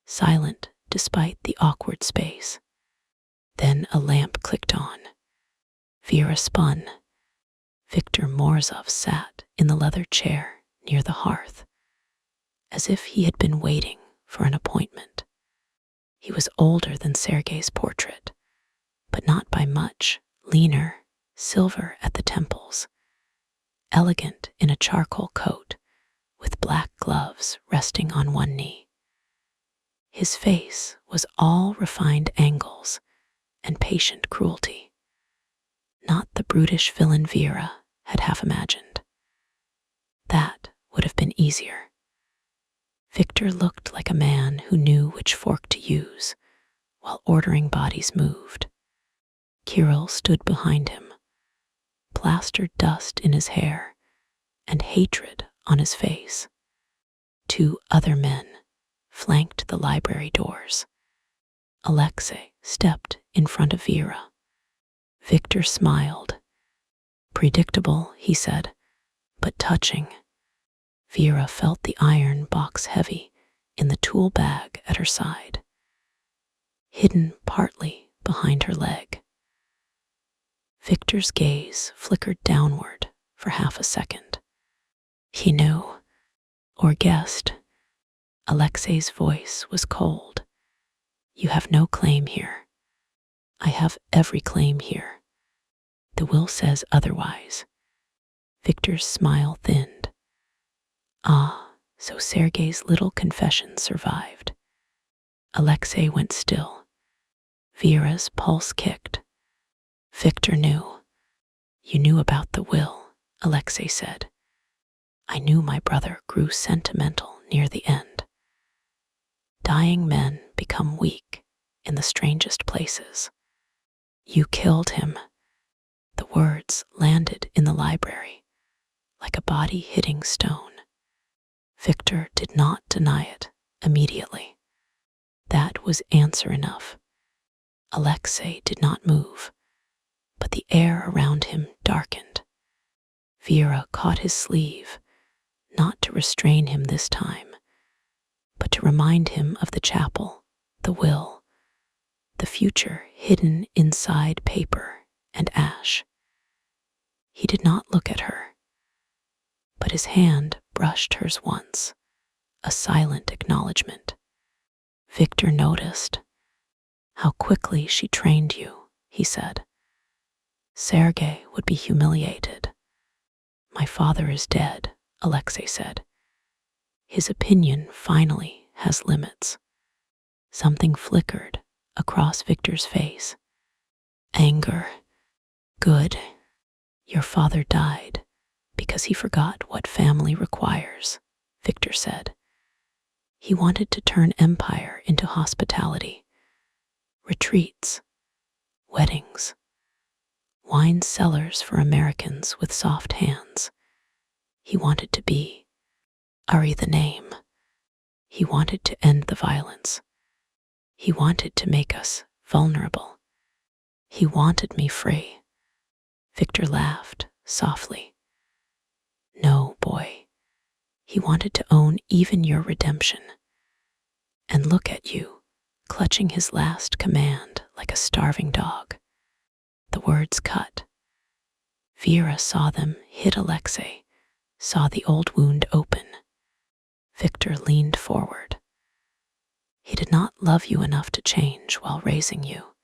silent despite the awkward space. Then a lamp clicked on. Vera spun. Victor Morzov sat in the leather chair near the hearth, as if he had been waiting for an appointment. He was older than Sergei's portrait, but not by much, leaner, silver at the temples, elegant in a charcoal coat with black gloves resting on one knee. His face was all refined angles and patient cruelty, not the brutish villain Vera had half imagined. That would have been easier. Victor looked like a man who knew which fork to use while ordering bodies moved. Kirill stood behind him, plastered dust in his hair and hatred on his face. Two other men flanked the library doors. Alexei stepped in front of Vera. Victor smiled. Predictable, he said, but touching. Vera felt the iron box heavy in the tool bag at her side, hidden partly behind her leg. Victor's gaze flickered downward for half a second. He knew, or guessed. Alexei's voice was cold. You have no claim here. I have every claim here. The will says otherwise. Victor's smile thinned. Ah, so Sergei's little confession survived. Alexei went still. Vera's pulse kicked. Victor knew. You knew about the will, Alexei said. I knew my brother grew sentimental near the end. Dying men become weak in the strangest places. You killed him. The words landed in the library like a body hitting stone. Victor did not deny it immediately. That was answer enough. Alexei did not move, but the air around him darkened. Vera caught his sleeve, not to restrain him this time, but to remind him of the chapel, the will, the future hidden inside paper and ash. He did not look at her, but his hand brushed hers once, a silent acknowledgement. Victor noticed. How quickly she trained you, he said. Sergei would be humiliated. My father is dead, Alexei said. His opinion finally has limits. Something flickered across Victor's face. Anger. Good. Your father died because he forgot what family requires, Victor said. He wanted to turn empire into hospitality. Retreats, weddings, wine cellars for Americans with soft hands. He wanted to be Ari the name. He wanted to end the violence. He wanted to make us vulnerable. He wanted me free. Victor laughed softly. No, boy. He wanted to own even your redemption. And look at you, clutching his last command like a starving dog. The words cut. Vera saw them hit Alexei, saw the old wound open. Victor leaned forward. He did not love you enough to change while raising you.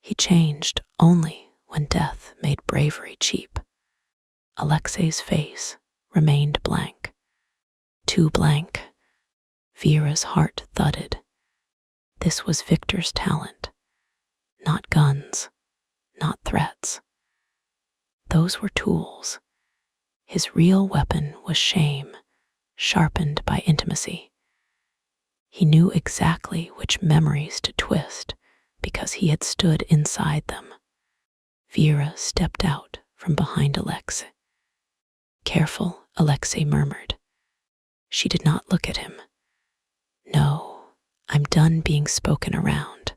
He changed only when death made bravery cheap. Alexei's face remained blank. Too blank. Vera's heart thudded. This was Victor's talent. Not guns, not threats. Those were tools. His real weapon was shame, sharpened by intimacy. He knew exactly which memories to twist because he had stood inside them. Vera stepped out from behind Alexei. Careful, Alexei murmured. She did not look at him. No, I'm done being spoken around.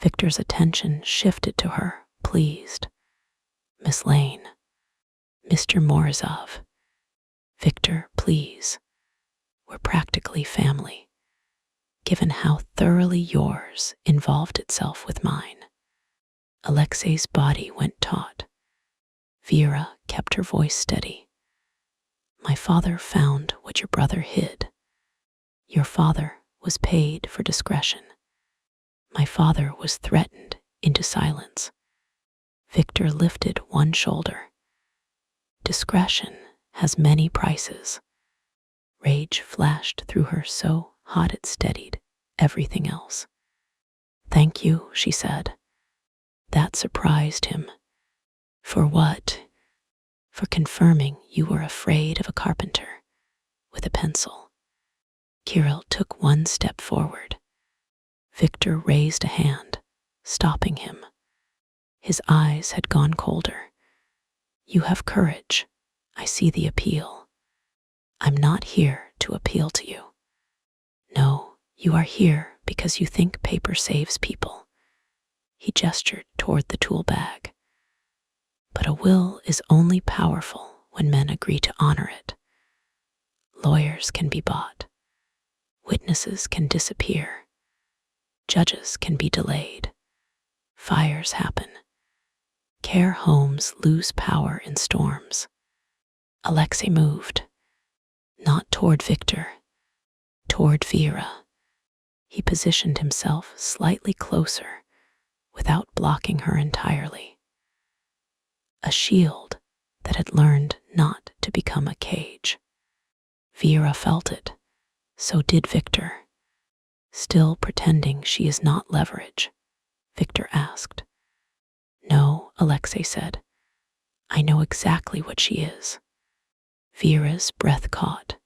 Victor's attention shifted to her, pleased. Miss Lane. Mr. Morozov. Victor, please. We're practically family, given how thoroughly yours involved itself with mine. Alexei's body went taut. Vera kept her voice steady. My father found what your brother hid. Your father was paid for discretion. My father was threatened into silence. Victor lifted one shoulder. Discretion has many prices. Rage flashed through her so hot it steadied everything else. Thank you, she said. That surprised him. For what? For confirming you were afraid of a carpenter with a pencil. Kirill took one step forward. Victor raised a hand, stopping him. His eyes had gone colder. You have courage. I see the appeal. I'm not here to appeal to you. No, you are here because you think paper saves people. He gestured toward the tool bag. But a will is only powerful when men agree to honor it. Lawyers can be bought. Witnesses can disappear. Judges can be delayed. Fires happen. Care homes lose power in storms. Alexei moved, not toward Victor, toward Vera. He positioned himself slightly closer without blocking her entirely. A shield that had learned not to become a cage. Vera felt it, so did Victor. Still pretending she is not leverage, Victor asked. No, Alexei said. I know exactly what she is. Vera's breath caught.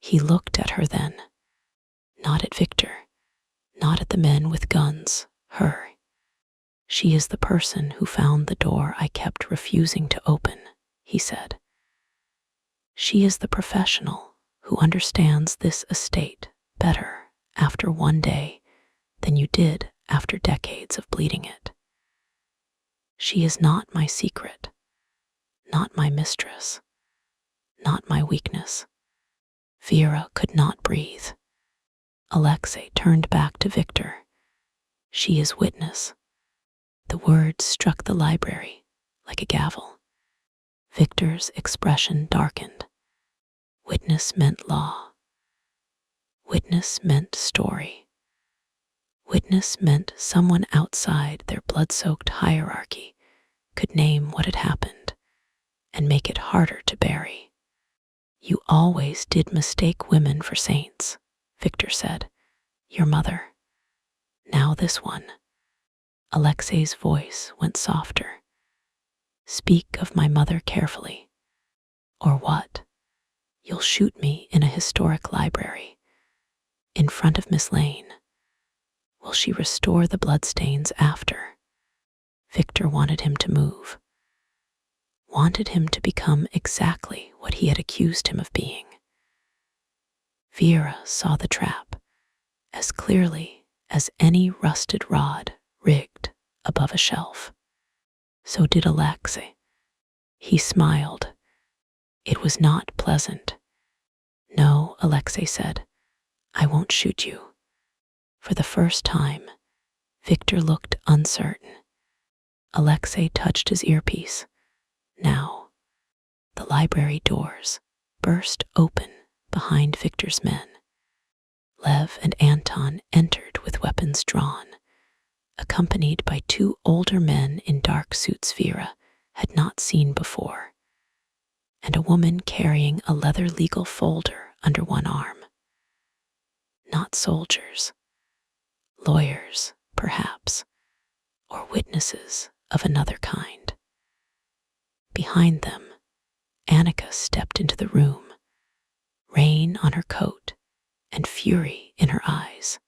He looked at her then. Not at Victor, not at the men with guns, her. She is the person who found the door I kept refusing to open, he said. She is the professional who understands this estate better after one day than you did after decades of bleeding it. She is not my secret, not my mistress, not my weakness. Vera could not breathe. Alexei turned back to Victor. She is witness. The words struck the library like a gavel. Victor's expression darkened. Witness meant law. Witness meant story. Witness meant someone outside their blood-soaked hierarchy could name what had happened and make it harder to bury. You always did mistake women for saints, Victor said. Your mother. Now this one. Alexei's voice went softer. Speak of my mother carefully. Or what? You'll shoot me in a historic library. In front of Miss Lane. Will she restore the bloodstains after? Victor wanted him to move. Wanted him to become exactly what he had accused him of being. Vera saw the trap as clearly as any rusted rod rigged above a shelf. So did Alexei. He smiled. It was not pleasant. No, Alexei said, I won't shoot you. For the first time, Victor looked uncertain. Alexei touched his earpiece. Now, the library doors burst open behind Victor's men. Lev and Anton entered with weapons drawn, accompanied by two older men in dark suits Vera had not seen before, and a woman carrying a leather legal folder under one arm. Not soldiers, lawyers, perhaps, or witnesses of another kind. Behind them, Annika stepped into the room, rain on her coat and fury in her eyes.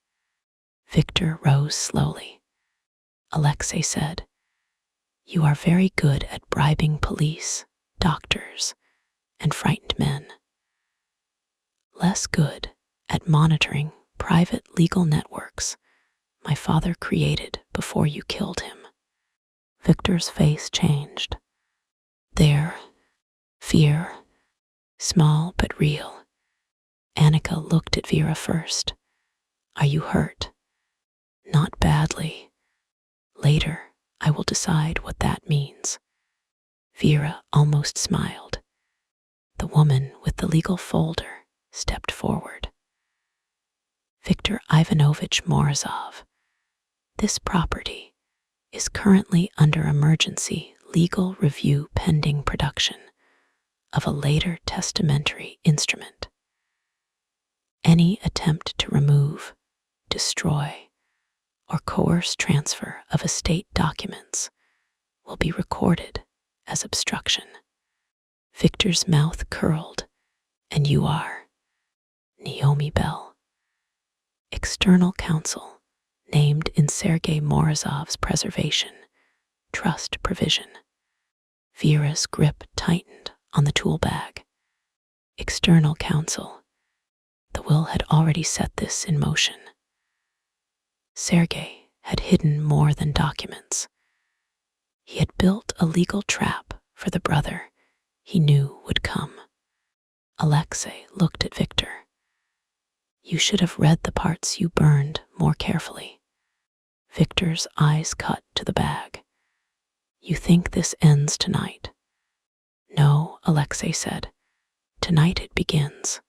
Victor rose slowly. Alexei said, You are very good at bribing police, doctors, and frightened men. Less good at monitoring private legal networks my father created before you killed him. Victor's face changed. There, fear, small but real. Annika looked at Vera first. Are you hurt? Not badly. Later, I will decide what that means. Vera almost smiled. The woman with the legal folder stepped forward. Viktor Ivanovich Morozov, this property is currently under emergency legal review pending production of a later testamentary instrument. Any attempt to remove, destroy, or coerce transfer of estate documents will be recorded as obstruction. Victor's mouth curled, and you are Naomi Bell, external counsel named in Sergei Morozov's preservation trust provision. Vera's grip tightened on the tool bag. External counsel. The will had already set this in motion. Sergei had hidden more than documents. He had built a legal trap for the brother he knew would come. Alexei looked at Victor. You should have read the parts you burned more carefully. Victor's eyes cut to the bag. You think this ends tonight? No, Alexei said. Tonight it begins.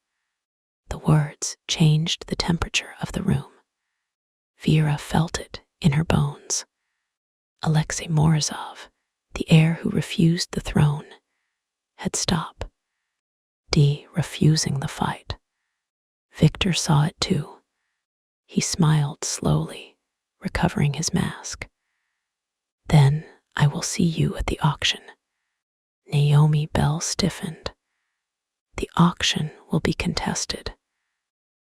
The words changed the temperature of the room. Vera felt it in her bones. Alexei Morozov, the heir who refused the throne, had stopped. Refusing the fight. Victor saw it too. He smiled slowly, recovering his mask. Then I will see you at the auction. Naomi Bell stiffened. The auction will be contested.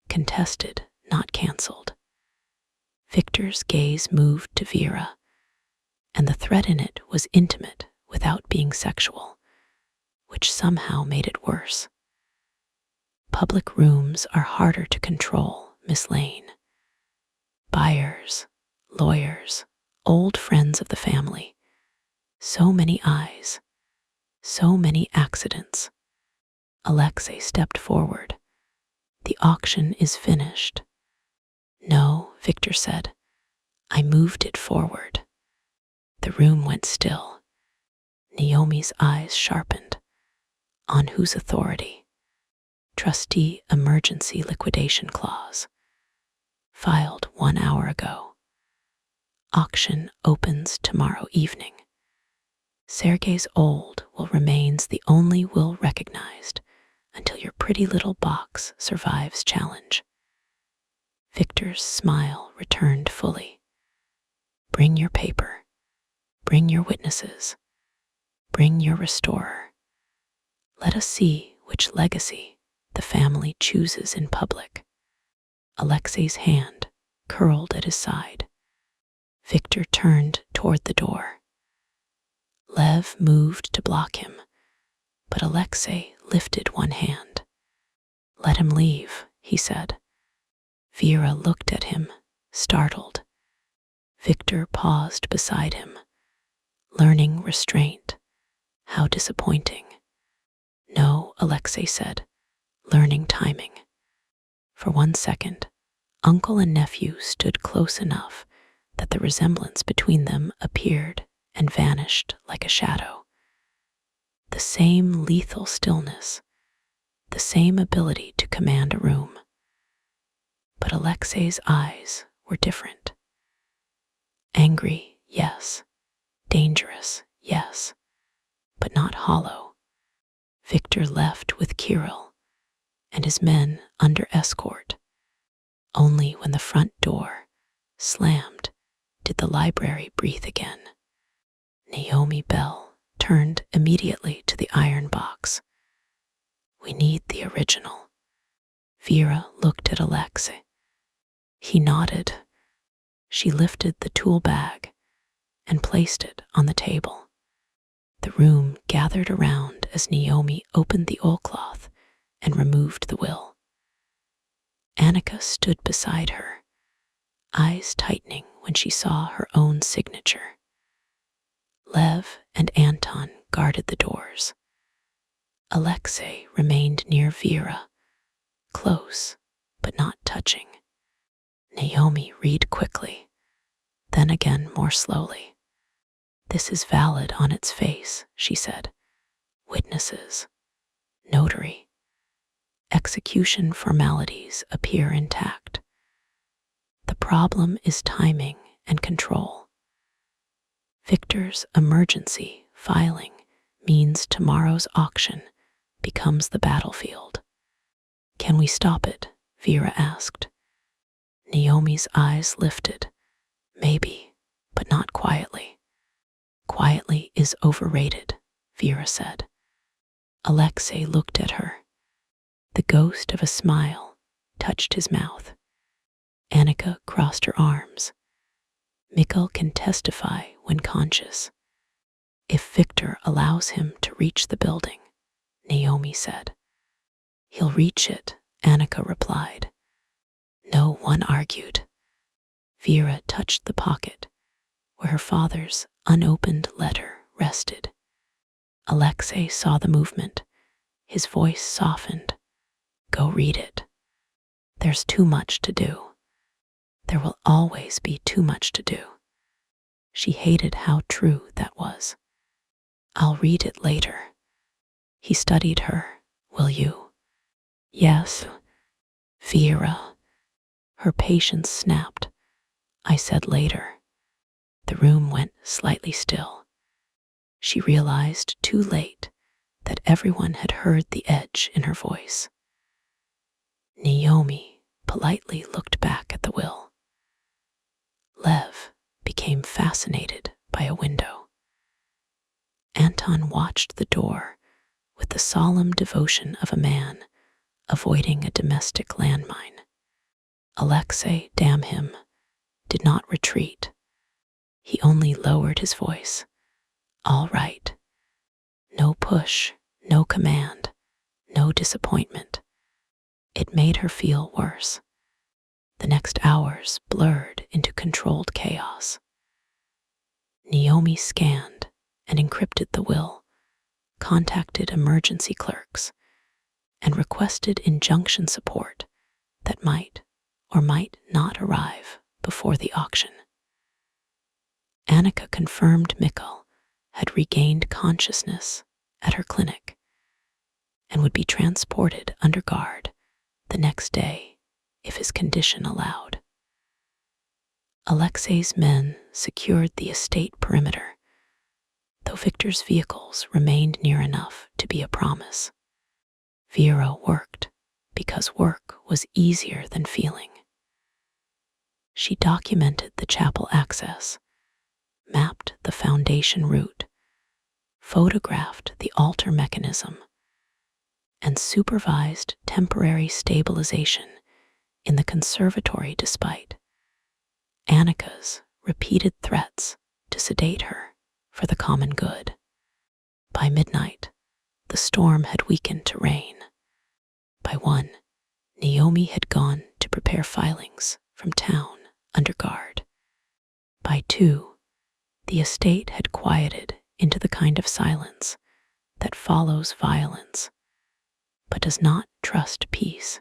Contested, not cancelled. Victor's gaze moved to Vera, and the threat in it was intimate without being sexual, which somehow made it worse. Public rooms are harder to control, Miss Lane. Buyers, lawyers, old friends of the family. So many eyes, so many accidents. Alexei stepped forward. The auction is finished. No, Victor said. I moved it forward. The room went still. Naomi's eyes sharpened. On whose authority? Trustee Emergency Liquidation Clause. Filed 1 hour ago. Auction opens tomorrow evening. Sergei's old will remains the only will recognized until your pretty little box survives challenge. Victor's smile returned fully. Bring your paper. Bring your witnesses. Bring your restorer. Let us see which legacy the family chooses in public. Alexei's hand curled at his side. Victor turned toward the door. Lev moved to block him, but Alexei lifted one hand. Let him leave, he said. Vera looked at him, startled. Victor paused beside him. Learning restraint. How disappointing. No, Alexei said, learning timing. For 1 second, uncle and nephew stood close enough that the resemblance between them appeared and vanished like a shadow. The same lethal stillness, the same ability to command a room. But Alexei's eyes were different. Angry, yes. Dangerous, yes. But not hollow. Victor left with Kirill and his men under escort. Only when the front door slammed did the library breathe again. Naomi Bell turned immediately to the iron box. We need the original. Vera looked at Alexei. He nodded. She lifted the tool bag and placed it on the table. The room gathered around as Naomi opened the oilcloth and removed the will. Annika stood beside her, eyes tightening when she saw her own signature. Lev and Anton guarded the doors. Alexei remained near Vera, close but not touching. Naomi read quickly, then again more slowly. This is valid on its face, she said. Witnesses, notary, execution formalities appear intact. The problem is timing and control. Victor's emergency filing means tomorrow's auction becomes the battlefield. Can we stop it? Vera asked. Naomi's eyes lifted. Maybe, but not quietly. Quietly is overrated, Vera said. Alexei looked at her. The ghost of a smile touched his mouth. Annika crossed her arms. Mikkel can testify when conscious. If Victor allows him to reach the building, Naomi said. He'll reach it, Annika replied. No one argued. Vera touched the pocket where her father's unopened letter rested. Alexei saw the movement. His voice softened. Go read it. There's too much to do. There will always be too much to do. She hated how true that was. I'll read it later. He studied her. Will you? Yes. Vera. Her patience snapped. I said later. The room went slightly still. She realized too late that everyone had heard the edge in her voice. Naomi politely looked back at the will. Lev became fascinated by a window. Anton watched the door with the solemn devotion of a man avoiding a domestic landmine. Alexei, damn him, did not retreat. He only lowered his voice. All right. No push, no command, no disappointment. It made her feel worse. The next hours blurred into controlled chaos. Naomi scanned and encrypted the will, contacted emergency clerks, and requested injunction support that might or might not arrive before the auction. Annika confirmed Mikkel had regained consciousness at her clinic and would be transported under guard the next day if his condition allowed. Alexei's men secured the estate perimeter, though Victor's vehicles remained near enough to be a promise. Vera worked because work was easier than feeling. She documented the chapel access, mapped the foundation route, photographed the altar mechanism, and supervised temporary stabilization in the conservatory despite Annika's repeated threats to sedate her for the common good. By midnight, the storm had weakened to rain. By 1, Naomi had gone to prepare filings from town under guard. By 2, the estate had quieted into the kind of silence that follows violence, but does not trust peace.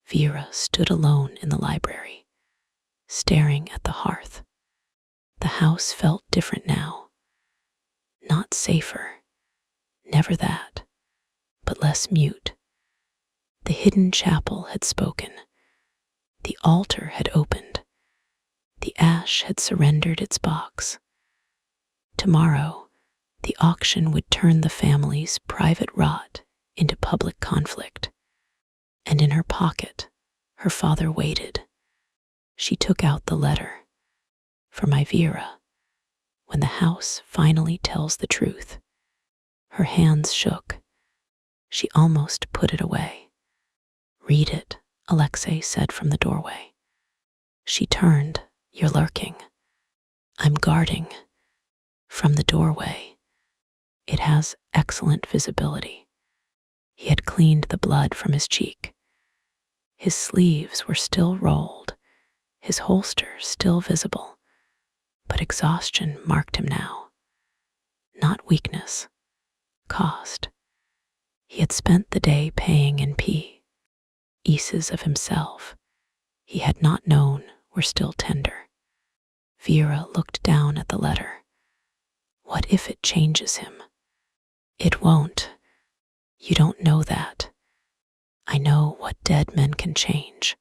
Vera stood alone in the library, staring at the hearth. The house felt different now. Not safer, never that, but less mute. The hidden chapel had spoken. The altar had opened. The ash had surrendered its box. Tomorrow, the auction would turn the family's private rot into public conflict. And in her pocket, her father waited. She took out the letter. For my Vera, when the house finally tells the truth. Her hands shook. She almost put it away. Read it, Alexei said from the doorway. She turned. You're lurking. I'm guarding. From the doorway. It has excellent visibility. He had cleaned the blood from his cheek. His sleeves were still rolled, his holster still visible, but exhaustion marked him now. Not weakness, cost. He had spent the day paying in pieces of himself he had not known were still tender. Vera looked down at the letter. What if it changes him? It won't. You don't know that. I know what dead men can change.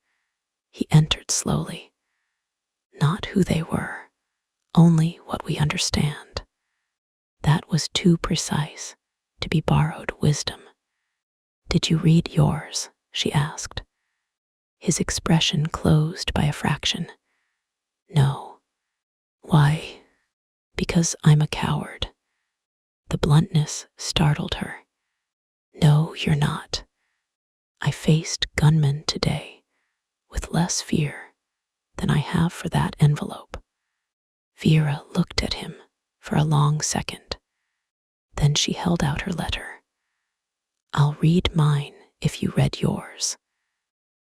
He entered slowly. Not who they were, only what we understand. That was too precise to be borrowed wisdom. Did you read yours? She asked. His expression closed by a fraction. No. Why? Because I'm a coward. The bluntness startled her. No, you're not. I faced gunmen today with less fear than I have for that envelope. Vera looked at him for a long second. Then she held out her letter. I'll read mine if you read yours.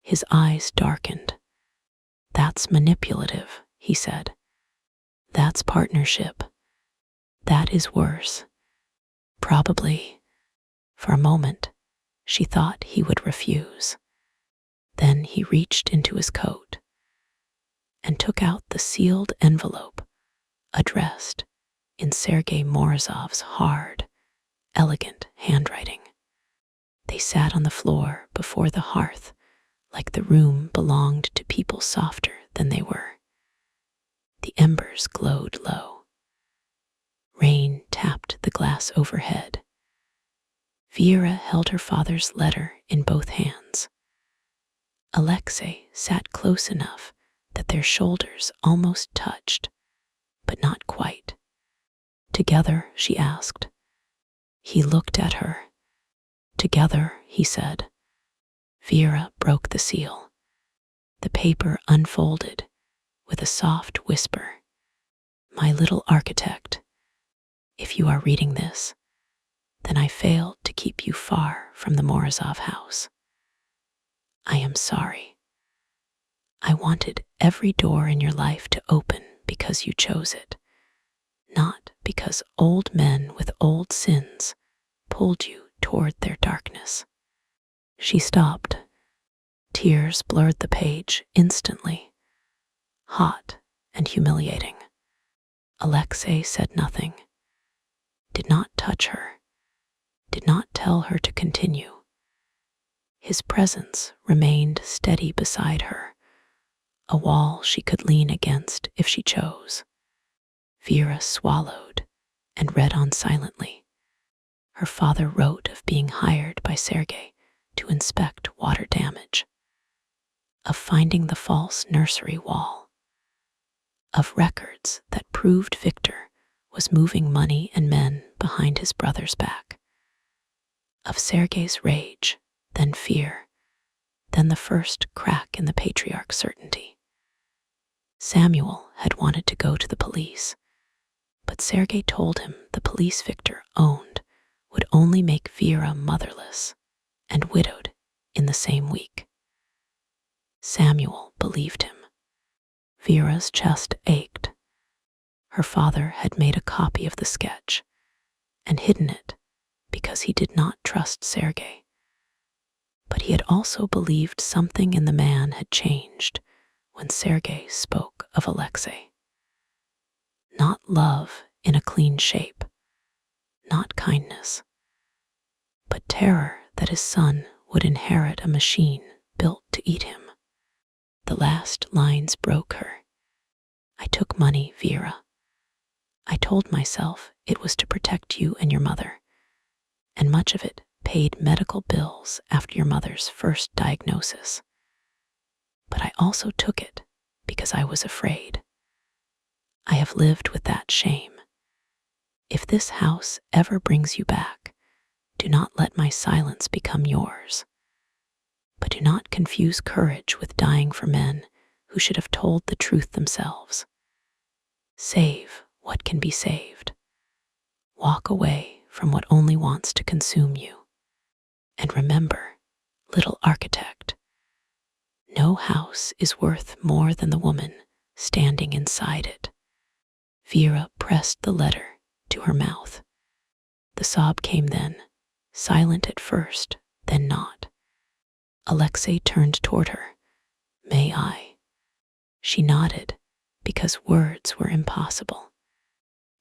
His eyes darkened. That's manipulative, he said. That's partnership. That is worse. Probably. For a moment, she thought he would refuse. Then he reached into his coat and took out the sealed envelope addressed in Sergei Morozov's hard, elegant handwriting. They sat on the floor before the hearth like the room belonged to people softer than they were. The embers glowed low. Rain tapped the glass overhead. Vera held her father's letter in both hands. Alexei sat close enough that their shoulders almost touched, but not quite. Together, she asked. He looked at her. Together, he said. Vera broke the seal. The paper unfolded with a soft whisper. My little architect, if you are reading this, then I failed to keep you far from the Morozov house. I am sorry. I wanted every door in your life to open because you chose it, not because old men with old sins pulled you toward their darkness. She stopped. Tears blurred the page instantly, hot and humiliating. Alexei said nothing, did not touch her, did not tell her to continue. His presence remained steady beside her, a wall she could lean against if she chose. Vera swallowed and read on silently. Her father wrote of being hired by Sergei to inspect water damage, of finding the false nursery wall, of records that proved Victor was moving money and men behind his brother's back, of Sergei's rage, then fear, then the first crack in the patriarch's certainty. Samuel had wanted to go to the police, but Sergei told him the police Victor owned would only make Vera motherless and widowed in the same week. Samuel believed him. Vera's chest ached. Her father had made a copy of the sketch and hidden it because he did not trust Sergei. But he had also believed something in the man had changed when Sergei spoke of Alexei. Not love in a clean shape, not kindness, but terror that his son would inherit a machine built to eat him. The last lines broke her. I took money, Vera. I told myself it was to protect you and your mother, and much of it paid medical bills after your mother's first diagnosis. But I also took it because I was afraid. I have lived with that shame. If this house ever brings you back, do not let my silence become yours. But do not confuse courage with dying for men who should have told the truth themselves. Save what can be saved. Walk away from what only wants to consume you. And remember, little architect, no house is worth more than the woman standing inside it. Vera pressed the letter to her mouth. The sob came then, silent at first, then not. Alexei turned toward her. May I? She nodded, because words were impossible.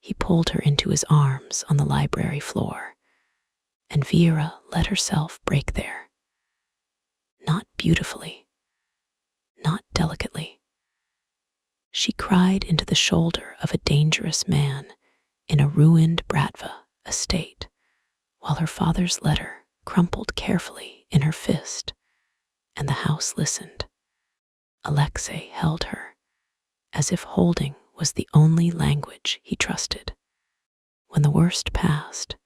He pulled her into his arms on the library floor, and Vera let herself break there. Not beautifully, not delicately. She cried into the shoulder of a dangerous man in a ruined Bratva estate, while her father's letter crumpled carefully in her fist, and the house listened. Alexei held her, as if holding was the only language he trusted. When the worst passed,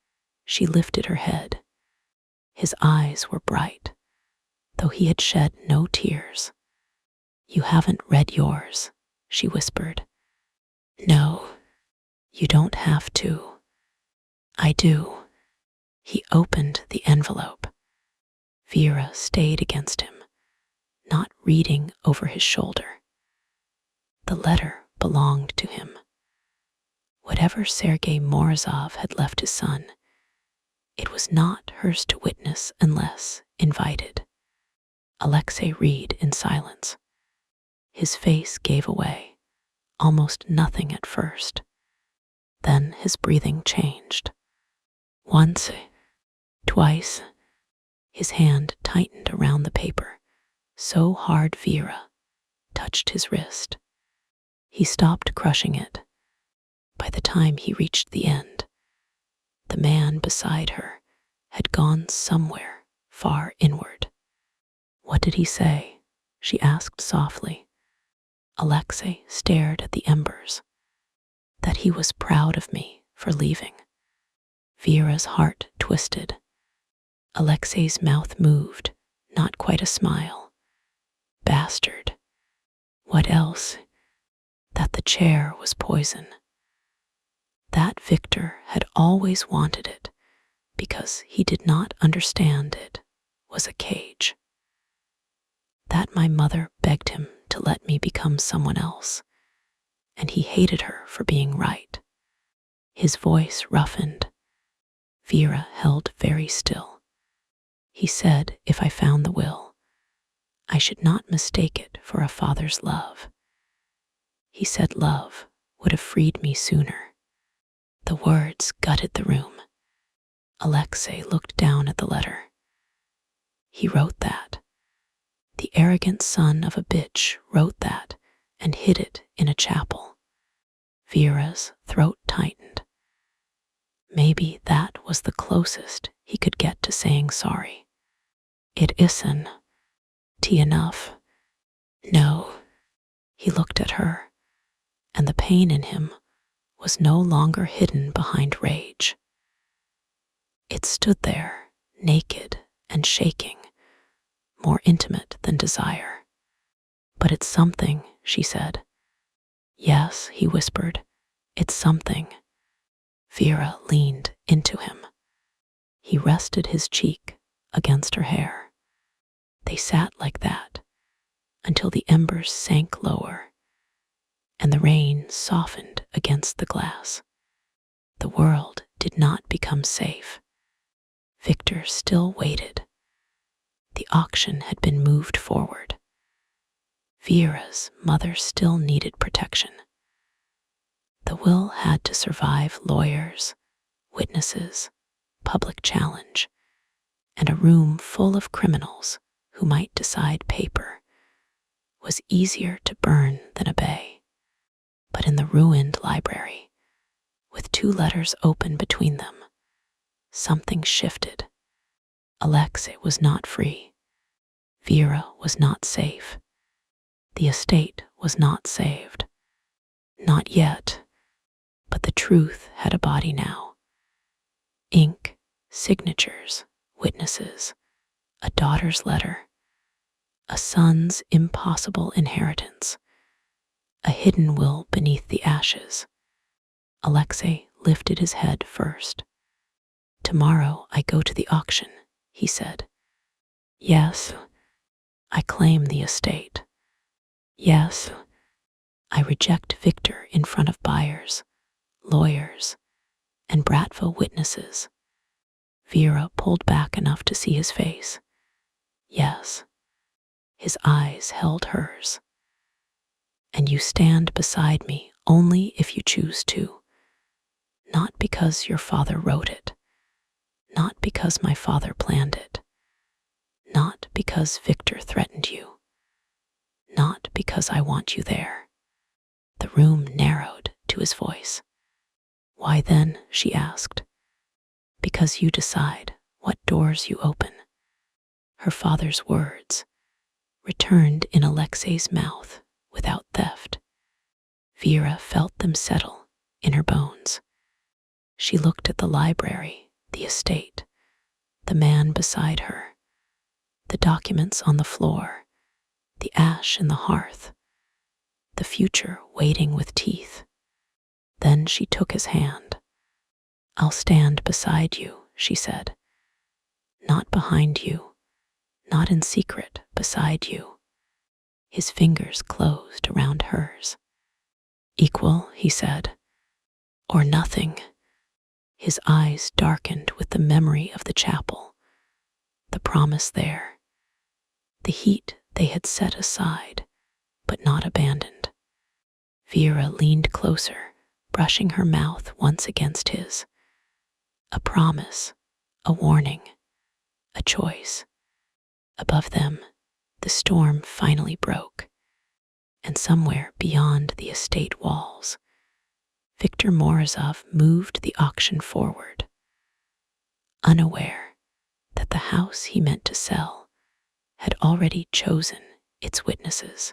she lifted her head. His eyes were bright, though he had shed no tears. You haven't read yours, she whispered. No, you don't have to. I do. He opened the envelope. Vera stayed against him, not reading over his shoulder. The letter belonged to him. Whatever Sergei Morozov had left his son, it was not hers to witness unless invited. Alexei read in silence. His face gave away, almost nothing at first. Then his breathing changed. Once, twice, his hand tightened around the paper, so hard Vera touched his wrist. He stopped crushing it. By the time he reached the end, the man beside her had gone somewhere far inward. What did he say? She asked softly. Alexei stared at the embers. That he was proud of me for leaving. Vera's heart twisted. Alexei's mouth moved, not quite a smile. Bastard. What else? That the chair was poison. That Victor had always wanted it, because he did not understand it was a cage. That my mother begged him to let me become someone else, and he hated her for being right. His voice roughened. Vera held very still. He said if I found the will, I should not mistake it for a father's love. He said love would have freed me sooner. The words gutted the room. Alexei looked down at the letter. He wrote that. The arrogant son of a bitch wrote that and hid it in a chapel. Vera's throat tightened. Maybe that was the closest he could get to saying sorry. It isn't enough. No. He looked at her, and the pain in him was no longer hidden behind rage. It stood there, naked and shaking, more intimate than desire. But it's something, she said. Yes, he whispered, it's something. Vera leaned into him. He rested his cheek against her hair. They sat like that until the embers sank lower and the rain softened against the glass. The world did not become safe. Victor still waited. The auction had been moved forward. Vera's mother still needed protection. The will had to survive lawyers, witnesses, public challenge, and a room full of criminals who might decide paper was easier to burn than obey. But in the ruined library, with 2 letters open between them, something shifted. Alexei was not free. Vera was not safe. The estate was not saved. Not yet, but the truth had a body now. Ink, signatures, witnesses, a daughter's letter, a son's impossible inheritance, a hidden will beneath the ashes. Alexei lifted his head first. Tomorrow I go to the auction, he said. Yes, I claim the estate. Yes, I reject Victor in front of buyers, lawyers, and Bratva witnesses. Vera pulled back enough to see his face. Yes. His eyes held hers. And you stand beside me only if you choose to. Not because your father wrote it. Not because my father planned it. Not because Victor threatened you. Not because I want you there. The room narrowed to his voice. Why then, she asked. Because you decide what doors you open. Her father's words returned in Alexei's mouth without theft. Vera felt them settle in her bones. She looked at the library, the estate, the man beside her, the documents on the floor, the ash in the hearth, the future waiting with teeth. Then she took his hand. I'll stand beside you, she said. Not behind you, not in secret beside you. His fingers closed around hers. Equal, he said, or nothing. His eyes darkened with the memory of the chapel, the promise there, the heat they had set aside, but not abandoned. Vera leaned closer, brushing her mouth once against his. A promise, a warning, a choice. Above them, the storm finally broke, and somewhere beyond the estate walls, Victor Morozov moved the auction forward, unaware that the house he meant to sell had already chosen its witnesses.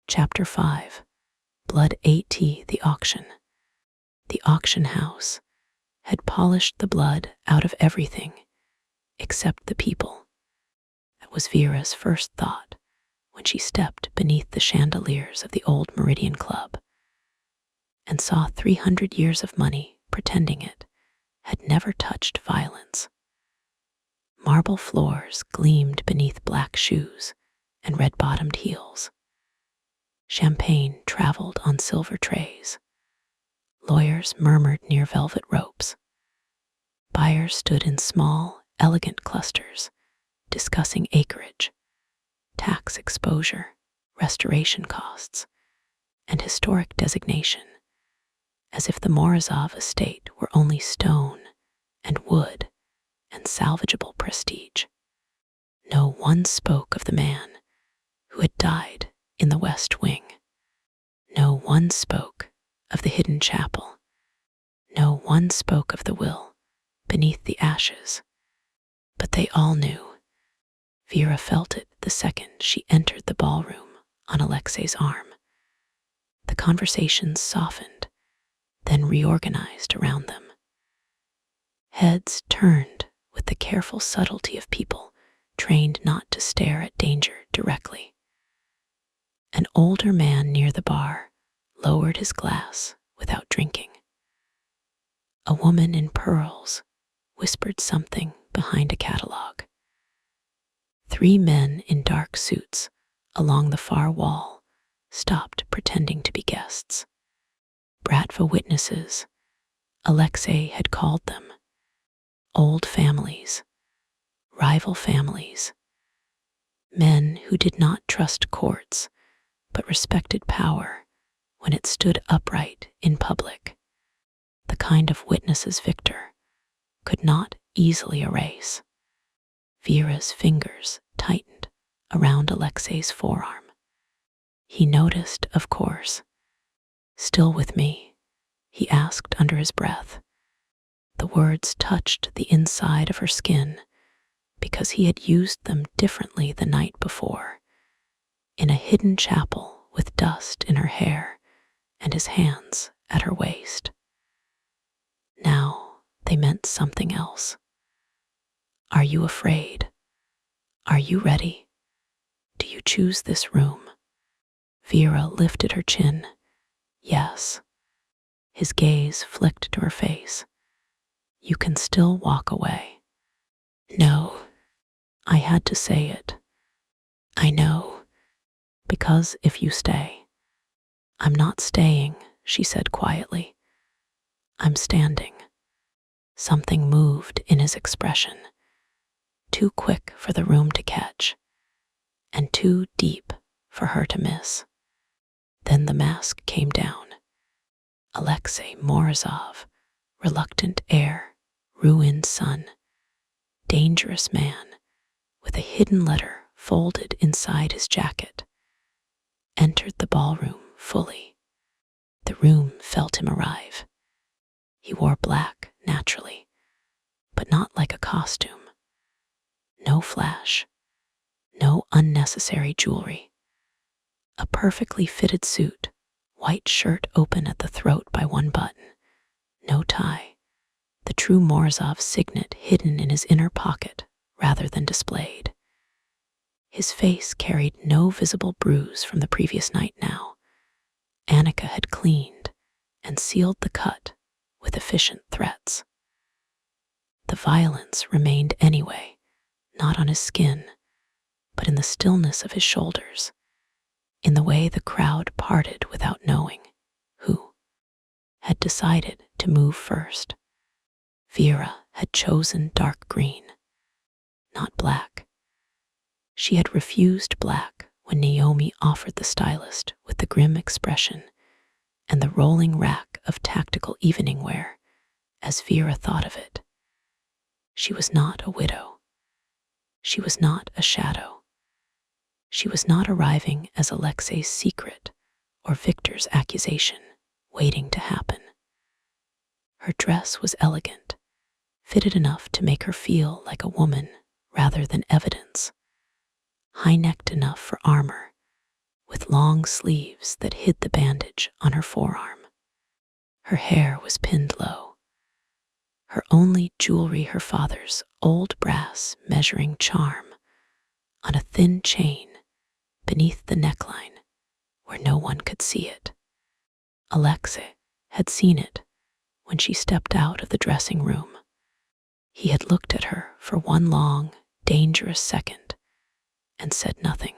Chapter 5, Blood AT the Auction. The auction house had polished the blood out of everything except the people. That was Vera's first thought when she stepped beneath the chandeliers of the old Meridian Club and saw 300 years of money pretending it had never touched violence. Marble floors gleamed beneath black shoes and red-bottomed heels. Champagne traveled on silver trays. Lawyers murmured near velvet ropes. Buyers stood in small, elegant clusters, discussing acreage, tax exposure, restoration costs, and historic designation, as if the Morozov estate were only stone and wood and salvageable prestige. No one spoke of the man who had died in the West Wing. No one spoke of the hidden chapel. No one spoke of the will beneath the ashes. But they all knew. Vera felt it the second she entered the ballroom on Alexei's arm. The conversations softened, then reorganized around them. Heads turned with the careful subtlety of people trained not to stare at danger directly. An older man near the bar lowered his glass without drinking. A woman in pearls whispered something behind a catalog. 3 men in dark suits along the far wall stopped pretending to be guests. Bratva witnesses, Alexei had called them. Old families, rival families, men who did not trust courts but respected power when it stood upright in public, the kind of witnesses Victor could not easily erase. Vera's fingers tightened around Alexei's forearm. He noticed, of course. "Still with me?" he asked under his breath. The words touched the inside of her skin because he had used them differently the night before, in a hidden chapel with dust in her hair and his hands at her waist. Now they meant something else. "Are you afraid? Are you ready? Do you choose this room?" Vera lifted her chin. "Yes." His gaze flicked to her face. "You can still walk away." "No." I had to say it. "I know. Because if you stay." "I'm not staying," she said quietly. "I'm standing." Something moved in his expression, too quick for the room to catch, and too deep for her to miss. Then the mask came down. Alexei Morozov, reluctant heir, ruined son, dangerous man, with a hidden letter folded inside his jacket, entered the ballroom fully. The room felt him arrive. He wore black naturally, but not like a costume. No flash, no unnecessary jewelry. A perfectly fitted suit, white shirt open at the throat by one button, no tie, the true Morozov signet hidden in his inner pocket rather than displayed. His face carried no visible bruise from the previous night now. Annika had cleaned and sealed the cut with efficient threats. The violence remained anyway, not on his skin, but in the stillness of his shoulders, in the way the crowd parted without knowing who had decided to move first. Vera had chosen dark green, not black. She had refused black when Naomi offered the stylist with the grim expression and the rolling rack of tactical evening wear, as Vera thought of it. She was not a widow. She was not a shadow. She was not arriving as Alexei's secret or Victor's accusation waiting to happen. Her dress was elegant, fitted enough to make her feel like a woman rather than evidence, high-necked enough for armor, with long sleeves that hid the bandage on her forearm. Her hair was pinned low. Her only jewelry her father's old brass measuring charm on a thin chain beneath the neckline where no one could see it. Alexei had seen it when she stepped out of the dressing room. He had looked at her for one long, dangerous second and said nothing.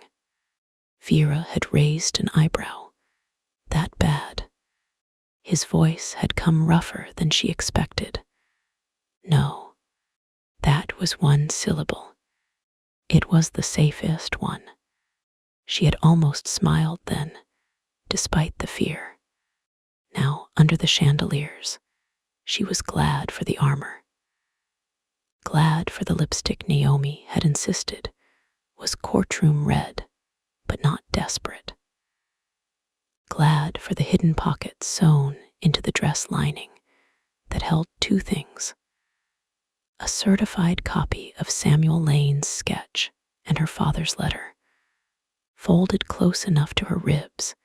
Vera had raised an eyebrow. That bad. His voice had come rougher than she expected. No, that was one syllable. It was the safest one. She had almost smiled then, despite the fear. Now, under the chandeliers, she was glad for the armor. Glad for the lipstick Naomi had insisted was courtroom red, but not desperate. Glad for the hidden pocket sewn into the dress lining that held 2 things: a certified copy of Samuel Lane's sketch and her father's letter, folded close enough to her ribs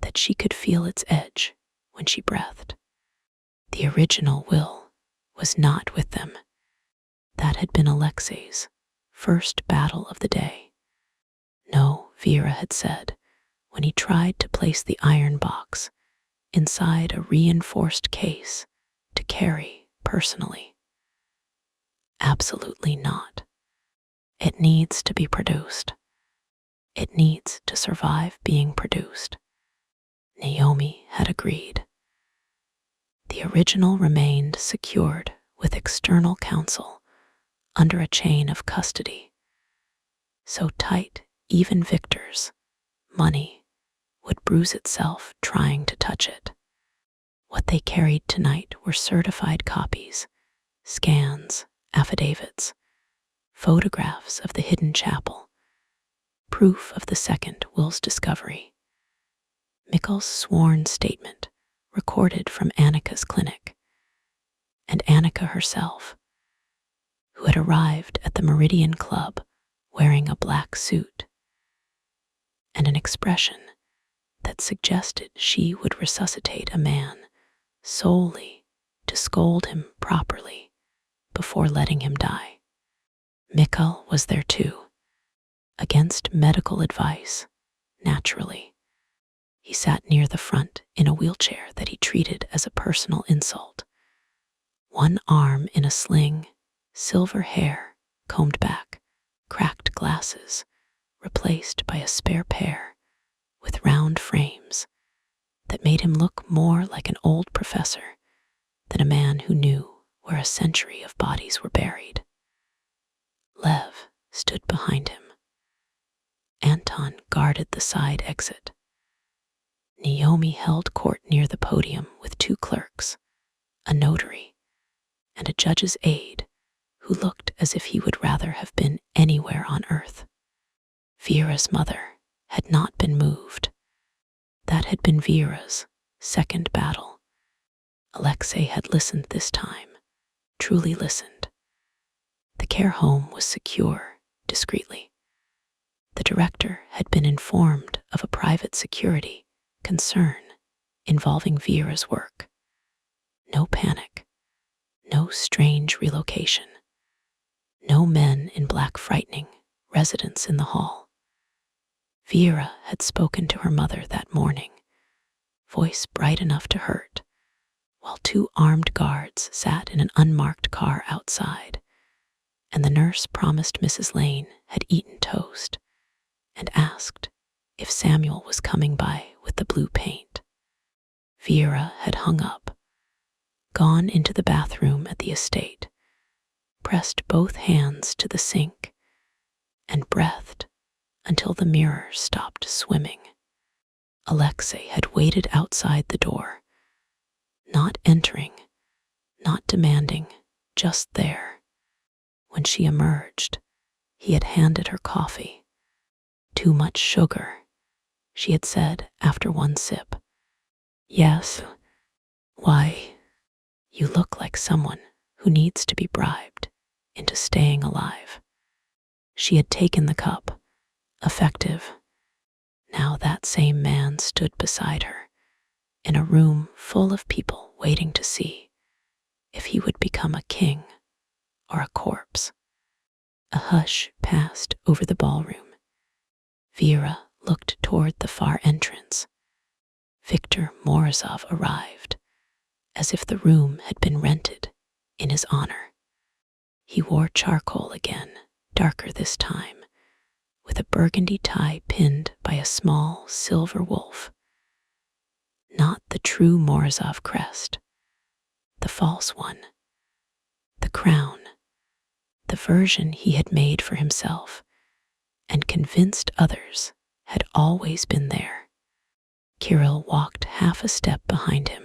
that she could feel its edge when she breathed. The original will was not with them. That had been Alexei's first battle of the day. No, Vera had said, when he tried to place the iron box inside a reinforced case to carry personally. Absolutely not. It needs to be produced. It needs to survive being produced. Naomi had agreed. The original remained secured with external counsel under a chain of custody, so tight even Victor's money would bruise itself trying to touch it. What they carried tonight were certified copies, scans, affidavits, photographs of the hidden chapel, proof of the second will's discovery, Mikkel's sworn statement recorded from Annika's clinic, and Annika herself, who had arrived at the Meridian Club wearing a black suit, and an expression that suggested she would resuscitate a man solely to scold him properly before letting him die. Mikkel was there too, against medical advice, naturally. He sat near the front in a wheelchair that he treated as a personal insult. One arm in a sling, silver hair combed back, cracked glasses replaced by a spare pair with round frames that made him look more like an old professor than a man who knew where a century of bodies were buried. Lev stood behind him. Anton guarded the side exit. Naomi held court near the podium with two clerks, a notary, and a judge's aide who looked as if he would rather have been anywhere on earth. Vera's mother had not been moved. That had been Vera's second battle. Alexei had listened this time, truly listened. The care home was secure, discreetly. The director had been informed of a private security concern involving Vera's work. No panic, no strange relocation, no men in black frightening residents in the hall. Vera had spoken to her mother that morning, voice bright enough to hurt, while two armed guards sat in an unmarked car outside, and the nurse promised Mrs. Lane had eaten toast and asked if Samuel was coming by with the blue paint. Vera had hung up, gone into the bathroom at the estate, pressed both hands to the sink, and breathed until the mirror stopped swimming. Alexei had waited outside the door, not entering, not demanding, just there. When she emerged, he had handed her coffee. Too much sugar, she had said after one sip. Yes. Why? You look like someone who needs to be bribed into staying alive. She had taken the cup, effective. Now that same man stood beside her, in a room full of people waiting to see if he would become a king or a corpse. A hush passed over the ballroom. Vera looked toward the far entrance. Viktor Morozov arrived, as if the room had been rented in his honor. He wore charcoal again, darker this time, with a burgundy tie pinned by a small silver wolf. Not the true Morozov crest, the false one, the crown, the version he had made for himself and convinced others had always been there. Kirill walked half a step behind him.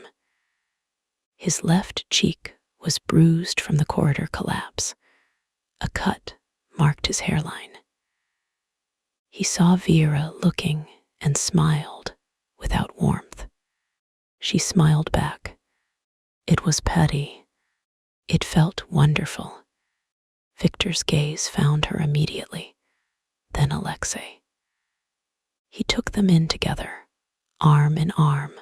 His left cheek was bruised from the corridor collapse. A cut marked his hairline. He saw Vera looking and smiled without warmth. She smiled back. It was petty. It felt wonderful. Victor's gaze found her immediately, then Alexei. He took them in together, arm in arm,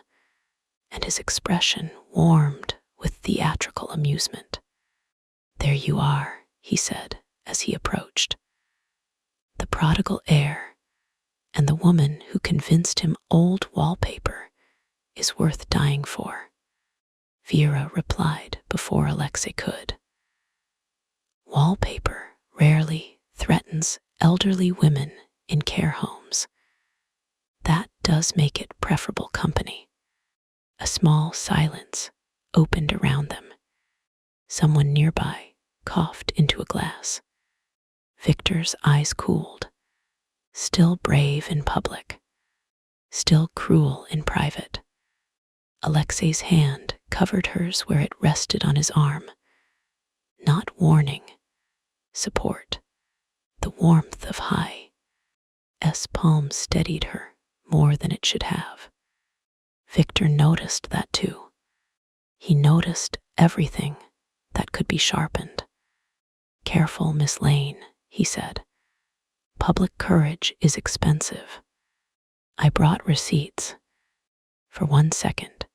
and his expression warmed with theatrical amusement. "There you are," he said as he approached. "The prodigal heir, and the woman who convinced him old wallpaper is worth dying for," Vera replied before Alexei could. "Wallpaper rarely threatens elderly women in care homes. That does make it preferable company." A small silence opened around them. Someone nearby coughed into a glass. Victor's eyes cooled. Still brave in public, still cruel in private. Alexei's hand covered hers where it rested on his arm. Not warning, support, the warmth of high palm steadied her more than it should have. Victor noticed that too. He noticed everything that could be sharpened. "Careful, Miss Lane," he said. "Public courage is expensive. I brought receipts." For 1 second,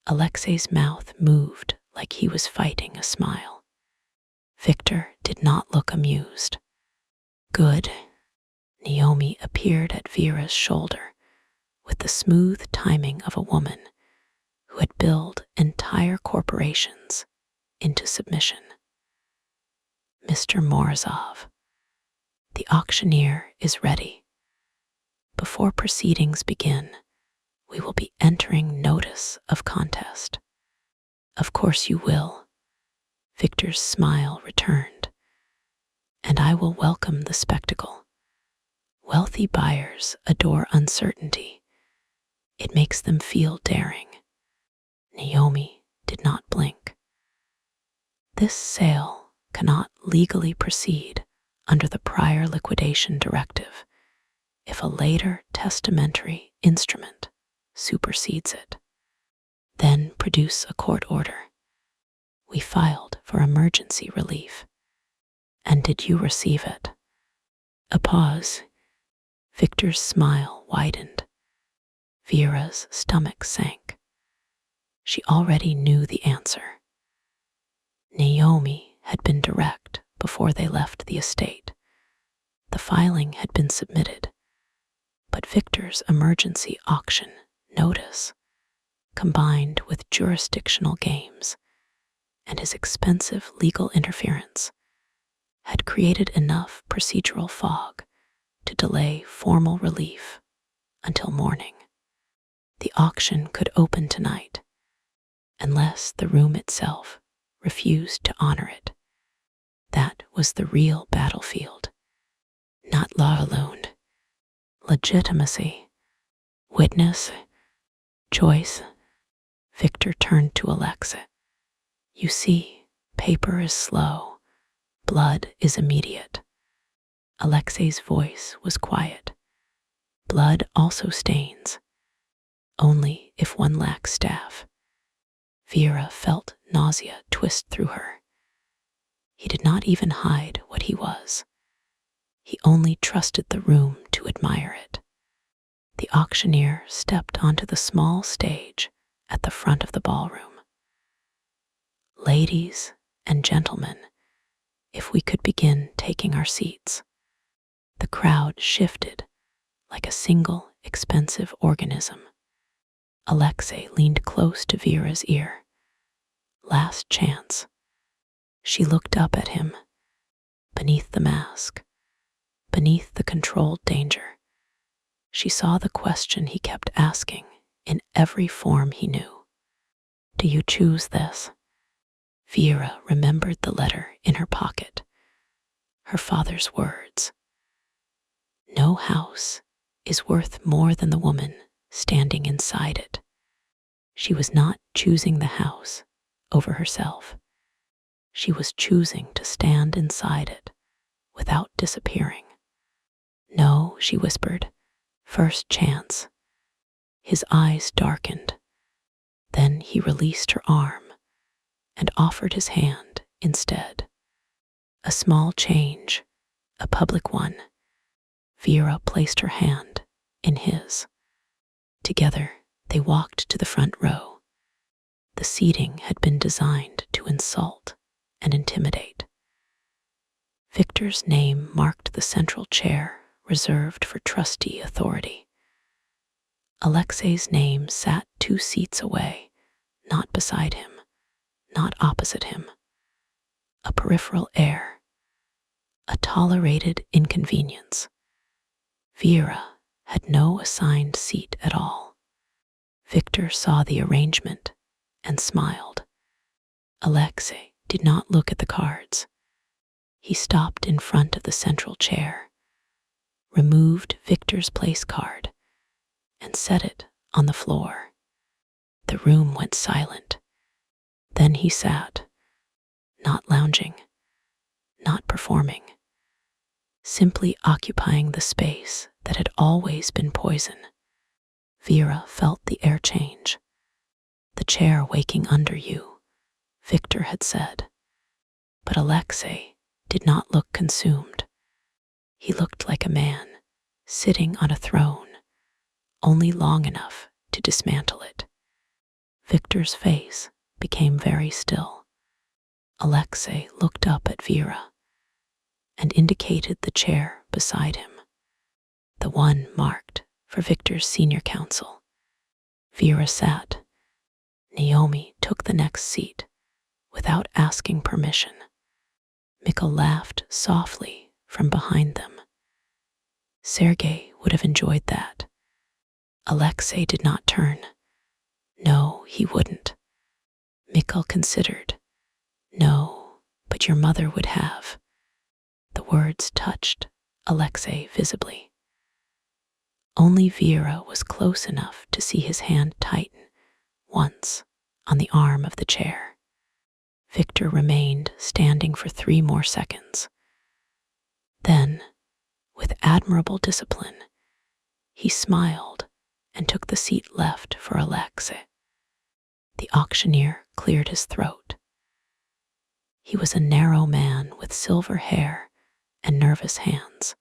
Alexei's mouth moved like he was fighting a smile. Victor did not look amused. "Good." Naomi appeared at Vera's shoulder with the smooth timing of a woman who had built entire corporations into submission. "Mr. Morozov, the auctioneer is ready. Before proceedings begin, we will be entering notice of contest." "Of course you will." Victor's smile returned. "And I will welcome the spectacle. Wealthy buyers adore uncertainty. It makes them feel daring." Naomi did not blink. "This sale cannot legally proceed under the prior liquidation directive if a later testamentary instrument supersedes it. Then produce a court order. We filed for emergency relief. And did you receive it?" A pause. Victor's smile widened. Vera's stomach sank. She already knew the answer. Naomi had been direct before they left the estate. The filing had been submitted, but Victor's emergency auction notice, combined with jurisdictional games and his expensive legal interference, had created enough procedural fog to delay formal relief until morning. The auction could open tonight, unless the room itself refused to honor it. That was the real battlefield. Not law alone. Legitimacy, witness, choice. Victor turned to Alexa. "You see, paper is slow, blood is immediate." Alexei's voice was quiet. "Blood also stains, only if one lacks staff." Vera felt nausea twist through her. He did not even hide what he was. He only trusted the room to admire it. The auctioneer stepped onto the small stage at the front of the ballroom. "Ladies and gentlemen, if we could begin taking our seats." The crowd shifted like a single expensive organism. Alexei leaned close to Vera's ear. "Last chance." She looked up at him. Beneath the mask, beneath the controlled danger, she saw the question he kept asking in every form he knew. "Do you choose this?" Vera remembered the letter in her pocket. Her father's words. "No house is worth more than the woman standing inside it." She was not choosing the house over herself. She was choosing to stand inside it without disappearing. "No," she whispered, "first chance." His eyes darkened. Then he released her arm and offered his hand instead. A small change, a public one. Vera placed her hand in his. Together, they walked to the front row. The seating had been designed to insult and intimidate. Victor's name marked the central chair reserved for trustee authority. Alexei's name sat 2 seats away, not beside him, not opposite him. A peripheral heir, a tolerated inconvenience. Vera had no assigned seat at all. Victor saw the arrangement and smiled. Alexei did not look at the cards. He stopped in front of the central chair, removed Victor's place card, and set it on the floor. The room went silent. Then he sat, not lounging, not performing, simply occupying the space that had always been poison. Vera felt the air change. The chair waking under you, Victor had said. But Alexei did not look consumed. He looked like a man sitting on a throne, only long enough to dismantle it. Victor's face became very still. Alexei looked up at Vera and indicated the chair beside him, the one marked for Victor's senior counsel. Vera sat. Naomi took the next seat without asking permission. Mikhail laughed softly from behind them. Sergei would have enjoyed that. Alexei did not turn. No, he wouldn't. Mikhail considered. No, but your mother would have. The words touched Alexei visibly. Only Vera was close enough to see his hand tighten once on the arm of the chair. Victor remained standing for 3 more seconds. Then, with admirable discipline, he smiled and took the seat left for Alexei. The auctioneer cleared his throat. He was a narrow man with silver hair and nervous hands,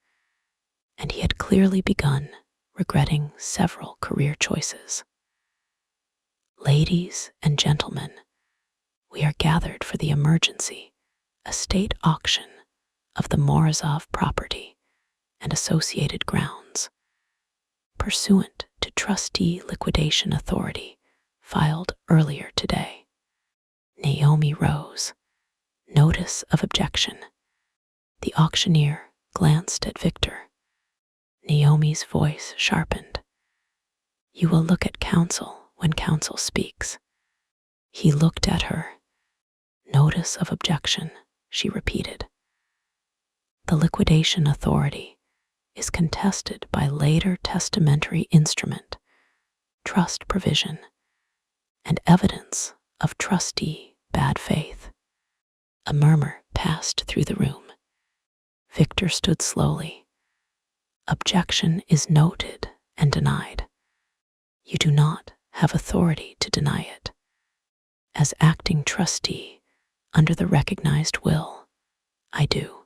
and he had clearly begun regretting several career choices. Ladies and gentlemen, we are gathered for the emergency estate auction of the Morozov property and associated grounds, pursuant to trustee liquidation authority filed earlier today. Naomi rose. Notice of objection. The auctioneer glanced at Victor. Naomi's voice sharpened. You will look at counsel when counsel speaks. He looked at her. Notice of objection, she repeated. The liquidation authority is contested by later testamentary instrument, trust provision, and evidence of trustee bad faith. A murmur passed through the room. Victor stood slowly. Objection is noted and denied. You do not have authority to deny it. As acting trustee under the recognized will, I do.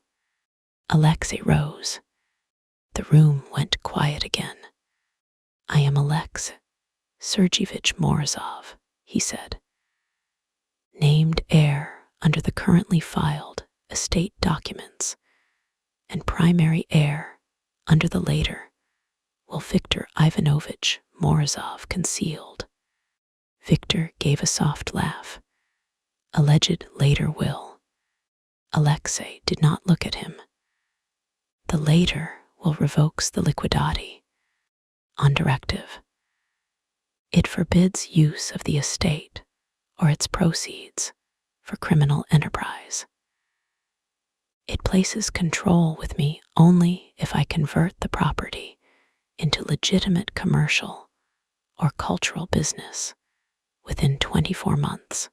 Alexei rose. The room went quiet again. I am Alexei Sergeyevich Morozov, he said. Named heir under the currently filed estate documents, and primary heir under the later, will Victor Ivanovich Morozov concealed. Victor gave a soft laugh. Alleged later will. Alexei did not look at him. The later will revokes the liquidati on directive. It forbids use of the estate or its proceeds for criminal enterprise. It places control with me only if I convert the property into legitimate commercial or cultural business within 24 months.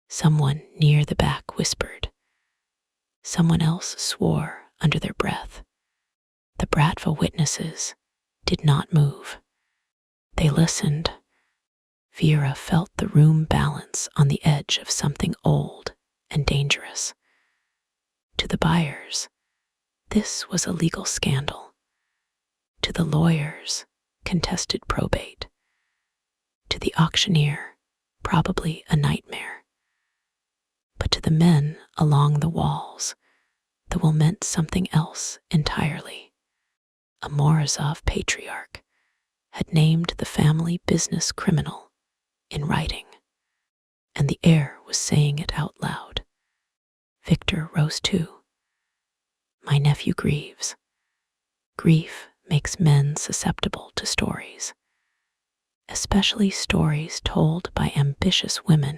Someone near the back whispered. Someone else swore under their breath. The Bratva witnesses did not move. They listened. Vera felt the room balance on the edge of something old and dangerous. To the buyers, this was a legal scandal. To the lawyers, contested probate. To the auctioneer, probably a nightmare. But to the men along the walls, the will meant something else entirely. A Morozov patriarch had named the family business criminal in writing, and the heir was saying it out loud. Victor rose too. My nephew grieves. Grief makes men susceptible to stories, especially stories told by ambitious women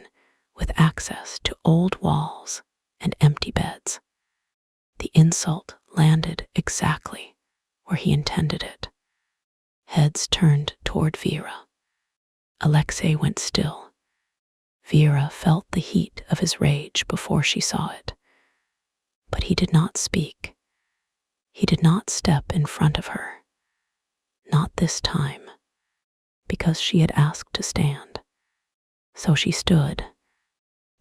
with access to old walls and empty beds. The insult landed exactly where he intended it. Heads turned toward Vera. Alexei went still. Vera felt the heat of his rage before she saw it. But he did not speak. He did not step in front of her. Not this time, because she had asked to stand. So she stood.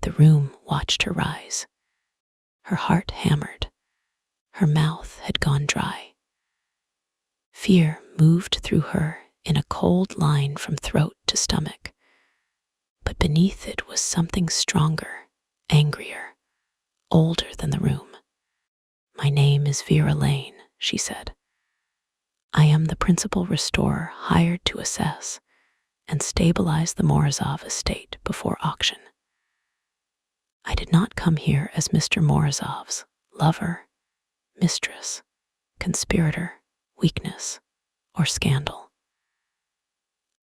The room watched her rise. Her heart hammered. Her mouth had gone dry. Fear moved through her in a cold line from throat to stomach. But beneath it was something stronger, angrier, older than the room. My name is Vera Lane, she said. I am the principal restorer hired to assess and stabilize the Morozov estate before auction. I did not come here as Mr. Morozov's lover, mistress, conspirator, weakness, or scandal.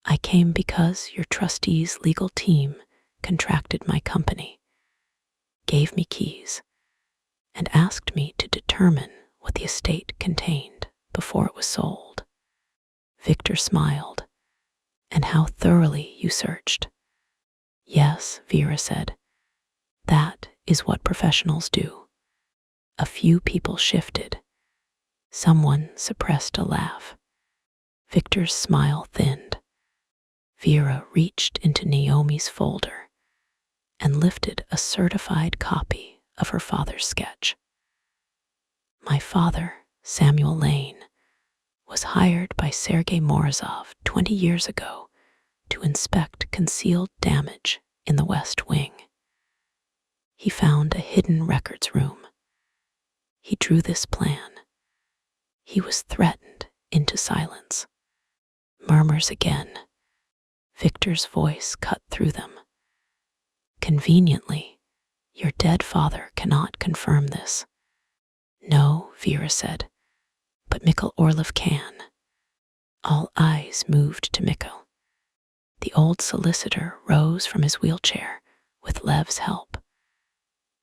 I came because your trustee's legal team contracted my company, gave me keys, and asked me to determine what the estate contained before it was sold. Victor smiled. And how thoroughly you searched. Yes, Vera said. That is what professionals do. A few people shifted. Someone suppressed a laugh. Victor's smile thinned. Vera reached into Naomi's folder and lifted a certified copy of her father's sketch. My father, Samuel Lane, was hired by Sergei Morozov 20 years ago to inspect concealed damage in the West Wing. He found a hidden records room. He drew this plan. He was threatened into silence. Murmurs again. Victor's voice cut through them. Conveniently, your dead father cannot confirm this. No, Vera said, but Mikhail Orlov can. All eyes moved to Mikhail. The old solicitor rose from his wheelchair with Lev's help,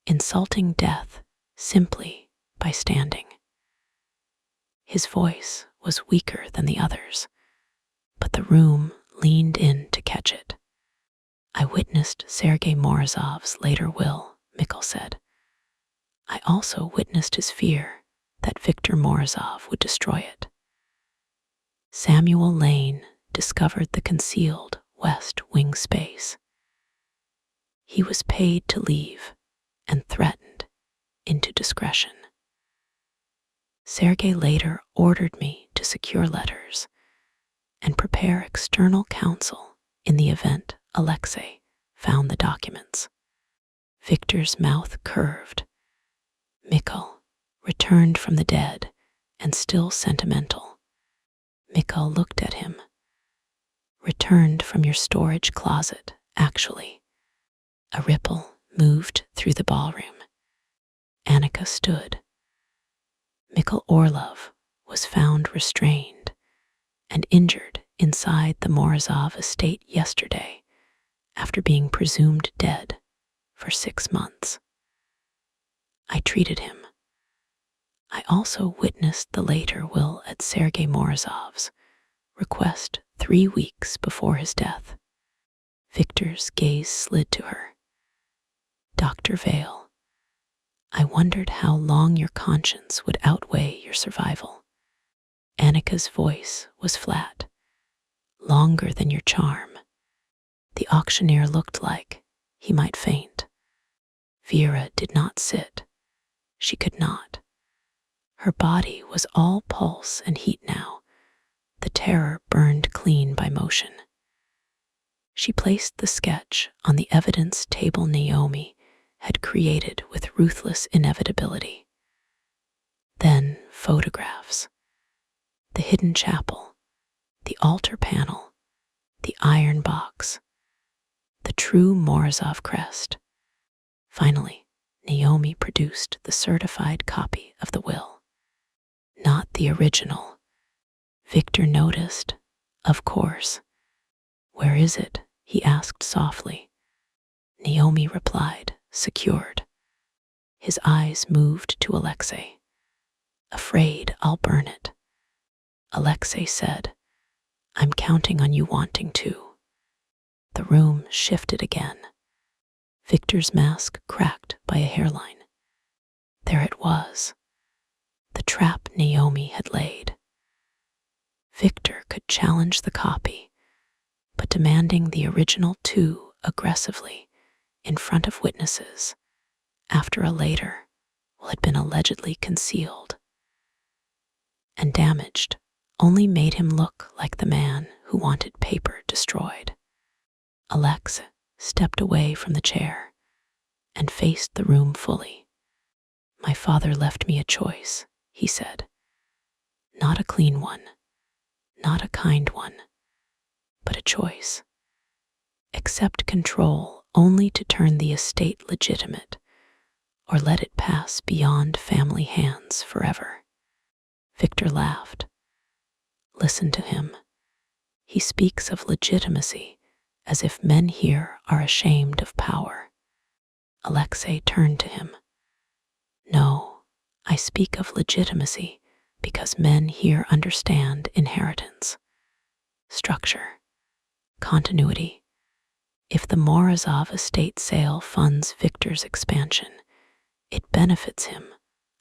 insulting death simply by standing. His voice was weaker than the others, but the room leaned in to catch it. I witnessed Sergei Morozov's later will, Mikhail said. I also witnessed his fear that Victor Morozov would destroy it. Samuel Lane discovered the concealed West Wing space. He was paid to leave and threatened into discretion. Sergei later ordered me to secure letters and prepare external counsel in the event Alexei found the documents. Victor's mouth curved. Mikhail, returned from the dead and still sentimental. Mikhail looked at him. Returned from your storage closet, actually. A ripple moved through the ballroom. Annika stood. Mikhail Orlov was found restrained and injured inside the Morozov estate yesterday after being presumed dead for 6 months. I treated him. I also witnessed the later will at Sergei Morozov's, request 3 weeks before his death. Victor's gaze slid to her. Dr. Vale, I wondered how long your conscience would outweigh your survival. Annika's voice was flat. Longer than your charm. The auctioneer looked like he might faint. Vera did not sit. She could not. Her body was all pulse and heat now, the terror burned clean by motion. She placed the sketch on the evidence table Naomi had created with ruthless inevitability. Then photographs. The hidden chapel, the altar panel, the iron box, the true Morozov crest. Finally, Naomi produced the certified copy of the will. Not the original. Victor noticed, of course. "Where is it?" he asked softly. Naomi replied, secured. His eyes moved to Alexei. "Afraid I'll burn it." Alexei said, "I'm counting on you wanting to." The room shifted again. Victor's mask cracked by a hairline. There it was, the trap Naomi had laid. Victor could challenge the copy, but demanding the original too aggressively in front of witnesses after a later will had been allegedly concealed and damaged only made him look like the man who wanted paper destroyed. Alex stepped away from the chair and faced the room fully. "My father left me a choice," he said. "Not a clean one, not a kind one, but a choice. Accept control only to turn the estate legitimate, or let it pass beyond family hands forever." Victor laughed. "Listen to him. He speaks of legitimacy as if men here are ashamed of power." Alexei turned to him. "No, I speak of legitimacy because men here understand inheritance, structure, continuity. If the Morozov estate sale funds Victor's expansion, it benefits him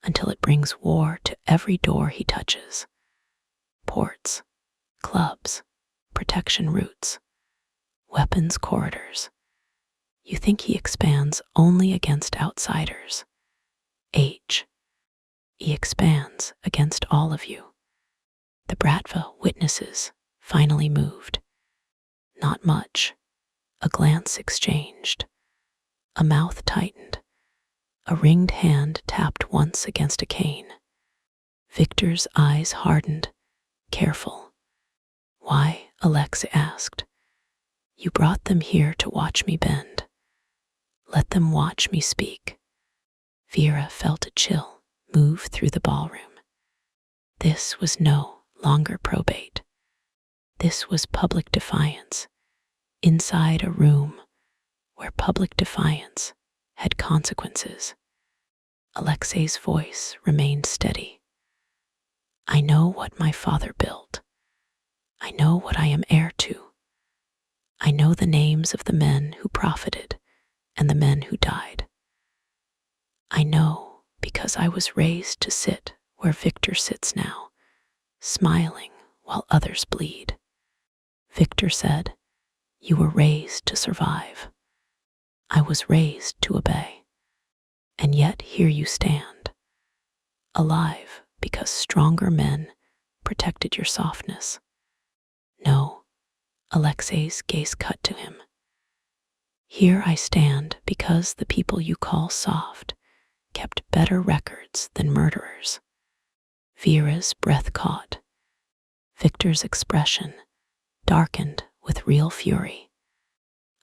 until it brings war to every door he touches. Ports, clubs, protection routes, weapons corridors. You think he expands only against outsiders. He expands against all of you." The Bratva witnesses finally moved. Not much. A glance exchanged. A mouth tightened. A ringed hand tapped once against a cane. Victor's eyes hardened, careful. "Why?" Alexa asked. "You brought them here to watch me bend. Let them watch me speak." Vera felt a chill move through the ballroom. This was no longer probate. This was public defiance, inside a room where public defiance had consequences. Alexei's voice remained steady. "I know what my father built. I know what I am heir to. I know the names of the men who profited and the men who died. I know because I was raised to sit where Victor sits now, smiling while others bleed." Victor said, "You were raised to survive. I was raised to obey. And yet here you stand, alive because stronger men protected your softness." "No," Alexei's gaze cut to him. "Here I stand because the people you call soft kept better records than murderers." Vera's breath caught. Victor's expression darkened with real fury.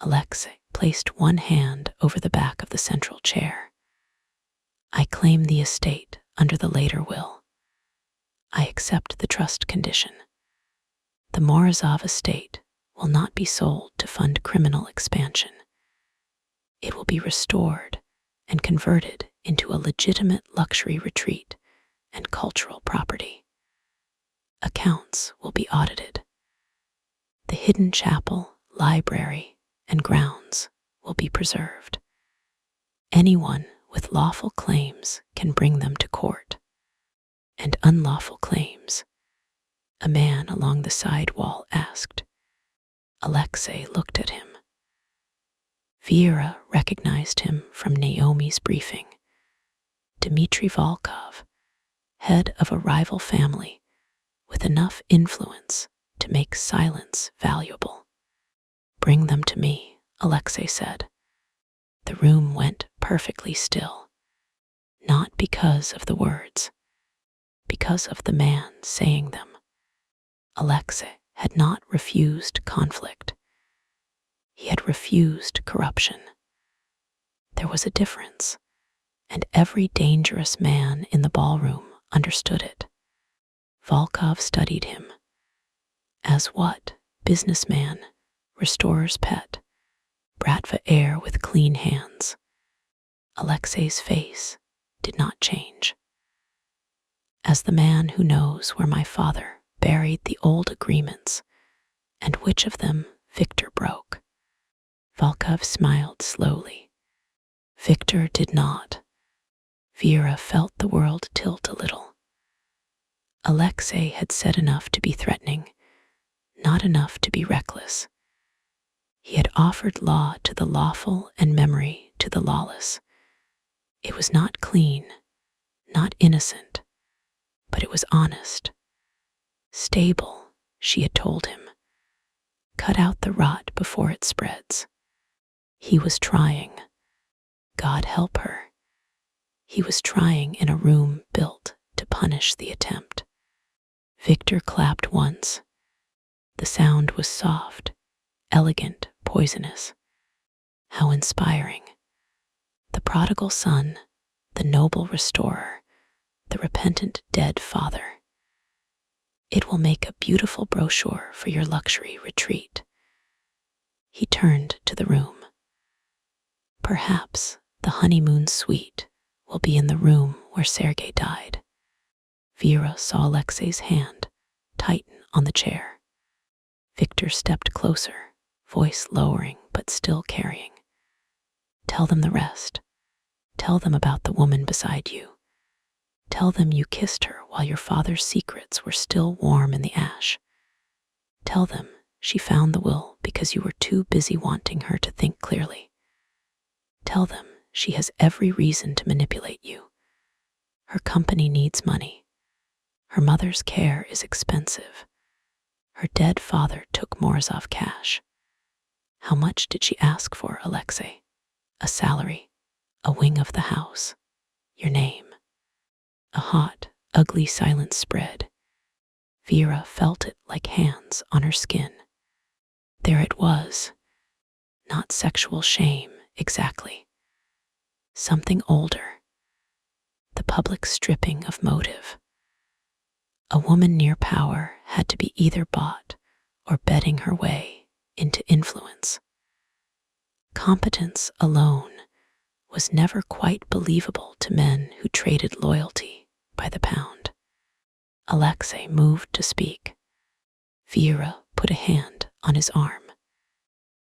Alexei placed one hand over the back of the central chair. "I claim the estate under the later will. I accept the trust condition. The Morozov estate will not be sold to fund criminal expansion. It will be restored and converted into a legitimate luxury retreat and cultural property. Accounts will be audited. The hidden chapel, library, and grounds will be preserved. Anyone with lawful claims can bring them to court. And unlawful claims?" a man along the side wall asked. Alexei looked at him. Vera recognized him from Naomi's briefing. Dmitry Volkov, head of a rival family with enough influence to make silence valuable. "Bring them to me," Alexei said. The room went perfectly still, not because of the words, because of the man saying them. Alexei had not refused conflict. He had refused corruption. There was a difference, and every dangerous man in the ballroom understood it. Volkov studied him. As what? Businessman, restorer's pet, Bratva Heir with clean hands. Alexei's face did not change. As the man who knows where my father buried the old agreements and which of them Victor broke. Volkov smiled slowly. Victor did not. Vera felt the world tilt a little. Alexei had said enough to be threatening, not enough to be reckless. He had offered law to the lawful and memory to the lawless. It was not clean, not innocent, but it was honest. Stable, she had told him. Cut out the rot before it spreads. He was trying. God help her. He was trying in a room built to punish the attempt. Victor clapped once. The sound was soft, elegant, poisonous. How inspiring. The prodigal son, the noble restorer, the repentant dead father. It will make a beautiful brochure for your luxury retreat. He turned to the room. Perhaps the honeymoon suite will be in the room where Sergei died. Vera saw Alexei's hand tighten on the chair. Victor stepped closer, voice lowering but still carrying. Tell them the rest. Tell them about the woman beside you. Tell them you kissed her while your father's secrets were still warm in the ash. Tell them she found the will because you were too busy wanting her to think clearly. Tell them she has every reason to manipulate you. Her company needs money. Her mother's care is expensive. Her dead father took Morozov cash. How much did she ask for, Alexei? A salary, a wing of the house, your name. A hot, ugly silence spread. Vera felt it like hands on her skin. There it was. Not sexual shame, exactly. Something older. The public stripping of motive. A woman near power had to be either bought or betting her way into influence. Competence alone was never quite believable to men who traded loyalty by the pound. Alexei moved to speak. Vera put a hand on his arm.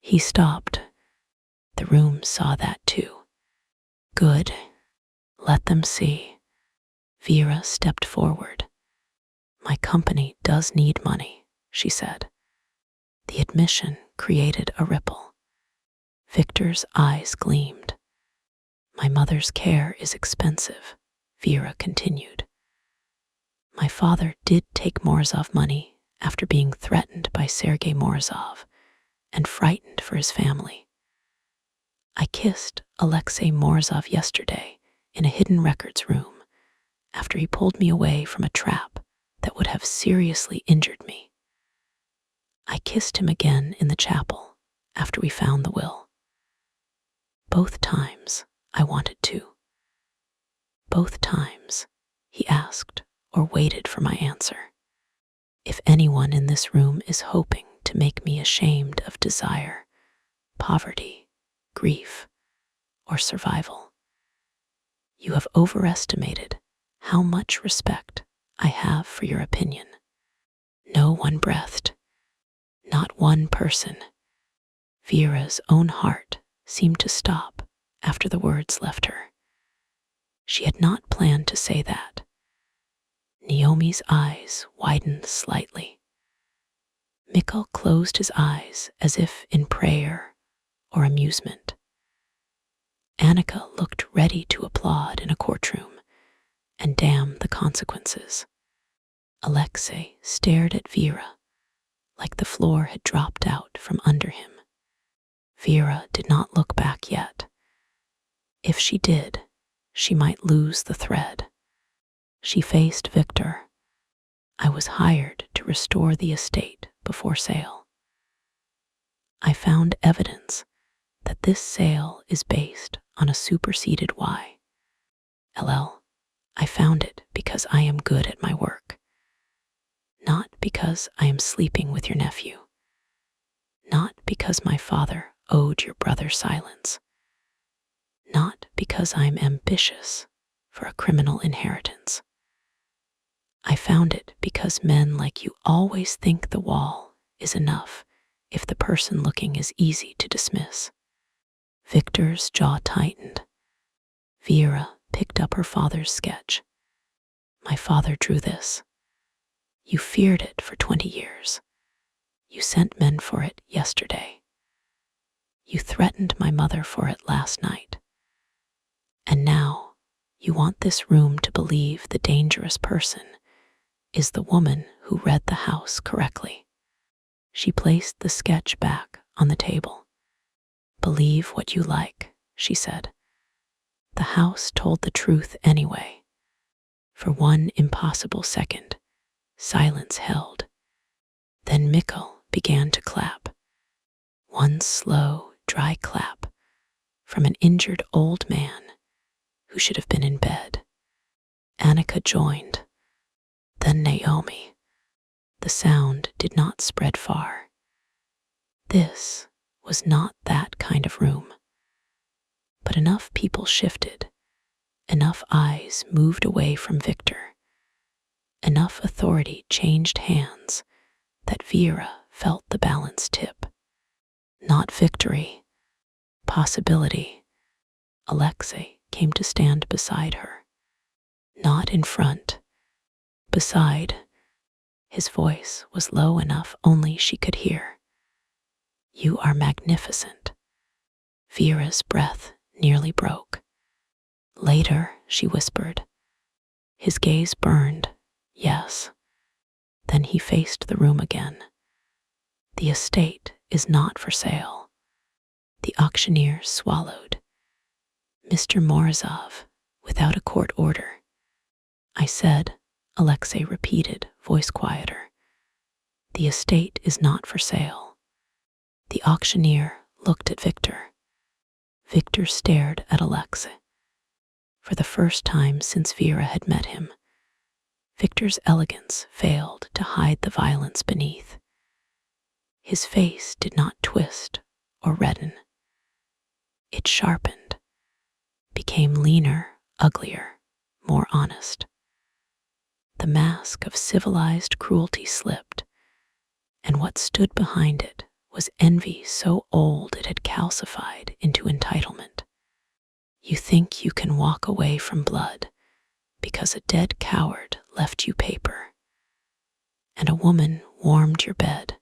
He stopped. The room saw that too. Good. Let them see. Vera stepped forward. My company does need money, she said. The admission created a ripple. Victor's eyes gleamed. My mother's care is expensive, Vera continued. My father did take Morozov money after being threatened by Sergei Morozov and frightened for his family. I kissed Alexei Morozov yesterday in a hidden records room after he pulled me away from a trap that would have seriously injured me. I kissed him again in the chapel after we found the will. Both times I wanted to. Both times he asked or waited for my answer. If anyone in this room is hoping to make me ashamed of desire, poverty, grief, or survival, you have overestimated how much respect I have for your opinion. No one breathed. Not one person. Vera's own heart seemed to stop after the words left her. She had not planned to say that. Naomi's eyes widened slightly. Mikhail closed his eyes as if in prayer or amusement. Annika looked ready to applaud in a courtroom and damn the consequences. Alexei stared at Vera, like the floor had dropped out from under him. Vera did not look back yet. If she did, she might lose the thread. She faced Victor. I was hired to restore the estate before sale. I found evidence that this sale is based on a superseded Y. LL, I found it because I am good at my work. Not because I am sleeping with your nephew. Not because my father owed your brother silence. Not because I am ambitious for a criminal inheritance. I found it because men like you always think the wall is enough if the person looking is easy to dismiss. Victor's jaw tightened. Vera picked up her father's sketch. My father drew this. You feared it for 20 years. You sent men for it yesterday. You threatened my mother for it last night. And now you want this room to believe the dangerous person is the woman who read the house correctly. She placed the sketch back on the table. Believe what you like, she said. The house told the truth anyway. For one impossible second, silence held. Then Mikkel began to clap. One slow, dry clap from an injured old man who should have been in bed. Annika joined. Then Naomi. The sound did not spread far. This was not that kind of room. But enough people shifted, enough eyes moved away from Victor, enough authority changed hands that Vera felt the balance tip. Not victory, possibility. Alexei came to stand beside her. Not in front, beside. His voice was low enough only she could hear. You are magnificent. Vera's breath nearly broke. Later, she whispered. His gaze burned, yes. Then he faced the room again. The estate is not for sale. The auctioneer swallowed. Mr. Morozov, without a court order. I said, Alexei repeated, voice quieter. The estate is not for sale. The auctioneer looked at Victor. Victor stared at Alexei. For the first time since Vera had met him, Victor's elegance failed to hide the violence beneath. His face did not twist or redden. It sharpened, became leaner, uglier, more honest. The mask of civilized cruelty slipped, and what stood behind it was envy so old it had calcified into entitlement. You think you can walk away from blood because a dead coward left you paper, and a woman warmed your bed,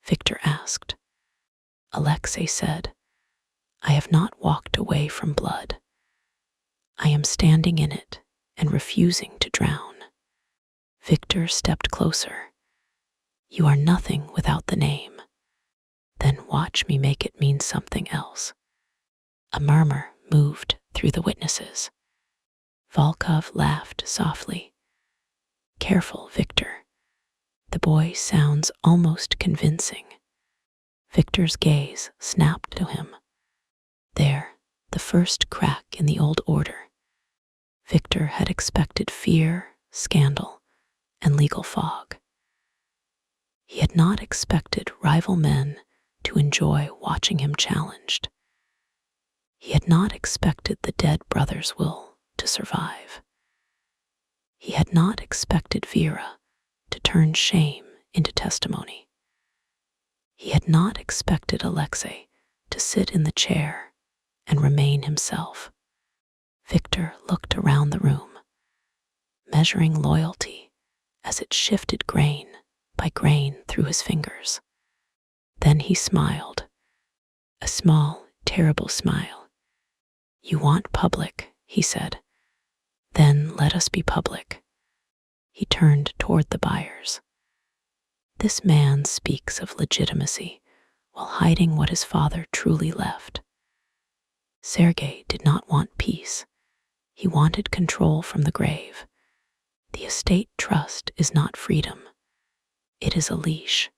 Victor asked. Alexei said, I have not walked away from blood. I am standing in it and refusing to drown. Victor stepped closer. You are nothing without the name. Then watch me make it mean something else. A murmur moved through the witnesses. Volkov laughed softly. Careful, Victor. The boy sounds almost convincing. Victor's gaze snapped to him. There, the first crack in the old order. Victor had expected fear, scandal, and legal fog. He had not expected rival men to enjoy watching him challenged. He had not expected the dead brother's will to survive. He had not expected Vera to turn shame into testimony. He had not expected Alexei to sit in the chair and remain himself. Victor looked around the room, measuring loyalty as it shifted grain by grain through his fingers. Then he smiled, a small, terrible smile. You want public, he said. Then let us be public. He turned toward the buyers. This man speaks of legitimacy while hiding what his father truly left. Sergei did not want peace. He wanted control from the grave. The estate trust is not freedom. It is a leash.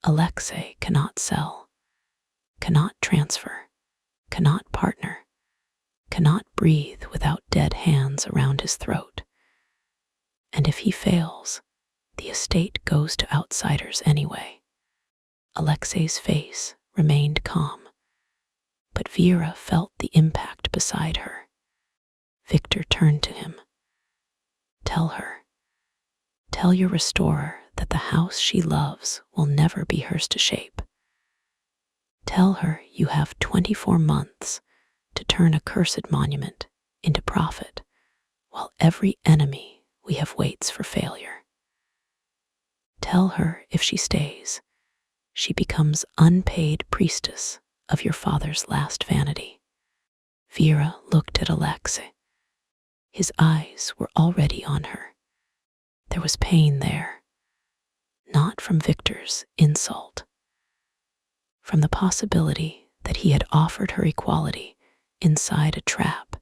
Alexei cannot sell, cannot transfer, cannot partner, cannot breathe without dead hands around his throat. And if he fails, the estate goes to outsiders anyway. Alexei's face remained calm, but Vera felt the impact beside her. Victor turned to him. Tell your restorer that the house she loves will never be hers to shape. Tell her you have 24 months to turn a cursed monument into profit, while every enemy we have waits for failure. Tell her if she stays, she becomes unpaid priestess of your father's last vanity. Vera looked at Alexei. His eyes were already on her. There was pain there, not from Victor's insult, from the possibility that he had offered her equality inside a trap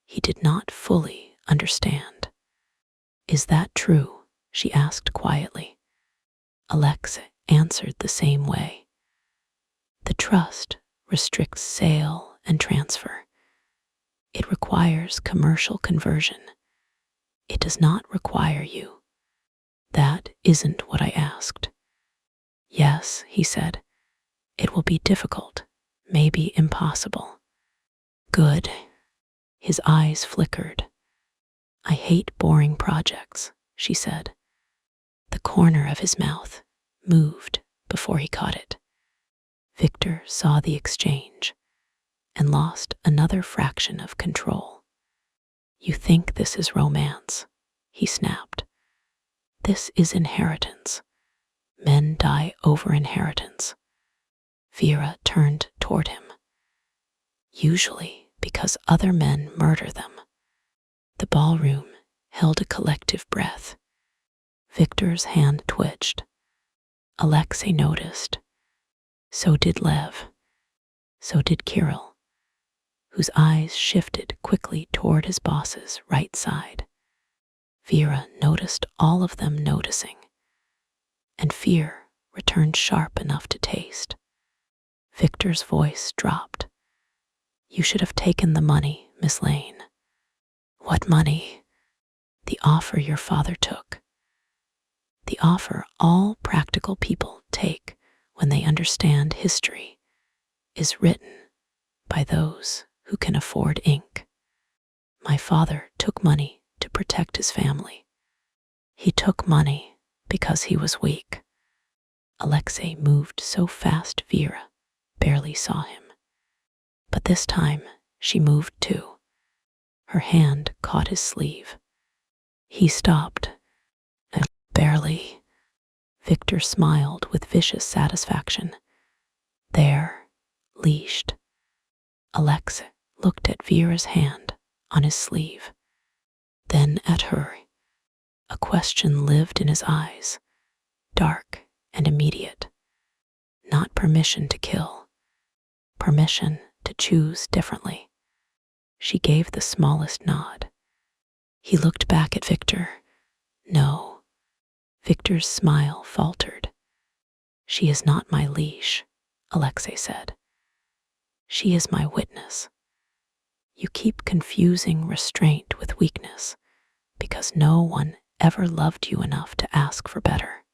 he did not fully understand. Is that true? She asked quietly. Alexei answered the same way. The trust restricts sale and transfer. It requires commercial conversion. It does not require you. That isn't what I asked. Yes, he said. It will be difficult, maybe impossible. Good. His eyes flickered. I hate boring projects, she said. The corner of his mouth moved before he caught it. Victor saw the exchange and lost another fraction of control. You think this is romance, he snapped. This is inheritance. Men die over inheritance. Vera turned toward him. Usually because other men murder them. The ballroom held a collective breath. Victor's hand twitched. Alexei noticed. So did Lev. So did Kirill, whose eyes shifted quickly toward his boss's right side. Vera noticed all of them noticing, and fear returned sharp enough to taste. Victor's voice dropped. You should have taken the money, Miss Lane. What money? The offer your father took. The offer all practical people take when they understand history is written by those who can afford ink. My father took money to protect his family. He took money because he was weak. Alexei moved so fast Vera barely saw him. But this time she moved too. Her hand caught his sleeve. He stopped. Barely. Victor smiled with vicious satisfaction. There, leashed. Alexei looked at Vera's hand on his sleeve, then at her. A question lived in his eyes, dark and immediate. Not permission to kill, permission to choose differently. She gave the smallest nod. He looked back at Victor. No. Victor's smile faltered. She is not my leash, Alexei said. She is my witness. You keep confusing restraint with weakness because no one ever loved you enough to ask for better.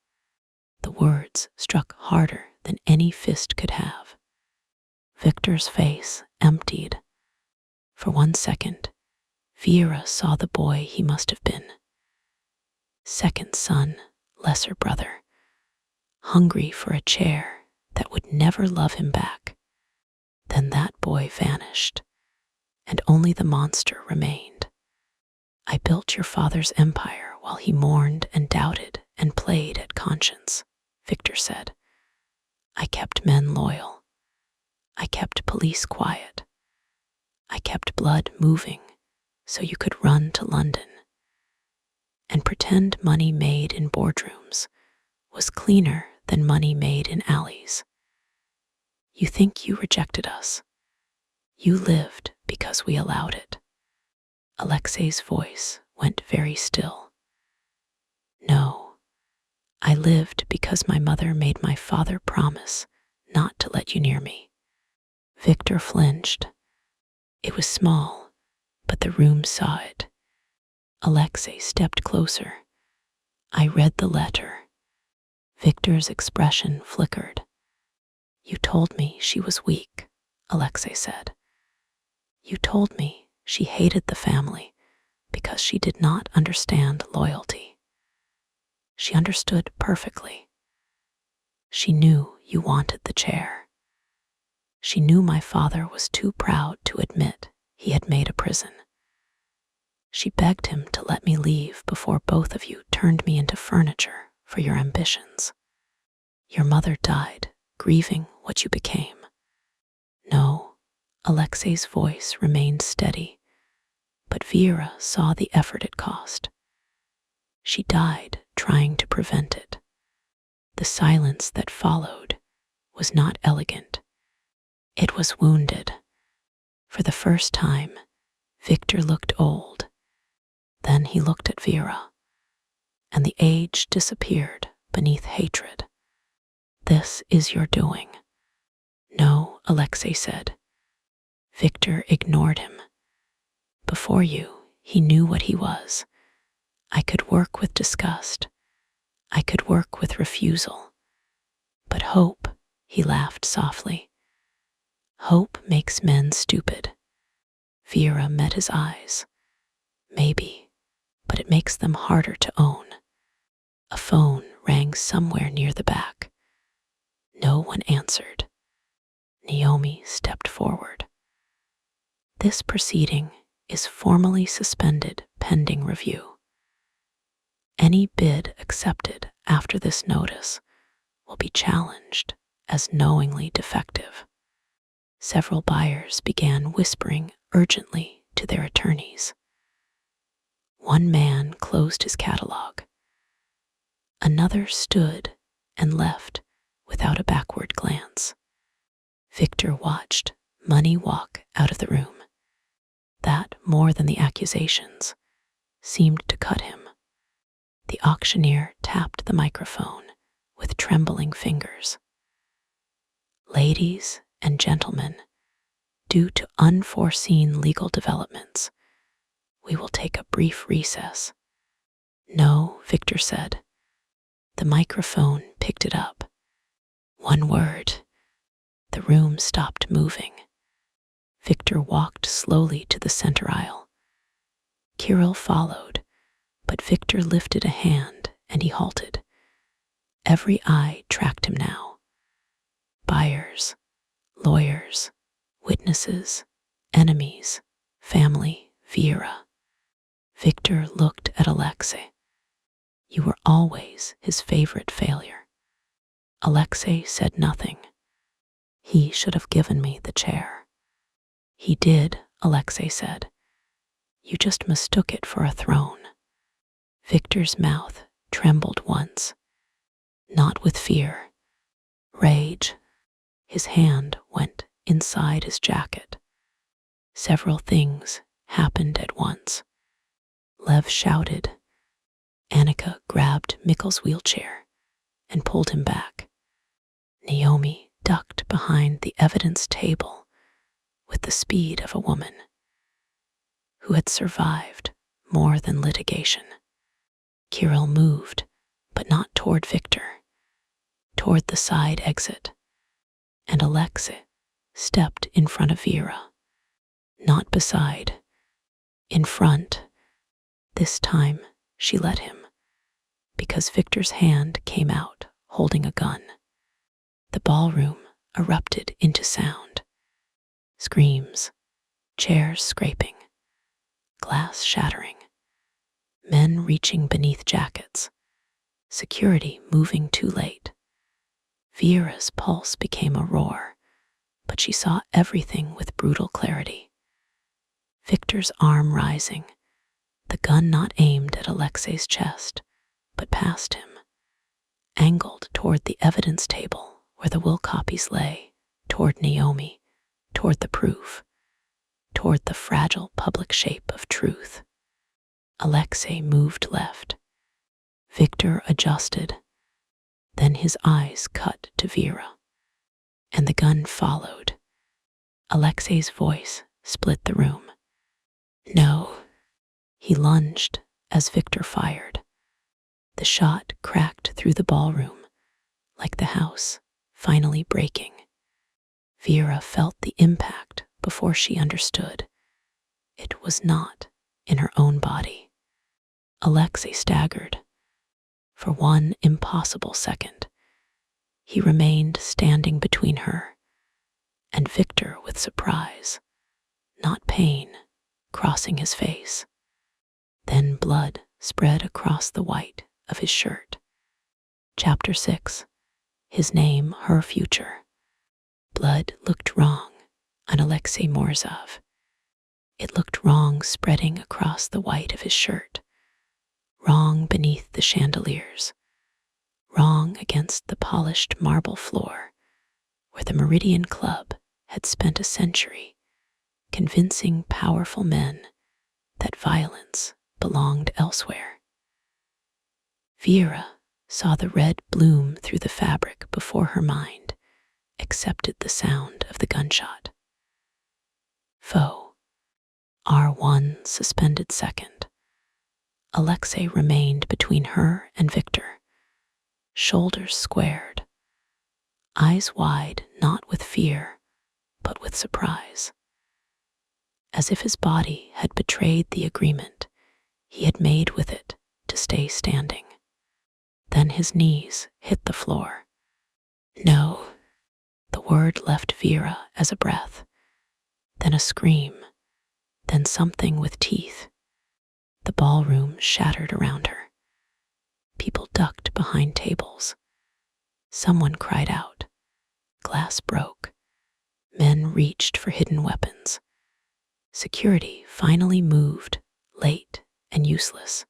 The words struck harder than any fist could have. Victor's face emptied. For 1 second, Vera saw the boy he must have been. Second son, lesser brother, hungry for a chair that would never love him back. Then that boy vanished, and only the monster remained. I built your father's empire while he mourned and doubted and played at conscience, Victor said. I kept men loyal. I kept police quiet. I kept blood moving so you could run to London and pretend money made in boardrooms was cleaner than money made in alleys. You think you rejected us. You lived because we allowed it. Alexei's voice went very still. No, I lived because my mother made my father promise not to let you near me. Victor flinched. It was small, but the room saw it. Alexei stepped closer. I read the letter. Victor's expression flickered. You told me she was weak, Alexei said. You told me she hated the family because she did not understand loyalty. She understood perfectly. She knew you wanted the chair. She knew my father was too proud to admit he had made a prison. She begged him to let me leave before both of you turned me into furniture for your ambitions. Your mother died, grieving what you became. No, Alexei's voice remained steady, but Vera saw the effort it cost. She died trying to prevent it. The silence that followed was not elegant. It was wounded. For the first time, Victor looked old. Then he looked at Vera, and the age disappeared beneath hatred. This is your doing. No, Alexei said. Victor ignored him. Before you, he knew what he was. I could work with disgust. I could work with refusal. But hope, he laughed softly. Hope makes men stupid. Vera met his eyes. Maybe, but it makes them harder to own. A phone rang somewhere near the back. No one answered. Naomi stepped forward. This proceeding is formally suspended pending review. Any bid accepted after this notice will be challenged as knowingly defective. Several buyers began whispering urgently to their attorneys. One man closed his catalog. Another stood and left without a backward glance. Victor watched money walk out of the room. That, more than the accusations, seemed to cut him. The auctioneer tapped the microphone with trembling fingers. Ladies and gentlemen, due to unforeseen legal developments, we will take a brief recess. No, Victor said. The microphone picked it up. One word. The room stopped moving. Victor walked slowly to the center aisle. Kirill followed, but Victor lifted a hand and he halted. Every eye tracked him now. Buyers, lawyers, witnesses, enemies, family, Vera. Victor looked at Alexei. You were always his favorite failure. Alexei said nothing. He should have given me the chair. He did, Alexei said. You just mistook it for a throne. Victor's mouth trembled once. Not with fear. Rage. His hand went inside his jacket. Several things happened at once. Lev shouted. Annika grabbed Mikkel's wheelchair and pulled him back. Naomi ducked behind the evidence table with the speed of a woman who had survived more than litigation. Kirill moved, but not toward Victor, toward the side exit, and Alexei stepped in front of Vera, not beside, in front. This time she let him, because Victor's hand came out holding a gun. The ballroom erupted into sound. Screams, chairs scraping, glass shattering, men reaching beneath jackets, security moving too late. Vera's pulse became a roar, but she saw everything with brutal clarity. Victor's arm rising, the gun not aimed at Alexei's chest, but past him. angled toward the evidence table where the will copies lay, toward Naomi, toward the proof, toward the fragile public shape of truth. Alexei moved left. Victor adjusted. Then his eyes cut to Vera, and the gun followed. Alexei's voice split the room. No. He lunged as Victor fired. The shot cracked through the ballroom, like the house finally breaking. Vera felt the impact before she understood. It was not in her own body. Alexei staggered. For one impossible second, he remained standing between her and Victor with surprise, not pain, crossing his face. Then blood spread across the white of his shirt. Chapter 6. His name, her future. Blood looked wrong on Alexei Morzov. It looked wrong spreading across the white of his shirt, wrong beneath the chandeliers, wrong against the polished marble floor where the Meridian Club had spent a century convincing powerful men that violence belonged elsewhere. Vera saw the red bloom through the fabric before her mind accepted the sound of the gunshot. Foe. R1 suspended second. Alexei remained between her and Victor, shoulders squared, eyes wide not with fear, but with surprise. As if his body had betrayed the agreement he had made with it to stay standing. Then his knees hit the floor. No. The word left Vera as a breath, then a scream, then something with teeth. The ballroom shattered around her. People ducked behind tables. Someone cried out. Glass broke. Men reached for hidden weapons. Security finally moved, late and useless.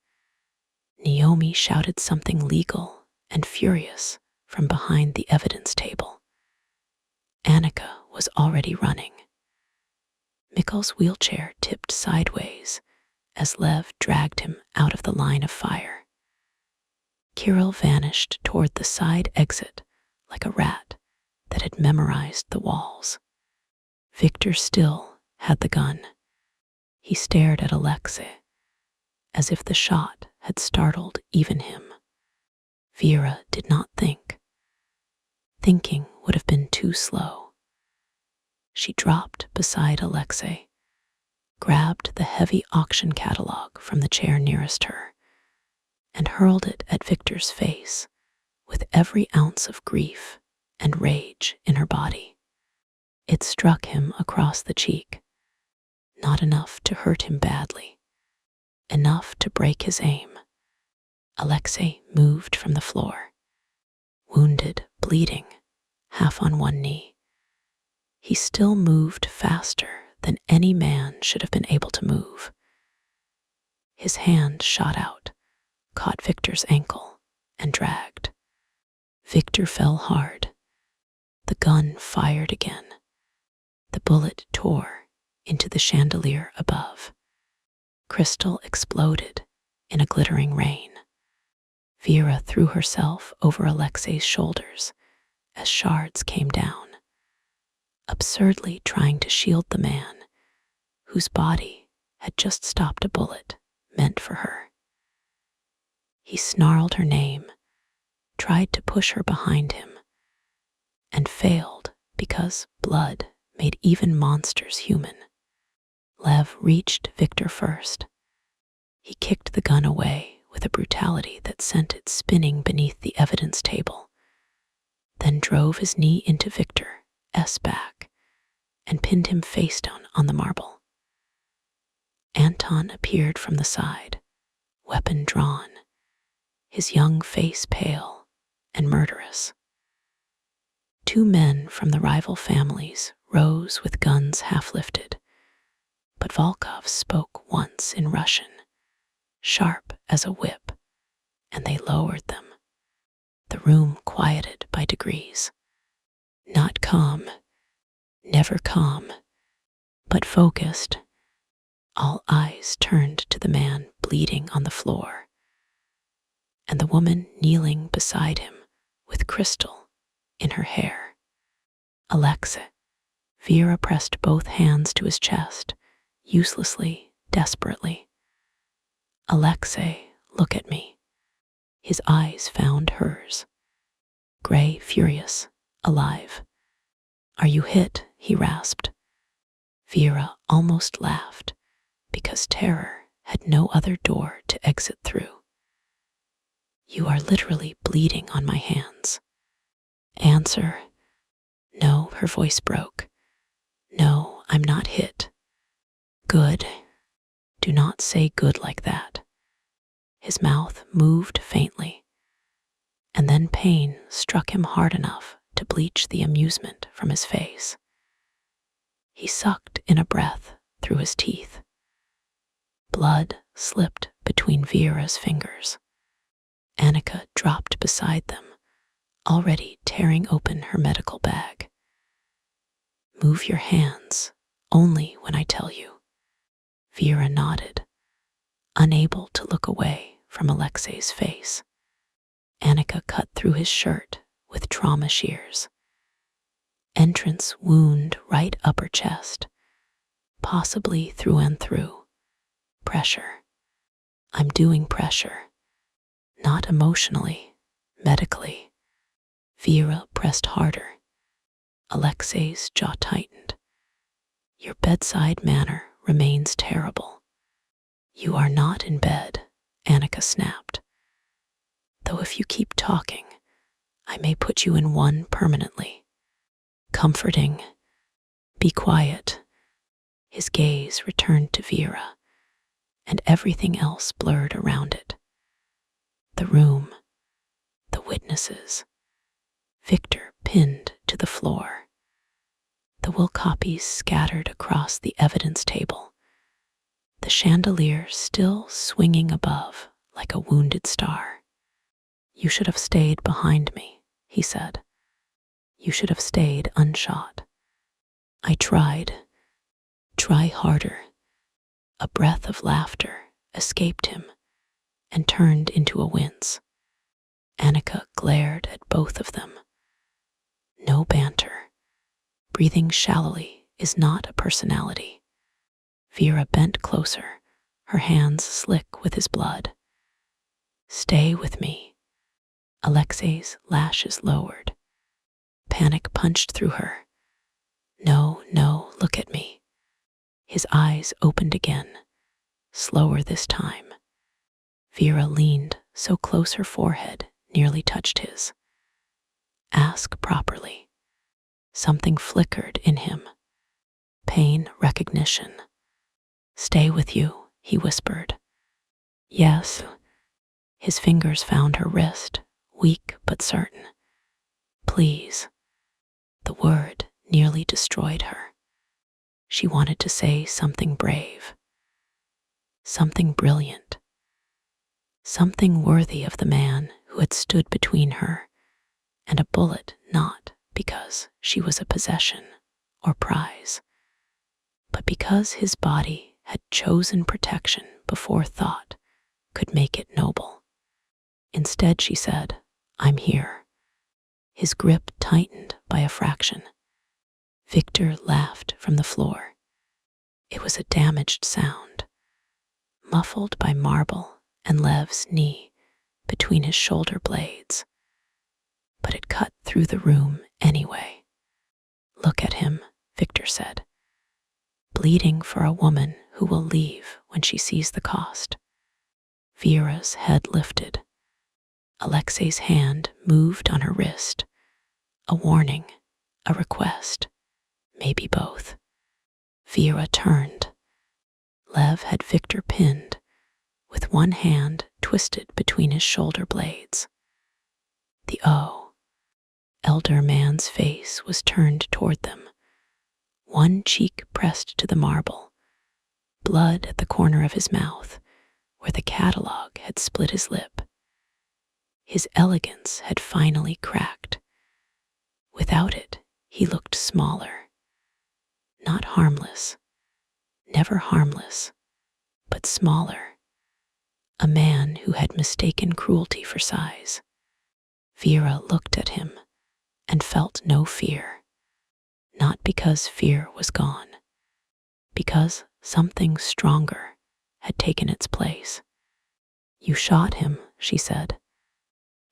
Naomi shouted something legal and furious from behind the evidence table. Annika was already running. Mikkel's wheelchair tipped sideways as Lev dragged him out of the line of fire. Kirill vanished toward the side exit like a rat that had memorized the walls. Victor still had the gun. He stared at Alexei, as if the shot had startled even him. Vera did not think. Thinking would have been too slow. She dropped beside Alexei, grabbed the heavy auction catalog from the chair nearest her, and hurled it at Victor's face with every ounce of grief and rage in her body. It struck him across the cheek, not enough to hurt him badly, enough to break his aim. Alexei moved from the floor, wounded, bleeding, half on one knee. He still moved faster than any man should have been able to move. His hand shot out, caught Victor's ankle, and dragged. Victor fell hard. The gun fired again. The bullet tore into the chandelier above. Crystal exploded in a glittering rain. Vera threw herself over Alexei's shoulders as shards came down, absurdly trying to shield the man whose body had just stopped a bullet meant for her. He snarled her name, tried to push her behind him, and failed because blood made even monsters human. Lev reached Victor first. He kicked the gun away with a brutality that sent it spinning beneath the evidence table, then drove his knee into Victor's back and pinned him face down on the marble. Anton appeared from the side, weapon drawn, his young face pale and murderous. Two men from the rival families rose with guns half lifted, but Volkov spoke once in Russian, sharp as a whip, and they lowered them. The room quieted by degrees. Not calm, never calm, but focused. All eyes turned to the man bleeding on the floor, and the woman kneeling beside him with crystal in her hair. Alexei. Vera pressed both hands to his chest, uselessly, desperately. Alexei, look at me. His eyes found hers. Gray, furious, alive. Are you hit? He rasped. Vera almost laughed, because terror had no other door to exit through. You are literally bleeding on my hands. Answer. No, her voice broke. No, I'm not hit. Good. Do not say good like that. His mouth moved faintly, and then pain struck him hard enough to bleach the amusement from his face. He sucked in a breath through his teeth. Blood slipped between Vera's fingers. Annika dropped beside them, already tearing open her medical bag. Move your hands, only when I tell you. Vera nodded, unable to look away from Alexei's face. Annika cut through his shirt with trauma shears. Entrance wound right upper chest, possibly through and through. Pressure. I'm doing pressure. Not emotionally, medically. Vera pressed harder. Alexei's jaw tightened. Your bedside manner remains terrible. You are not in bed, Annika snapped. Though if you keep talking, I may put you in one permanently. Comforting. Be quiet. His gaze returned to Vera, and everything else blurred around it. The room, the witnesses, Victor pinned to the floor, the will copies scattered across the evidence table, the chandelier still swinging above like a wounded star. You should have stayed behind me, he said. You should have stayed unshot. I tried. Try harder. A breath of laughter escaped him and turned into a wince. Annika glared at both of them. No banter. Breathing shallowly is not a personality. Vera bent closer, her hands slick with his blood. Stay with me. Alexei's lashes lowered. Panic punched through her. No, no, look at me. His eyes opened again, slower this time. Vera leaned so close her forehead nearly touched his. Ask properly. Something flickered in him. Pain recognition. Stay with you, he whispered. Yes. His fingers found her wrist, weak but certain. Please. The word nearly destroyed her. She wanted to say something brave, something brilliant, something worthy of the man who had stood between her and a bullet, not because she was a possession or prize, but because his body had chosen protection before thought could make it noble. Instead, she said, I'm here. His grip tightened by a fraction. Victor laughed from the floor. It was a damaged sound, muffled by marble and Lev's knee between his shoulder blades. But it cut through the room anyway. Look at him, Victor said. Bleeding for a woman who will leave when she sees the cost. Vera's head lifted. Alexei's hand moved on her wrist. A warning, a request, maybe both. Vera turned. Lev had Victor pinned, with one hand twisted between his shoulder blades. The elder man's face was turned toward them, one cheek pressed to the marble, blood at the corner of his mouth, where the catalog had split his lip. His elegance had finally cracked. Without it, he looked smaller. Not harmless, never harmless, but smaller. A man who had mistaken cruelty for size. Vera looked at him and felt no fear. Not because fear was gone, because something stronger had taken its place. You shot him, she said.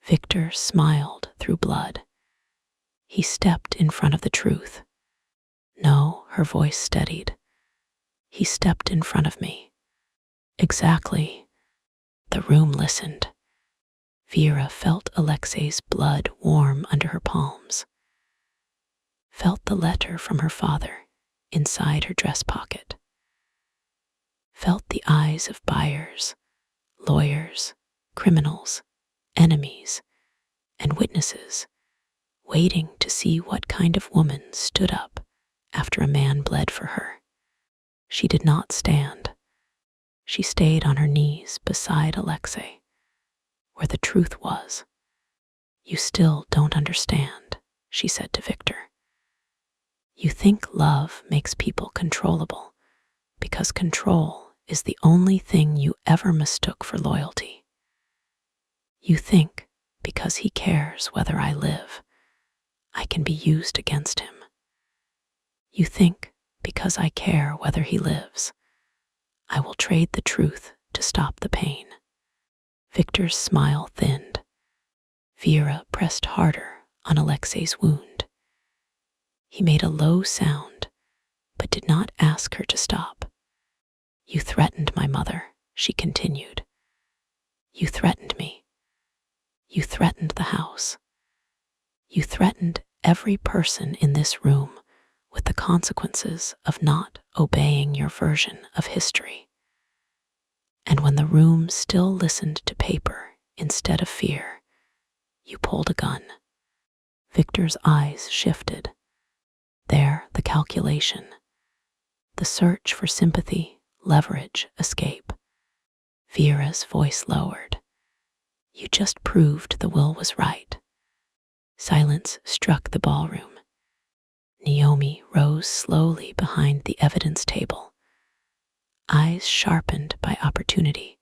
Victor smiled through blood. He stepped in front of the truth. No, her voice steadied. He stepped in front of me. Exactly. The room listened. Vera felt Alexei's blood warm under her palms. Felt the letter from her father inside her dress pocket. Felt the eyes of buyers, lawyers, criminals, enemies, and witnesses waiting to see what kind of woman stood up after a man bled for her. She did not stand. She stayed on her knees beside Alexei, where the truth was. You still don't understand, she said to Victor. You think love makes people controllable because control is the only thing you ever mistook for loyalty. You think because he cares whether I live, I can be used against him. You think because I care whether he lives, I will trade the truth to stop the pain. Victor's smile thinned. Vera pressed harder on Alexei's wound. He made a low sound, but did not ask her to stop. You threatened my mother, she continued. You threatened me. You threatened the house. You threatened every person in this room with the consequences of not obeying your version of history. And when the room still listened to paper instead of fear, you pulled a gun. Victor's eyes shifted. There, the calculation. The search for sympathy, leverage, escape. Vera's voice lowered. You just proved the will was right. Silence struck the ballroom. Naomi rose slowly behind the evidence table, eyes sharpened by opportunity,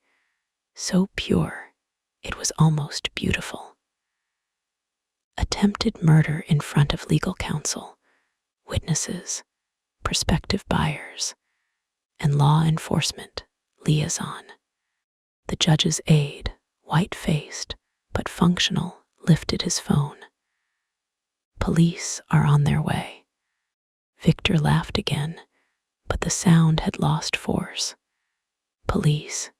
so pure it was almost beautiful. Attempted murder in front of legal counsel, witnesses, prospective buyers, and law enforcement liaison. The judge's aide, white-faced but functional, lifted his phone. Police are on their way. Victor laughed again, but the sound had lost force. Police.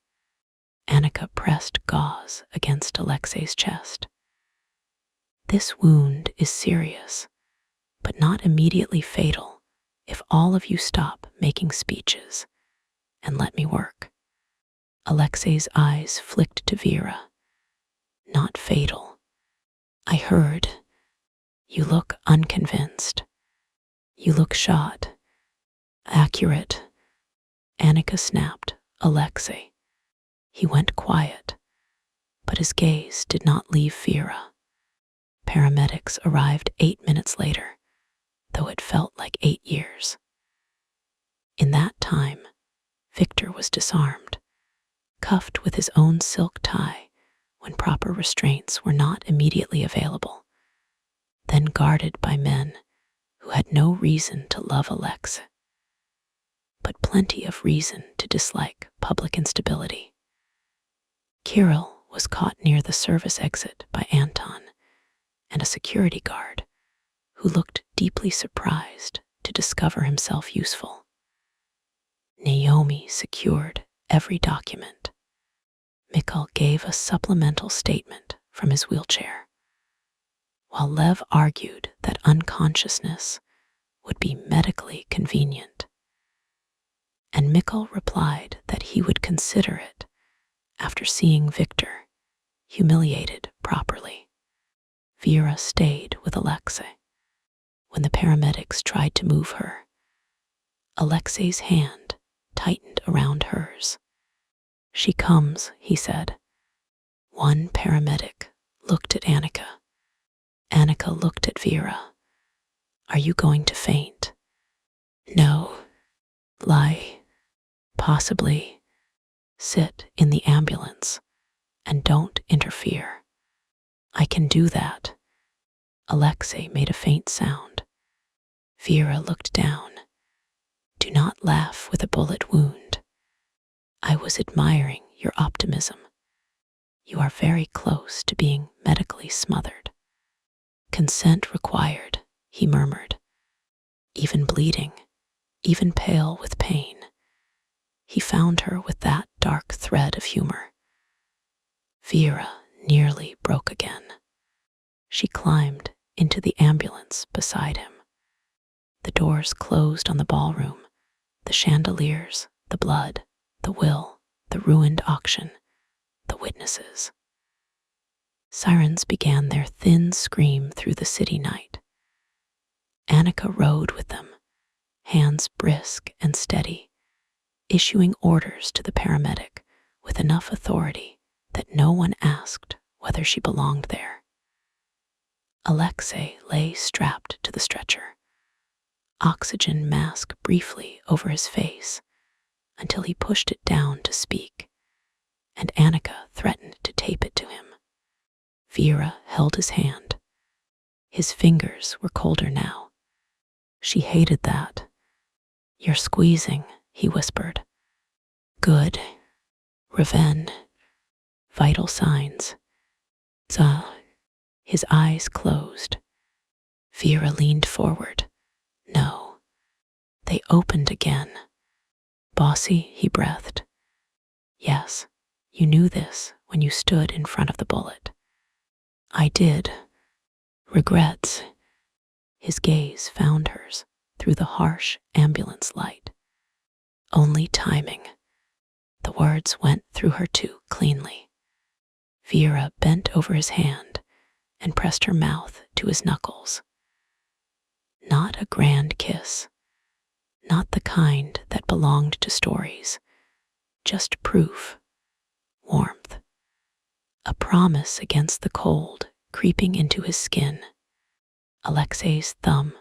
Annika pressed gauze against Alexei's chest. This wound is serious, but not immediately fatal if all of you stop making speeches and let me work. Alexei's eyes flicked to Vera. Not fatal. I heard. You look unconvinced. You look shot. Accurate. Annika snapped. Alexei. He went quiet, but his gaze did not leave Vera. Paramedics arrived 8 minutes later, though it felt like 8 years. In that time, Victor was disarmed, cuffed with his own silk tie when proper restraints were not immediately available, then guarded by men who had no reason to love Alexei, but plenty of reason to dislike public instability. Kirill was caught near the service exit by Anton and a security guard who looked deeply surprised to discover himself useful. Naomi secured every document. Mikhail gave a supplemental statement from his wheelchair, while Lev argued that unconsciousness would be medically convenient. And Mikhail replied that he would consider it after seeing Victor humiliated properly. Vera stayed with Alexei. When the paramedics tried to move her, Alexei's hand tightened around hers. She comes, he said. One paramedic looked at Annika. Annika looked at Vera. Are you going to faint? No. Lie. Possibly. Sit in the ambulance and don't interfere. I can do that. Alexei made a faint sound. Vera looked down. Do not laugh with a bullet wound. I was admiring your optimism. You are very close to being medically smothered. Consent required, he murmured. Even bleeding, even pale with pain. He found her with that dark thread of humor. Vera nearly broke again. She climbed into the ambulance beside him. The doors closed on the ballroom, the chandeliers, the blood, the will, the ruined auction, the witnesses. Sirens began their thin scream through the city night. Annika rode with them, hands brisk and steady, issuing orders to the paramedic with enough authority that no one asked whether she belonged there. Alexei lay strapped to the stretcher, oxygen mask briefly over his face until he pushed it down to speak, and Annika threatened to tape it to him. Vera held his hand. His fingers were colder now. She hated that. You're squeezing, he whispered. Good. Reven. Vital signs. Zuh. His eyes closed. Vera leaned forward. No. They opened again. Bossy, he breathed. Yes, you knew this when you stood in front of the bullet. I did. Regrets. His gaze found hers through the harsh ambulance light. Only timing. The words went through her too cleanly. Vera bent over his hand and pressed her mouth to his knuckles. Not a grand kiss. Not the kind that belonged to stories. Just proof. Warmth. A promise against the cold creeping into his skin. Alexei's thumb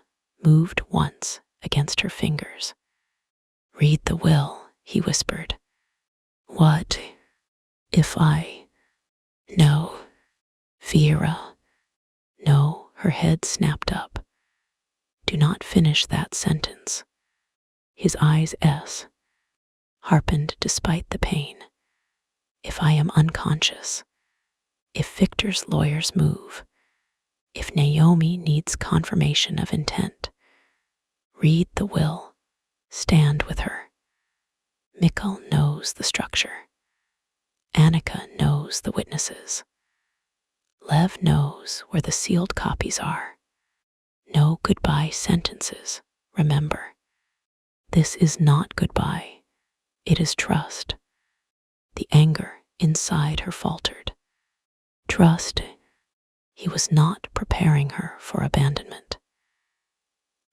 moved once against her fingers. Read the will, he whispered. What if I... No. Vera. No, her head snapped up. Do not finish that sentence. His eyes harpened despite the pain. If I am unconscious, if Victor's lawyers move, if Naomi needs confirmation of intent, read the will, stand with her. Mikkel knows the structure. Annika knows the witnesses. Lev knows where the sealed copies are. No goodbye sentences, remember. This is not goodbye. It is trust. The anger inside her faltered. Trust. He was not preparing her for abandonment.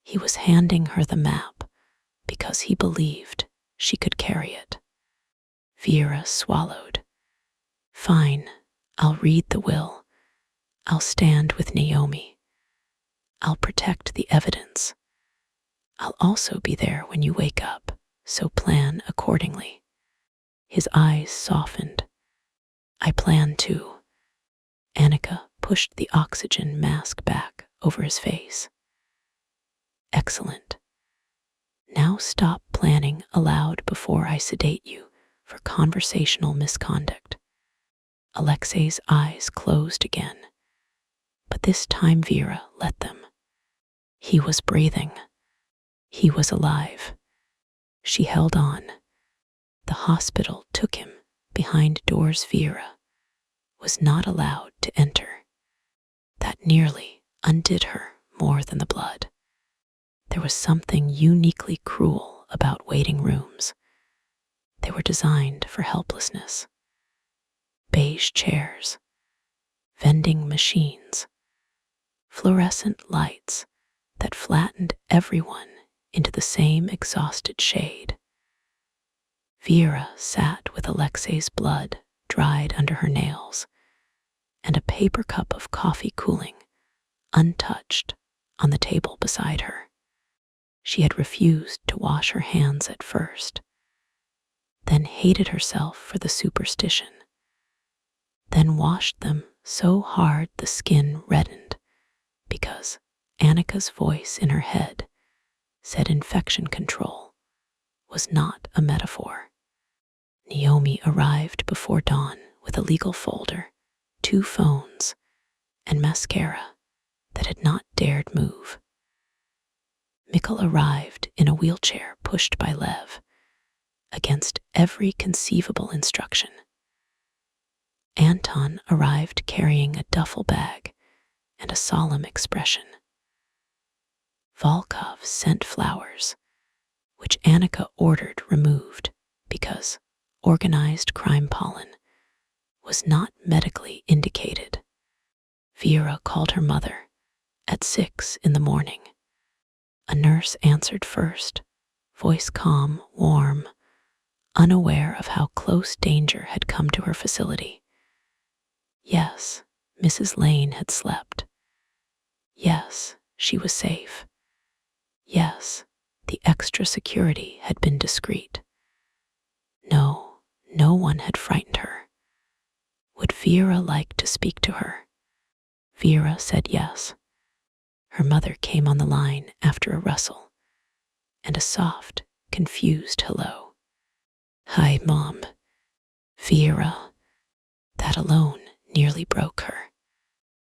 He was handing her the map because he believed she could carry it. Vera swallowed. Fine, I'll read the will. I'll stand with Naomi. I'll protect the evidence. I'll also be there when you wake up, so plan accordingly. His eyes softened. I plan to. Annika pushed the oxygen mask back over his face. Excellent. Now stop planning aloud before I sedate you for conversational misconduct. Alexei's eyes closed again, but this time Vera let them. He was breathing. He was alive. She held on. The hospital took him behind doors Vera was not allowed to enter. That nearly undid her more than the blood. There was something uniquely cruel about waiting rooms. They were designed for helplessness. Beige chairs, vending machines, fluorescent lights that flattened everyone into the same exhausted shade. Vera sat with Alexei's blood dried under her nails, and a paper cup of coffee cooling, untouched, on the table beside her. She had refused to wash her hands at first, then hated herself for the superstition, then washed them so hard the skin reddened because Annika's voice in her head said infection control was not a metaphor. Naomi arrived before dawn with a legal folder, 2 phones, and mascara that had not dared move. Mikkel arrived in a wheelchair pushed by Lev, against every conceivable instruction. Anton arrived carrying a duffel bag and a solemn expression. Volkov sent flowers, which Annika ordered removed because organized crime pollen was not medically indicated. Vera called her mother at 6 in the morning. A nurse answered first, voice calm, warm, unaware of how close danger had come to her facility. Yes, Mrs. Lane had slept. Yes, she was safe. Yes, the extra security had been discreet. No, no one had frightened her. Would Vera like to speak to her? Vera said yes. Her mother came on the line after a rustle and a soft, confused hello. Hi, Mom. Vera. That alone nearly broke her.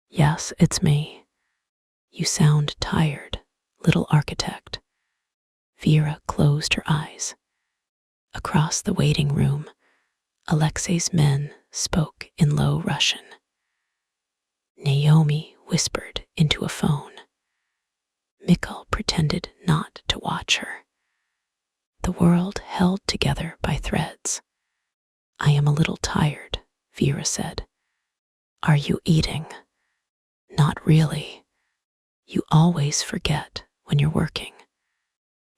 Yes, it's me. You sound tired, little architect. Vera closed her eyes. Across the waiting room, Alexei's men spoke in low Russian. Naomi whispered into a phone. Mikkel pretended not to watch her. The world held together by threads. I am a little tired, Vera said. Are you eating? Not really. You always forget when you're working.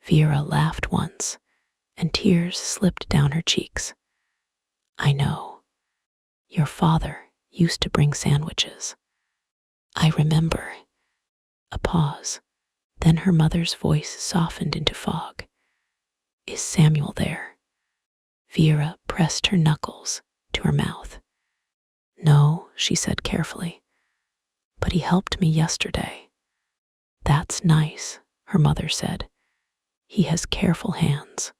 Vera laughed once, and tears slipped down her cheeks. I know. Your father used to bring sandwiches. I remember. A pause. Then her mother's voice softened into fog. Is Samuel there? Vera pressed her knuckles to her mouth. No, she said carefully. But he helped me yesterday. That's nice, her mother said. He has careful hands.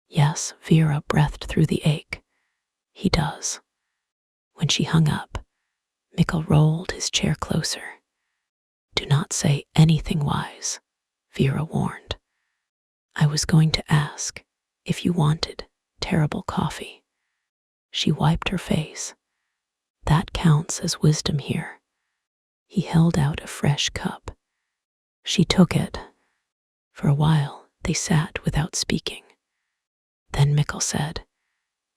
Yes, Vera breathed through the ache. He does. When she hung up, Mikkel rolled his chair closer. Do not say anything wise, Vera warned. I was going to ask if you wanted terrible coffee. She wiped her face. That counts as wisdom here. He held out a fresh cup. She took it. For a while, they sat without speaking. Then Mikkel said,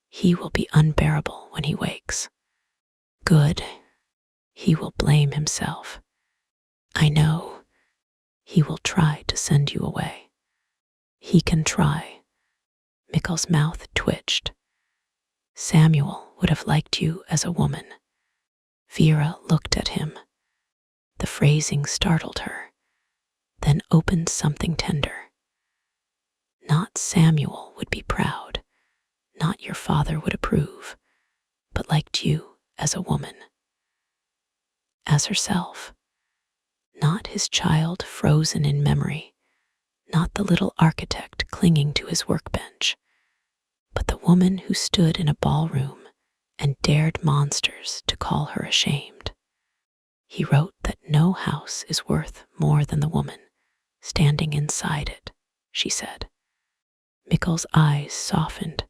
He will be unbearable when he wakes. Good. He will blame himself. I know. He will try to send you away. He can try. Mikkel's mouth twitched. Samuel would have liked you as a woman. Vera looked at him. The phrasing startled her, then opened something tender. Not Samuel would be proud, not your father would approve, but liked you as a woman. As herself. Not his child frozen in memory, not the little architect clinging to his workbench, but the woman who stood in a ballroom and dared monsters to call her ashamed. He wrote that no house is worth more than the woman standing inside it, she said. Mikkel's eyes softened.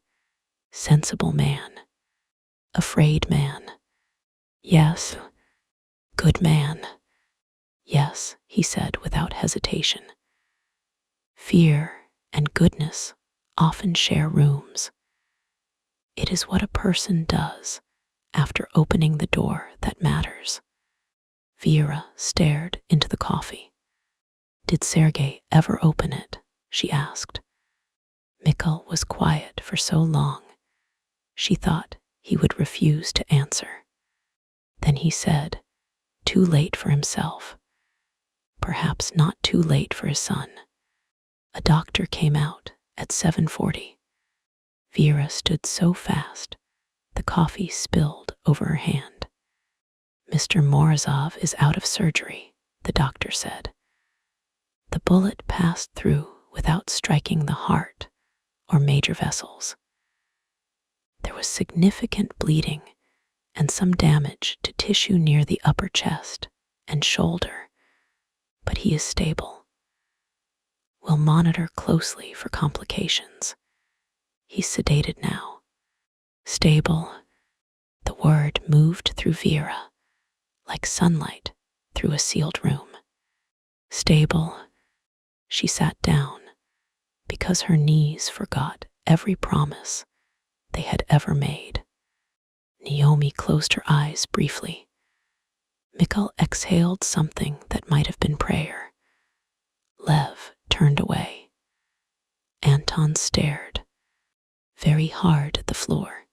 Sensible man. Afraid man. Yes. Good man. Yes, he said without hesitation. Fear and goodness often share rooms. It is what a person does after opening the door that matters. Vera stared into the coffee. Did Sergei ever open it? She asked. Mikkel was quiet for so long, she thought he would refuse to answer. Then he said, too late for himself, perhaps not too late for his son. A doctor came out at 7:40. Vera stood so fast, the coffee spilled over her hand. Mr. Morozov is out of surgery, the doctor said. The bullet passed through without striking the heart or major vessels. There was significant bleeding and some damage to tissue near the upper chest and shoulder, but he is stable. We'll monitor closely for complications. He's sedated now. Stable. The word moved through Vera like sunlight through a sealed room. Stable. She sat down because her knees forgot every promise they had ever made. Naomi closed her eyes briefly. Mikhail exhaled something that might have been prayer. Lev turned away. Anton stared very hard at the floor.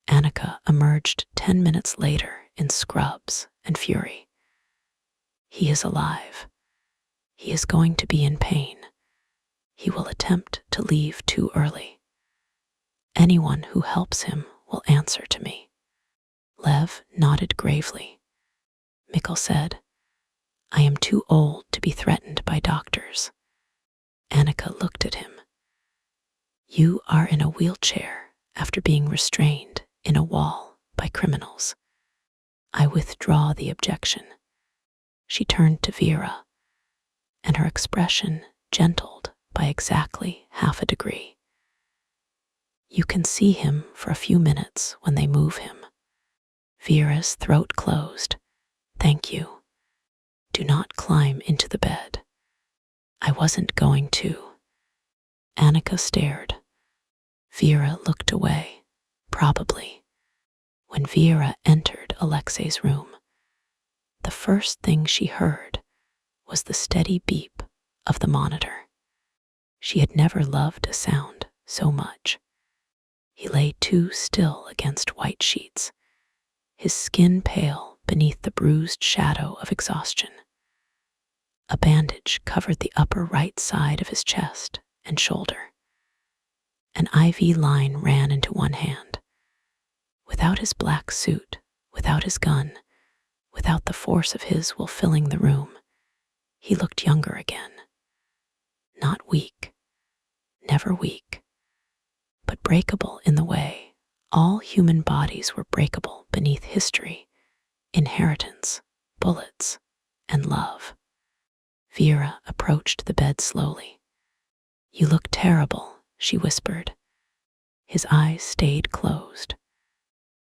Annika emerged 10 minutes later in scrubs and fury. He is alive. He is going to be in pain. He will attempt to leave too early. Anyone who helps him will answer to me. Lev nodded gravely. Mikhail said, I am too old to be threatened by doctors. Annika looked at him. You are in a wheelchair after being restrained in a wall by criminals. I withdraw the objection. She turned to Vera, and her expression gentled by exactly half a degree. You can see him for a few minutes when they move him. Vera's throat closed. Thank you. Do not climb into the bed. I wasn't going to. Annika stared. Vera looked away, probably. When Vera entered Alexei's room, the first thing she heard was the steady beep of the monitor. She had never loved a sound so much. He lay too still against white sheets, his skin pale beneath the bruised shadow of exhaustion. A bandage covered the upper right side of his chest and shoulder. An IV line ran into one hand. Without his black suit, without his gun, without the force of his will filling the room, he looked younger again. Not weak, never weak, but breakable in the way all human bodies were breakable beneath history, inheritance, bullets, and love. Vera approached the bed slowly. You look terrible, she whispered. His eyes stayed closed.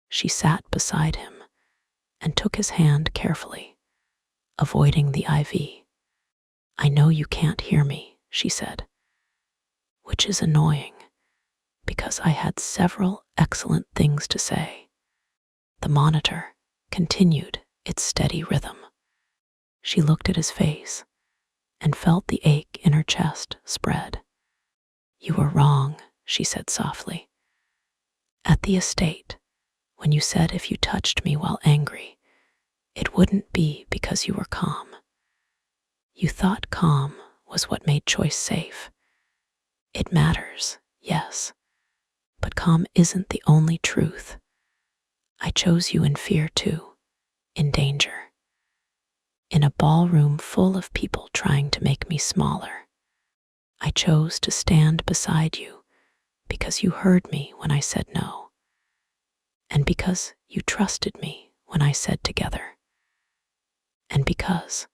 She sat beside him and took his hand carefully, avoiding the IV. I know you can't hear me, she said, which is annoying because I had several excellent things to say. The monitor continued its steady rhythm. She looked at his face and felt the ache in her chest spread. You were wrong, she said softly. At the estate, when you said if you touched me while angry, it wouldn't be because you were calm. You thought calm was what made choice safe. It matters, yes, but calm isn't the only truth. I chose you in fear too, in danger. In a ballroom full of people trying to make me smaller. I chose to stand beside you because you heard me when I said no, and because you trusted me when I said together, and because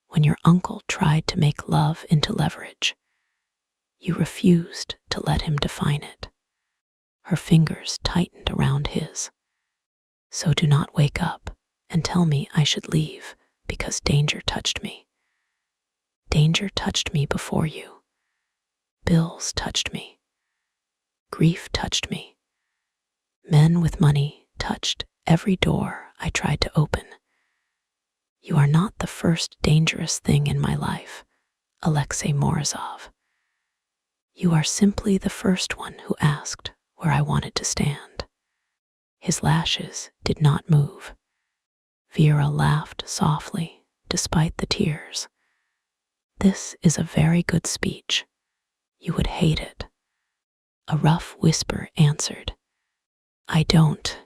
when your uncle tried to make love into leverage, you refused to let him define it. Her fingers tightened around his. So do not wake up and tell me I should leave because danger touched me. Danger touched me before you. Bills touched me. Grief touched me. Men with money touched every door I tried to open. You are not the first dangerous thing in my life, Alexei Morozov. You are simply the first one who asked where I wanted to stand. His lashes did not move. Vera laughed softly, despite the tears. This is a very good speech. You would hate it. A rough whisper answered. I don't.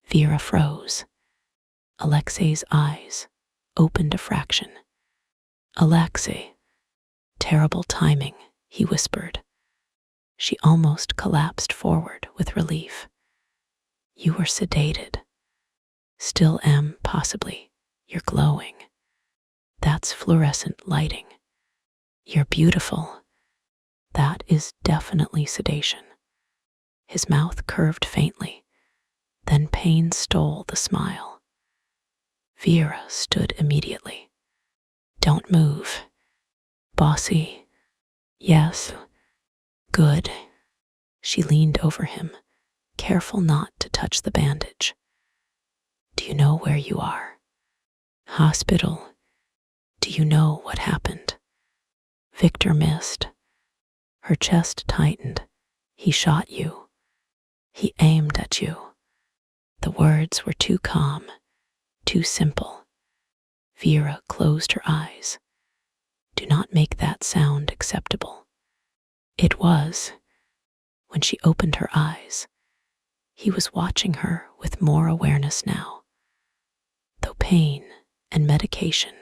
Vera froze. Alexei's eyes opened a fraction. Alexei. Terrible timing, he whispered. She almost collapsed forward with relief. You were sedated. Still am, possibly. You're glowing. That's fluorescent lighting. You're beautiful. That is definitely sedation. His mouth curved faintly. Then pain stole the smile. Vera stood immediately. Don't move. Bossy. Yes. Good. She leaned over him, careful not to touch the bandage. Do you know where you are? Hospital. Do you know what happened? Victor missed. Her chest tightened. He shot you. He aimed at you. The words were too calm, too simple. Vera closed her eyes. Do not make that sound acceptable. It was. When she opened her eyes, he was watching her with more awareness now, though pain and medication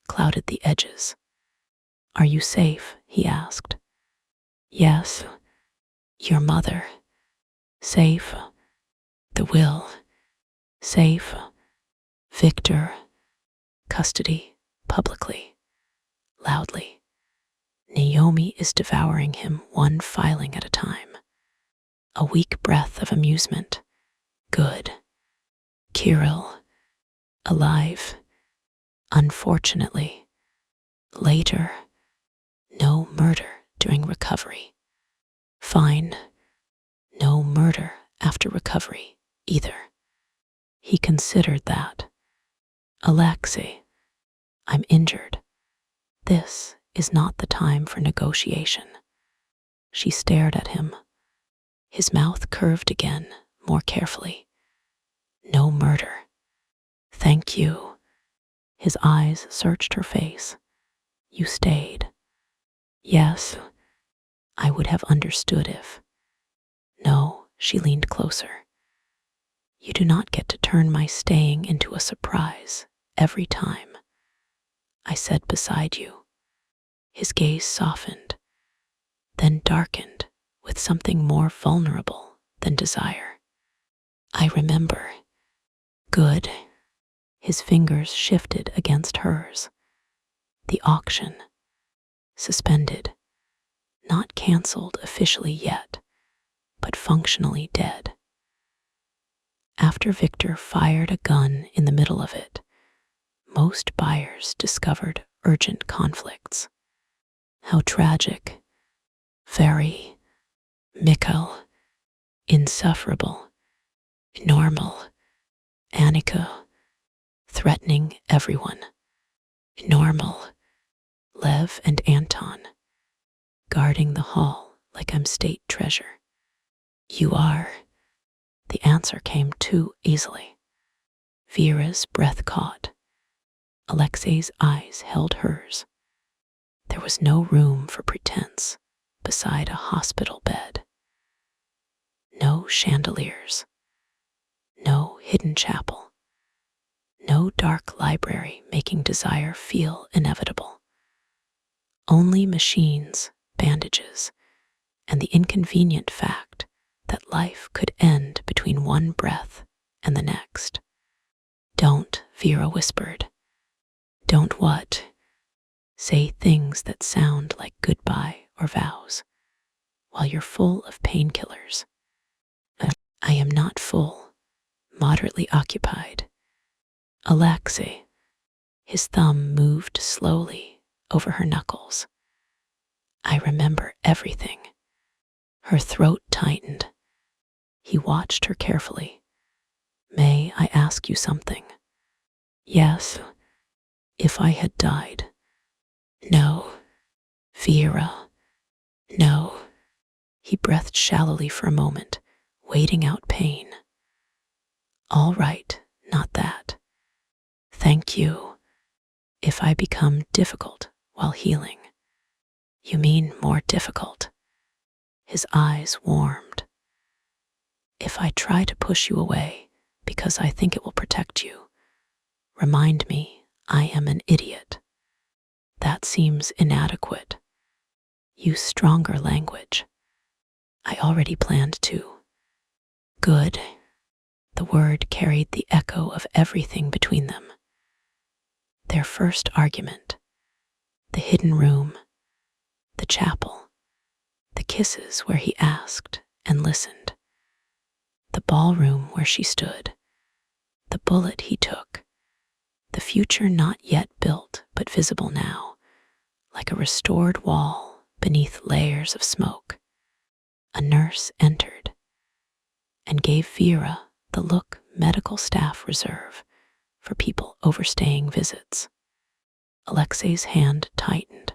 clouded the edges. Are you safe? He asked. Yes. Your mother. Safe. The will. Safe. Victor. Custody. Publicly. Loudly. Naomi is devouring him one filing at a time. A weak breath of amusement. Good. Kirill. Alive. Unfortunately. Later. No murder during recovery. Fine. No murder after recovery, either. He considered that. Alexei, I'm injured. This is not the time for negotiation. She stared at him. His mouth curved again, more carefully. No murder. Thank you. His eyes searched her face. You stayed. Yes, I would have understood if. No, she leaned closer. You do not get to turn my staying into a surprise every time. I said beside you. His gaze softened, then darkened with something more vulnerable than desire. I remember. Good. His fingers shifted against hers. The auction. Suspended. Not canceled officially yet, but functionally dead. After Victor fired a gun in the middle of it, most buyers discovered urgent conflicts. How tragic. Very. Mikhail. Insufferable. Normal. Annika. Threatening everyone. Normal. Lev and Anton. Guarding the hall like I'm state treasure. You are. The answer came too easily. Vera's breath caught. Alexei's eyes held hers. There was no room for pretense beside a hospital bed. No chandeliers. No hidden chapel. No dark library making desire feel inevitable. Only machines, bandages, and the inconvenient fact that life could end between one breath and the next. Don't, Vera whispered. Don't what? Say things that sound like goodbye or vows, while you're full of painkillers. I am not full, moderately occupied. Alexei. His thumb moved slowly over her knuckles. I remember everything. Her throat tightened. He watched her carefully. May I ask you something? Yes. If I had died. No. Vera. No. He breathed shallowly for a moment, waiting out pain. All right, not that. Thank you. If I become difficult while healing, you mean more difficult. His eyes warmed. If I try to push you away because I think it will protect you, remind me I am an idiot. That seems inadequate. Use stronger language. I already planned to. Good. The word carried the echo of everything between them. Their first argument, the hidden room, the chapel, the kisses where he asked and listened, the ballroom where she stood, the bullet he took, the future not yet built but visible now, like a restored wall beneath layers of smoke. A nurse entered and gave Vera the look medical staff reserve for people overstaying visits. Alexei's hand tightened.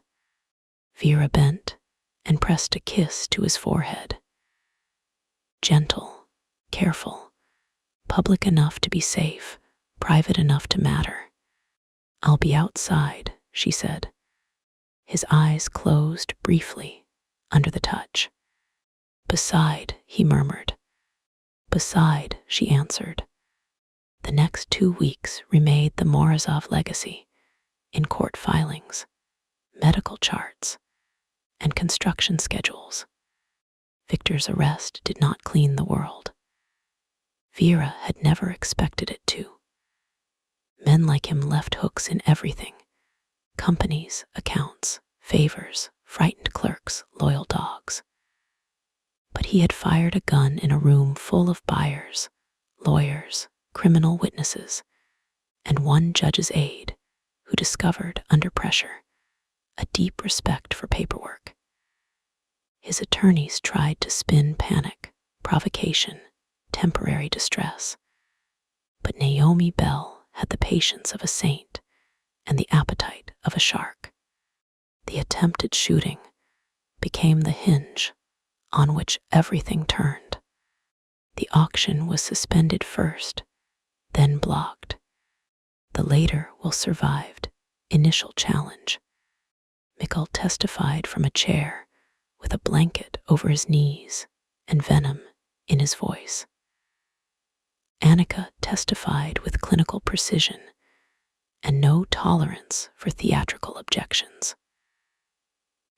Vera bent and pressed a kiss to his forehead. Gentle, careful, public enough to be safe, private enough to matter. I'll be outside, she said. His eyes closed briefly under the touch. Beside, he murmured. Beside, she answered. The next 2 weeks remade the Morozov legacy in court filings, medical charts, and construction schedules. Victor's arrest did not clean the world. Vera had never expected it to. Men like him left hooks in everything: companies, accounts, favors, frightened clerks, loyal dogs. But he had fired a gun in a room full of buyers, lawyers, criminal witnesses, and one judge's aide who discovered, under pressure, a deep respect for paperwork. His attorneys tried to spin panic, provocation, temporary distress. But Naomi Bell had the patience of a saint and the appetite of a shark. The attempted shooting became the hinge on which everything turned. The auction was suspended first, then blocked. The later will survived initial challenge. Mikkel testified from a chair with a blanket over his knees and venom in his voice. Annika testified with clinical precision and no tolerance for theatrical objections.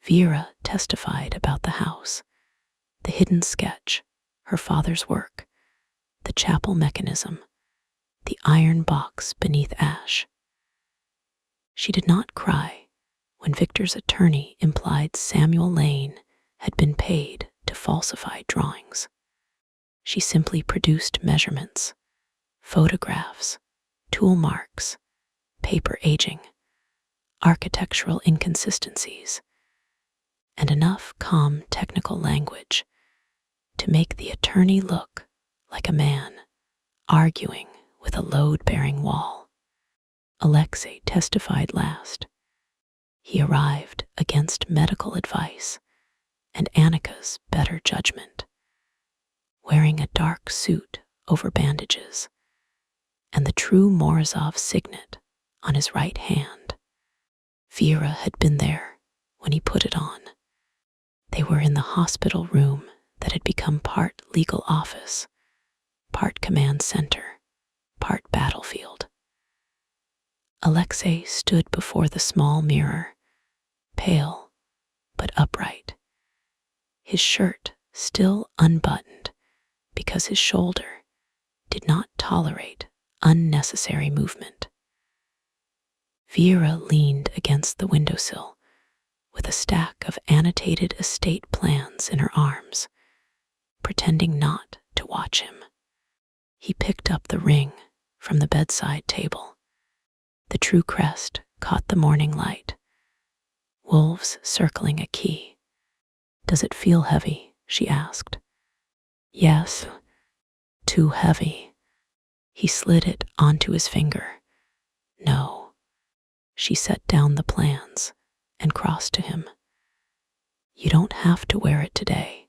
Vera testified about the house, the hidden sketch, her father's work, the chapel mechanism, the iron box beneath ash. She did not cry when Victor's attorney implied Samuel Lane had been paid to falsify drawings. She simply produced measurements, photographs, tool marks, paper aging, architectural inconsistencies, and enough calm technical language to make the attorney look like a man arguing with a load-bearing wall. Alexei testified last. He arrived against medical advice and Annika's better judgment, wearing a dark suit over bandages and the true Morozov signet on his right hand. Vera had been there when he put it on. They were in the hospital room that had become part legal office, part command center, part battlefield. Alexei stood before the small mirror, pale but upright, his shirt still unbuttoned because his shoulder did not tolerate unnecessary movement. Vera leaned against the windowsill with a stack of annotated estate plans in her arms, pretending not to watch him. He picked up the ring from the bedside table. The true crest caught the morning light. Wolves circling a key. "Does it feel heavy?" she asked. "Yes, too heavy." He slid it onto his finger. "No." She set down the plans and crossed to him. "You don't have to wear it today."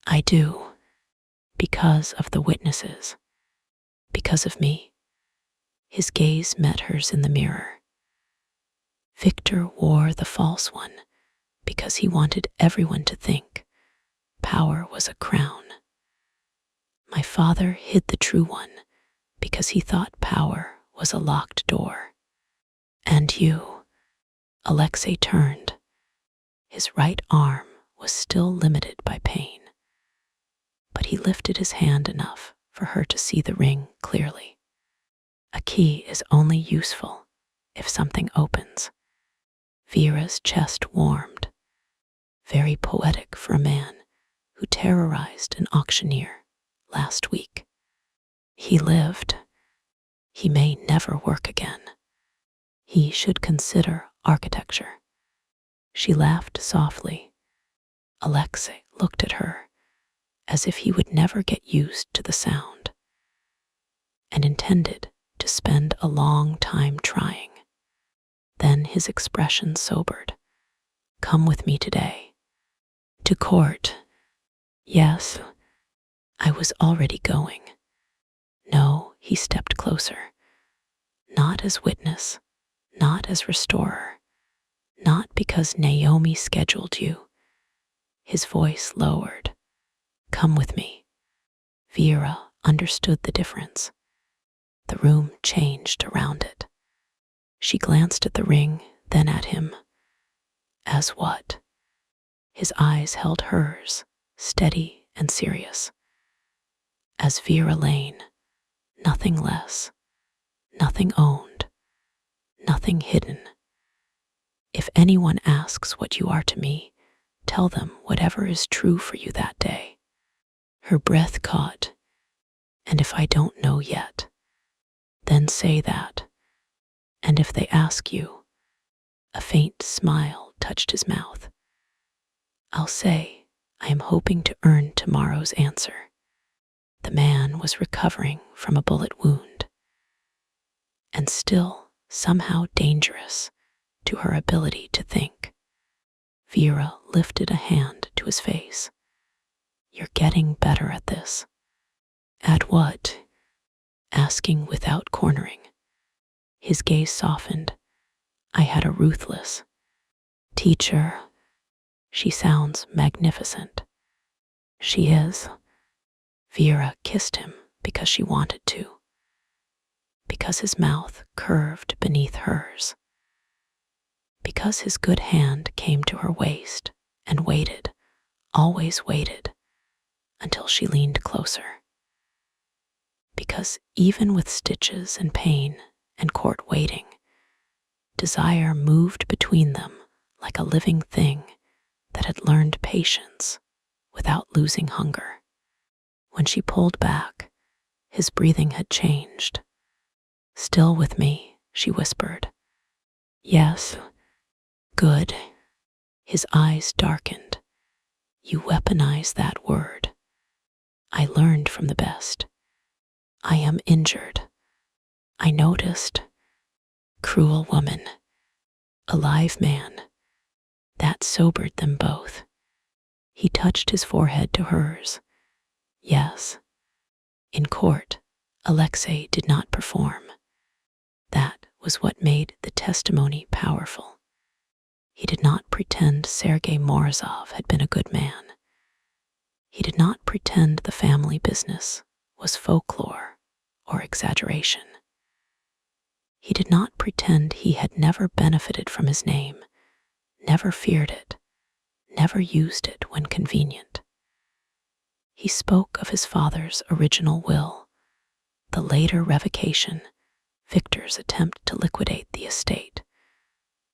"I do. Because of the witnesses. Because of me." His gaze met hers in the mirror. Victor wore the false one because he wanted everyone to think power was a crown. My father hid the true one because he thought power was a locked door. And you, Alexei turned. His right arm was still limited by pain, but he lifted his hand enough for her to see the ring clearly. A key is only useful if something opens. Vera's chest warmed, very poetic for a man who terrorized an auctioneer last week. He lived. He may never work again. He should consider architecture. She laughed softly. Alexei looked at her as if he would never get used to the sound, and intended to spend a long time trying. Then his expression sobered. Come with me today. To court. Yes, I was already going. No, he stepped closer. Not as witness, not as restorer, not because Naomi scheduled you. His voice lowered. Come with me. Vera understood the difference. The room changed around it. She glanced at the ring, then at him. As what? His eyes held hers, steady and serious. As Vera Lane, nothing less, nothing owned, nothing hidden. If anyone asks what you are to me, tell them whatever is true for you that day. Her breath caught. And if I don't know yet, then say that. And if they ask you, a faint smile touched his mouth. I'll say I am hoping to earn tomorrow's answer. The man was recovering from a bullet wound, and still somehow dangerous to her ability to think. Vera lifted a hand to his face. You're getting better at this. At what? Asking without cornering. His gaze softened. I had a ruthless teacher. She sounds magnificent. She is. Vera kissed him because she wanted to, because his mouth curved beneath hers, because his good hand came to her waist and waited, always waited, until she leaned closer. Because even with stitches and pain and court waiting, desire moved between them like a living thing that had learned patience without losing hunger. When she pulled back, his breathing had changed. Still with me, she whispered. Yes, good. His eyes darkened. You weaponize that word. I learned from the best. I am injured. I noticed. Cruel woman. A live man. That sobered them both. He touched his forehead to hers. Yes. In court, Alexei did not perform. That was what made the testimony powerful. He did not pretend Sergei Morozov had been a good man. He did not pretend the family business was folklore or exaggeration. He did not pretend he had never benefited from his name, never feared it, never used it when convenient. He spoke of his father's original will, the later revocation, Victor's attempt to liquidate the estate,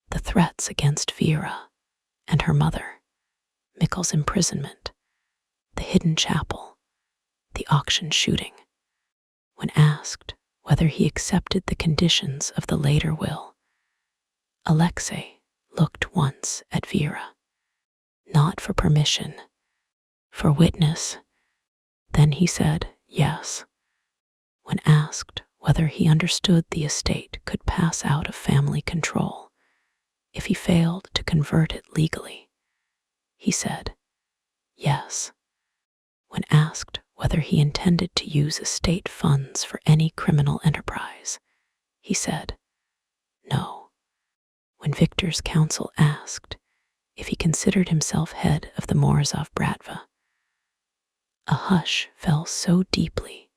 the threats against Vera and her mother, Mikkel's imprisonment, the hidden chapel, the auction shooting. When asked whether he accepted the conditions of the later will, Alexei looked once at Vera, not for permission, for witness. Then he said yes. When asked whether he understood the estate could pass out of family control if he failed to convert it legally, he said yes. When asked whether he intended to use estate funds for any criminal enterprise, he said. No. When Victor's counsel asked if he considered himself head of the Morozov Bratva, a hush fell so deeply,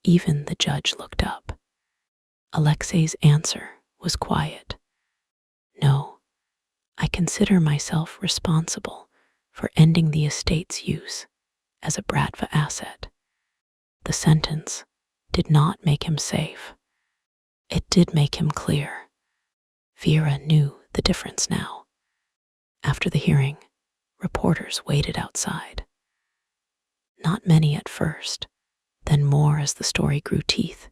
even the judge looked up. Alexei's answer was quiet. No, I consider myself responsible for ending the estate's use as a Bratva asset. The sentence did not make him safe. It did make him clear. Vera knew the difference now. After the hearing, reporters waited outside. Not many at first, then more as the story grew teeth.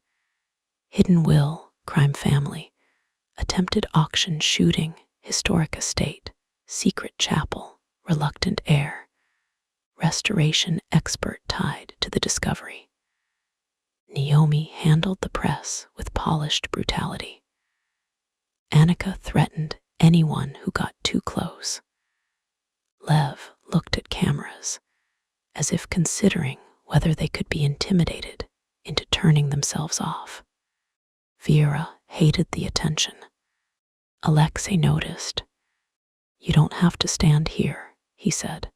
Hidden will, crime family, attempted auction shooting, historic estate, secret chapel, reluctant heir, restoration expert tied to the discovery. Naomi handled the press with polished brutality. Annika threatened anyone who got too close. Lev looked at cameras, as if considering whether they could be intimidated into turning themselves off. Vera hated the attention. Alexei noticed. You don't have to stand here, he said.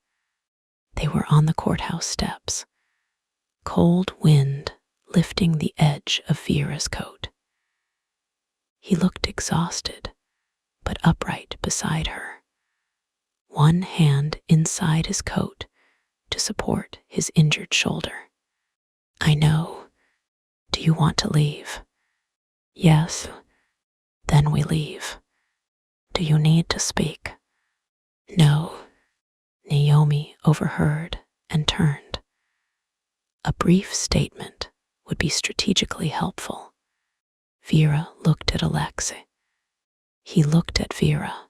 They were on the courthouse steps. Cold wind lifting the edge of Vera's coat. He looked exhausted, but upright beside her. One hand inside his coat to support his injured shoulder. I know. Do you want to leave? Yes. Then we leave. Do you need to speak? No. Naomi overheard and turned. A brief statement would be strategically helpful. Vera looked at Alexei. He looked at Vera.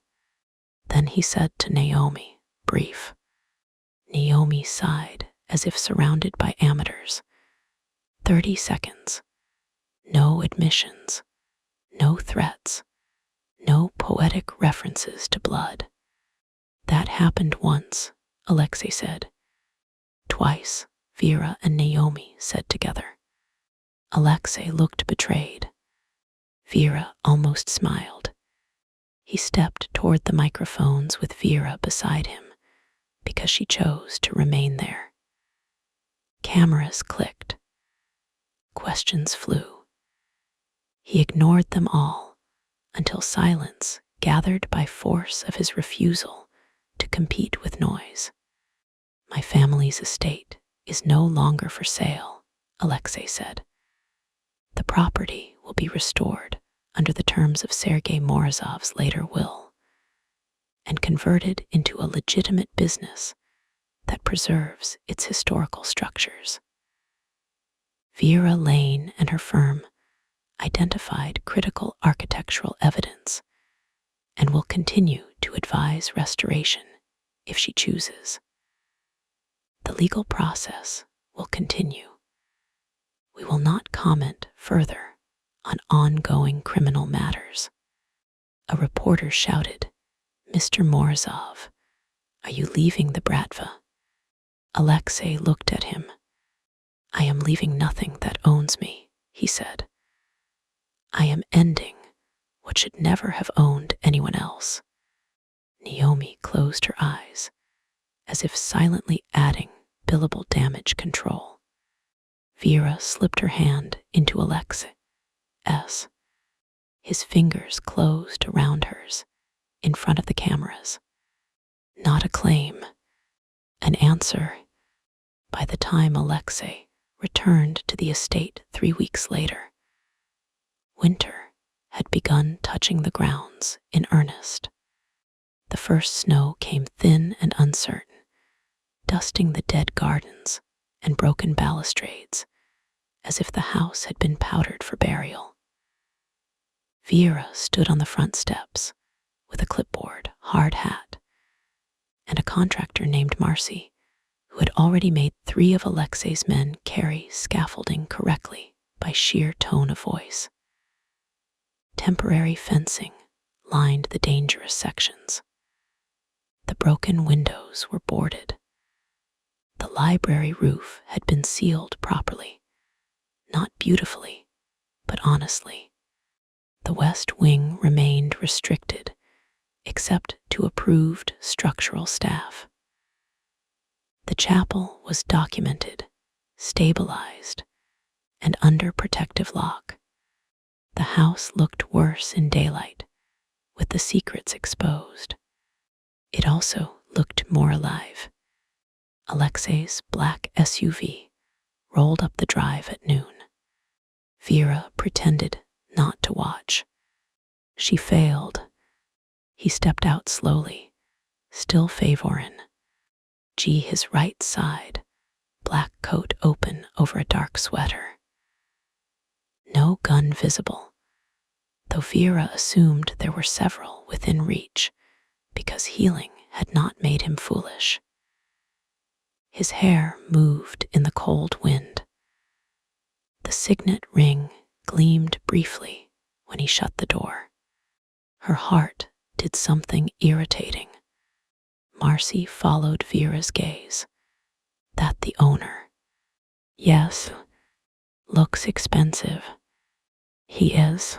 Then he said to Naomi, brief. Naomi sighed as if surrounded by amateurs. 30 seconds. No admissions. No threats. No poetic references to blood. That happened once, Alexei said. Twice, Vera and Naomi said together. Alexei looked betrayed. Vera almost smiled. He stepped toward the microphones with Vera beside him because she chose to remain there. Cameras clicked. Questions flew. He ignored them all until silence gathered by force of his refusal to compete with noise. My family's estate is no longer for sale, Alexei said. The property will be restored under the terms of Sergei Morozov's later will and converted into a legitimate business that preserves its historical structures. Vera Lane and her firm identified critical architectural evidence and will continue to advise restoration if she chooses. The legal process will continue. We will not comment further on ongoing criminal matters. A reporter shouted, Mr. Morozov, are you leaving the Bratva? Alexei looked at him. I am leaving nothing that owns me, he said. I am ending what should never have owned anyone else. Naomi closed her eyes, as if silently adding billable damage control. Vera slipped her hand into Alexei's. His fingers closed around hers in front of the cameras. Not a claim, an answer. By the time Alexei returned to the estate 3 weeks later, winter had begun touching the grounds in earnest. The first snow came thin and uncertain, dusting the dead gardens and broken balustrades, as if the house had been powdered for burial. Vera stood on the front steps with a clipboard, hard hat, and a contractor named Marcy, who had already made 3 of Alexei's men carry scaffolding correctly by sheer tone of voice. Temporary fencing lined the dangerous sections. The broken windows were boarded. The library roof had been sealed properly, not beautifully, but honestly. The west wing remained restricted, except to approved structural staff. The chapel was documented, stabilized, and under protective lock. The house looked worse in daylight, with the secrets exposed. It also looked more alive. Alexei's black SUV rolled up the drive at noon. Vera pretended not to watch. She failed. He stepped out slowly, still favorin'. His right side, black coat open over a dark sweater. No gun visible, though Vera assumed there were several within reach, because healing had not made him foolish. His hair moved in the cold wind. The signet ring gleamed briefly when he shut the door. Her heart did something irritating. Marcy followed Vera's gaze. That the owner? Yes. Looks expensive. He is.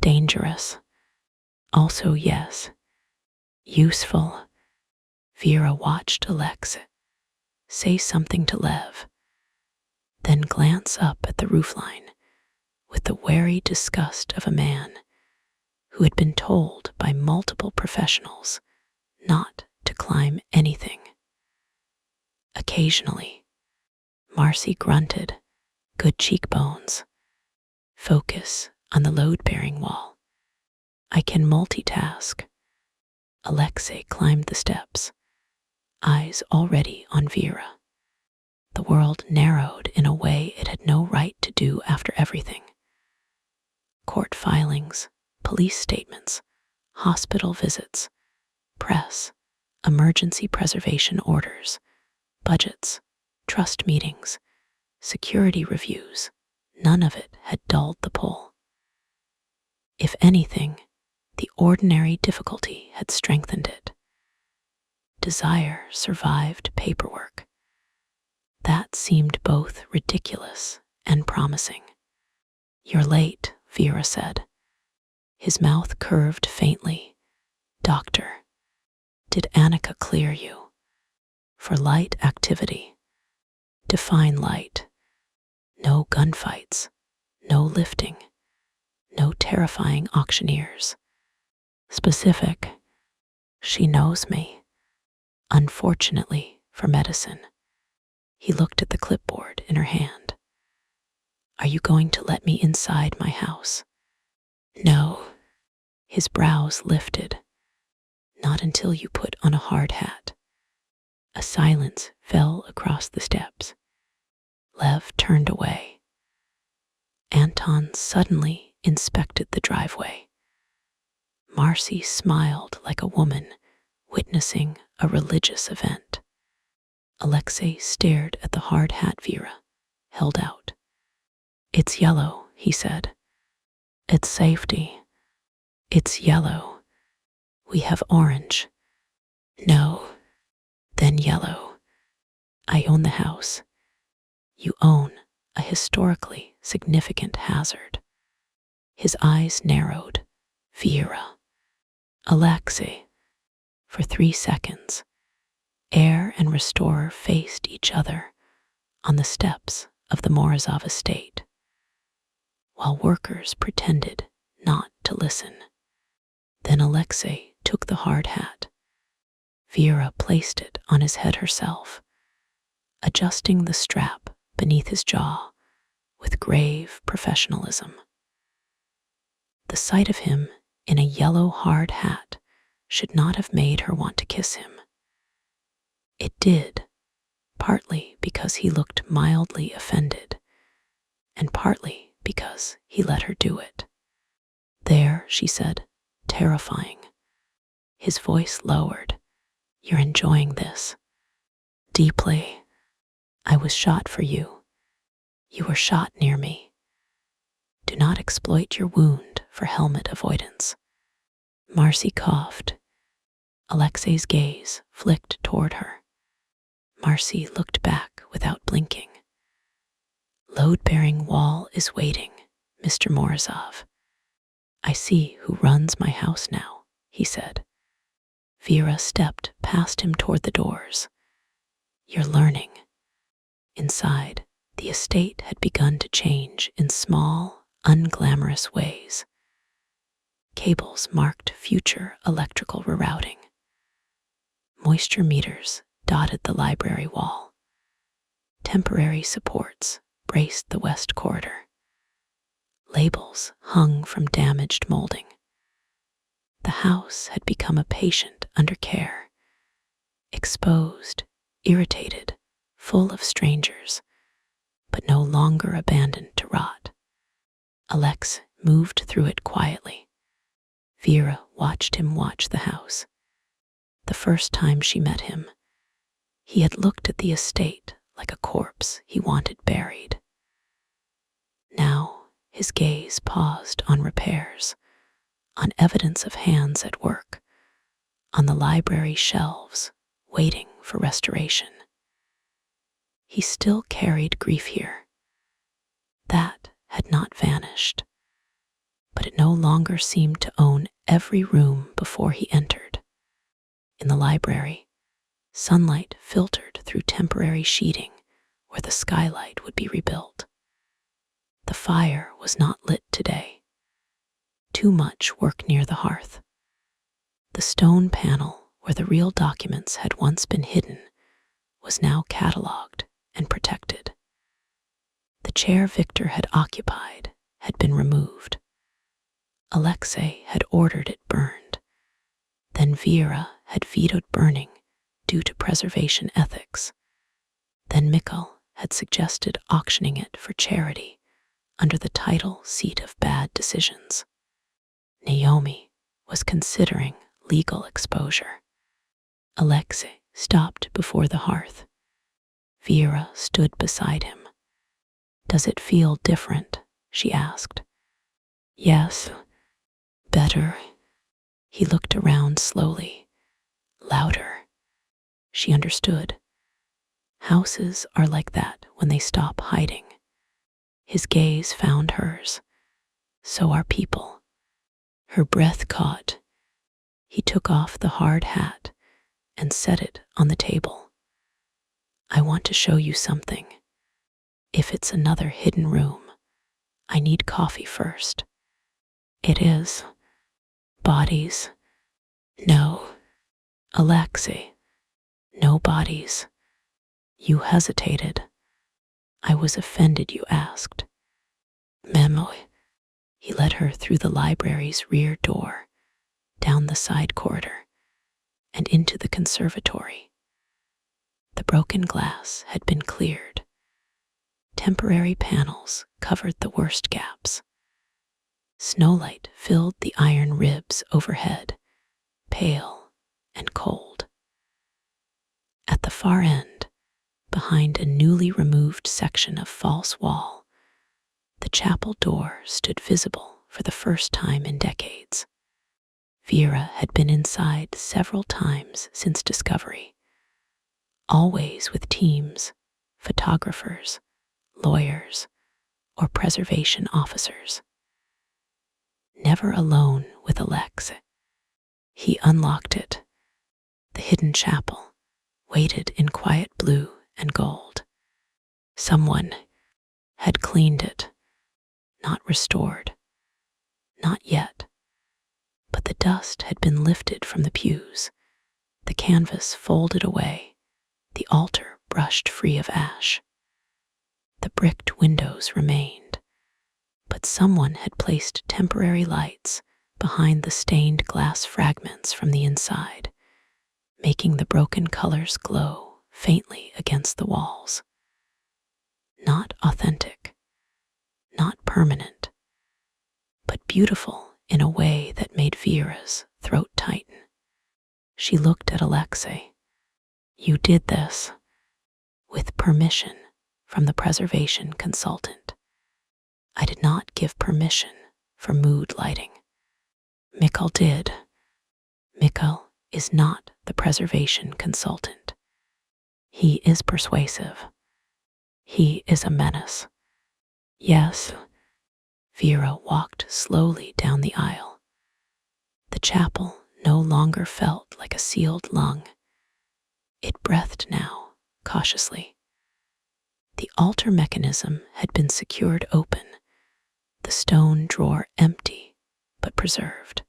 Dangerous. Also yes. Useful. Vera watched Alex say something to Lev, then glance up at the roofline with the wary disgust of a man who had been told by multiple professionals not to climb anything. Occasionally, Marcy grunted, good cheekbones. Focus on the load-bearing wall. I can multitask. Alexei climbed the steps, eyes already on Vera. The world narrowed in a way it had no right to do after everything. Court filings, police statements, hospital visits, press, emergency preservation orders, budgets, trust meetings, security reviews, none of it had dulled the pull. If anything, the ordinary difficulty had strengthened it. Desire survived paperwork. That seemed both ridiculous and promising. You're late, Vera said. His mouth curved faintly. Doctor, did Annika clear you? For light activity. Define light. No gunfights, no lifting, no terrifying auctioneers. Specific. She knows me. Unfortunately for medicine. He looked at the clipboard in her hand. Are you going to let me inside my house? No. His brows lifted. Not until you put on a hard hat. A silence fell across the steps. Lev turned away. Anton suddenly inspected the driveway. Marcy smiled like a woman witnessing a religious event. Alexei stared at the hard hat Vera held out. It's yellow, he said. It's safety. It's yellow. We have orange. No. Then yellow. I own the house. You own a historically significant hazard. His eyes narrowed. Vera. Alexei. For 3 seconds, heir and restorer faced each other on the steps of the Morozov estate, while workers pretended not to listen. Then Alexei took the hard hat. Vera placed it on his head herself, adjusting the strap beneath his jaw with grave professionalism. The sight of him in a yellow hard hat should not have made her want to kiss him. It did, partly because he looked mildly offended, and partly because he let her do it. There, she said, terrifying. His voice lowered. You're enjoying this. Deeply. I was shot for you. You were shot near me. Do not exploit your wound for helmet avoidance. Marcy coughed. Alexei's gaze flicked toward her. Marcy looked back without blinking. Load-bearing wall is waiting, Mr. Morozov. I see who runs my house now, he said. Vera stepped past him toward the doors. You're learning. Inside, the estate had begun to change in small, unglamorous ways. Cables marked future electrical rerouting. Moisture meters dotted the library wall. Temporary supports braced the west corridor. Labels hung from damaged molding. The house had become a patient under care, exposed, irritated, full of strangers, but no longer abandoned to rot. Alex moved through it quietly. Vera watched him watch the house. The first time she met him, he had looked at the estate like a corpse he wanted buried. Now his gaze paused on repairs, on evidence of hands at work, on the library shelves waiting for restoration. He still carried grief here. That had not vanished, but it no longer seemed to own every room before he entered. In the library, sunlight filtered through temporary sheeting where the skylight would be rebuilt. The fire was not lit today. Too much work near the hearth. The stone panel where the real documents had once been hidden was now catalogued and protected. The chair Victor had occupied had been removed. Alexei had ordered it burned. Then Vera had vetoed burning due to preservation ethics. Then Mikkel had suggested auctioning it for charity under the title Seat of Bad Decisions. Naomi was considering legal exposure. Alexei stopped before the hearth. Vera stood beside him. Does it feel different? She asked. Yes, better. He looked around slowly, louder. She understood. Houses are like that when they stop hiding. His gaze found hers. So are people. Her breath caught. He took off the hard hat and set it on the table. I want to show you something. If it's another hidden room, I need coffee first. It is. Bodies. No. Alexei. No bodies. You hesitated. I was offended you asked. Memo. He led her through the library's rear door, down the side corridor, and into the conservatory. The broken glass had been cleared. Temporary panels covered the worst gaps. Snowlight filled the iron ribs overhead, pale and cold. At the far end, behind a newly removed section of false wall, the chapel door stood visible for the first time in decades. Vera had been inside several times since discovery, always with teams, photographers, lawyers, or preservation officers. Never alone with Alex. He unlocked it. The hidden chapel waited in quiet blue and gold. Someone had cleaned it, not restored, not yet. But the dust had been lifted from the pews, the canvas folded away, the altar brushed free of ash. The bricked windows remained, but someone had placed temporary lights behind the stained glass fragments from the inside, making the broken colors glow faintly against the walls. Not authentic, not permanent, but beautiful in a way that made Vera's throat tighten. She looked at Alexei. You did this with permission from the preservation consultant. I did not give permission for mood lighting. Mikkel did. Mikkel is not the preservation consultant. He is persuasive. He is a menace. Yes, Vera walked slowly down the aisle. The chapel no longer felt like a sealed lung. It breathed now, cautiously. The altar mechanism had been secured open, the stone drawer empty but preserved.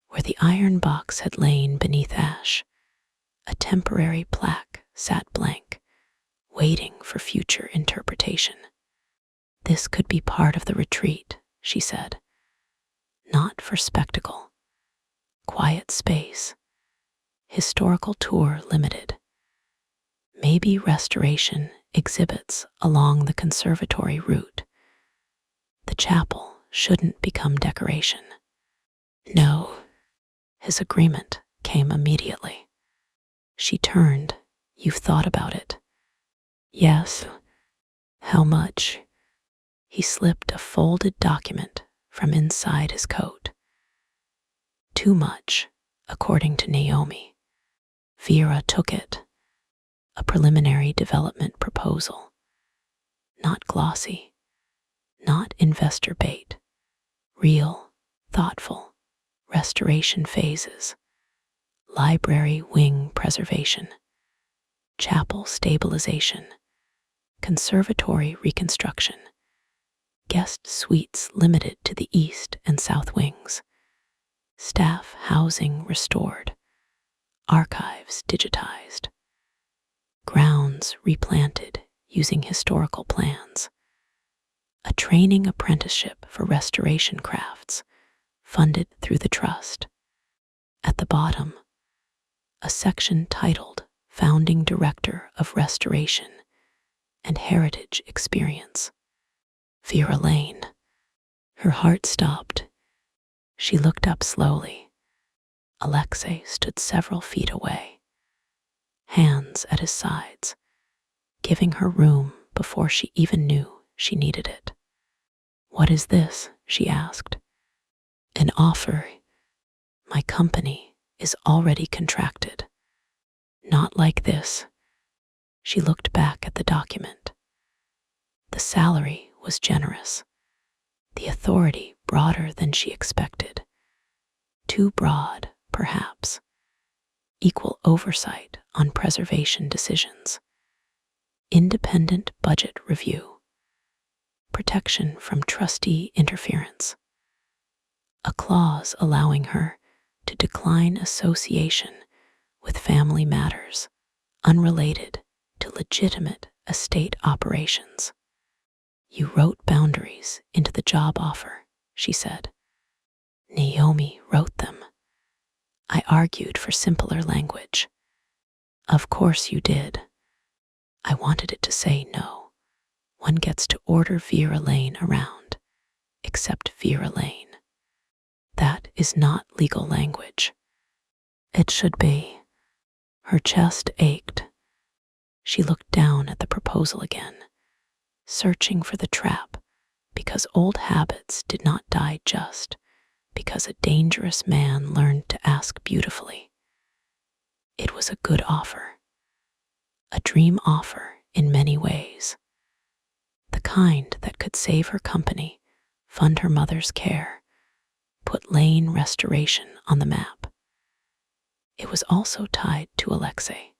Where the iron box had lain beneath ash, a temporary plaque sat blank, waiting for future interpretation. This could be part of the retreat, she said. Not for spectacle. Quiet space. Historical tour limited. Maybe restoration exhibits along the conservatory route. The chapel shouldn't become decoration. No, his agreement came immediately. She turned. You've thought about it? Yes. How much? He slipped a folded document from inside his coat. Too much, according to Naomi. Vera took it. A preliminary development proposal. Not glossy, not investor bait. Real, thoughtful, restoration phases. Library wing preservation. Chapel stabilization. Conservatory reconstruction. Guest suites limited to the east and south wings. Staff housing restored. Archives digitized. Grounds replanted using historical plans. A training apprenticeship for restoration crafts, funded through the trust. At the bottom, a section titled Founding Director of Restoration and Heritage Experience. Vera Lane. Her heart stopped. She looked up slowly. Alexei stood several feet away, hands at his sides, giving her room before she even knew she needed it. What is this? She asked. An offer. My company is already contracted. Not like this. She looked back at the document. The salary was generous. The authority broader than she expected. Too broad, perhaps. Equal oversight on preservation decisions. Independent budget review. Protection from trustee interference. A clause allowing her to decline association with family matters unrelated to legitimate estate operations. You wrote boundaries into the job offer, she said. Naomi wrote them. I argued for simpler language. Of course you did. I wanted it to say no. One gets to order Vera Lane around, except Vera Lane. That is not legal language. It should be. Her chest ached. She looked down at the proposal again, searching for the trap, because old habits did not die just because a dangerous man learned to ask beautifully. It was a good offer. A dream offer in many ways. The kind that could save her company, fund her mother's care, put Lane restoration on the map. It was also tied to Alexei,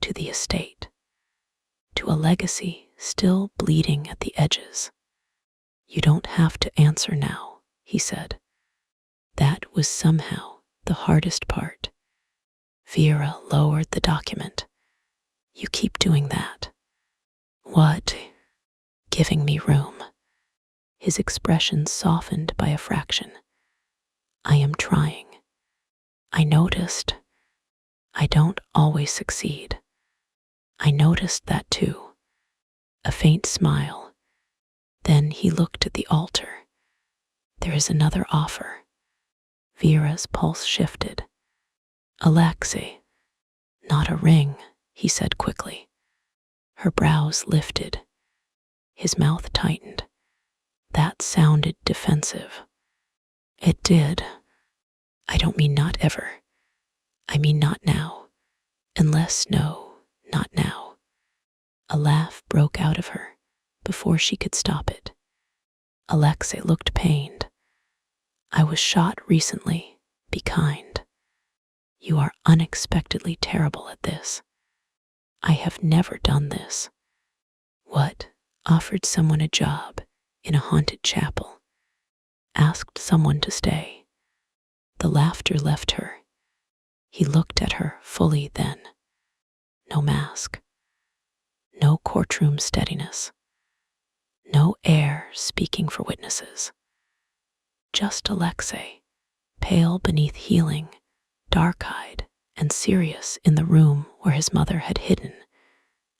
to the estate, to a legacy still bleeding at the edges. You don't have to answer now, he said. That was somehow the hardest part. Vera lowered the document. You keep doing that. What? Giving me room. His expression softened by a fraction. I am trying. I noticed. I don't always succeed. I noticed that too. A faint smile. Then he looked at the altar. There is another offer. Vera's pulse shifted. Alexei. Not a ring, he said quickly. Her brows lifted. His mouth tightened. That sounded defensive. It did. I don't mean not ever. I mean not now. Unless, no, not now. A laugh broke out of her before she could stop it. Alexei looked pained. I was shot recently. Be kind. You are unexpectedly terrible at this. I have never done this. What? Offered someone a job in a haunted chapel. Asked someone to stay. The laughter left her. He looked at her fully then. No mask. No courtroom steadiness. No air speaking for witnesses. Just Alexei, pale beneath healing, dark-eyed and serious in the room where his mother had hidden,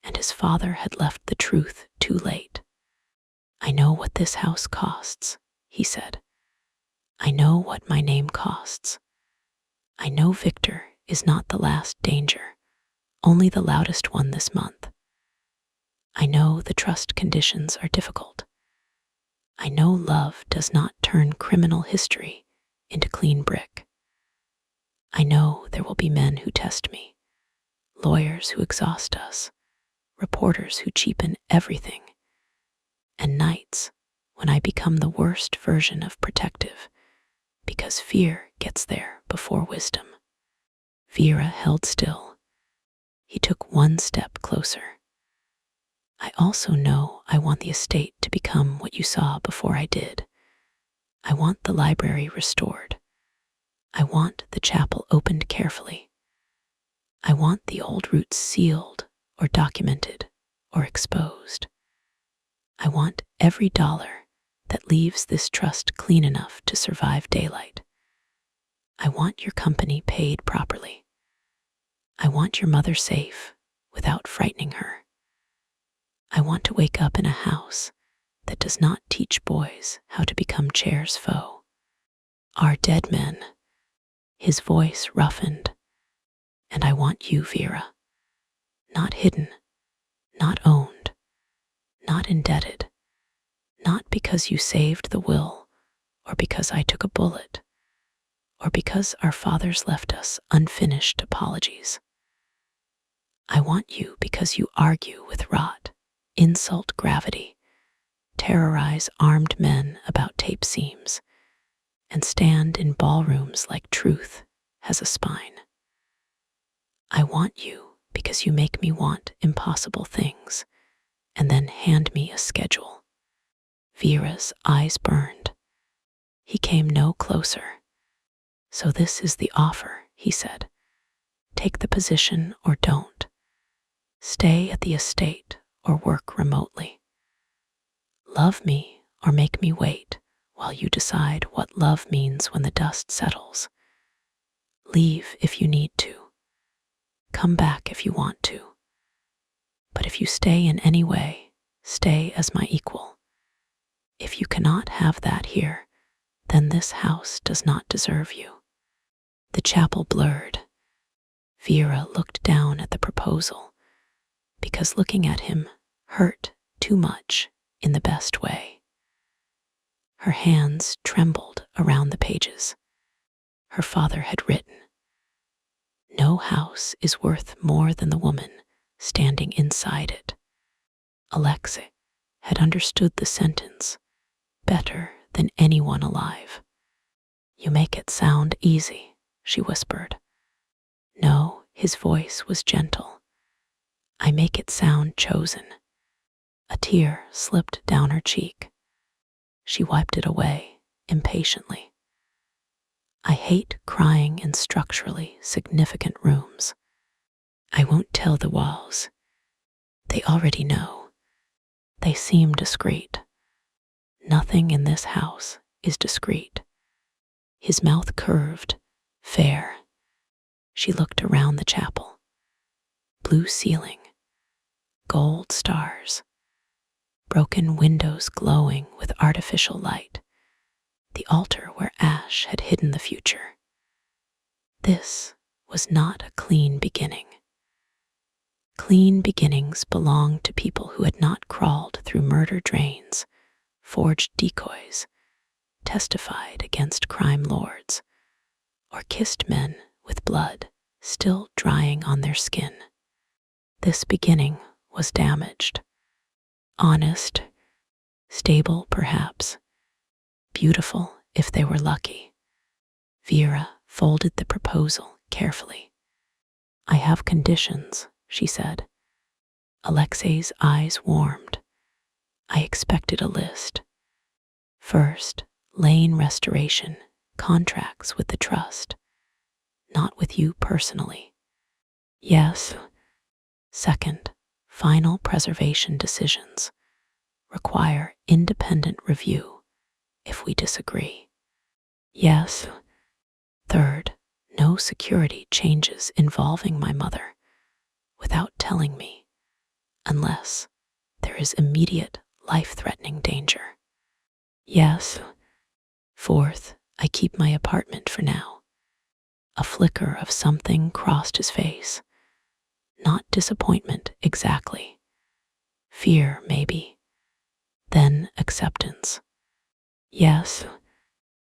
and his father had left the truth too late. I know what this house costs, he said. I know what my name costs. I know Victor is not the last danger, only the loudest one this month. I know the trust conditions are difficult. I know love does not turn criminal history into clean brick. I know there will be men who test me, lawyers who exhaust us, reporters who cheapen everything, and nights when I become the worst version of protective because fear gets there before wisdom. Vera held still. He took one step closer. I also know I want the estate to become what you saw before I did. I want the library restored. I want the chapel opened carefully. I want the old roots sealed or documented or exposed. I want every dollar that leaves this trust clean enough to survive daylight. I want your company paid properly. I want your mother safe without frightening her. I want to wake up in a house that does not teach boys how to become chair's foe. Our dead men, his voice roughened, and I want you, Vera, not hidden, not owned, not indebted, not because you saved the will, or because I took a bullet, or because our fathers left us unfinished apologies. I want you because you argue with rot, insult gravity, terrorize armed men about tape seams, and stand in ballrooms like truth has a spine. I want you because you make me want impossible things, and then hand me a schedule. Vera's eyes burned. He came no closer. So this is the offer, he said. Take the position or don't. Stay at the estate or work remotely. Love me or make me wait while you decide what love means when the dust settles. Leave if you need to. Come back if you want to. But if you stay in any way, stay as my equal. If you cannot have that here, then this house does not deserve you. The chapel blurred. Vera looked down at the proposal, because looking at him hurt too much in the best way. Her hands trembled around the pages. Her father had written, "No house is worth more than the woman standing inside it." Alexei had understood the sentence better than anyone alive. "You make it sound easy," she whispered. No, his voice was gentle. "I make it sound chosen." A tear slipped down her cheek. She wiped it away impatiently. "I hate crying in structurally significant rooms. I won't tell the walls. They already know. They seem discreet. Nothing in this house is discreet." His mouth curved, fair. She looked around the chapel. Blue ceiling, gold stars, broken windows glowing with artificial light, the altar where ash had hidden the future. This was not a clean beginning. Clean beginnings belonged to people who had not crawled through murder drains, forged decoys, testified against crime lords, or kissed men with blood still drying on their skin. This beginning was damaged. Honest, stable perhaps, beautiful if they were lucky. Vera folded the proposal carefully. I have conditions, she said. Alexei's eyes warmed. I expected a list. First, lane restoration contracts with the trust, not with you personally. Yes. Second, final preservation decisions require independent review if we disagree. Yes. Third, no security changes involving my mother without telling me, unless there is immediate life-threatening danger. Yes. Fourth, I keep my apartment for now. A flicker of something crossed his face. Not disappointment exactly. Fear, maybe. Then acceptance. Yes.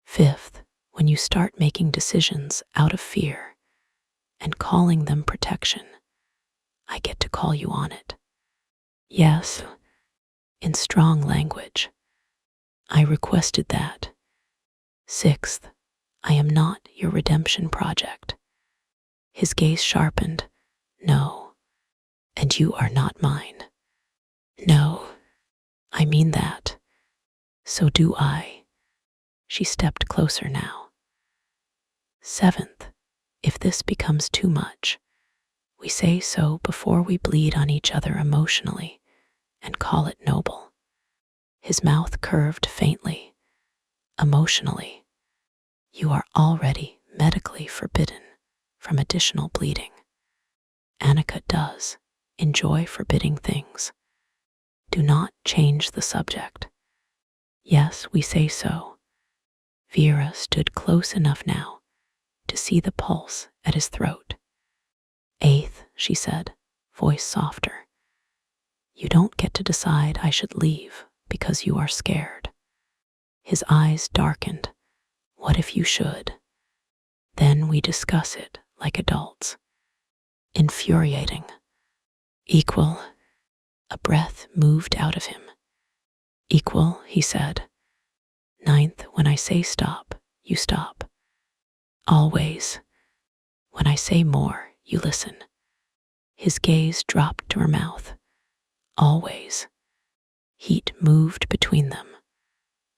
Fifth, when you start making decisions out of fear and calling them protection, I get to call you on it. Yes. In strong language. I requested that. Sixth, I am not your redemption project. His gaze sharpened. No. And you are not mine. No. I mean that. So do I. She stepped closer now. Seventh, if this becomes too much, we say so before we bleed on each other emotionally and call it noble. His mouth curved faintly. Emotionally, you are already medically forbidden from additional bleeding. Annika does enjoy forbidding things. Do not change the subject. Yes, we say so. Vera stood close enough now to see the pulse at his throat. Eighth, she said, voice softer. You don't get to decide I should leave because you are scared. His eyes darkened. What if you should? Then we discuss it like adults. Infuriating. Equal. A breath moved out of him. Equal, he said. Ninth, when I say stop, you stop. Always. When I say more, you listen. His gaze dropped to her mouth. Always. Heat moved between them,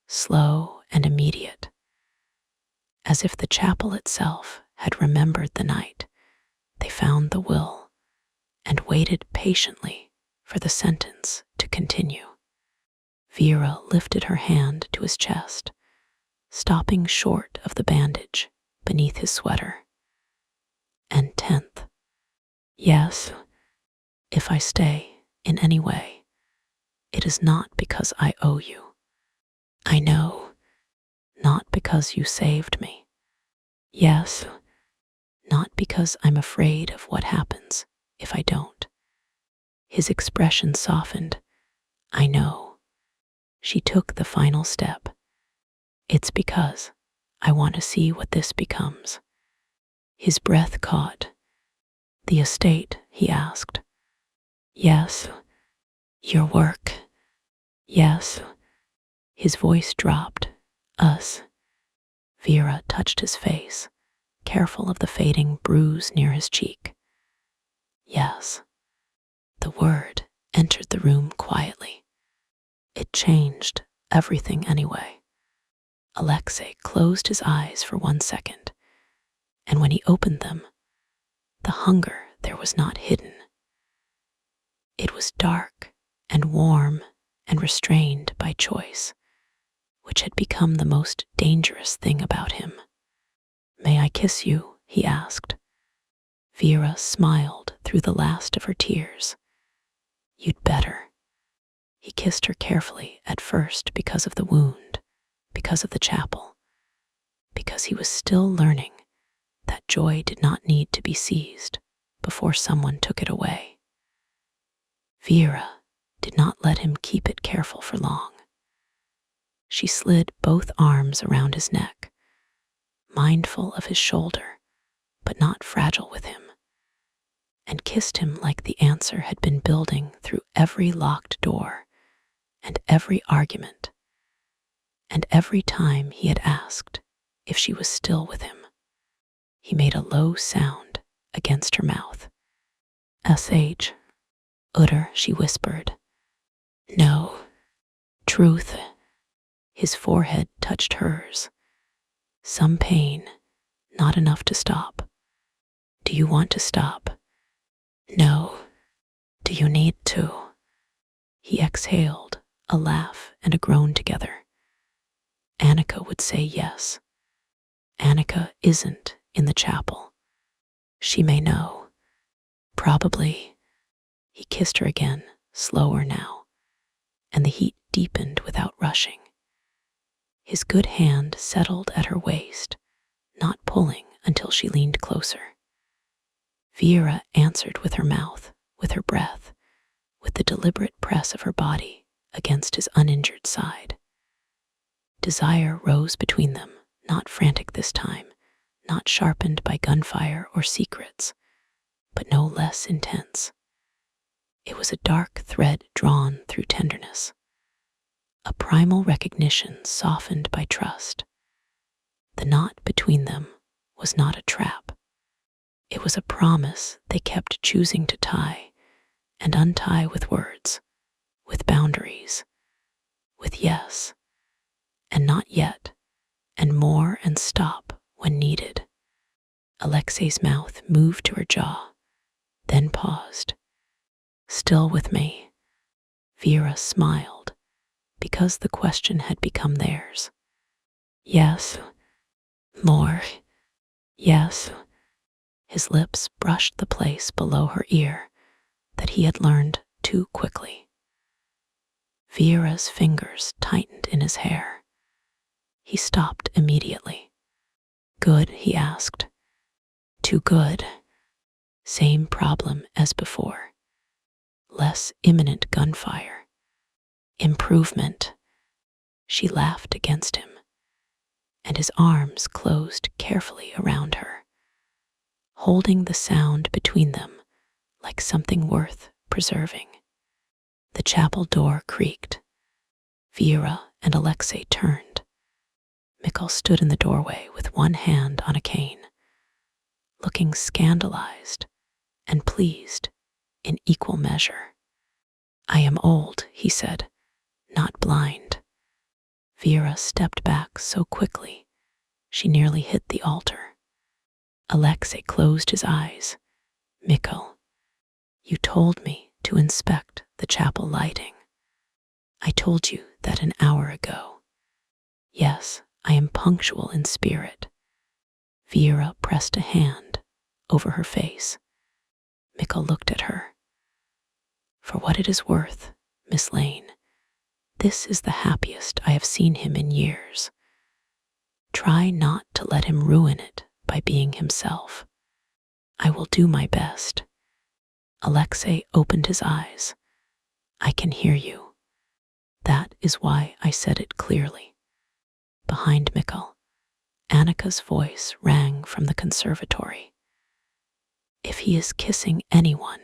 slow and immediate. As if the chapel itself had remembered the night, they found the will and waited patiently for the sentence to continue. Vera lifted her hand to his chest, stopping short of the bandage beneath his sweater. And 10th, yes, if I stay in any way, it is not because I owe you. I know, not because you saved me. Yes, not because I'm afraid of what happens if I don't. His expression softened. I know. She took the final step. It's because I want to see what this becomes. His breath caught. The estate, he asked. Yes. Your work. Yes. His voice dropped. Us. Vera touched his face, careful of the fading bruise near his cheek. Yes. The word entered the room quietly. It changed everything anyway. Alexei closed his eyes for 1 second, and when he opened them, the hunger there was not hidden. It was dark and warm and restrained by choice, which had become the most dangerous thing about him. May I kiss you? He asked. Vera smiled through the last of her tears. You'd better. He kissed her carefully at first because of the wound, because of the chapel, because he was still learning that joy did not need to be seized before someone took it away. Vera did not let him keep it careful for long. She slid both arms around his neck, mindful of his shoulder, but not fragile with him, and kissed him like the answer had been building through every locked door and every argument, And every time he had asked if she was still with him, he made a low sound against her mouth. "Sh. Utter," she whispered. "No. Truth." His forehead touched hers. "Some pain, not enough to stop. Do you want to stop?" "No. Do you need to?" He exhaled, a laugh and a groan together. Annika would say yes. Annika isn't in the chapel. She may know. Probably. He kissed her again, slower now, and the heat deepened without rushing. His good hand settled at her waist, not pulling until she leaned closer. Vera answered with her mouth, with her breath, with the deliberate press of her body against his uninjured side. Desire rose between them, not frantic this time, not sharpened by gunfire or secrets, but no less intense. It was a dark thread drawn through tenderness, a primal recognition softened by trust. The knot between them was not a trap. It was a promise they kept choosing to tie and untie with words, with boundaries, with yes, and not yet, and more and stop when needed. Alexei's mouth moved to her jaw, then paused. "Still with me?" Vera smiled, because the question had become theirs. "Yes. More. Yes." His lips brushed the place below her ear that he had learned too quickly. Vera's fingers tightened in his hair. He stopped immediately. "Good?" he asked. "Too good." Same problem as before. Less imminent gunfire. Improvement. She laughed against him, and his arms closed carefully around her, holding the sound between them like something worth preserving. The chapel door creaked. Vera and Alexei turned. Mikkel stood in the doorway with one hand on a cane, looking scandalized and pleased in equal measure. "I am old," he said, "not blind." Vera stepped back so quickly she nearly hit the altar. Alexei closed his eyes. "Mikkel, you told me to inspect the chapel lighting. I told you that an hour ago. Yes, I am punctual in spirit." Vera pressed a hand over her face. Mikkel looked at her. "For what it is worth, Miss Lane, this is the happiest I have seen him in years. Try not to let him ruin it by being himself. I will do my best." Alexei opened his eyes. "I can hear you. That is why I said it clearly." Behind Mikkel, Annika's voice rang from the conservatory. "If he is kissing anyone,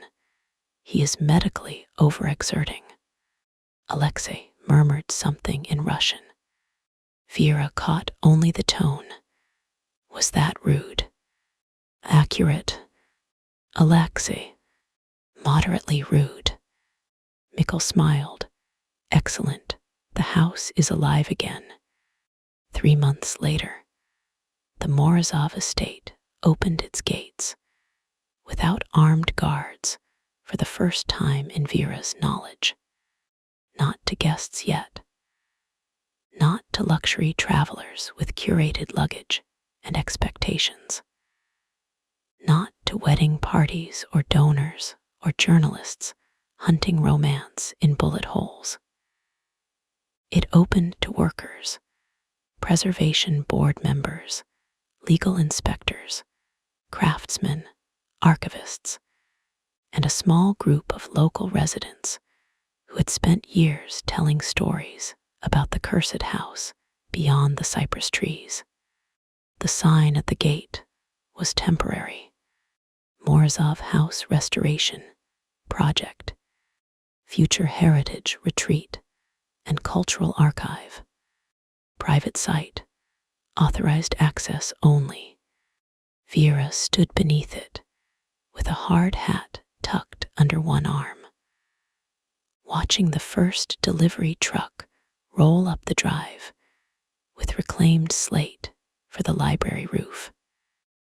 he is medically overexerting." Alexei murmured something in Russian. Vera caught only the tone. Was that rude? Accurate? Alexei, moderately rude. Mikkel smiled. "Excellent. The house is alive again." 3 months later, the Morozov estate opened its gates, without armed guards, for the first time in Vera's knowledge. Not to guests yet. Not to luxury travelers with curated luggage and expectations. Not to wedding parties or donors or journalists hunting romance in bullet holes. It opened to workers, preservation board members, legal inspectors, craftsmen, archivists, and a small group of local residents who had spent years telling stories about the cursed house beyond the cypress trees. The sign at the gate was temporary. Morozov House Restoration Project, Future Heritage Retreat, and Cultural Archive. private site, authorized access only. Vera stood beneath it, with a hard hat tucked under one arm, watching the first delivery truck roll up the drive with reclaimed slate for the library roof.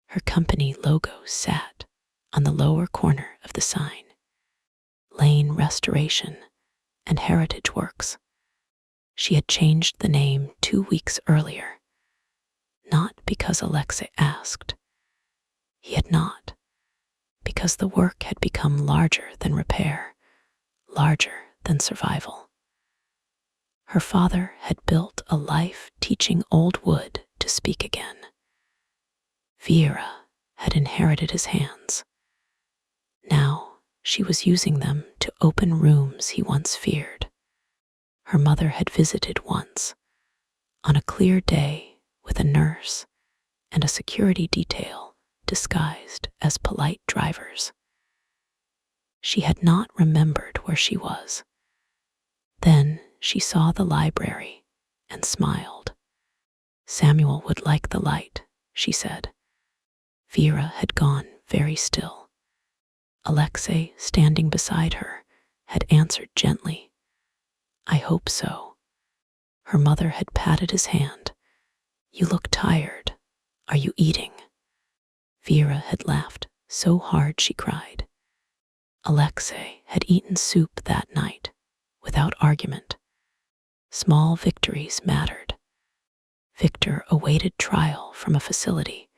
Her company logo sat on the lower corner of the sign. Lane Restoration and Heritage Works. She had changed the name 2 weeks earlier, not because Alexei asked. He had not, because the work had become larger than repair, larger than survival. Her father had built a life teaching old wood to speak again. Vera had inherited his hands. Now she was using them to open rooms he once feared. Her mother had visited once, on a clear day with a nurse and a security detail disguised as polite drivers. She had not remembered where she was. Then she saw the library and smiled. Samuel would like the light, she said. Vera had gone very still. Alexei, standing beside her, had answered gently, "I hope so." Her mother had patted his hand. "You look tired. Are you eating?" Vera had laughed so hard she cried. Alexei had eaten soup that night, without argument. Small victories mattered. Victor awaited trial from a facility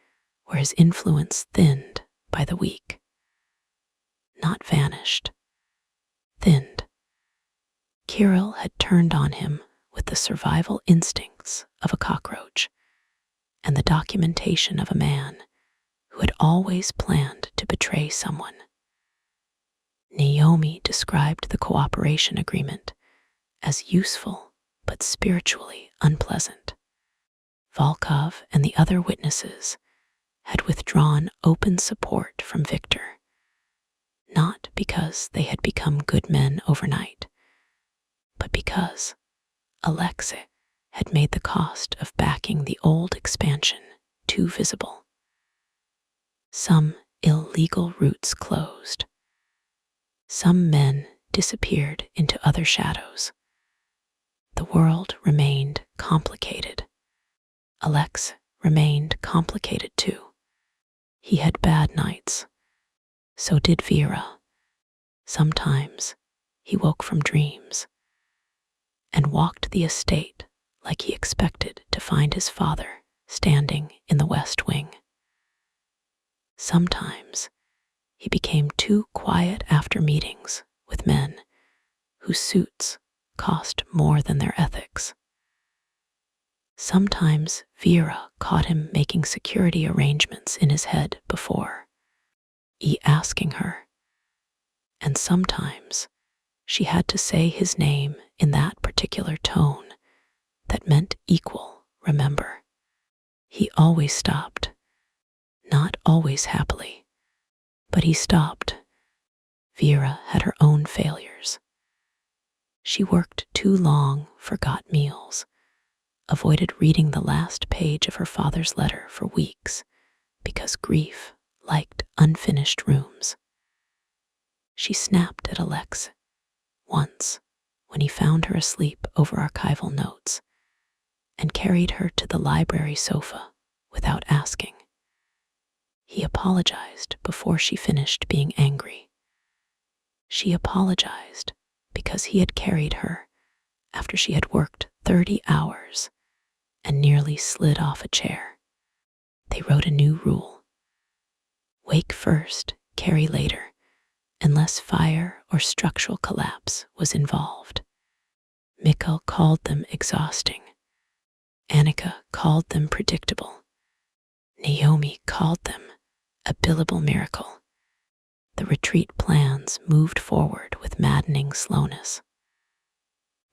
where his influence thinned by the week. Not vanished. Thinned. Kirill had turned on him with the survival instincts of a cockroach and the documentation of a man who had always planned to betray someone. Naomi described the cooperation agreement as useful but spiritually unpleasant. Volkov and the other witnesses had withdrawn open support from Victor, not because they had become good men overnight, but because Alexei had made the cost of backing the old expansion too visible. Some illegal routes closed. Some men disappeared into other shadows. The world remained complicated. Alexei remained complicated too. He had bad nights. So did Vera. Sometimes he woke from dreams and walked the estate like he expected to find his father standing in the West Wing. Sometimes he became too quiet after meetings with men whose suits cost more than their ethics. Sometimes Vera caught him making security arrangements in his head before asking her, and sometimes she had to say his name in that particular tone that meant equal, remember. He always stopped, not always happily, but he stopped. Vera had her own failures. She worked too long, forgot meals, avoided reading the last page of her father's letter for weeks because grief liked unfinished rooms. She snapped at Alexei once when he found her asleep over archival notes and carried her to the library sofa without asking. He apologized before she finished being angry. She apologized because he had carried her after she had worked 30 hours and nearly slid off a chair. They wrote a new rule. Wake first, carry later, unless fire or structural collapse was involved. Mikhail called them exhausting. Annika called them predictable. Naomi called them a billable miracle. The retreat plans moved forward with maddening slowness.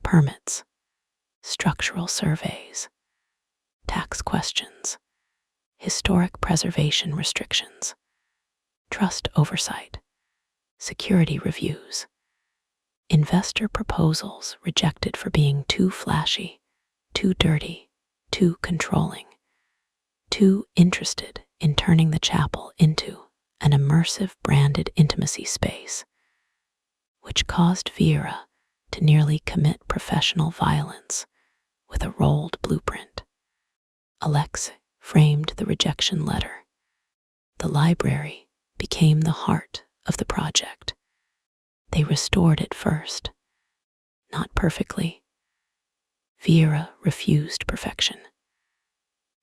Permits, structural surveys, tax questions, historic preservation restrictions, trust oversight, security reviews, investor proposals rejected for being too flashy, too dirty, too controlling, too interested in turning the chapel into an immersive branded intimacy space, which caused Vera to nearly commit professional violence with a rolled blueprint. Alex framed the rejection letter. The library became the heart of the project. They restored it first, not perfectly. Vera refused perfection.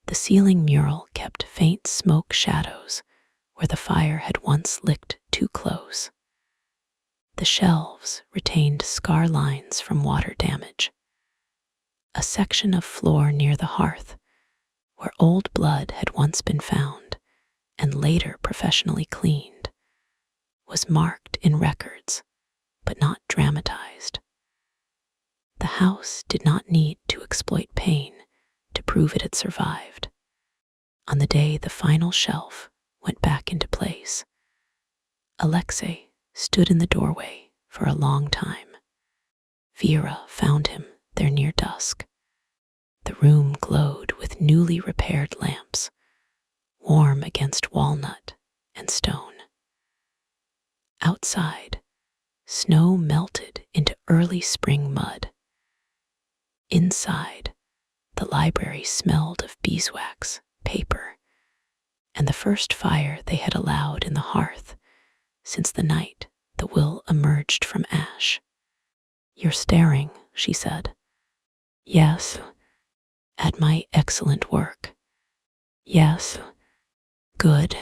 The ceiling mural kept faint smoke shadows where the fire had once licked too close. The shelves retained scar lines from water damage. A section of floor near the hearth, where old blood had once been found and later professionally cleaned, was marked in records, but not dramatized. The house did not need to exploit pain to prove it had survived. On the day the final shelf went back into place, Alexei stood in the doorway for a long time. Vera found him there near dusk. The room glowed with newly repaired lamps, warm against walnut and stone. Outside, snow melted into early spring mud. Inside, the library smelled of beeswax, paper, and the first fire they had allowed in the hearth since the night the will emerged from ash. "You're staring," she said. "Yes, at my excellent work." "Yes, good."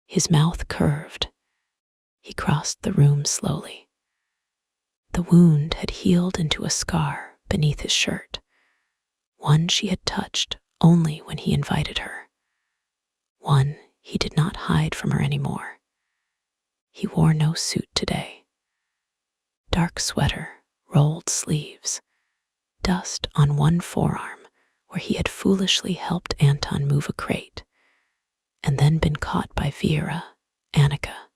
His mouth curved. He crossed the room slowly. The wound had healed into a scar beneath his shirt, one she had touched only when he invited her, one he did not hide from her anymore. He wore no suit today. Dark sweater, rolled sleeves, dust on one forearm where he had foolishly helped Anton move a crate, and then been caught by Vera, Annika,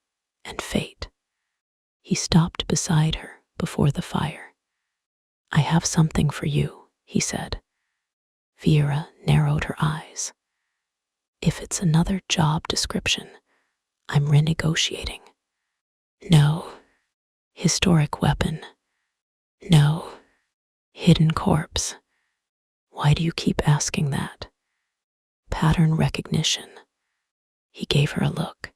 and fate. He stopped beside her before the fire. "I have something for you," he said. Vera narrowed her eyes. "If it's another job description, I'm renegotiating." "No." "Historic weapon." "No." "Hidden corpse." "Why do you keep asking that?" "Pattern recognition." He gave her a look,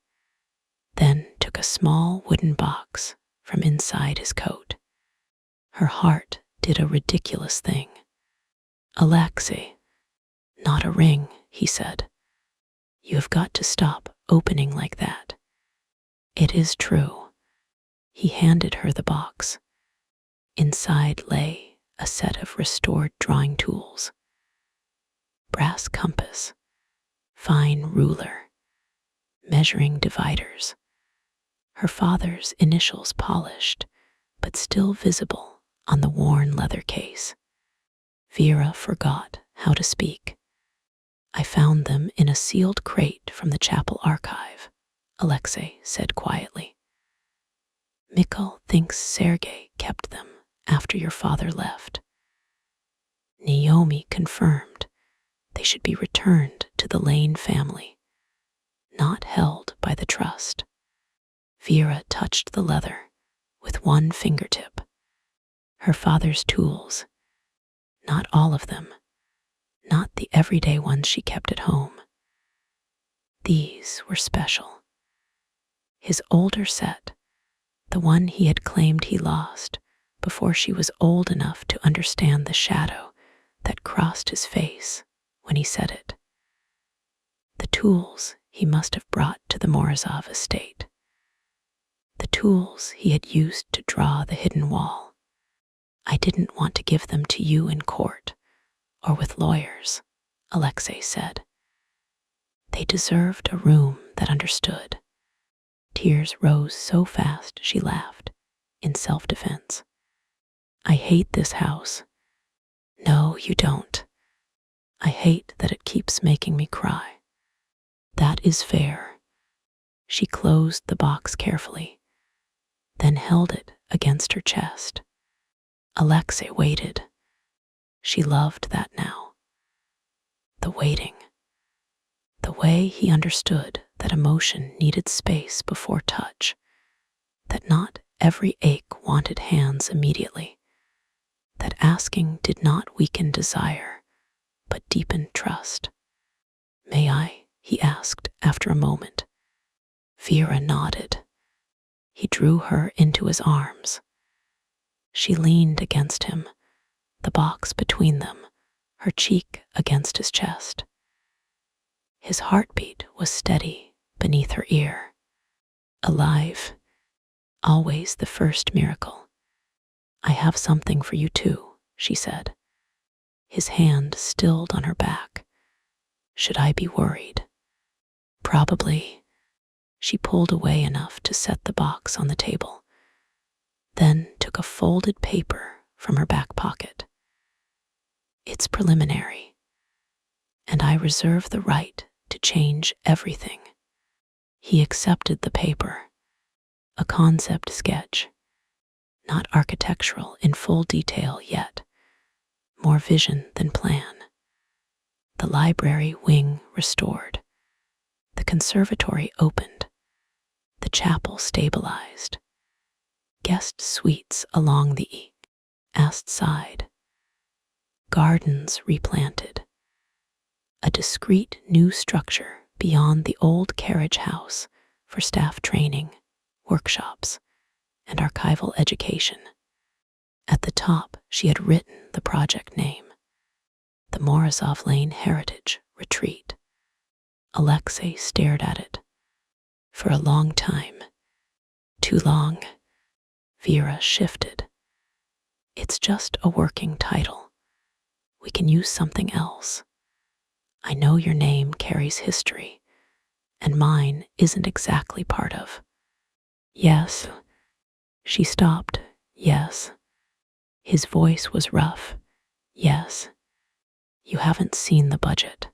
then took a small wooden box from inside his coat. Her heart did a ridiculous thing. "Alexei." "Not a ring," he said. "You have got to stop opening like that." "It is true." He handed her the box. Inside lay a set of restored drawing tools. Brass compass, fine ruler, measuring dividers. Her father's initials polished, but still visible on the worn leather case. Vera forgot how to speak. "I found them in a sealed crate from the chapel archive," Alexei said quietly. "Mikhail thinks Sergei kept them after your father left." Naomi confirmed they should be returned to the Lane family, not held by the trust. Vera touched the leather with one fingertip. Her father's tools, not all of them, not the everyday ones she kept at home. These were special. His older set, the one he had claimed he lost before she was old enough to understand the shadow that crossed his face when he said it. The tools he must have brought to the Morozov estate. The tools he had used to draw the hidden wall. "I didn't want to give them to you in court or with lawyers," Alexei said. "They deserved a room that understood." Tears rose so fast she laughed, in self-defense. "I hate this house." "No, you don't." "I hate that it keeps making me cry." "That is fair." She closed the box carefully, then held it against her chest. Alexei waited. She loved that now. waiting, the way he understood that emotion needed space before touch, that not every ache wanted hands immediately, that asking did not weaken desire, but deepen trust. "May I?" he asked after a moment. Vera nodded. He drew her into his arms. She leaned against him, the box between them, her cheek against his chest. His heartbeat was steady beneath her ear. Alive, always the first miracle. "I have something for you too," she said. His hand stilled on her back. "Should I be worried?" "Probably." She pulled away enough to set the box on the table, then took a folded paper from her back pocket. "It's preliminary, and I reserve the right to change everything." He accepted the paper, a concept sketch, not architectural in full detail yet, more vision than plan. The library wing restored, the conservatory opened, the chapel stabilized, guest suites along the east side, gardens replanted, a discreet new structure beyond the old carriage house for staff training, workshops, and archival education. At the top, she had written the project name, the Morozov Lane Heritage Retreat. Alexei stared at it. For a long time. Too long. Vera shifted. "It's just a working title. We can use something else. I know your name carries history, and mine isn't exactly part of." "Yes." She stopped. "Yes." His voice was rough. "Yes." "You haven't seen the budget."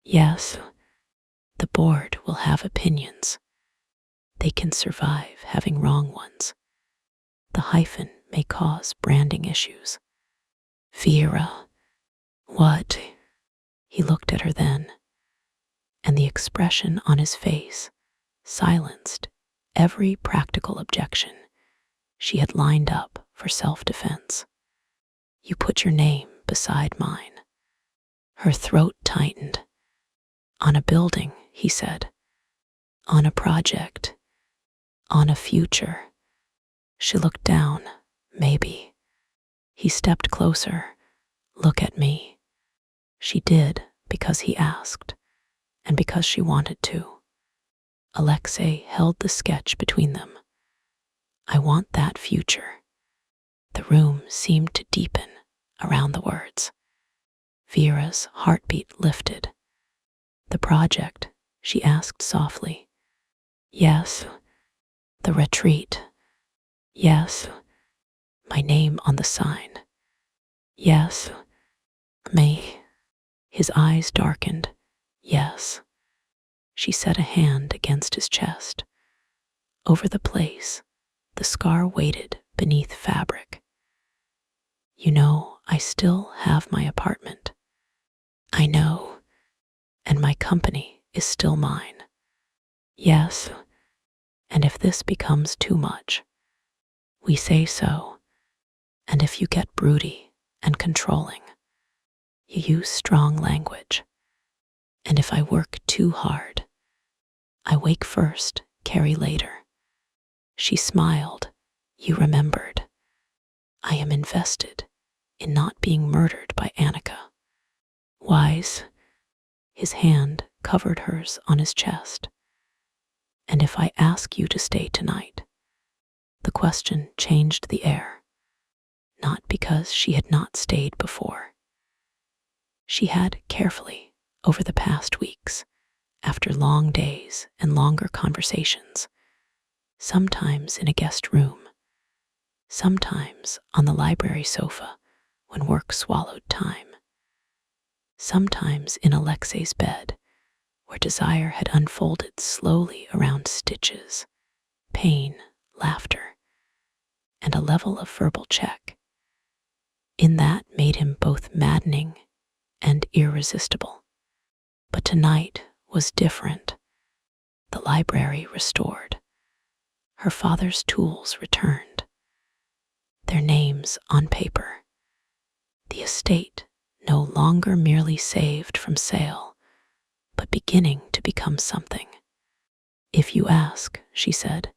"Yes." "The board will have opinions. They can survive having wrong ones. The hyphen may cause branding issues." "Vera." "What?" He looked at her then, and the expression on his face silenced every practical objection she had lined up for self-defense. "You put your name beside mine." Her throat tightened. "On a building," he said. "On a project. On a future." She looked down. "Maybe." He stepped closer. "Look at me." She did because he asked, and because she wanted to. Alexei held the sketch between them. "I want that future." The room seemed to deepen around the words. Vera's heartbeat lifted. "The project?" she asked softly. "Yes." "The retreat?" "Yes." "My name on the sign?" "Yes." "Me?" His eyes darkened. "Yes." She set a hand against his chest. Over the place, the scar waited beneath fabric. "You know, I still have my apartment." "I know. And my company is still mine." "Yes. And if this becomes too much, we say so. And if you get broody and controlling, you use strong language. And if I work too hard, I wake first, carry later." She smiled. "You remembered. I am invested in not being murdered by Annika." "Wise." His hand covered hers on his chest. "And if I ask you to stay tonight?" The question changed the air, not because she had not stayed before. She had carefully over the past weeks, after long days and longer conversations, sometimes in a guest room, sometimes on the library sofa when work swallowed time, sometimes in Alexei's bed where desire had unfolded slowly around stitches, pain, laughter, and a level of verbal check. In that made him both maddening and irresistible. But tonight was different. The library restored. Her father's tools returned. Their names on paper. The estate no longer merely saved from sale, but beginning to become something. If you ask, she said,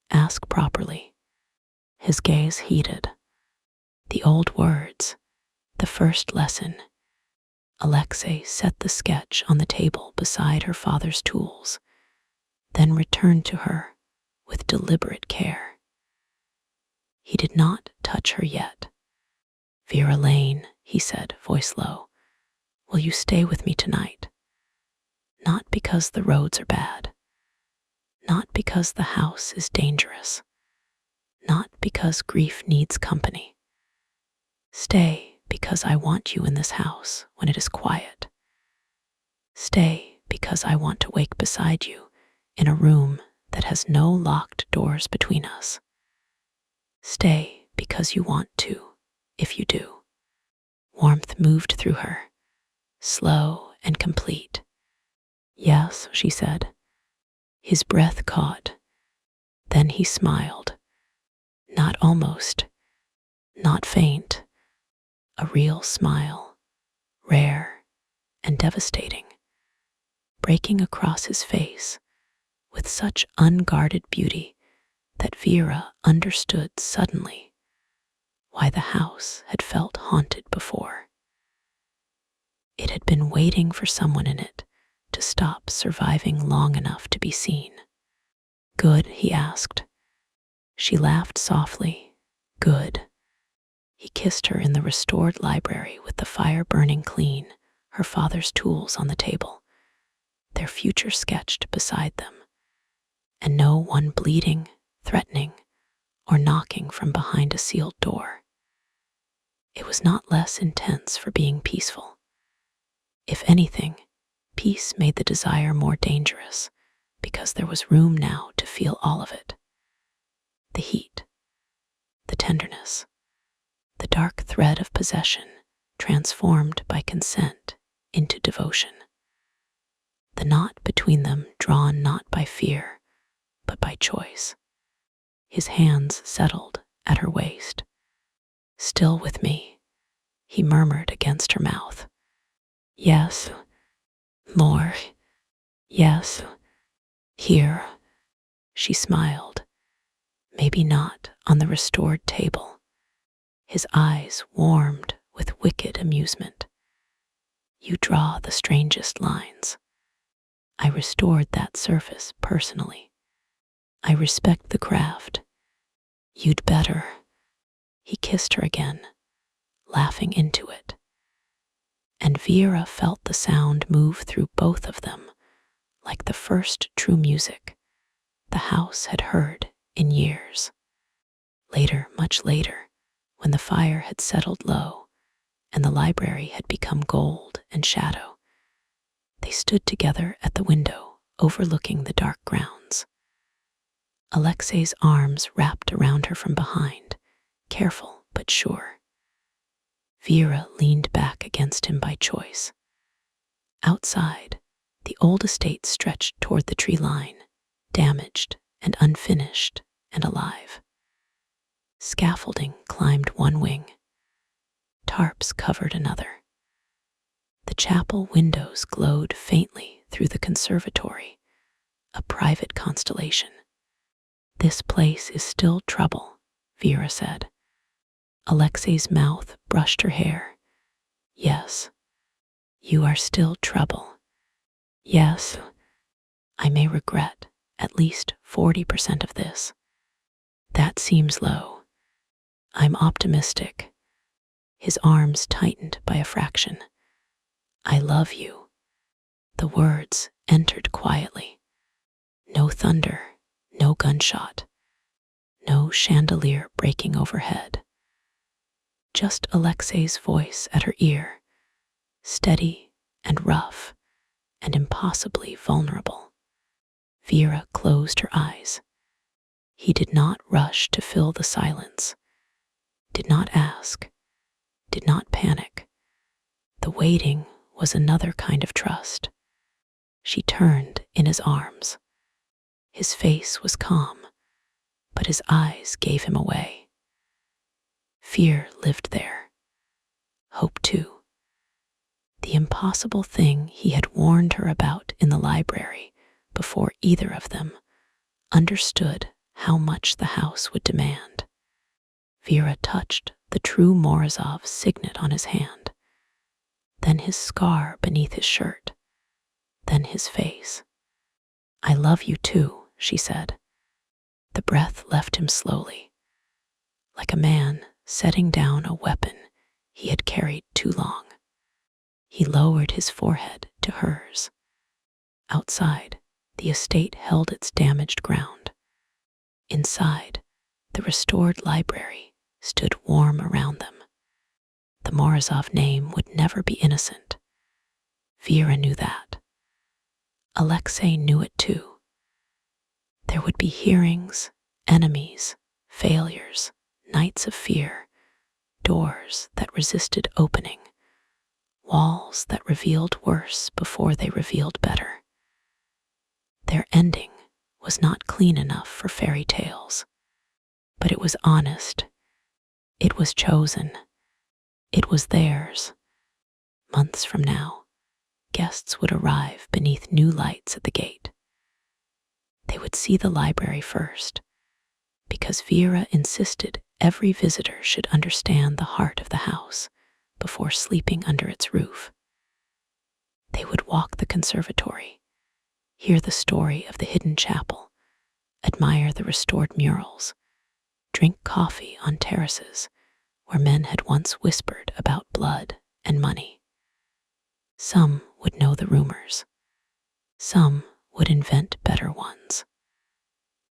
ask properly. His gaze heated. The old words, the first lesson. Alexei set the sketch on the table beside her father's tools, then returned to her with deliberate care. He did not touch her yet. Vera Lane, he said, voice low, will you stay with me tonight? Not because the roads are bad, not because the house is dangerous, not because grief needs company. Stay because I want you in this house when it is quiet. Stay because I want to wake beside you in a room that has no locked doors between us. Stay because you want to, if you do. Warmth moved through her, slow and complete. Yes, she said. His breath caught. Then he smiled. Not almost, not faint. A real smile, rare and devastating, breaking across his face with such unguarded beauty that Vera understood suddenly why the house had felt haunted before. It had been waiting for someone in it to stop surviving long enough to be seen. Good, he asked. She laughed softly. Good. He kissed her in the restored library with the fire burning clean, her father's tools on the table, their future sketched beside them, and no one bleeding, threatening, or knocking from behind a sealed door. It was not less intense for being peaceful. If anything, peace made the desire more dangerous, because there was room now to feel all of it. The heat, the tenderness, the dark thread of possession transformed by consent into devotion. The knot between them drawn not by fear, but by choice. His hands settled at her waist. Still with me, he murmured against her mouth. Yes, more, yes, here. She smiled. Maybe not on the restored table. His eyes warmed with wicked amusement. You draw the strangest lines. I restored that surface personally. I respect the craft. You'd better. He kissed her again, laughing into it. And Vera felt the sound move through both of them, like the first true music the house had heard in years. Later, much later, when the fire had settled low and the library had become gold and shadow, they stood together at the window overlooking the dark grounds. Alexei's arms wrapped around her from behind, careful but sure. Vera leaned back against him by choice. Outside, the old estate stretched toward the tree line, damaged and unfinished and alive. Scaffolding climbed one wing. Tarps covered another. The chapel windows glowed faintly through the conservatory, a private constellation. This place is still trouble, Vera said. Alexei's mouth brushed her hair. Yes, you are still trouble. Yes, I may regret at least 40% of this. That seems low. I'm optimistic. His arms tightened by a fraction. I love you. The words entered quietly. No thunder, no gunshot, no chandelier breaking overhead. Just Alexei's voice at her ear, steady and rough and impossibly vulnerable. Vera closed her eyes. He did not rush to fill the silence, did not ask, did not panic. The waiting was another kind of trust, She turned in his arms. His face was calm, but his eyes gave him away. Fear lived there. Hope too. The impossible thing he had warned her about in the library before either of them understood how much the house would demand. Vera touched the true Morozov signet on his hand, then his scar beneath his shirt, then his face. "I love you too," she said. The breath left him slowly, like a man setting down a weapon he had carried too long. He lowered his forehead to hers. Outside, the estate held its damaged ground. Inside, the restored library stood warm around them. The Morozov name would never be innocent. Vera knew that. Alexei knew it too. There would be hearings, enemies, failures, nights of fear, doors that resisted opening, walls that revealed worse before they revealed better. Their ending was not clean enough for fairy tales, but it was honest. It was chosen. It was theirs. Months from now, guests would arrive beneath new lights at the gate. They would see the library first, because Vera insisted every visitor should understand the heart of the house before sleeping under its roof. They would walk the conservatory, hear the story of the hidden chapel, admire the restored murals, drink coffee on terraces where men had once whispered about blood and money. Some would know the rumors. Some would invent better ones.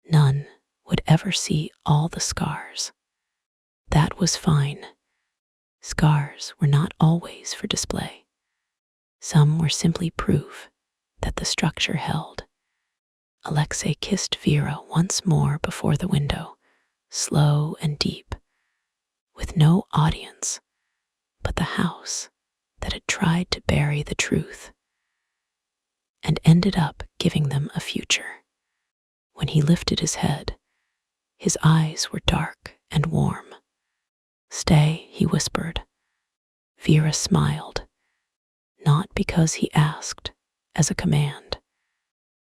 None would ever see all the scars. That was fine. Scars were not always for display. Some were simply proof that the structure held. Alexei kissed Vera once more before the window, slow and deep, with no audience but the house that had tried to bury the truth, and ended up giving them a future. When he lifted his head, his eyes were dark and warm. "Stay," he whispered. Vera smiled, not because he asked as a command,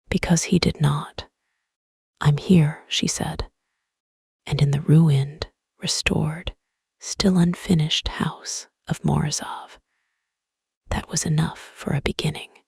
because he did not. "I'm here," she said, and in the ruined, restored, still unfinished house of Morozov, that was enough for a beginning.